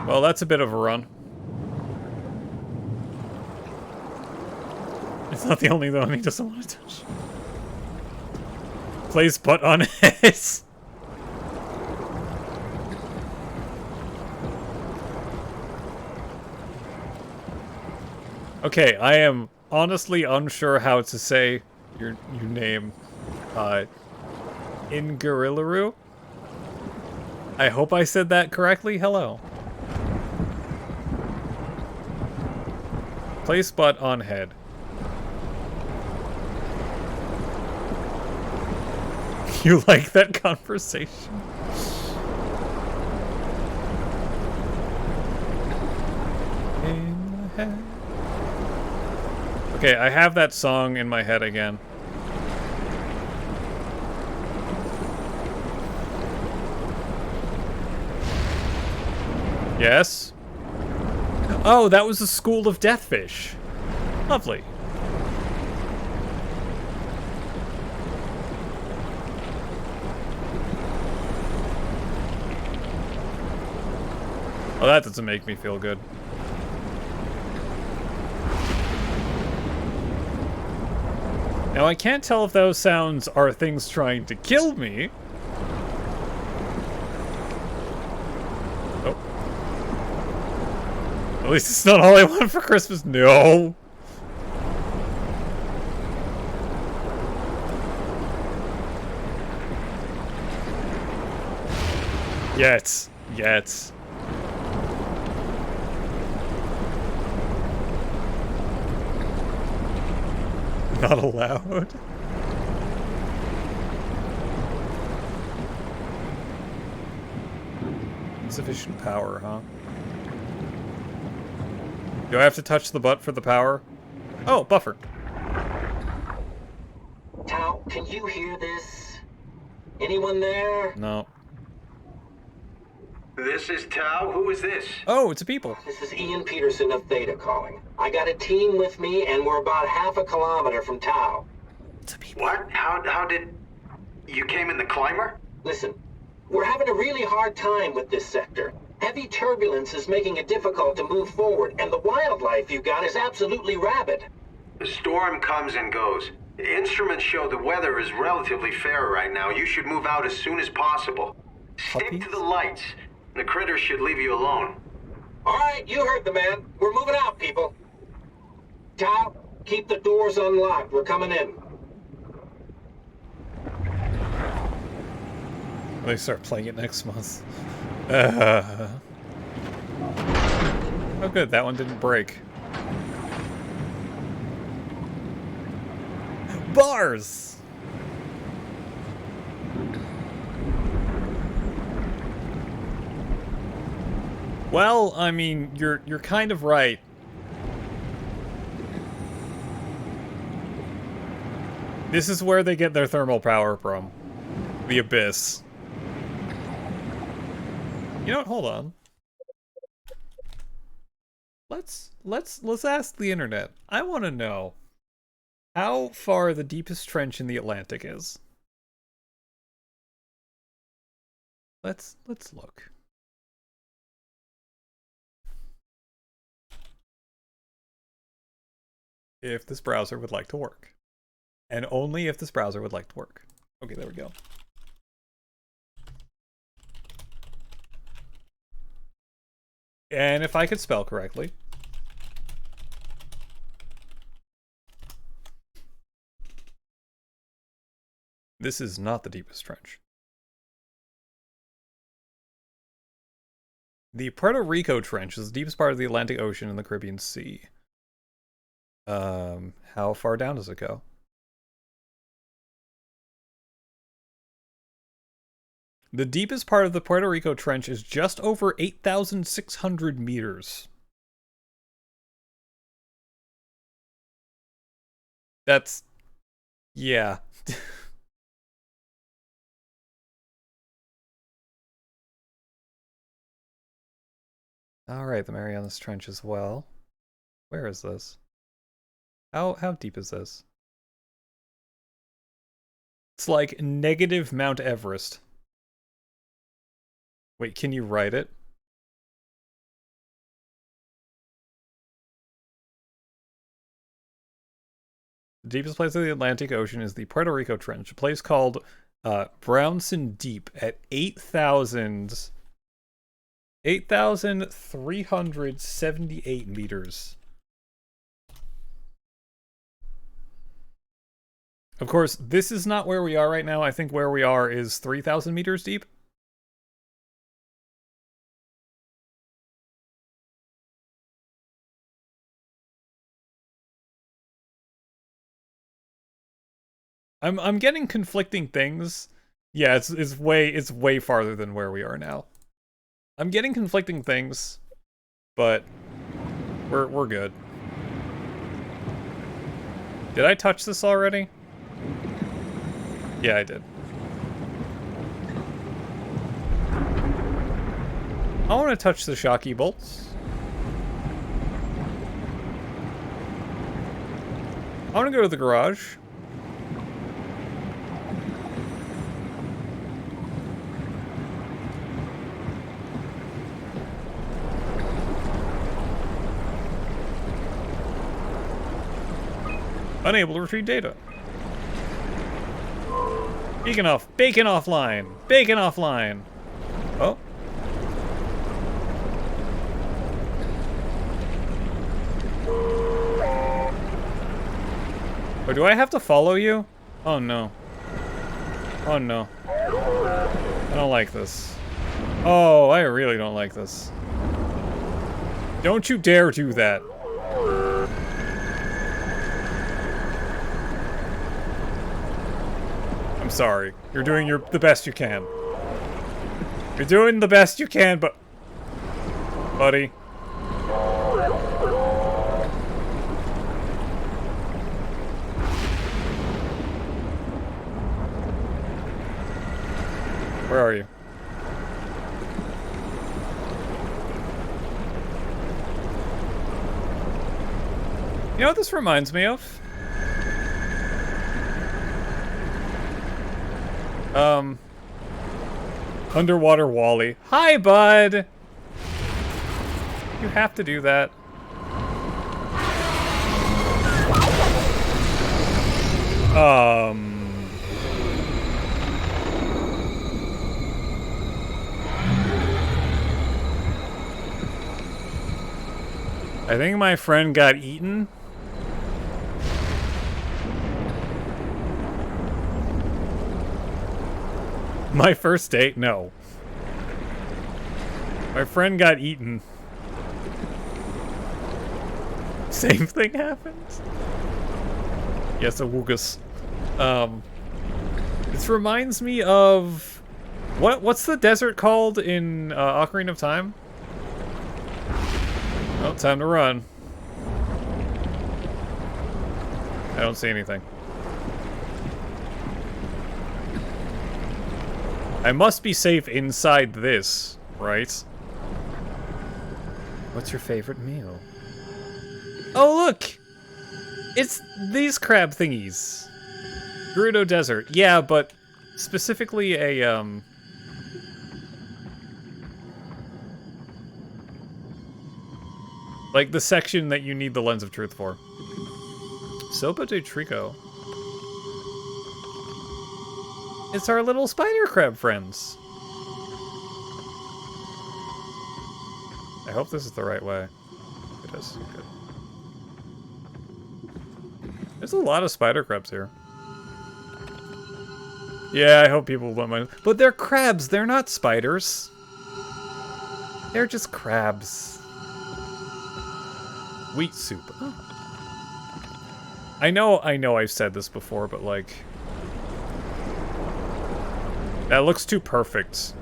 Well, that's a bit of a run. It's not the only one he doesn't want to touch. Place butt on head. Okay, I am honestly unsure how to say your name. Ingarillaru? I hope I said that correctly. Hello. Place butt on head. You like that conversation? In the head. Okay, I have that song in my head again. Yes? Oh, that was a school of deathfish. Lovely. Oh, that doesn't make me feel good. Now, I can't tell if those sounds are things trying to kill me. Oh. At least it's not all I want for Christmas. No. Yet. Not allowed. Insufficient power, huh? Do I have to touch the butt for the power? Oh, buffer. Tao, can you hear this? Anyone there? No. This is Tao. Who is this? Oh, it's a people. This is Ian Peterson of Theta calling. I got a team with me, and we're about half a kilometer from Tao. It's a people. What? How did... You came in the climber? Listen, we're having a really hard time with this sector. Heavy turbulence is making it difficult to move forward, and the wildlife you got is absolutely rabid. The storm comes and goes. Instruments show the weather is relatively fair right now. You should move out as soon as possible. Stick to the lights. The critters should leave you alone. All right, you heard the man. We're moving out, people. Tao, keep the doors unlocked. We're coming in. They start playing it next month. Oh good, that one didn't break. Bars! Well, I mean, you're kind of right. This is where they get their thermal power from. The Abyss. You know what? Hold on. Let's ask the internet. I want to know how far the deepest trench in the Atlantic is. Let's look. If this browser would like to work. And only if this browser would like to work. Okay, there we go. And if I could spell correctly. This is not the deepest trench. The Puerto Rico Trench is the deepest part of the Atlantic Ocean in the Caribbean Sea. How far down does it go? The deepest part of the Puerto Rico Trench is just over 8,600 meters. That's... yeah. Alright, the Marianas Trench as well. Where is this? How deep is this? It's like negative Mount Everest. Wait, can you write it? The deepest place of the Atlantic Ocean is the Puerto Rico Trench, a place called Brownson Deep at 8,378 meters. Of course, this is not where we are right now. I think where we are is 3,000 meters deep. I'm getting conflicting things. Yeah, it's way farther than where we are now. I'm getting conflicting things, but we're good. Did I touch this already? Yeah, I did. I want to touch the shocky bolts. I want to go to the garage. Unable to retrieve data. Bacon offline. Bacon offline. Oh. Oh, do I have to follow you? Oh no. Oh no. I don't like this. Oh, I really don't like this. Don't you dare do that. sorry. You're doing the best you can. You're doing the best you can, but... Buddy. Where are you? You know what this reminds me of? Underwater Wally. Hi, bud! You have to do that. I think my friend got eaten. My first date? No. My friend got eaten. Same thing happens? Yes, a Woogus. This reminds me of... What's the desert called in Ocarina of Time? Oh, time to run. I don't see anything. I must be safe inside this, right? What's your favorite meal? Oh, look! It's these crab thingies. Gerudo Desert. Yeah, but specifically a, like the section that you need the Lens of Truth for. Sopa de Trico. It's our little spider crab friends. I hope this is the right way. It is. Good. There's a lot of spider crabs here. Yeah, I hope people don't mind. But they're crabs, they're not spiders. They're just crabs. Wheat soup. Oh. I know I've said this before, but like... That looks too perfect.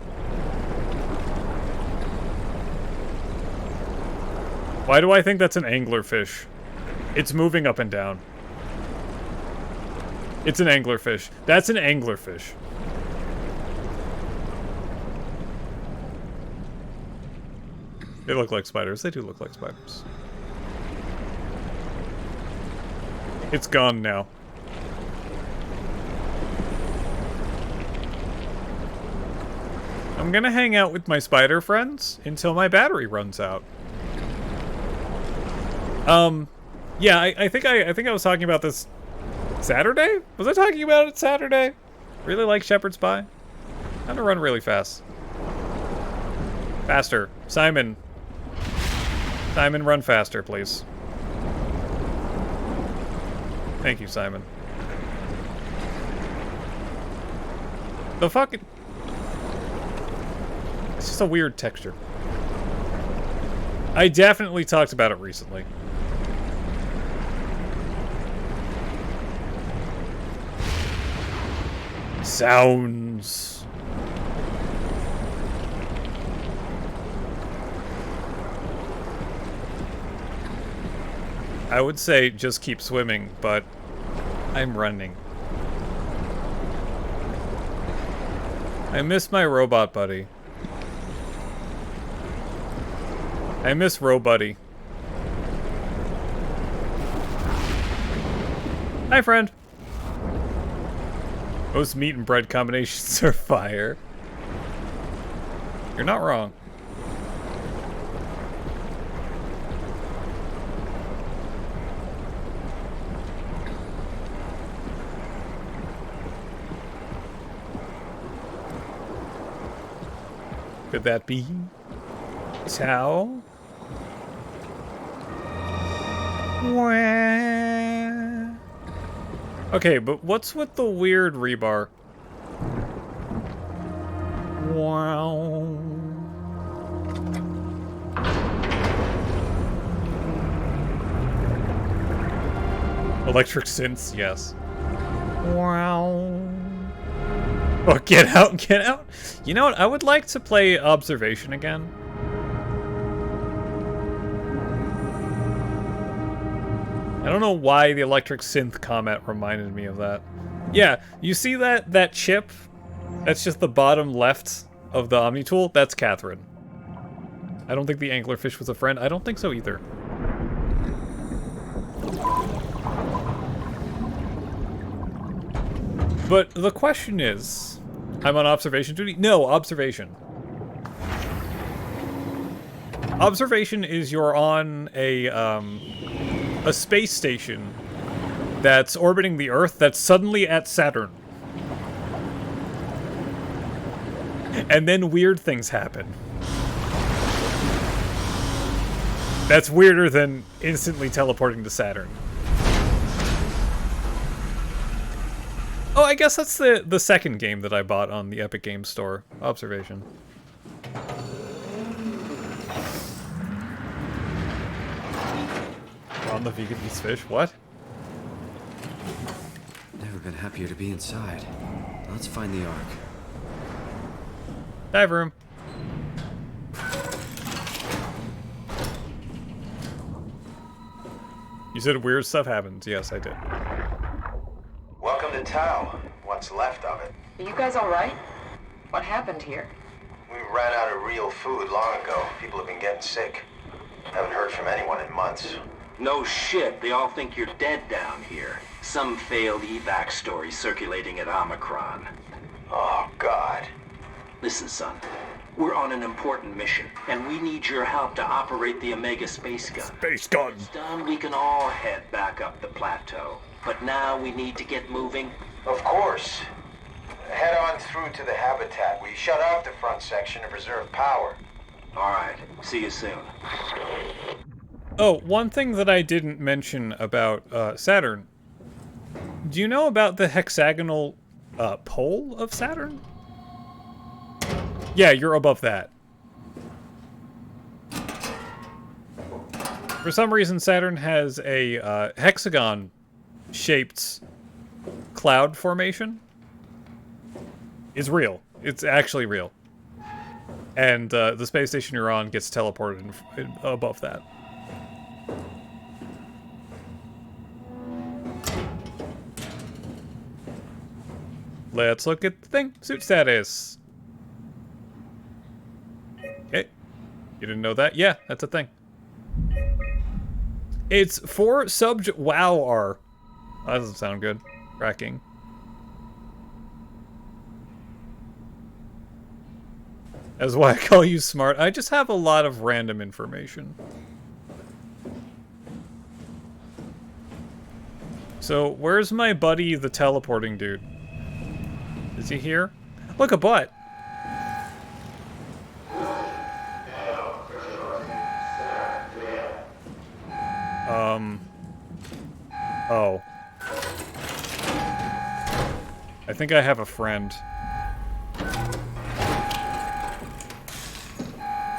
Why do I think that's an anglerfish? It's moving up and down. It's an anglerfish. That's an anglerfish. They look like spiders. They do look like spiders. It's gone now. I'm gonna hang out with my spider friends until my battery runs out. Yeah, I think I was talking about this Saturday? Was I talking about it Saturday? Really like Shepherd's Pie? I'm gonna run really fast. Faster. Simon. Simon, run faster, please. Thank you, Simon. The fucking... It's just a weird texture. I definitely talked about it recently. Sounds. I would say just keep swimming, but I'm running. I miss my robot buddy. I miss Robuddy. Hi, friend. Most meat and bread combinations are fire. You're not wrong. Could that be Tao? Okay, but what's with the weird rebar? Wow. Electric synths, yes. Wow. Oh, get out, get out. You know what? I would like to play Observation again. I don't know why the electric synth comment reminded me of that. Yeah, you see that chip? That's just the bottom left of the Omni tool. That's Catherine. I don't think the anglerfish was a friend. I don't think so either. But the question is, I'm on observation duty? No, observation. Observation is you're on a space station that's orbiting the Earth that's suddenly at Saturn. And then weird things happen. That's weirder than instantly teleporting to Saturn. Oh, I guess that's the second game that I bought on the Epic Games Store. Observation. On the vegan eats fish? What? Never been happier to be inside. Let's find the Ark. Dive room. You said weird stuff happens. Yes, I did. Welcome to Tau. What's left of it. Are you guys alright? What happened here? We ran out of real food long ago. People have been getting sick. Haven't heard from anyone in months. No shit, they all think you're dead down here. Some failed evac story circulating at Omicron. Oh, God. Listen, son. We're on an important mission, and we need your help to operate the Omega space gun. Space gun! It's done, we can all head back up the plateau. But now we need to get moving. Of course. Head on through to the habitat. We shut off the front section to preserve power. All right. See you soon. Oh, one thing that I didn't mention about Saturn. Do you know about the hexagonal pole of Saturn? Yeah, you're above that. For some reason, Saturn has a hexagon-shaped cloud formation. It's real. It's actually real. And the space station you're on gets teleported above that. Let's look at the thing. Suit status. Okay. You didn't know that? Yeah, that's a thing. It's 4 subj wow R. That doesn't sound good. Cracking. That's why I call you smart. I just have a lot of random information. So, where's my buddy, the teleporting dude? Is he here? Look, a butt! Oh. I think I have a friend.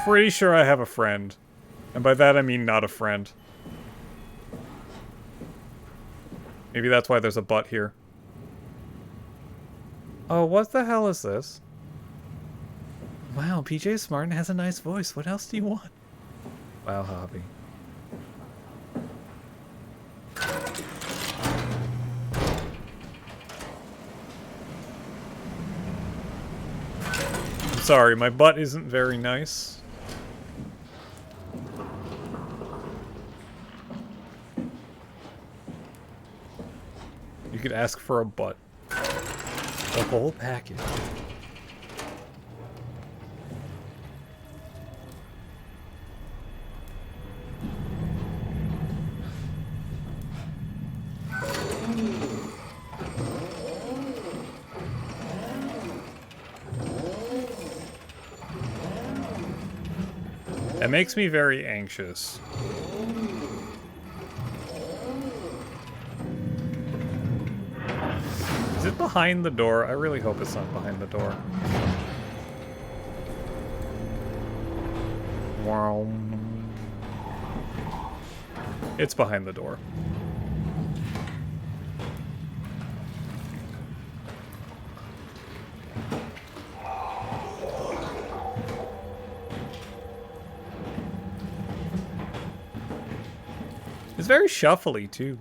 Pretty sure I have a friend. And by that I mean not a friend. Maybe that's why there's a butt here. Oh, what the hell is this? Wow, PJ Smartin has a nice voice. What else do you want? Wow, hobby. I'm sorry, my butt isn't very nice. You could ask for a butt. The whole package. That makes me very anxious. Is it behind the door? I really hope it's not behind the door. Wow. It's behind the door. It's very shuffly, too.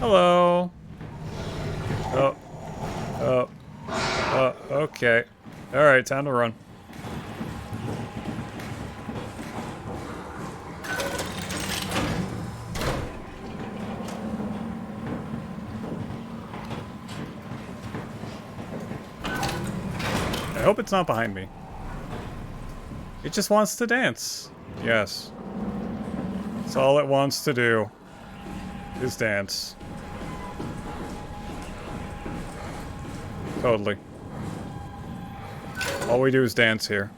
Hello. Okay. Alright, time to run. I hope it's not behind me. It just wants to dance. Yes. That's all it wants to do. Is dance. Totally. All we do is dance here.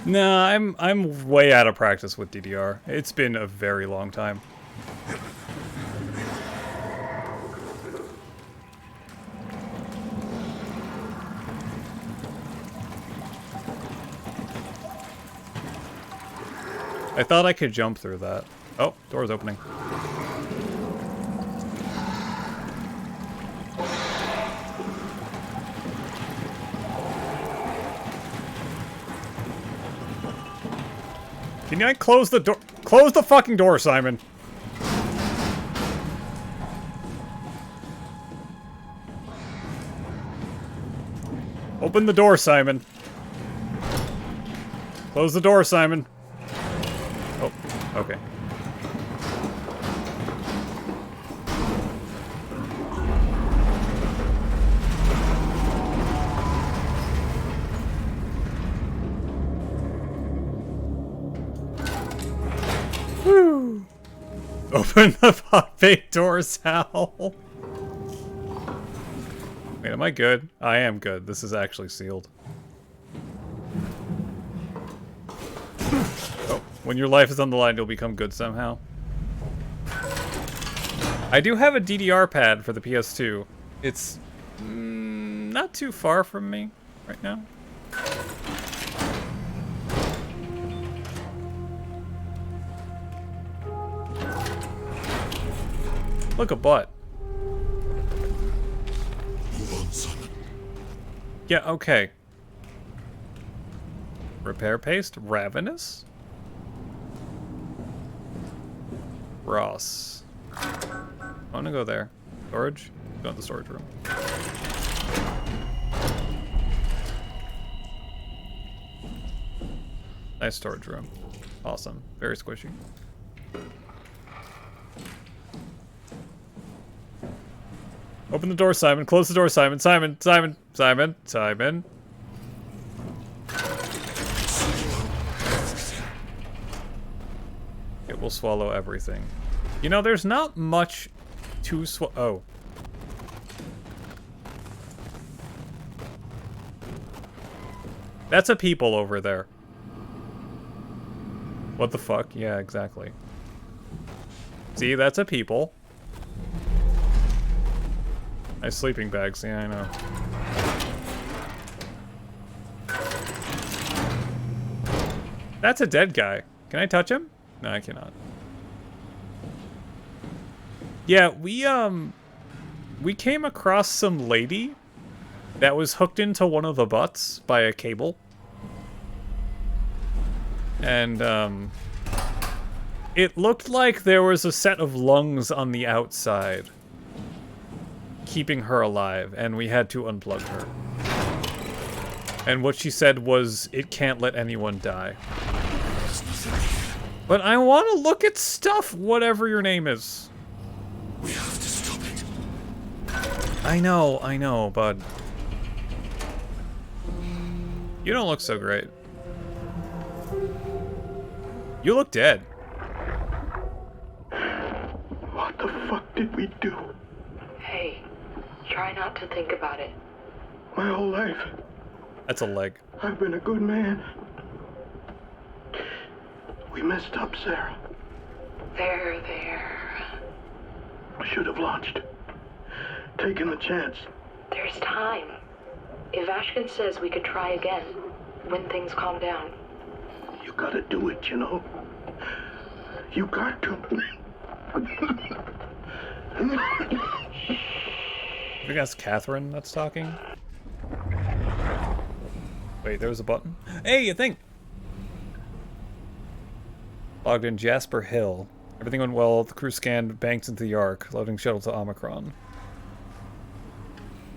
Nah, I'm way out of practice with DDR. It's been a very long time. I thought I could jump through that. Oh, door's opening. Can I close the door? Close the fucking door, Simon. Open the door, Simon. Close the door, Simon. Oh, okay. Woo! Open the big doors, Hal. Wait, am I good? I am good. This is actually sealed. Oh, when your life is on the line, you'll become good somehow. I do have a DDR pad for the PS2. It's not too far from me right now. Look, a butt. Move on, Simon. Yeah, okay. Repair paste? Ravenous? Ross. I want to go there. Storage? Go in the storage room. Nice storage room. Awesome. Very squishy. Open the door, Simon. Close the door, Simon. Simon. Simon. Simon. Simon. It will swallow everything. You know, there's not much to oh. That's a people over there. What the fuck? Yeah, exactly. See, that's a people. Nice sleeping bags. Yeah, I know. That's a dead guy. Can I touch him? No, I cannot. Yeah, we came across some lady that was hooked into one of the butts by a cable. And, it looked like there was a set of lungs on the outside keeping her alive, and we had to unplug her. And what she said was, it can't let anyone die. But I want to look at stuff, whatever your name is. We have to stop it. I know, bud. You don't look so great. You look dead. What the fuck did we do? Hey, try not to think about it. My whole life. That's a leg. I've been a good man. We messed up, Sarah. There. I should have launched. taking the chance. There's time. If Ashkin says we could try again when things calm down. You gotta do it, you know? You got to. I think that's Catherine that's talking. Wait, there was a button? Hey, a thing! Logged in Jasper Hill. Everything went well. The crew scanned banks into the Ark, loading shuttle to Omicron.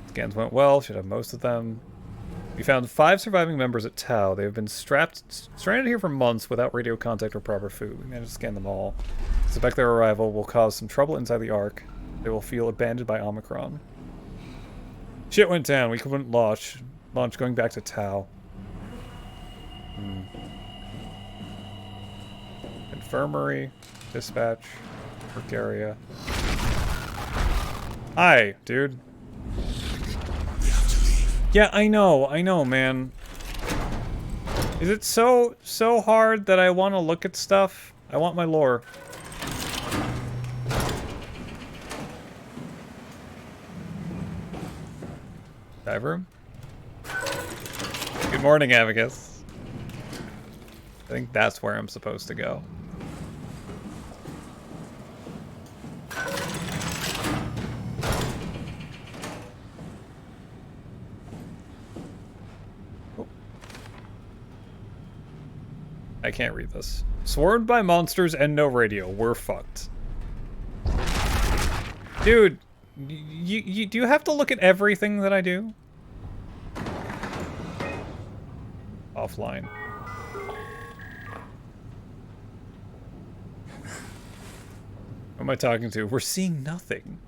Scans went well. Should have most of them. We found 5 surviving members at Tau. They have been stranded here for months without radio contact or proper food. We managed to scan them all. Suspect their arrival will cause some trouble inside the Ark. They will feel abandoned by Omicron. Shit went down. We couldn't launch going back to Tau. Infirmary, dispatch, work area. Hi, dude. Yeah, I know, man. Is it so hard that I want to look at stuff? I want my lore. Dive room? Good morning, Amicus. I think that's where I'm supposed to go. I can't read this. Swarmed by monsters and no radio. We're fucked. Dude, do you have to look at everything that I do? Offline. Who am I talking to? We're seeing nothing.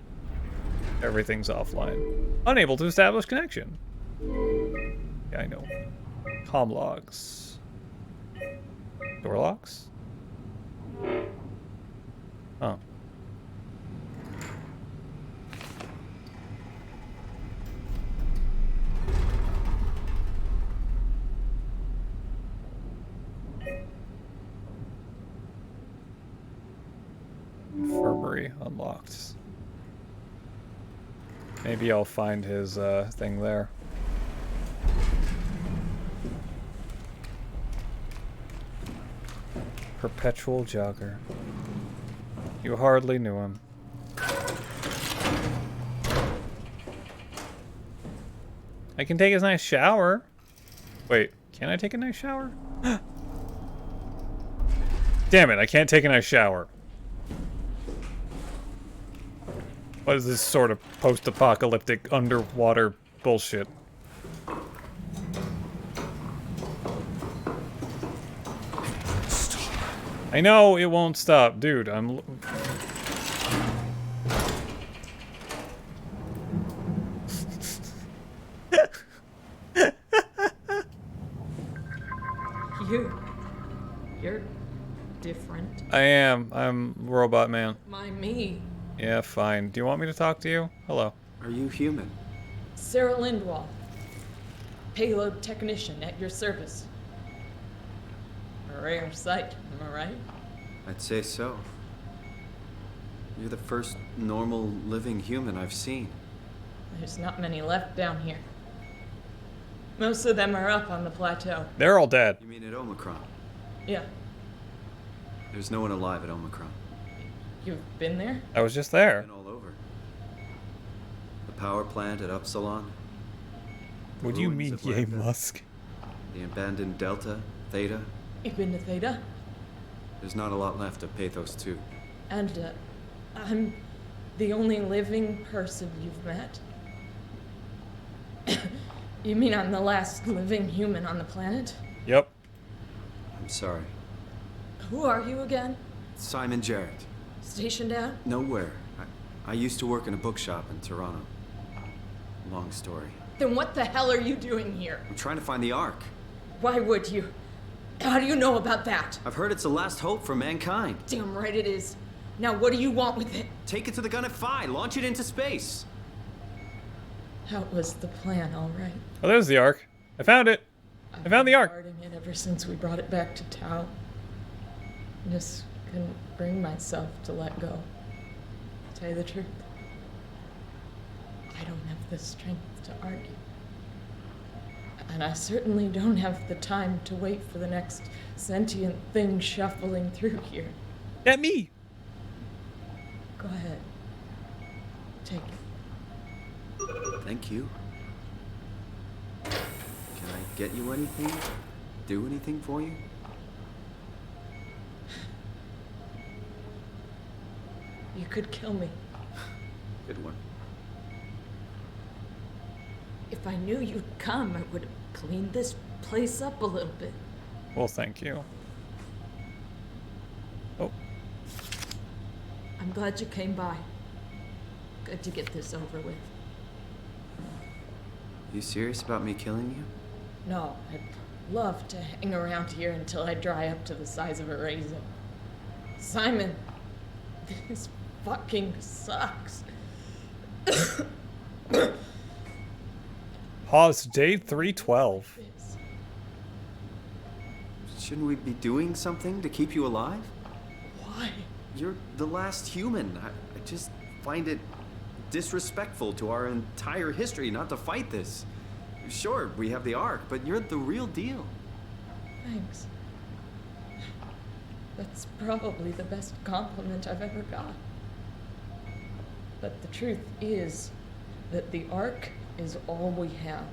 Everything's offline. Unable to establish connection. Yeah, I know. Comm logs. Door locks? Oh. Infirmary unlocked. Maybe I'll find his thing there. Perpetual jogger. You hardly knew him. I can take a nice shower. Wait, can I take a nice shower? Damn it, I can't take a nice shower. What is this sort of post-apocalyptic underwater bullshit? I know it won't stop, dude. You're different. I am. I'm Robot Man. My me. Yeah, fine. Do you want me to talk to you? Hello. Are you human? Sarah Lindwall. Payload technician at your service. A rare sight, am I right? I'd say so. You're the first normal living human I've seen. There's not many left down here. Most of them are up on the plateau. They're all dead. You mean at Omicron? Yeah. There's no one alive at Omicron. You've been there? I was just there. Been all over. The power plant at Upsilon. What do you mean, yay, Musk? The abandoned Delta, Theta. You've been to Theta? There's not a lot left of Pathos 2. And, I'm the only living person you've met? You mean I'm the last living human on the planet? Yep. I'm sorry. Who are you again? Simon Jarrett. Stationed out? Nowhere. I used to work in a bookshop in Toronto. Long story. Then what the hell are you doing here? I'm trying to find the Ark. Why would you? How do you know about that? I've heard it's the last hope for mankind. Damn right it is. Now what do you want with it? Take it to the Gun at Phi. Launch it into space. That was the plan, all right. Oh, there's the Ark. I found it. I found the Ark. I've been guarding it ever since we brought it back to Tau. I just couldn't bring myself to let go. To tell you the truth. I don't have the strength to argue. And I certainly don't have the time to wait for the next sentient thing shuffling through here. At me! Go ahead. Take it. Thank you. Can I get you anything? Do anything for you? You could kill me. Good one. If I knew you'd come, I would have cleaned this place up a little bit. Well, thank you. Oh. I'm glad you came by. Good to get this over with. You serious about me killing you? No, I'd love to hang around here until I dry up to the size of a raisin. Simon, this fucking sucks. Pause date 312. Shouldn't we be doing something to keep you alive? Why? You're the last human. I just find it disrespectful to our entire history not to fight this. Sure, we have the Ark, but you're the real deal. Thanks. That's probably the best compliment I've ever got. But the truth is that the Ark is all we have.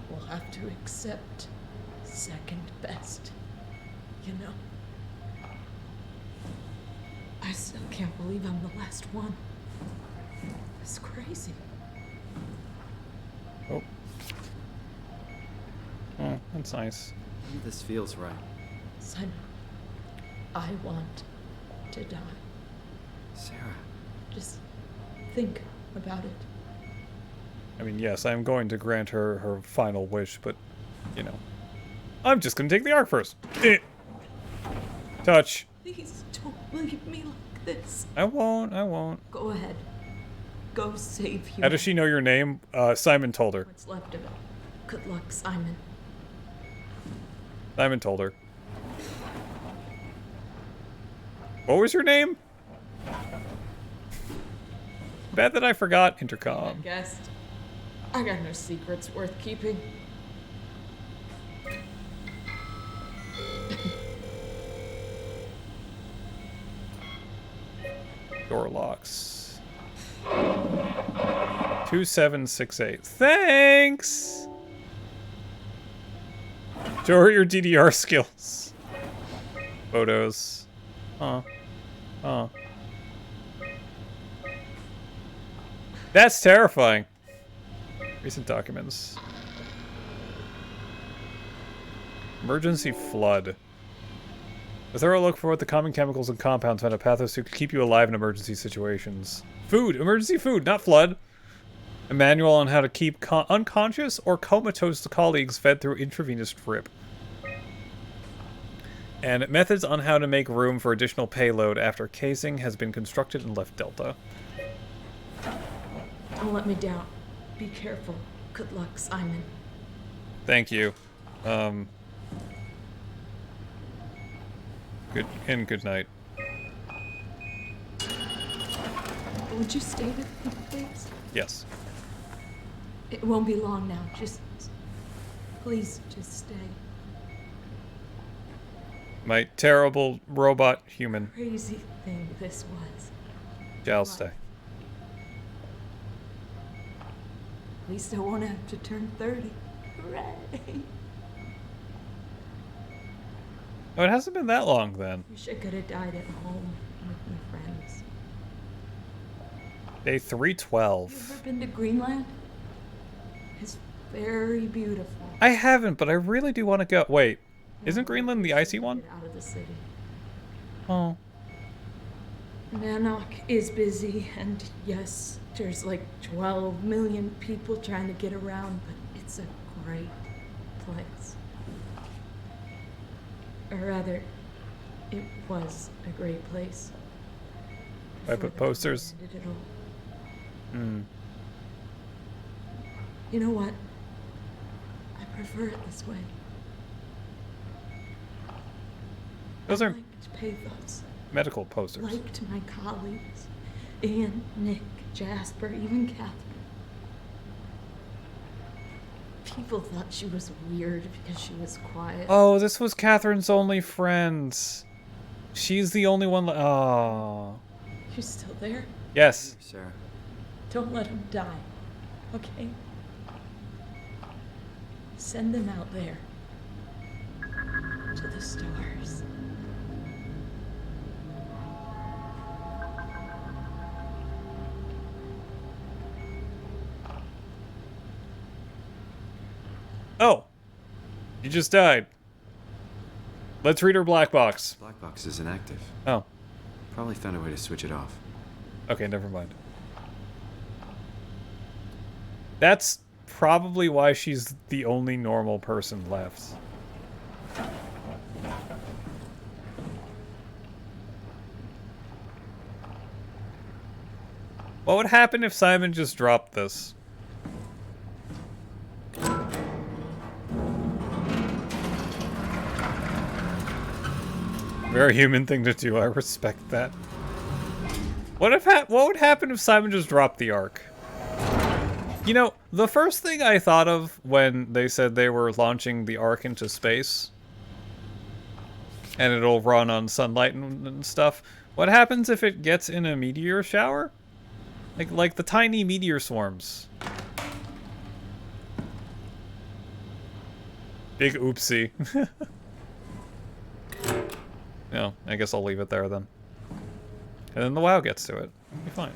We'll have to accept second best, you know? I still can't believe I'm the last one. It's crazy. Oh. Oh, that's nice. This feels right. Simon, I want to die. Sarah. Just think about it. I mean, yes, I'm going to grant her her final wish, but, you know. I'm just gonna take the Ark first. Touch. Please don't leave me like this. I won't. Go ahead. Go save you. How does she know your name? Simon told her. What's left of it. Good luck, Simon. Simon told her. What was your name? Bad that I forgot. Intercom. Guest. I got no secrets worth keeping. Door locks. 2768. Thanks! Show her your DDR skills. Photos. That's terrifying. Recent documents. Emergency flood. A thorough look for what the common chemicals and compounds found at Pathos could keep you alive in emergency situations. Food! Emergency food, not flood! A manual on how to keep unconscious or comatose colleagues fed through intravenous drip. And methods on how to make room for additional payload after casing has been constructed and left Delta. Don't let me down. Be careful. Good luck, Simon. Thank you. Good night. Would you stay with me, please? Yes. It won't be long now. Please, just stay. My terrible robot human. Crazy thing this was. I'll stay. At least I won't have to turn 30. Hooray! Oh, it hasn't been that long then. Wish I could have died at home with my friends. Day 312. You ever been to Greenland? It's very beautiful. I haven't, but I really do want to go. Wait, isn't Greenland the icy one? Get out of the city. Oh. Nanook is busy, and yes, there's like 12 million people trying to get around, but it's a great place. Or rather, it was a great place. I put posters. You know what? I prefer it this way. Those are pathos. medical posters. Liked my colleagues. Ian, Nick, Jasper, even Catherine. People thought she was weird because she was quiet. Oh, this was Catherine's only friend. She's the only one. Oh. You're still there? Yes. Sarah. Don't let him die, okay? Send them out there. To the stars. Oh. You just died. Let's read her black box. Black box is inactive. Oh. Probably found a way to switch it off. Okay, never mind. That's probably why she's the only normal person left. What would happen if Simon just dropped this? Very human thing to do, I respect that. What would happen if Simon just dropped the Ark? You know, the first thing I thought of when they said they were launching the Ark into space, and it'll run on sunlight and stuff, what happens if it gets in a meteor shower? Like the tiny meteor swarms. Big oopsie. No, I guess I'll leave it there then. And then the WoW gets to it. It'll be fine.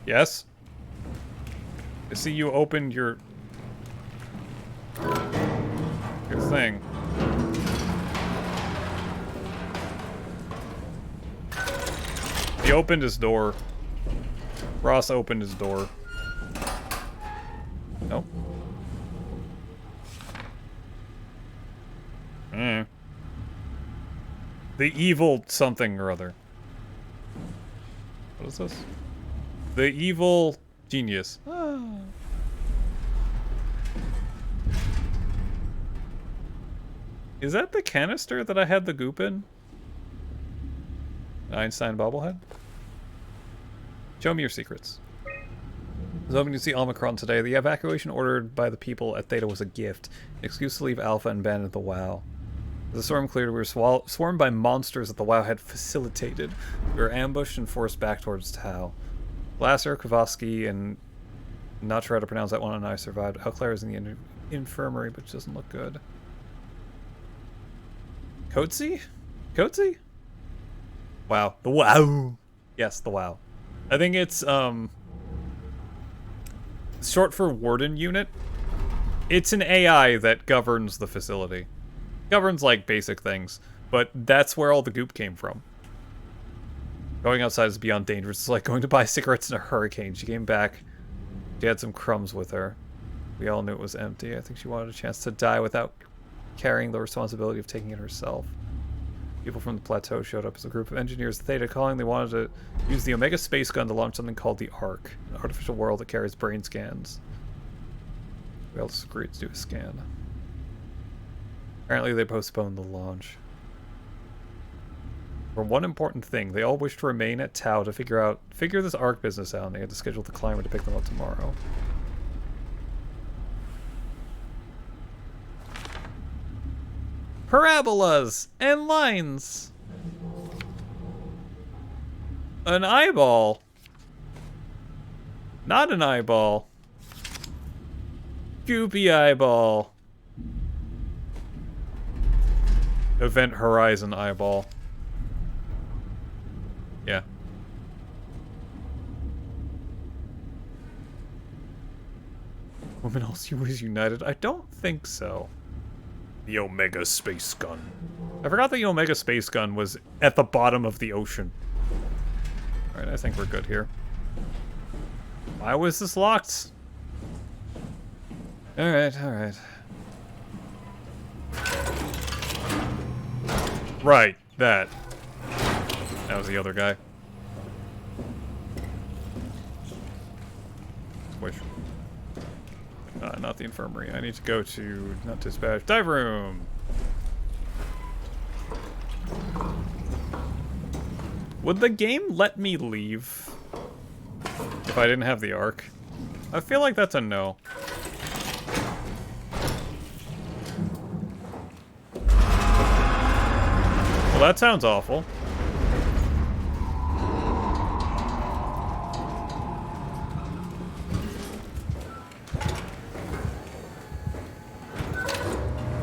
Yes? I see you opened your thing. He opened his door. Ross opened his door. Nope. The evil something or other. What is this? The evil genius. Is that the canister that I had the goop in? Einstein bobblehead? Show me your secrets. I was hoping to see Omicron today. The evacuation ordered by the people at Theta was a gift. An excuse to leave Alpha and abandon the WoW. As the storm cleared, we were swarmed by monsters that the WoW had facilitated. We were ambushed and forced back towards Tau. Lasser, Kowalski, and not sure how to pronounce that one, and I survived. Claire is in the infirmary, but she doesn't look good. Coetzee? Coetzee? Wow. The WoW. Yes, the WoW. I think it's short for Warden Unit. It's an AI that governs the facility. Governs like basic things, but that's where all the goop came from. Going outside is beyond dangerous. It's like going to buy cigarettes in a hurricane. She came back. She had some crumbs with her. We all knew it was empty. I think she wanted a chance to die without carrying the responsibility of taking it herself. People from the plateau showed up as a group of engineers at Theta calling. They wanted to use the Omega space gun to launch something called the Ark, an artificial world that carries brain scans. We all just agreed to do a scan. Apparently they postponed the launch. For one important thing, they all wished to remain at Tau to figure this Ark business out, and they had to schedule the climber to pick them up tomorrow. Parabolas and lines. An eyeball. Not an eyeball. Goopy eyeball. Event Horizon eyeball. Yeah. Women also was united? I don't think so. The Omega space gun. I forgot the Omega space gun was at the bottom of the ocean. Alright, I think we're good here. Why was this locked? Alright, alright. Right, that. That was the other guy. Squish. Not the infirmary. I need to go to, not dispatch, dive room! Would the game let me leave if I didn't have the Ark? I feel like that's a no. Well, that sounds awful.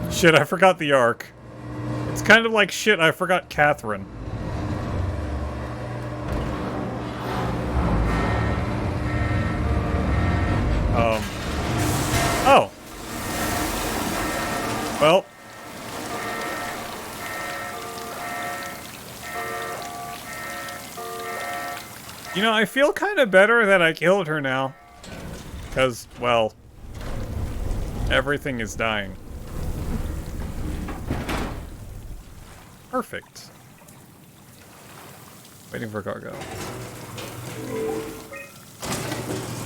Shit, I forgot the Ark. It's kind of like shit, I forgot Catherine. Oh. Well. You know, I feel kind of better that I killed her now. Because, well, everything is dying. Perfect. Waiting for cargo.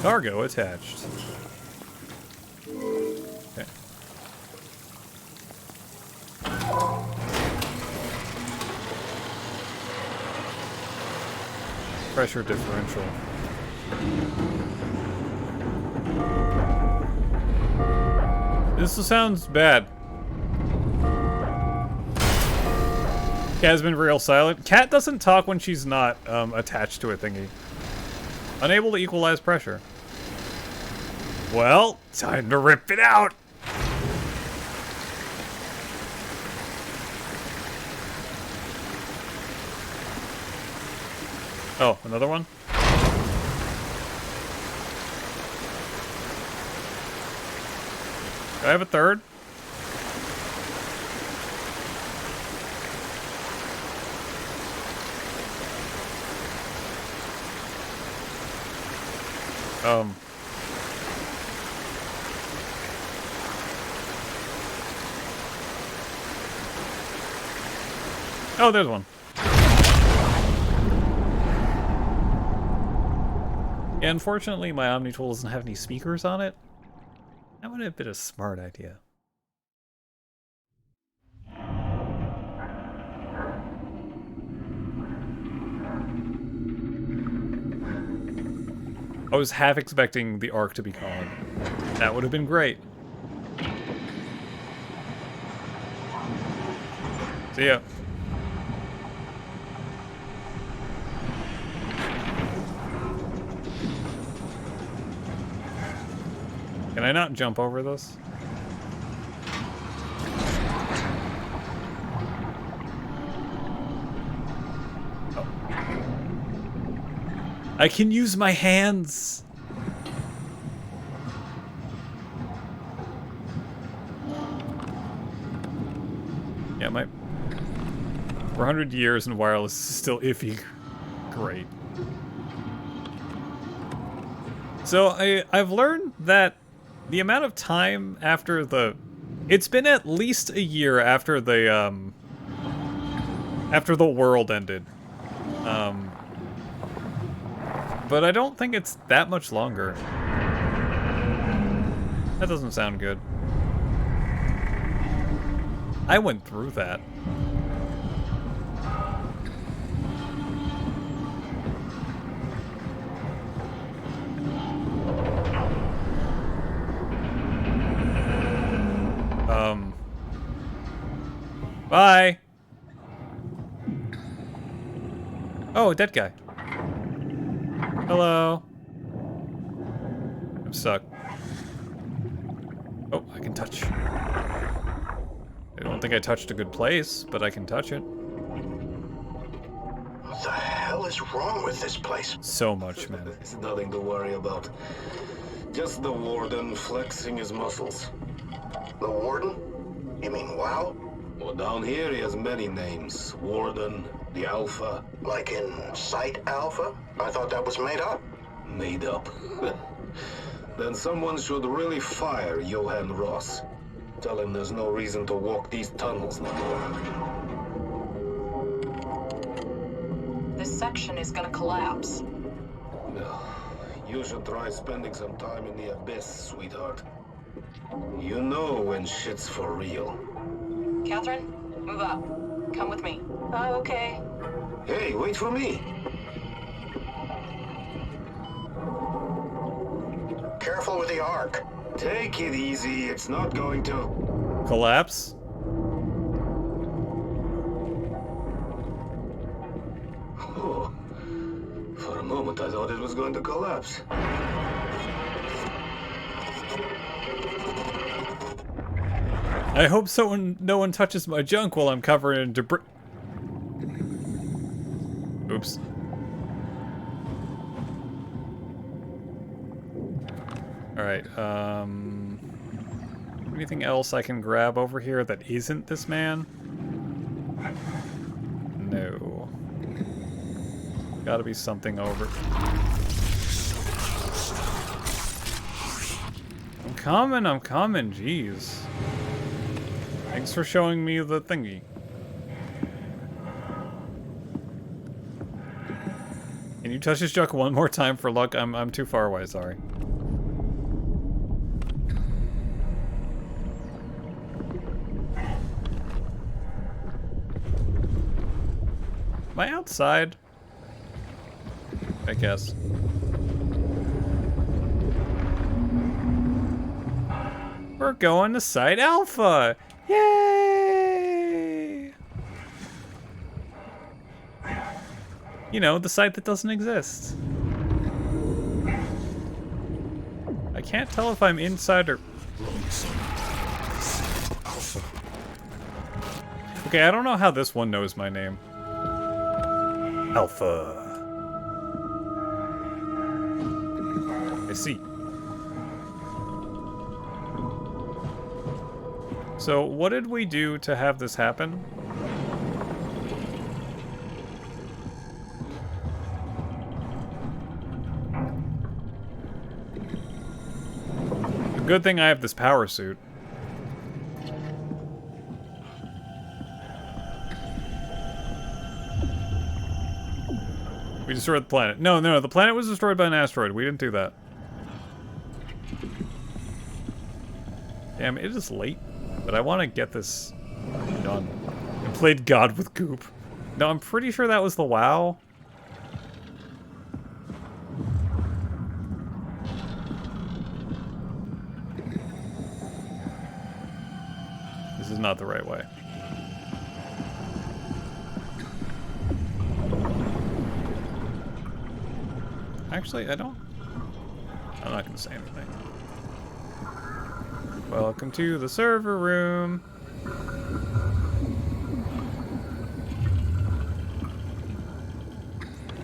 Cargo attached. Okay. Pressure differential. This sounds bad. Cat's been real silent. Cat doesn't talk when she's not attached to a thingy. Unable to equalize pressure. Well, time to rip it out. Oh, another one? Do I have a third? Oh, there's one. Yeah, unfortunately, my Omni tool doesn't have any speakers on it. That would have been a smart idea. I was half expecting the Ark to be calling. That would have been great. See ya. Can I not jump over this? Oh. I can use my hands! Yeah, my... 400 years and wireless is still iffy. Great. So I've learned that the amount of time after the... It's been at least a year after the world ended. But I don't think it's that much longer. That doesn't sound good. I went through that. Bye! Oh, dead guy. Hello. I'm stuck. Oh, I can touch. I don't think I touched a good place, but I can touch it. What the hell is wrong with this place? So much, man. It's nothing to worry about. Just the warden flexing his muscles. The warden? You mean WoW? Well, down here he has many names. Warden, the Alpha. Like in Site Alpha? I thought that was made up. Made up? Then someone should really fire Johan Ross. Tell him there's no reason to walk these tunnels no more. This section is gonna collapse. You should try spending some time in the abyss, sweetheart. You know when shit's for real. Catherine, move up. Come with me. Oh, okay. Hey, wait for me. Careful with the arc. Take it easy. It's not going to collapse. Oh. For a moment, I thought it was going to collapse. I hope no one touches my junk while I'm covered in debris. Oops. Alright, anything else I can grab over here that isn't this man? No. Gotta be something over. I'm coming, jeez. Thanks for showing me the thingy. Can you touch his junk one more time for luck? I'm too far away, sorry. Am I outside? I guess. We're going to Site Alpha! Yay! You know, the site that doesn't exist. I can't tell if I'm inside or... Okay, I don't know how this one knows my name. Alpha. I see. So, what did we do to have this happen? Good thing I have this power suit. We destroyed the planet. No, the planet was destroyed by an asteroid. We didn't do that. Damn, it is late. But I want to get this done. I played God with Goop. No, I'm pretty sure that was the WoW. This is not the right way. Actually, I'm not gonna say anything. Welcome to the server room.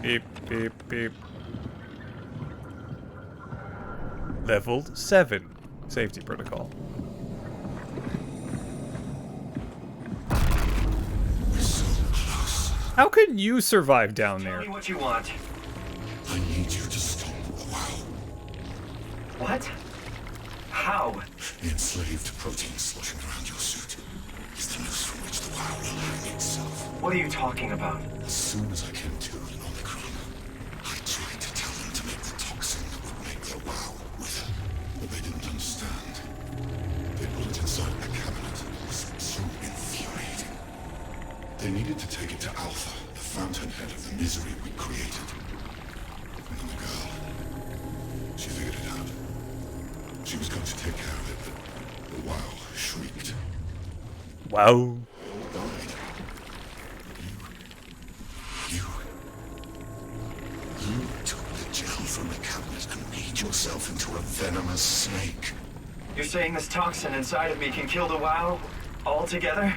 Beep, beep, beep. Leveled 7. Safety protocol. How can you survive down there? Tell me what you want. I need you to stop the WoW. What? How? The enslaved protein sloshing around your suit is the noose from which the WoW will hang itself. What are you talking about? As soon as I came to in Omicron, I tried to tell them to make the toxin that would make the WoW wither, but they didn't understand. They put it inside a cabinet. It was so infuriating. They needed to take it to Alpha, the fountainhead of the misery we created. And then the girl, she figured it out. She was going to take care of it, but the WoW shrieked. Wow. They all died. You took the gel from the cabinet and made yourself into a venomous snake. You're saying this toxin inside of me can kill the WoW altogether?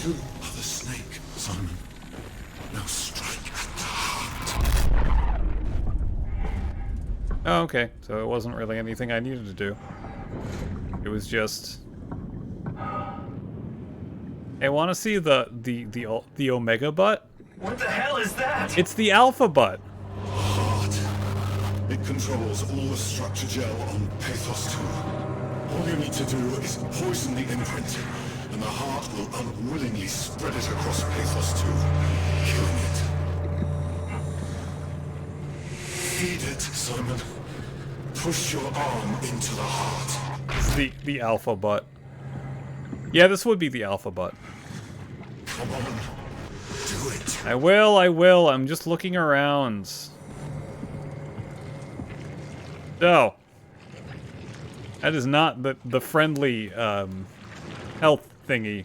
You are the snake, Simon. Now strike at the heart. Oh, okay. So it wasn't really anything I needed to do. It was just... Hey, want to see the Omega butt? What the hell is that? It's the Alpha butt. Heart. It controls all the structure gel on Pathos 2. All you need to do is poison the imprint, and the heart will unwillingly spread it across Pathos 2, killing it. Feed it, Simon. Push your arm into the heart. It's the Alpha butt. Yeah, this would be the Alpha butt. Come on. Do it. I will. I'm just looking around. So, that is not the friendly health thingy.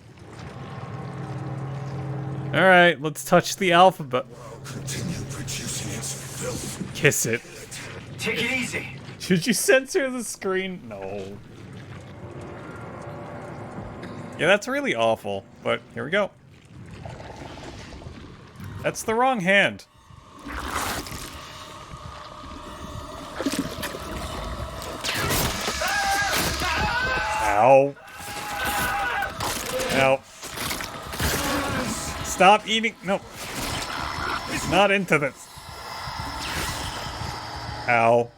All right, let's touch the alphabet. Continue producing its filth. Kiss it. Take it easy. Should you censor the screen? No. Yeah, that's really awful, but here we go. That's the wrong hand. Ow. Ow. Stop eating. No. He's not into this. Ow.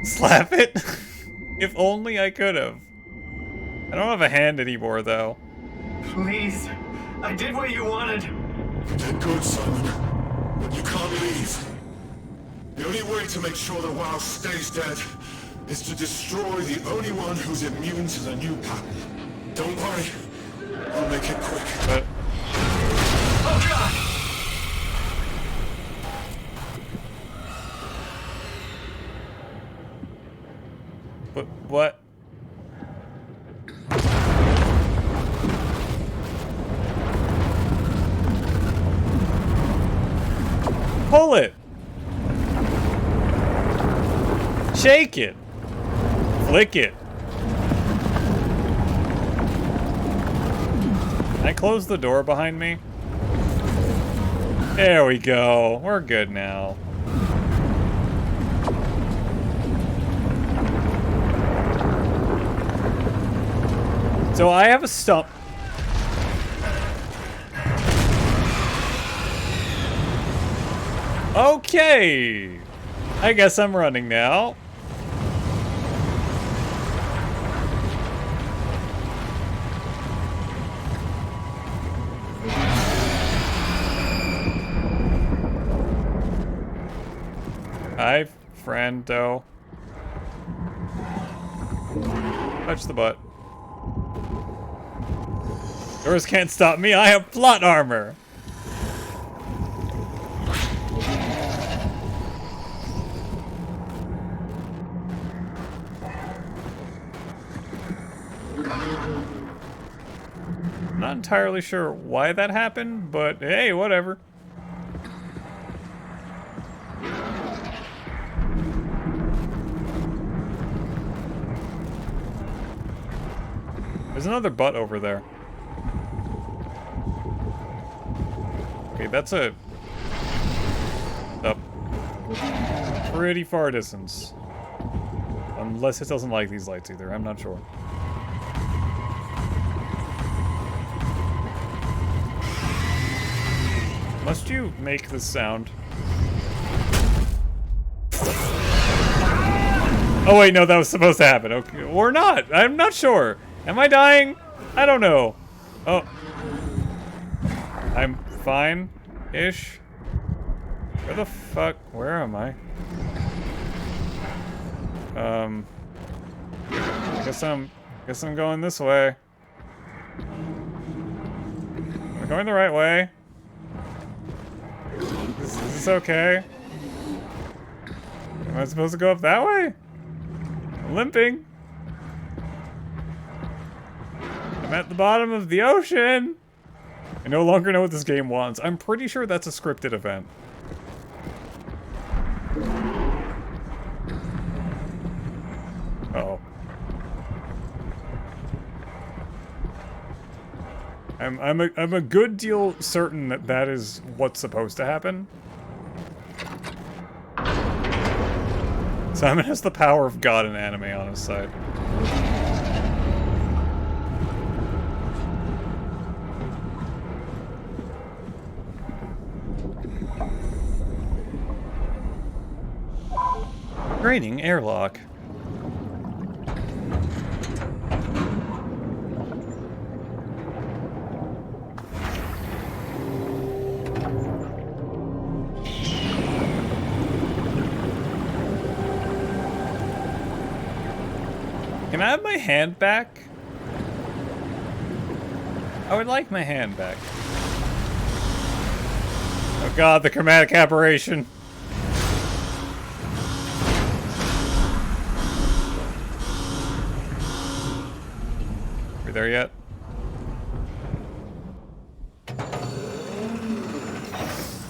Slap it? If only I could have. I don't have a hand anymore, though. Please. I did what you wanted. You did good, Simon. But you can't leave. The only way to make sure that WoW stays dead is to destroy the only one who's immune to the new pattern. Don't worry. I'll make it quick. But... Oh, God! What? Pull it! Shake it! Flick it! Can I close the door behind me? There we go. We're good now. So I have a stump. Okay. I guess I'm running now. Hi, friendo. Touch the butt. Doors can't stop me. I have plot armor. I'm not entirely sure why that happened, but hey, whatever. There's another butt over there. Okay, that's a pretty far distance. Unless it doesn't like these lights either, I'm not sure. Must you make this sound? Oh wait, no, that was supposed to happen. Okay, or not. I'm not sure. Am I dying? I don't know. Oh. I'm fine-ish. Where the fuck? Where am I? Guess I'm going this way. Am I going the right way? Is this okay? Am I supposed to go up that way? I'm limping. I'm at the bottom of the ocean. I no longer know what this game wants. I'm pretty sure that's a scripted event. Uh-oh. I'm a good deal certain that that is what's supposed to happen. Simon has the power of God and anime on his side. Draining airlock. Can I have my hand back? I would like my hand back. Oh god, the chromatic aberration. Are we there yet?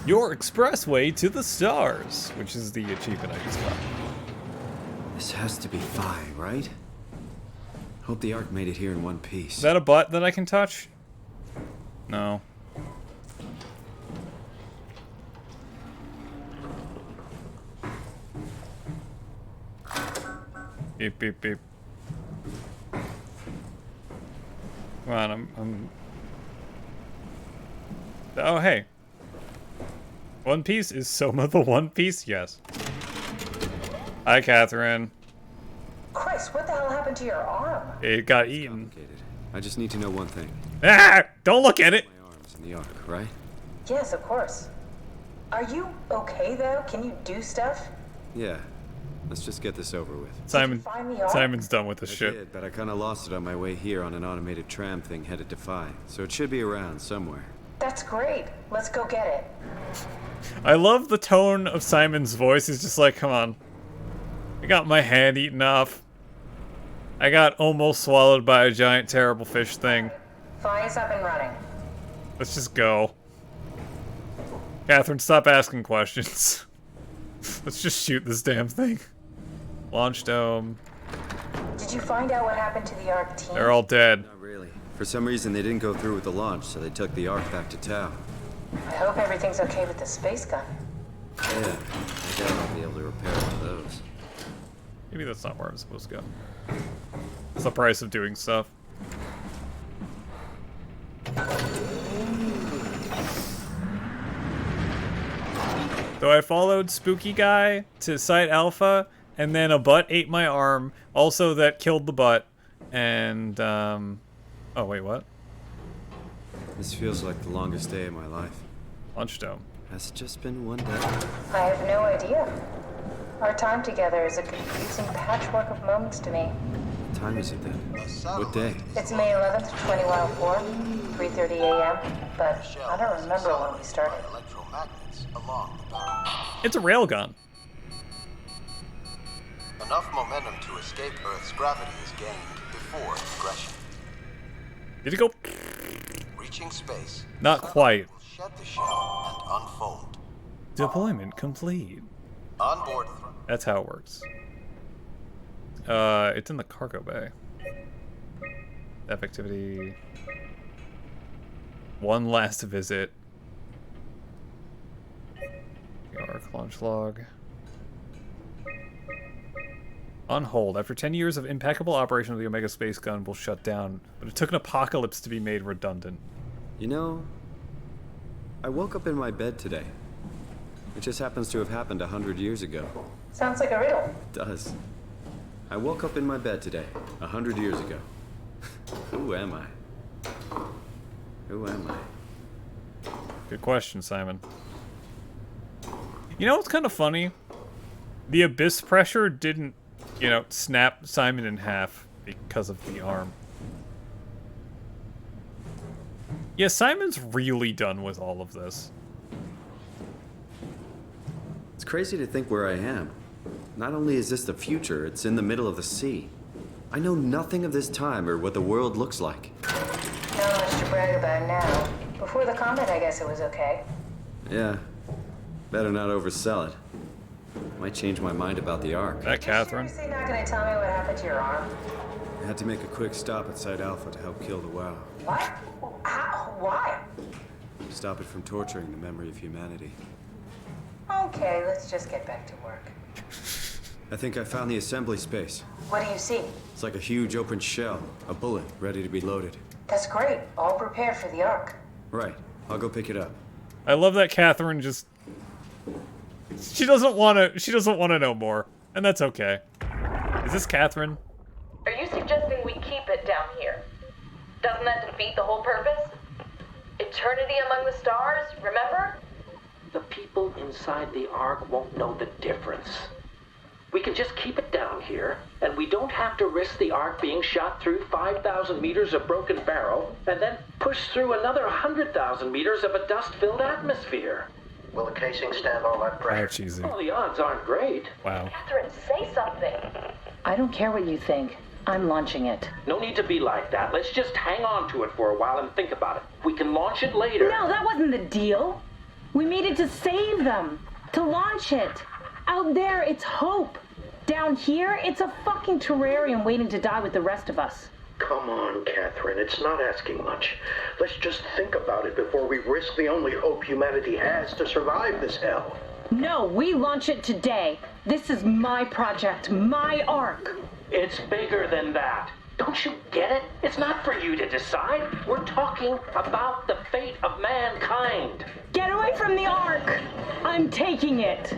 Your expressway to the stars, which is the achievement I just got. This has to be Phi, right? Hope the Ark made it here in one piece. Is that a butt that I can touch? No. Beep, beep, beep. Come on, I'm... Oh, hey. One Piece? Is Soma the One Piece? Yes. Hi, Catherine. Chris, what the hell happened to your arm? It got eaten. I just need to know one thing. Ah! Don't look at it! My arms in the Ark, right? Yes, of course. Are you okay, though? Can you do stuff? Yeah. Let's just get this over with. Simon's done with this shit. Did, but I kind of lost it on my way here on an automated tram thing headed to Phi. So it should be around somewhere. That's great. Let's go get it. I love the tone of Simon's voice. He's just like, come on. I got my hand eaten off. I got almost swallowed by a giant terrible fish thing. Phi is up and running. Let's just go. Catherine, stop asking questions. Let's just shoot this damn thing. Launch dome. Did you find out what happened to the Ark team? They're all dead. Not really. For some reason, they didn't go through with the launch, so they took the Ark back to Tau. I hope everything's okay with the space gun. Yeah, I doubt I'll be able to repair one of those. Maybe that's not where I'm supposed to go. It's the price of doing stuff. Though I followed Spooky Guy to Site Alpha, and then a butt ate my arm, also that killed the butt, and, oh wait, what? This feels like the longest day of my life. Launch dome. Has it just been one day? I have no idea. Our time together is a confusing patchwork of moments to me. What time is it then? What day? It's May 11th, 2004, 3:30 a.m., but I don't remember when we started. It's a railgun. Enough momentum to escape Earth's gravity is gained before digression. Did it go? Reaching space. Not quite. Will shed the shell and unfold. Deployment complete. Onboard. That's how it works. It's in the cargo bay. F activity. One last visit. Arc launch log. On hold. After 10 years of impeccable operation of the Omega space gun will shut down, but it took an apocalypse to be made redundant. You know, I woke up in my bed today. It just happens to have happened 100 years ago. Sounds like a riddle. It does. I woke up in my bed today, 100 years ago. Who am I? Who am I? Good question, Simon. You know what's kind of funny? The abyss pressure didn't, you know, snap Simon in half because of the arm. Yeah, Simon's really done with all of this. It's crazy to think where I am. Not only is this the future, it's in the middle of the sea. I know nothing of this time or what the world looks like. Not much to brag about now. Before the comet, I guess it was okay. Yeah. Better not oversell it. Might change my mind about the Ark. That Catherine. You're not gonna tell me what happened to your arm? I had to make a quick stop at Site Alpha to help kill the WoW. What? How? Why? Stop it from torturing the memory of humanity. Okay, let's just get back to work. I think I found the assembly space. What do you see? It's like a huge open shell, a bullet ready to be loaded. That's great. All prepared for the Ark. Right. I'll go pick it up. I love that Catherine just... She doesn't want to know more. And that's okay. Is this Catherine? Are you suggesting we keep it down here? Doesn't that defeat the whole purpose? Eternity among the stars, remember? The people inside the Ark won't know the difference. We can just keep it down here, and we don't have to risk the Ark being shot through 5,000 meters of broken barrel, and then push through another 100,000 meters of a dust-filled atmosphere. Will the casing stand all that pressure? How cheesy. Well, the odds aren't great. Wow. Catherine, say something. I don't care what you think. I'm launching it. No need to be like that. Let's just hang on to it for a while and think about it. We can launch it later. No, that wasn't the deal. We made it to save them, to launch it. Out there, it's hope. Down here, it's a fucking terrarium waiting to die with the rest of us. Come on, Catherine. It's not asking much. Let's just think about it before we risk the only hope humanity has to survive this hell. No, we launch it today. This is my project, my Ark. It's bigger than that. Don't you get it? It's not for you to decide. We're talking about the fate of mankind. Get away from the Ark! I'm taking it.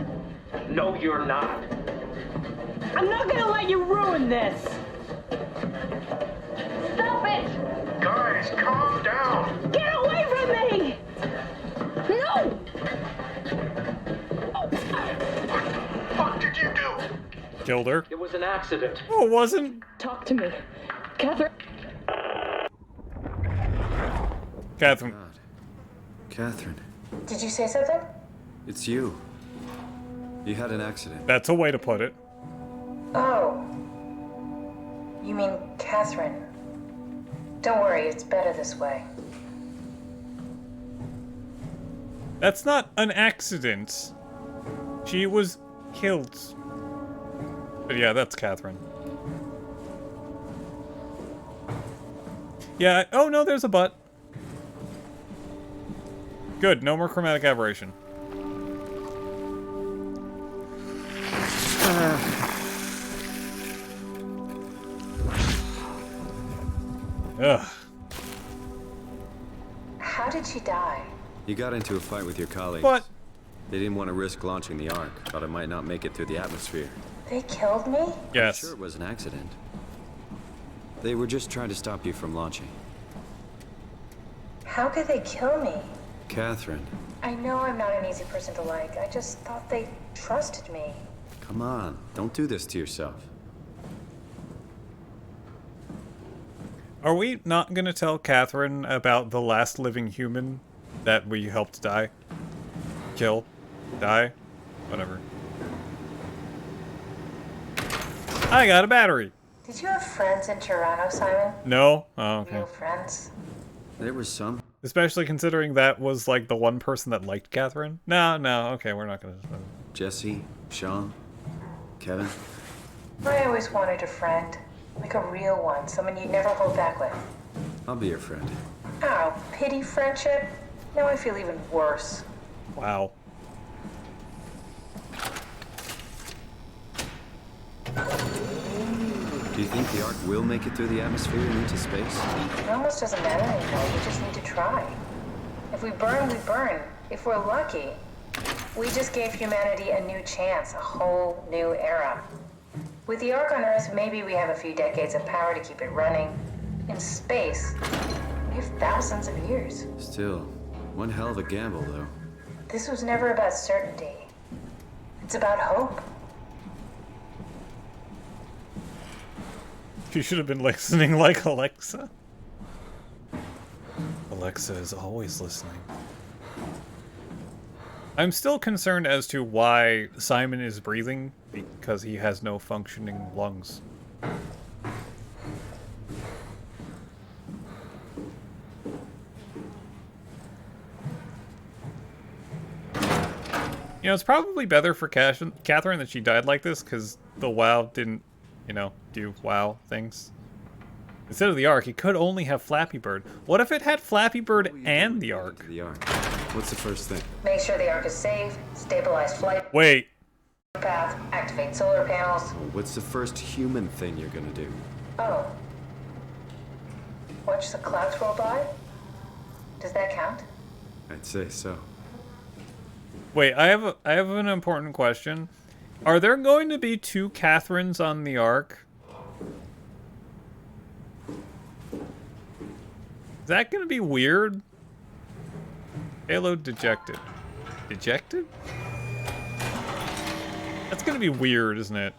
No, you're not. I'm not gonna let you ruin this. Stop it! Guys, calm down. Get away from me! No! What the fuck did you do? Killed her. It was an accident. Oh, it wasn't? Talk to me. Catherine. Catherine. God. Catherine, Did you say something? it's you. You had an accident. That's a way to put it. Oh. You mean Catherine? Don't worry, it's better this way. That's not an accident. She was killed. But yeah, that's Catherine. Yeah, oh no, there's a butt. Good, no more chromatic aberration. Ugh. How did she die? You got into a fight with your colleagues. What? They didn't want to risk launching the Ark. Thought it might not make it through the atmosphere. They killed me? Yes. I'm sure it was an accident. They were just trying to stop you from launching. How could they kill me? Catherine, I know I'm not an easy person to like. I just thought they trusted me. come on. Don't do this to yourself. Are we not gonna tell Catherine about the last living human that we helped die? Kill? Die? Whatever. I got a battery! Did you have friends in Toronto, Simon? No? Oh, okay. Real friends? There was some. Especially considering that was like the one person that liked Catherine. No, okay, we're not gonna... Jesse, Sean, Kevin. I always wanted a friend. Like a real one, someone you'd never hold back with. I'll be your friend. Oh, pity friendship? Now I feel even worse. Wow. Do you think the Ark will make it through the atmosphere and into space? It almost doesn't matter anymore. We just need to try. If we burn, we burn. If we're lucky, we just gave humanity a new chance, a whole new era. With the Ark on Earth, maybe we have a few decades of power to keep it running. In space, we have thousands of years. Still, one hell of a gamble, though. This was never about certainty. It's about hope. She should have been listening like Alexa. Alexa is always listening. I'm still concerned as to why Simon is breathing, because he has no functioning lungs. You know, it's probably better for Catherine that she died like this, because the WoW didn't, you know, do WoW things. Instead of the Ark, it could only have Flappy Bird. What if it had Flappy Bird and the Ark? What's the first thing? Make sure the Ark is safe, stabilize flight Wait. path, activate solar panels. What's the first human thing you're gonna do? Oh. Watch the clouds roll by? Does that count? I'd say so. Wait, I have an important question. Are there going to be two Catherines on the Ark? Is that going to be weird? Payload dejected. Dejected? That's gonna be weird, isn't it?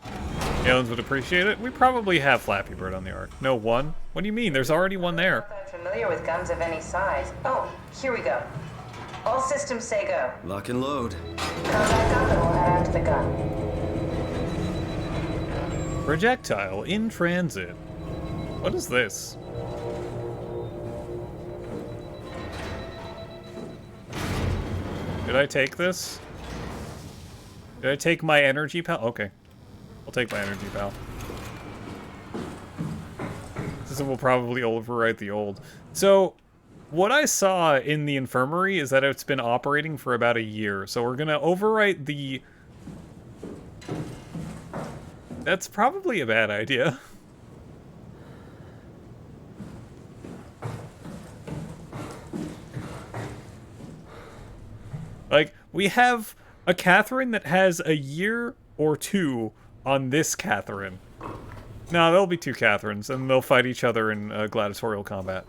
Aliens would appreciate it. We probably have Flappy Bird on the Ark. No, one? What do you mean? There's already one there. I'm familiar with guns of any size. Oh, here we go. All systems say go. Lock and load. Combat gun, and we'll head out to the gun. Projectile in transit. What is this? Did I take this? Did I take my energy pal? Okay. I'll take my energy pal. This will probably overwrite the old. So, what I saw in the infirmary is that it's been operating for about a year. So we're gonna overwrite the... That's probably a bad idea. Like, we have a Catherine that has a year or two on this Catherine. No, there'll be two Catherines, and they'll fight each other in gladiatorial combat.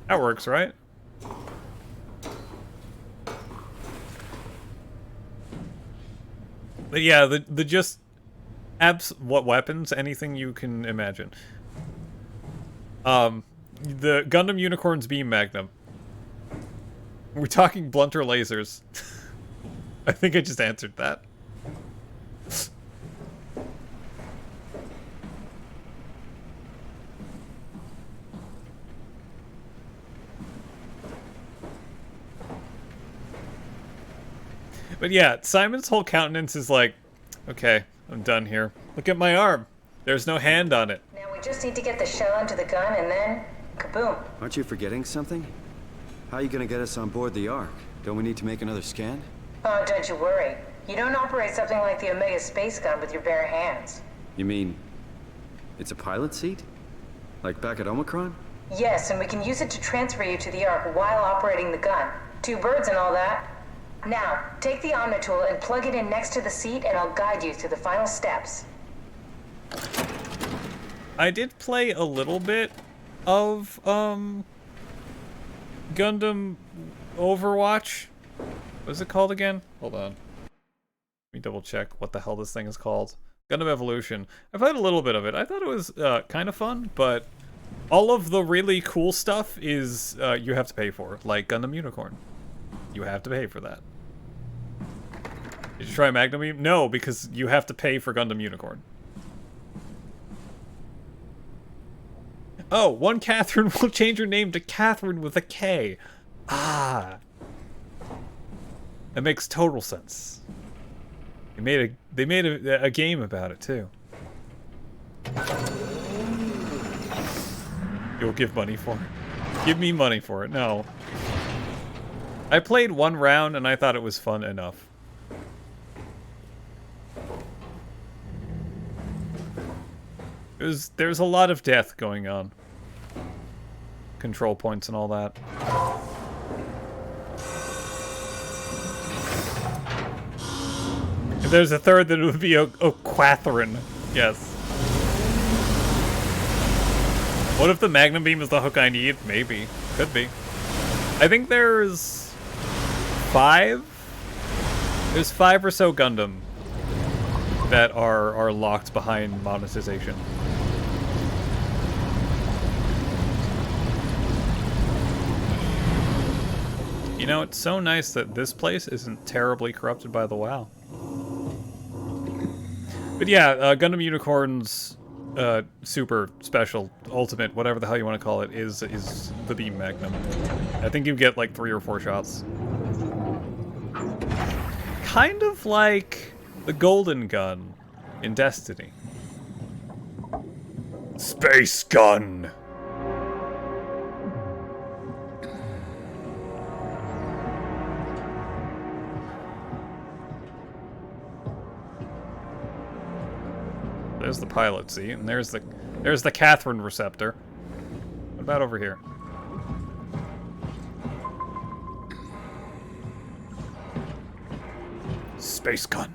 That works, right? But yeah, the just... what weapons? Anything you can imagine. The Gundam Unicorn's Beam Magnum. We're talking blunter lasers. I think I just answered that. But yeah, Simon's whole countenance is like, okay, I'm done here. Look at my arm. There's no hand on it. Now we just need to get the shell into the gun and then, kaboom. Aren't you forgetting something? How are you gonna get us on board the Ark? Don't we need to make another scan? Oh, don't you worry. You don't operate something like the Omega space gun with your bare hands. You mean, it's a pilot seat? Like back at Omicron? Yes, and we can use it to transfer you to the Ark while operating the gun. 2 birds and all that. Now, take the Omnitool and plug it in next to the seat and I'll guide you through the final steps. I did play a little bit of, Gundam Overwatch. What is it called again? Hold on. Let me double check what the hell this thing is called. Gundam Evolution. I played a little bit of it. I thought it was kind of fun, but all of the really cool stuff is you have to pay for. Like Gundam Unicorn. You have to pay for that. Did you try Magnum Beam? No, because you have to pay for Gundam Unicorn. Oh, one Catherine will change her name to Catherine with a K. Ah. That makes total sense. They made a game about it too. You'll give money for it. Give me money for it. No. I played 1 round and I thought it was fun enough. There's a lot of death going on. Control points and all that. If there's a third, then it would be a Quathrin. Yes. What if the Magnum Beam is the hook I need? Maybe. Could be. I think there's 5? There's 5 or so Gundam that are locked behind monetization. You know, it's so nice that this place isn't terribly corrupted by the WoW. But yeah, Gundam Unicorn's super special, ultimate, whatever the hell you want to call it, is the Beam Magnum. I think you get like 3 or 4 shots. Kind of like the Golden Gun in Destiny. Space Gun! There's the pilot seat, and there's the Catherine receptor. What about over here? Space gun.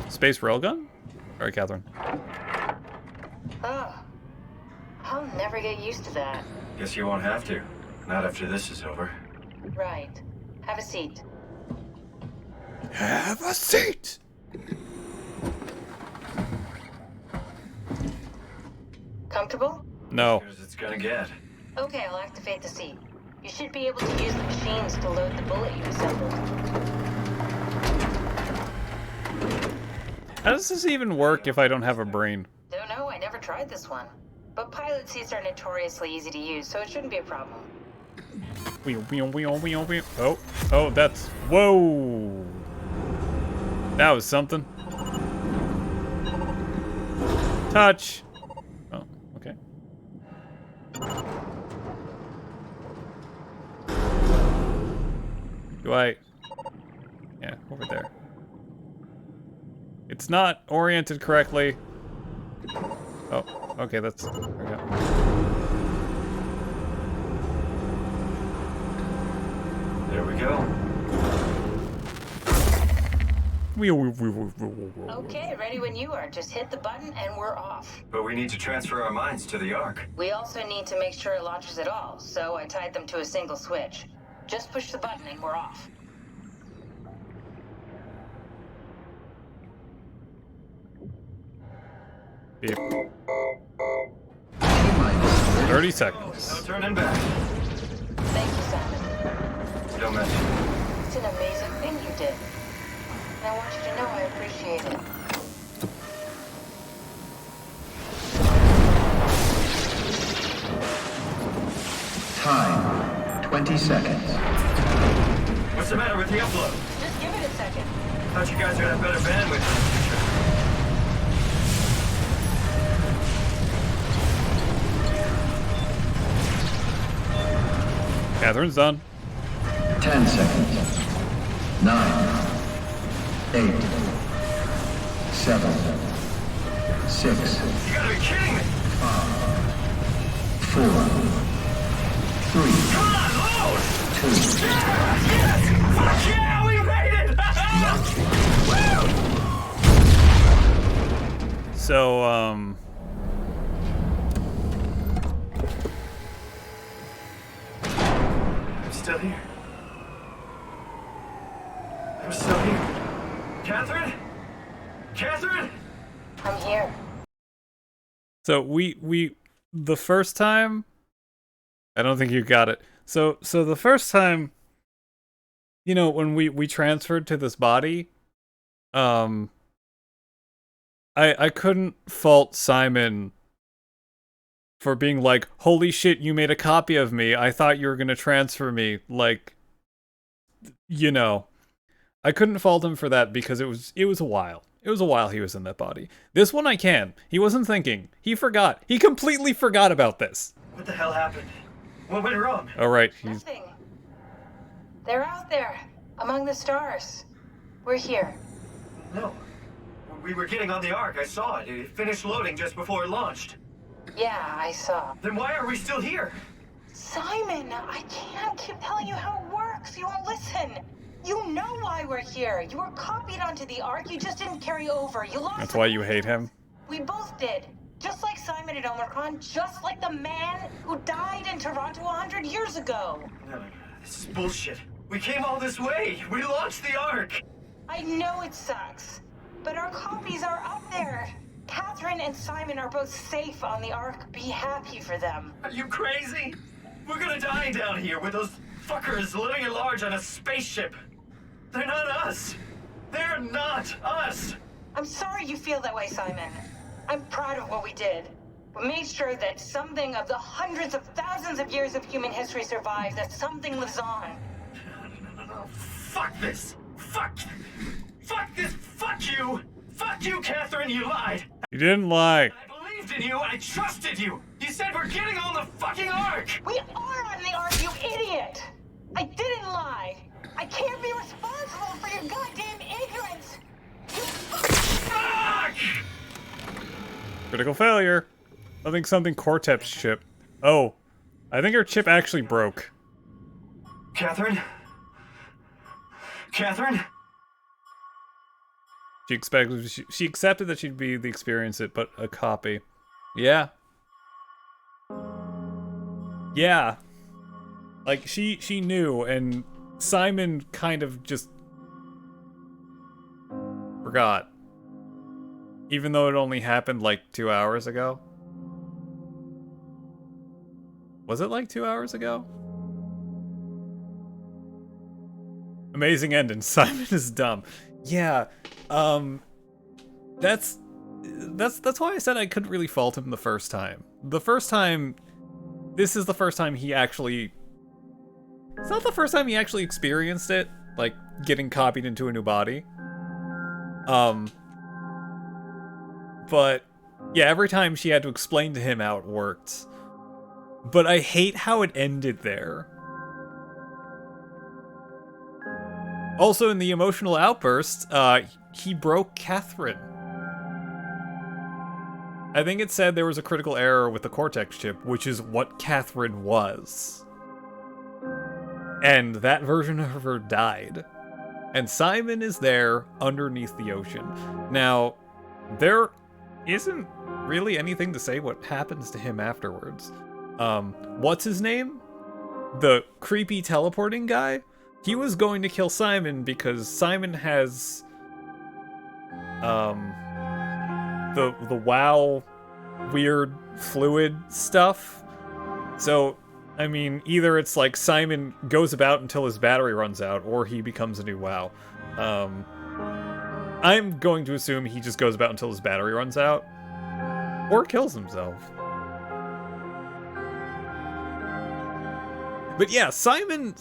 Space railgun? Alright, Catherine. Oh. I'll never get used to that. Guess you won't have to. Not after this is over. Right. Have a seat. Have a seat! Comfortable? No. As good as it's gonna get. Okay, I'll activate the seat. You should be able to use the machines to load the bullet you assembled. How does this even work if I don't have a brain? Don't know, I never tried this one. But pilot seats are notoriously easy to use, so it shouldn't be a problem. Oh, that's... Whoa! That was something. Touch! Oh, okay. Do I... Yeah, over there. It's not oriented correctly. Oh, okay, that's... There we go. There we go. Okay, ready when you are. Just hit the button and we're off. But we need to transfer our minds to the Ark. We also need to make sure it launches at all, so I tied them to a single switch. Just push the button and we're off. Beep. 30 seconds. No turning back. Thank you, Simon. Don't mention it. It's an amazing thing you did. And I want you to know I appreciate it. Time, 20 seconds. What's the matter with the upload? Just give it a second. Thought you guys would have better bandwidth. Catherine's done. 10 seconds. 9, 8, 7, 6. You gotta be kidding me! 5, 4, 3. Come on, load! 2. Yes! Fuck yeah, we made it! So, I'm still here. I'm still here. Catherine? Catherine? I'm here. so the first time, I don't think you got it. So the first time, you know, when we transferred to this body, I couldn't fault Simon for being like, holy shit, you made a copy of me. I thought you were gonna transfer me. Like, you know, I couldn't fault him for that because it was a while. It was a while he was in that body. This one I can. He wasn't thinking. He forgot. He completely forgot about this. What the hell happened? What went wrong? All right. Nothing. They're out there, among the stars. We're here. No. We were getting on the Ark. I saw it. It finished loading just before it launched. Yeah, I saw. Then why are we still here? Simon, I can't keep telling you how it works. You won't listen. You know why we're here. You were copied onto the Ark. You just didn't carry over. You lost. That's why you hate him. We both did. Just like Simon at Omicron, just like the man who died in Toronto 100 years ago. No, this is bullshit. We came all this way. We launched the Ark. I know it sucks, but our copies are up there. Catherine and Simon are both safe on the Ark. Be happy for them. Are you crazy? We're gonna die down here with those fuckers living at large on a spaceship. They're not us. They're not us. I'm sorry you feel that way, Simon. I'm proud of what we did. We made sure that something of the hundreds of thousands of years of human history survives, that something lives on. No. Fuck this. Fuck this. Fuck you. Fuck you, Catherine. You lied. You didn't lie. I believed in you. I trusted you. You said we're getting on the fucking Ark. We are on the Ark, you idiot. I didn't lie. I can't be responsible for your goddamn ignorance. Fuck! Critical failure. I think something Cortep's chip. Oh, I think her chip actually broke. Catherine? Catherine? She accepted that she'd be the experience it, but a copy. Yeah. Yeah. Like, she knew, and Simon kind of just forgot. Even though it only happened like 2 hours ago. Was it like 2 hours ago? Amazing ending. Simon is dumb. Yeah. That's why I said I couldn't really fault him the first time. The first time, this is the first time he actually, it's not the first time he actually experienced it, like getting copied into a new body. But yeah, every time she had to explain to him how it worked. But I hate how it ended there. Also, in the emotional outburst, he broke Catherine. I think it said there was a critical error with the Cortex chip, which is what Catherine was. And that version of her died. And Simon is there underneath the ocean. Now, there isn't really anything to say what happens to him afterwards. What's his name? The creepy teleporting guy? He was going to kill Simon because Simon has the WoW weird fluid stuff. So, I mean, either it's like Simon goes about until his battery runs out, or he becomes a new WoW. I'm going to assume he just goes about until his battery runs out, or kills himself. But yeah, Simon,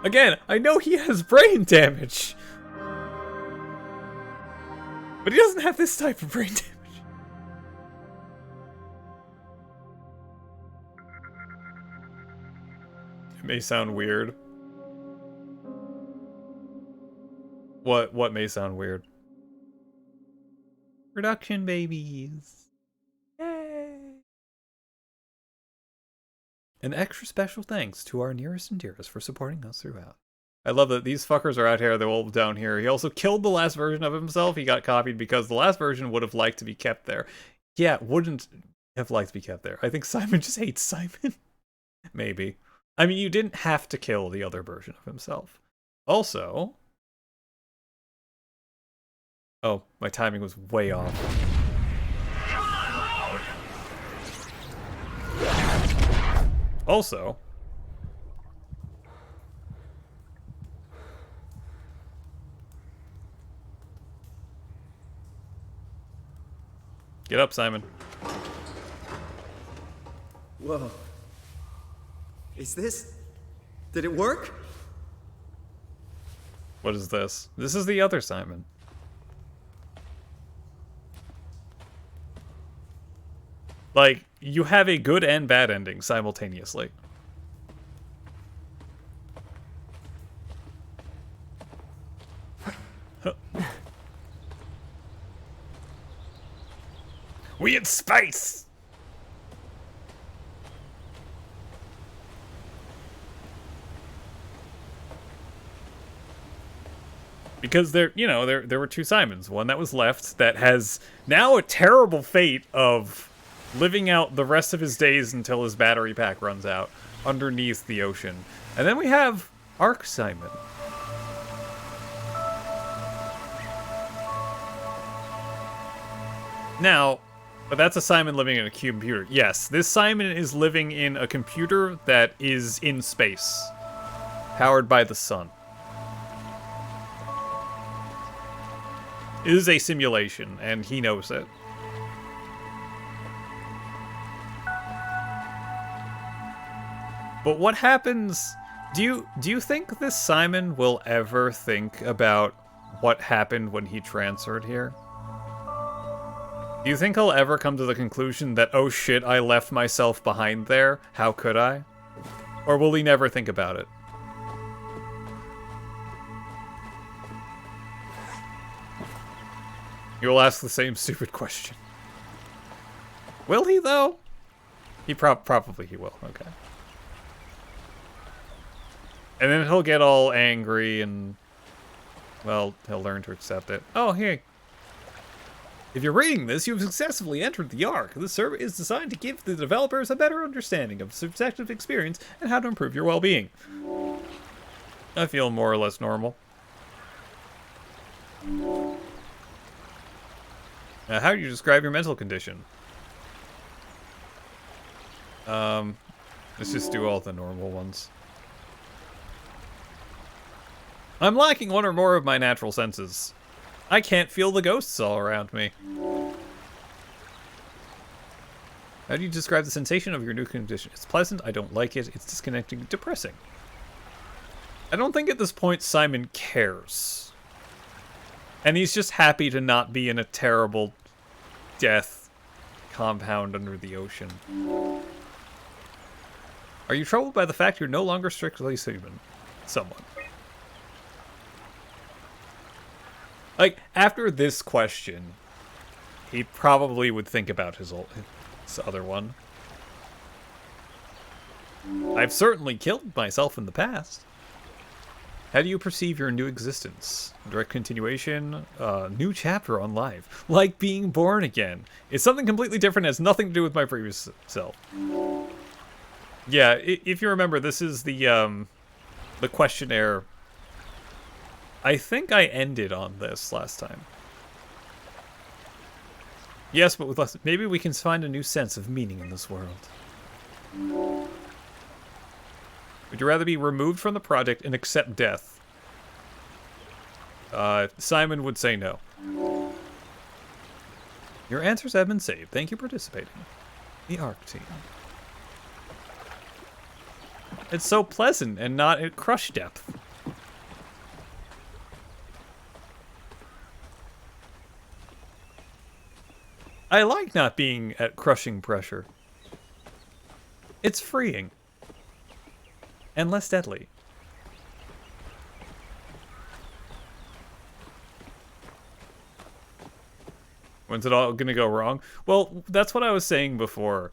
again, I know he has brain damage, but he doesn't have this type of brain damage. It may sound weird. What may sound weird? Production babies. Yay! An extra special thanks to our nearest and dearest for supporting us throughout. I love that these fuckers are out here, they're all down here. He also killed the last version of himself. He got copied because the last version would have liked to be kept there. Yeah, wouldn't have liked to be kept there. I think Simon just hates Simon. Maybe. I mean, you didn't have to kill the other version of himself. Also... Oh, my timing was way off. Also... Get up, Simon. Whoa. Is this... Did it work? What is this? This is the other Simon. Like, you have a good and bad ending simultaneously. We in space! Because there were two Simons. One that was left that has now a terrible fate of living out the rest of his days until his battery pack runs out underneath the ocean. And then we have Arc Simon. Now, but that's a Simon living in a computer. Yes, this Simon is living in a computer that is in space, powered by the sun. It is a simulation, and he knows it. But what happens... Do you think this Simon will ever think about what happened when he transferred here? Do you think he'll ever come to the conclusion that, oh shit, I left myself behind there? How could I? Or will he never think about it? You'll ask the same stupid question. Will he, though? He probably he will, okay. And then he'll get all angry and, well, he'll learn to accept it. Oh, hey. If you're reading this, you've successfully entered the Ark. This server is designed to give the developers a better understanding of subjective experience and how to improve your well-being. I feel more or less normal. How do you describe your mental condition? Let's just do all the normal ones. I'm lacking one or more of my natural senses. I can't feel the ghosts all around me. How do you describe the sensation of your new condition? It's pleasant, I don't like it, it's disconnecting, depressing. I don't think at this point Simon cares. And he's just happy to not be in a terrible death compound under the ocean. Are you troubled by the fact you're no longer strictly human? Somewhat. Like, after this question, he probably would think about his other one. I've certainly killed myself in the past. How do you perceive your new existence? Direct continuation, new chapter on life. Like being born again. It's something completely different, has nothing to do with my previous self. Yeah, if you remember, this is the questionnaire. I think I ended on this last time. Yes, but with less... Maybe we can find a new sense of meaning in this world. Would you rather be removed from the project and accept death? Simon would say no. Your answers have been saved. Thank you for participating. The ARC team. It's so pleasant and not at crush depth. I like not being at crushing pressure. It's freeing. And less deadly. When's it all gonna go wrong? Well, that's what I was saying before.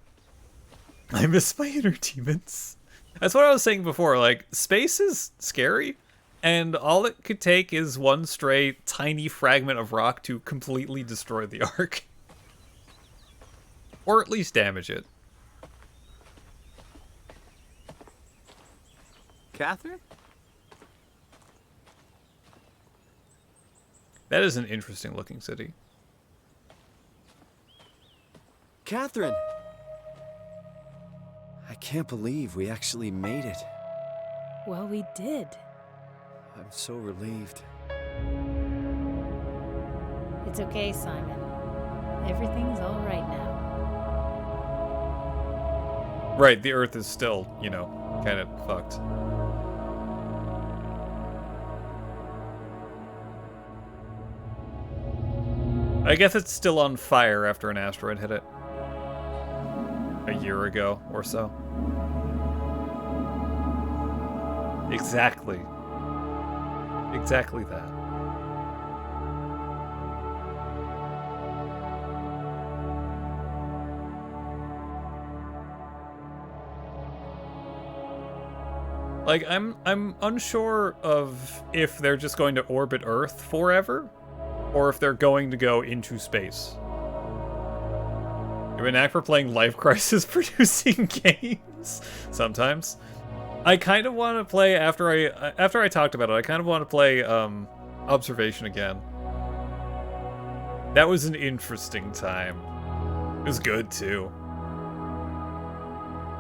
I miss my inner demons. That's what I was saying before. Like, space is scary, and all it could take is one stray tiny fragment of rock to completely destroy the Ark. Or at least damage it. Catherine? That is an interesting looking city. Catherine! I can't believe we actually made it. Well, we did. I'm so relieved. It's okay, Simon. Everything's all right now. Right, the Earth is still, you know, kind of fucked. I guess it's still on fire after an asteroid hit it. A year ago or so. Exactly. Exactly that. Like, I'm unsure of if they're just going to orbit Earth forever, or if they're going to go into space. You're an act for playing Life Crisis producing games sometimes. I kind of want to play after I talked about it. I kind of want to play Observation again. That was an interesting time. It was good too.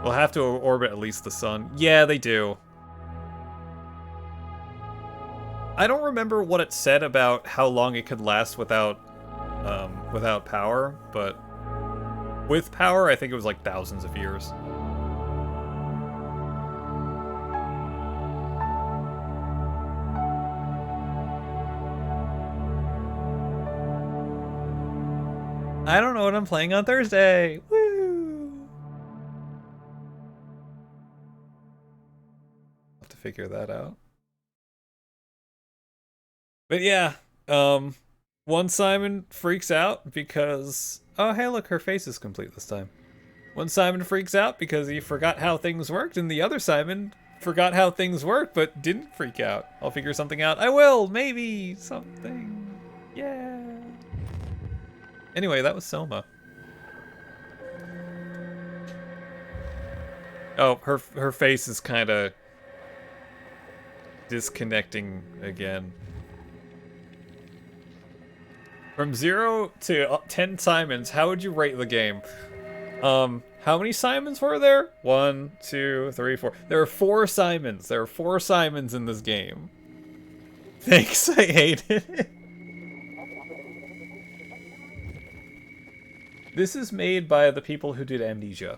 We'll have to orbit at least the sun. Yeah, they do. I don't remember what it said about how long it could last without power, but with power, I think it was like thousands of years. I don't know what I'm playing on Thursday. Woo! Have to figure that out. But yeah, one Simon freaks out because... Oh, hey, look, her face is complete this time. One Simon freaks out because he forgot how things worked, and the other Simon forgot how things worked, but didn't freak out. I'll figure something out. I will, maybe, something. Yeah. Anyway, that was Selma. Oh, her face is kind of disconnecting again. From 0 to 10 Simons, how would you rate the game? How many Simons were there? 1, 2, 3, 4. There are 4 Simons. There are 4 Simons in this game. Thanks, I hate it. This is made by the people who did Amnesia.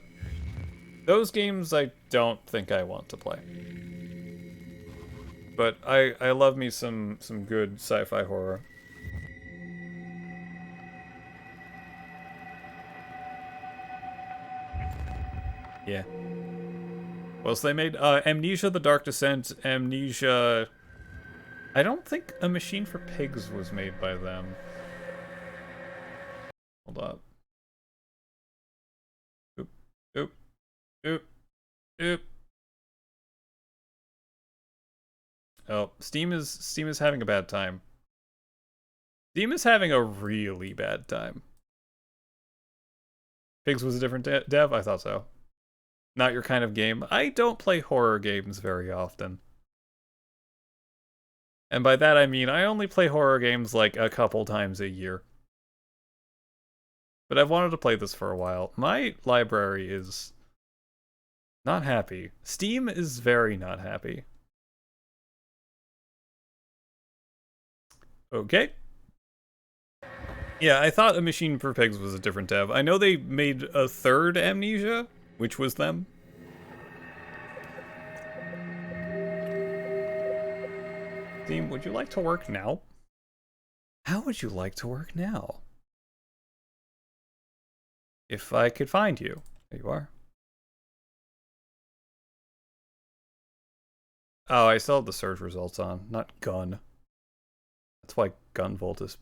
Those games I don't think I want to play. But I love me some good sci-fi horror. Yeah. Well, so they made Amnesia: The Dark Descent, Amnesia... I don't think A Machine for Pigs was made by them. Hold up. Oop, oop, oop, oop. Oh, Steam is having a bad time. Steam is having a really bad time. Pigs was a different dev? I thought so. Not your kind of game. I don't play horror games very often. And by that I mean I only play horror games like a couple times a year. But I've wanted to play this for a while. My library is not happy. Steam is very not happy. Okay. Yeah, I thought A Machine for Pigs was a different dev. I know they made a third Amnesia, which was them. Steam, would you like to work now? How would you like to work now? If I could find you. There you are. Oh, I still have the search results on, not gun. That's why Gunvolt is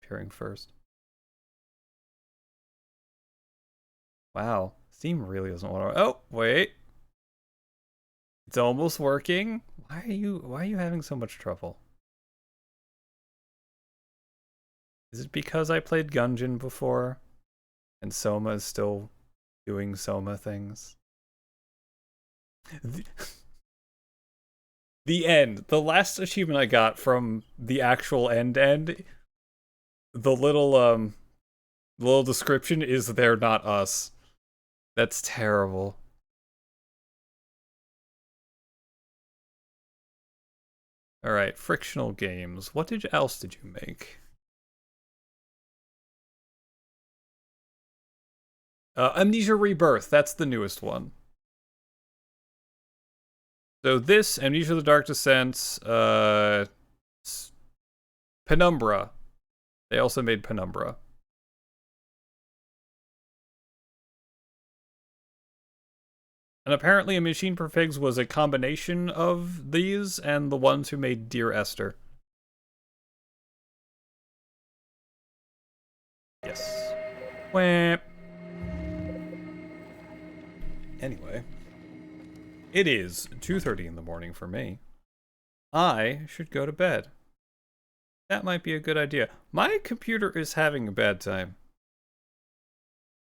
appearing first. Wow, Steam really doesn't want to... Oh, wait. It's almost working. Why are you having so much trouble? Is it because I played Gungeon before? And Soma is still doing Soma things? The end. The last achievement I got from the actual end, the little description is "They're not us." That's terrible. Alright, frictional games. What else did you make? Amnesia Rebirth, that's the newest one. So this, Amnesia: The Dark Descent, Penumbra. They also made Penumbra. And apparently A Machine for Pigs was a combination of these and the ones who made Dear Esther. Yes. Wham. Anyway. It is 2:30 in the morning for me. I should go to bed. That might be a good idea. My computer is having a bad time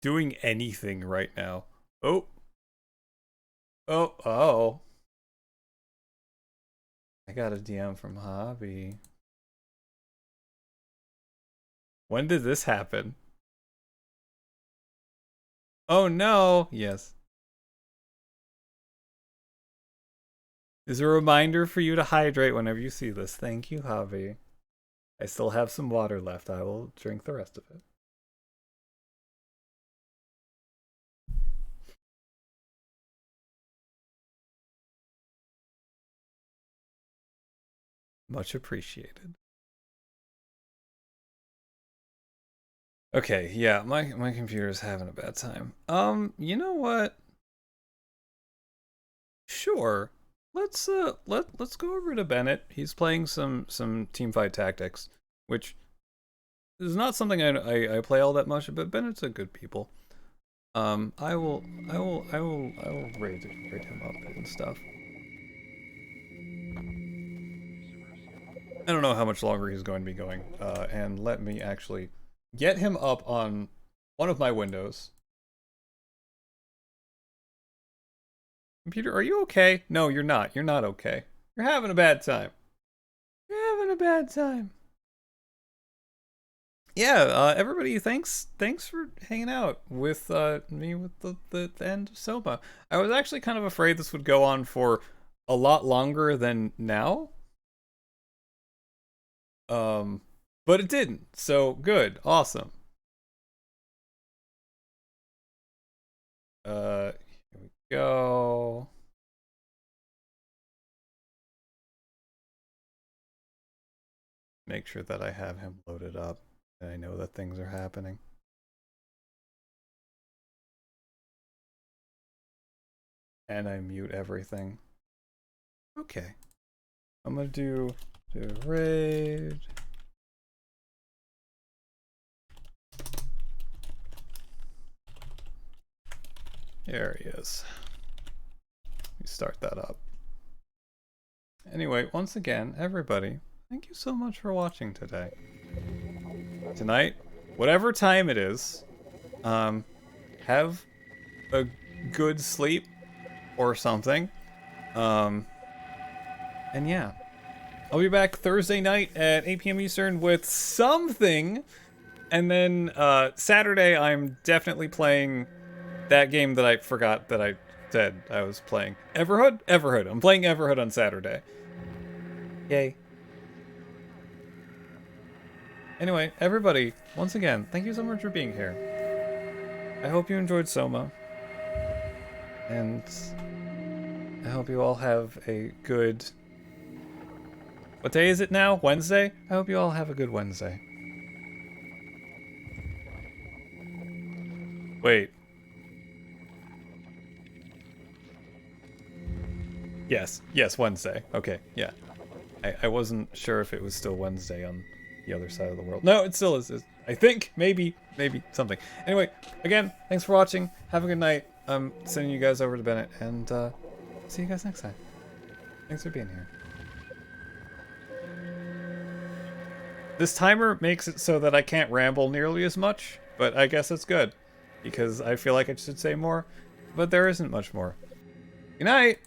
doing anything right now. Oh. Oh. I got a DM from Hobby. When did this happen? Oh no. Yes. Is a reminder for you to hydrate whenever you see this. Thank you, Hobby. I still have some water left. I will drink the rest of it. Much appreciated. Okay, yeah, my computer's having a bad time. You know what? Sure. Let's go over to Bennett. He's playing some Teamfight Tactics, which is not something I play all that much, but Bennett's a good people. I will raid him up and stuff. I don't know how much longer he's going to be going, and let me actually get him up on one of my windows. Computer, are you okay? No, you're not. You're not okay. You're having a bad time. You're having a bad time. Yeah, everybody, thanks for hanging out with me with the end of SOMA. I was actually kind of afraid this would go on for a lot longer than now. But it didn't. So good. Awesome. Here we go. Make sure that I have him loaded up and I know that things are happening. And I mute everything. Okay. I'm gonna do raid. There he is. Let me start that up. Anyway, once again, everybody, thank you so much for watching today. Tonight, whatever time it is, have a good sleep or something. And yeah. I'll be back Thursday night at 8 p.m. Eastern with something. And then Saturday, I'm definitely playing that game that I forgot that I said I was playing. Everhood? Everhood. I'm playing Everhood on Saturday. Yay. Anyway, everybody, once again, thank you so much for being here. I hope you enjoyed SOMA. And I hope you all have a good... What day is it now? Wednesday? I hope you all have a good Wednesday. Wait. Yes, Wednesday. Okay, yeah. I wasn't sure if it was still Wednesday on the other side of the world. No, it still is. I think, maybe something. Anyway, again, thanks for watching. Have a good night. I'm sending you guys over to Bennett, and see you guys next time. Thanks for being here. This timer makes it so that I can't ramble nearly as much, but I guess it's good, because I feel like I should say more, but there isn't much more. Good night!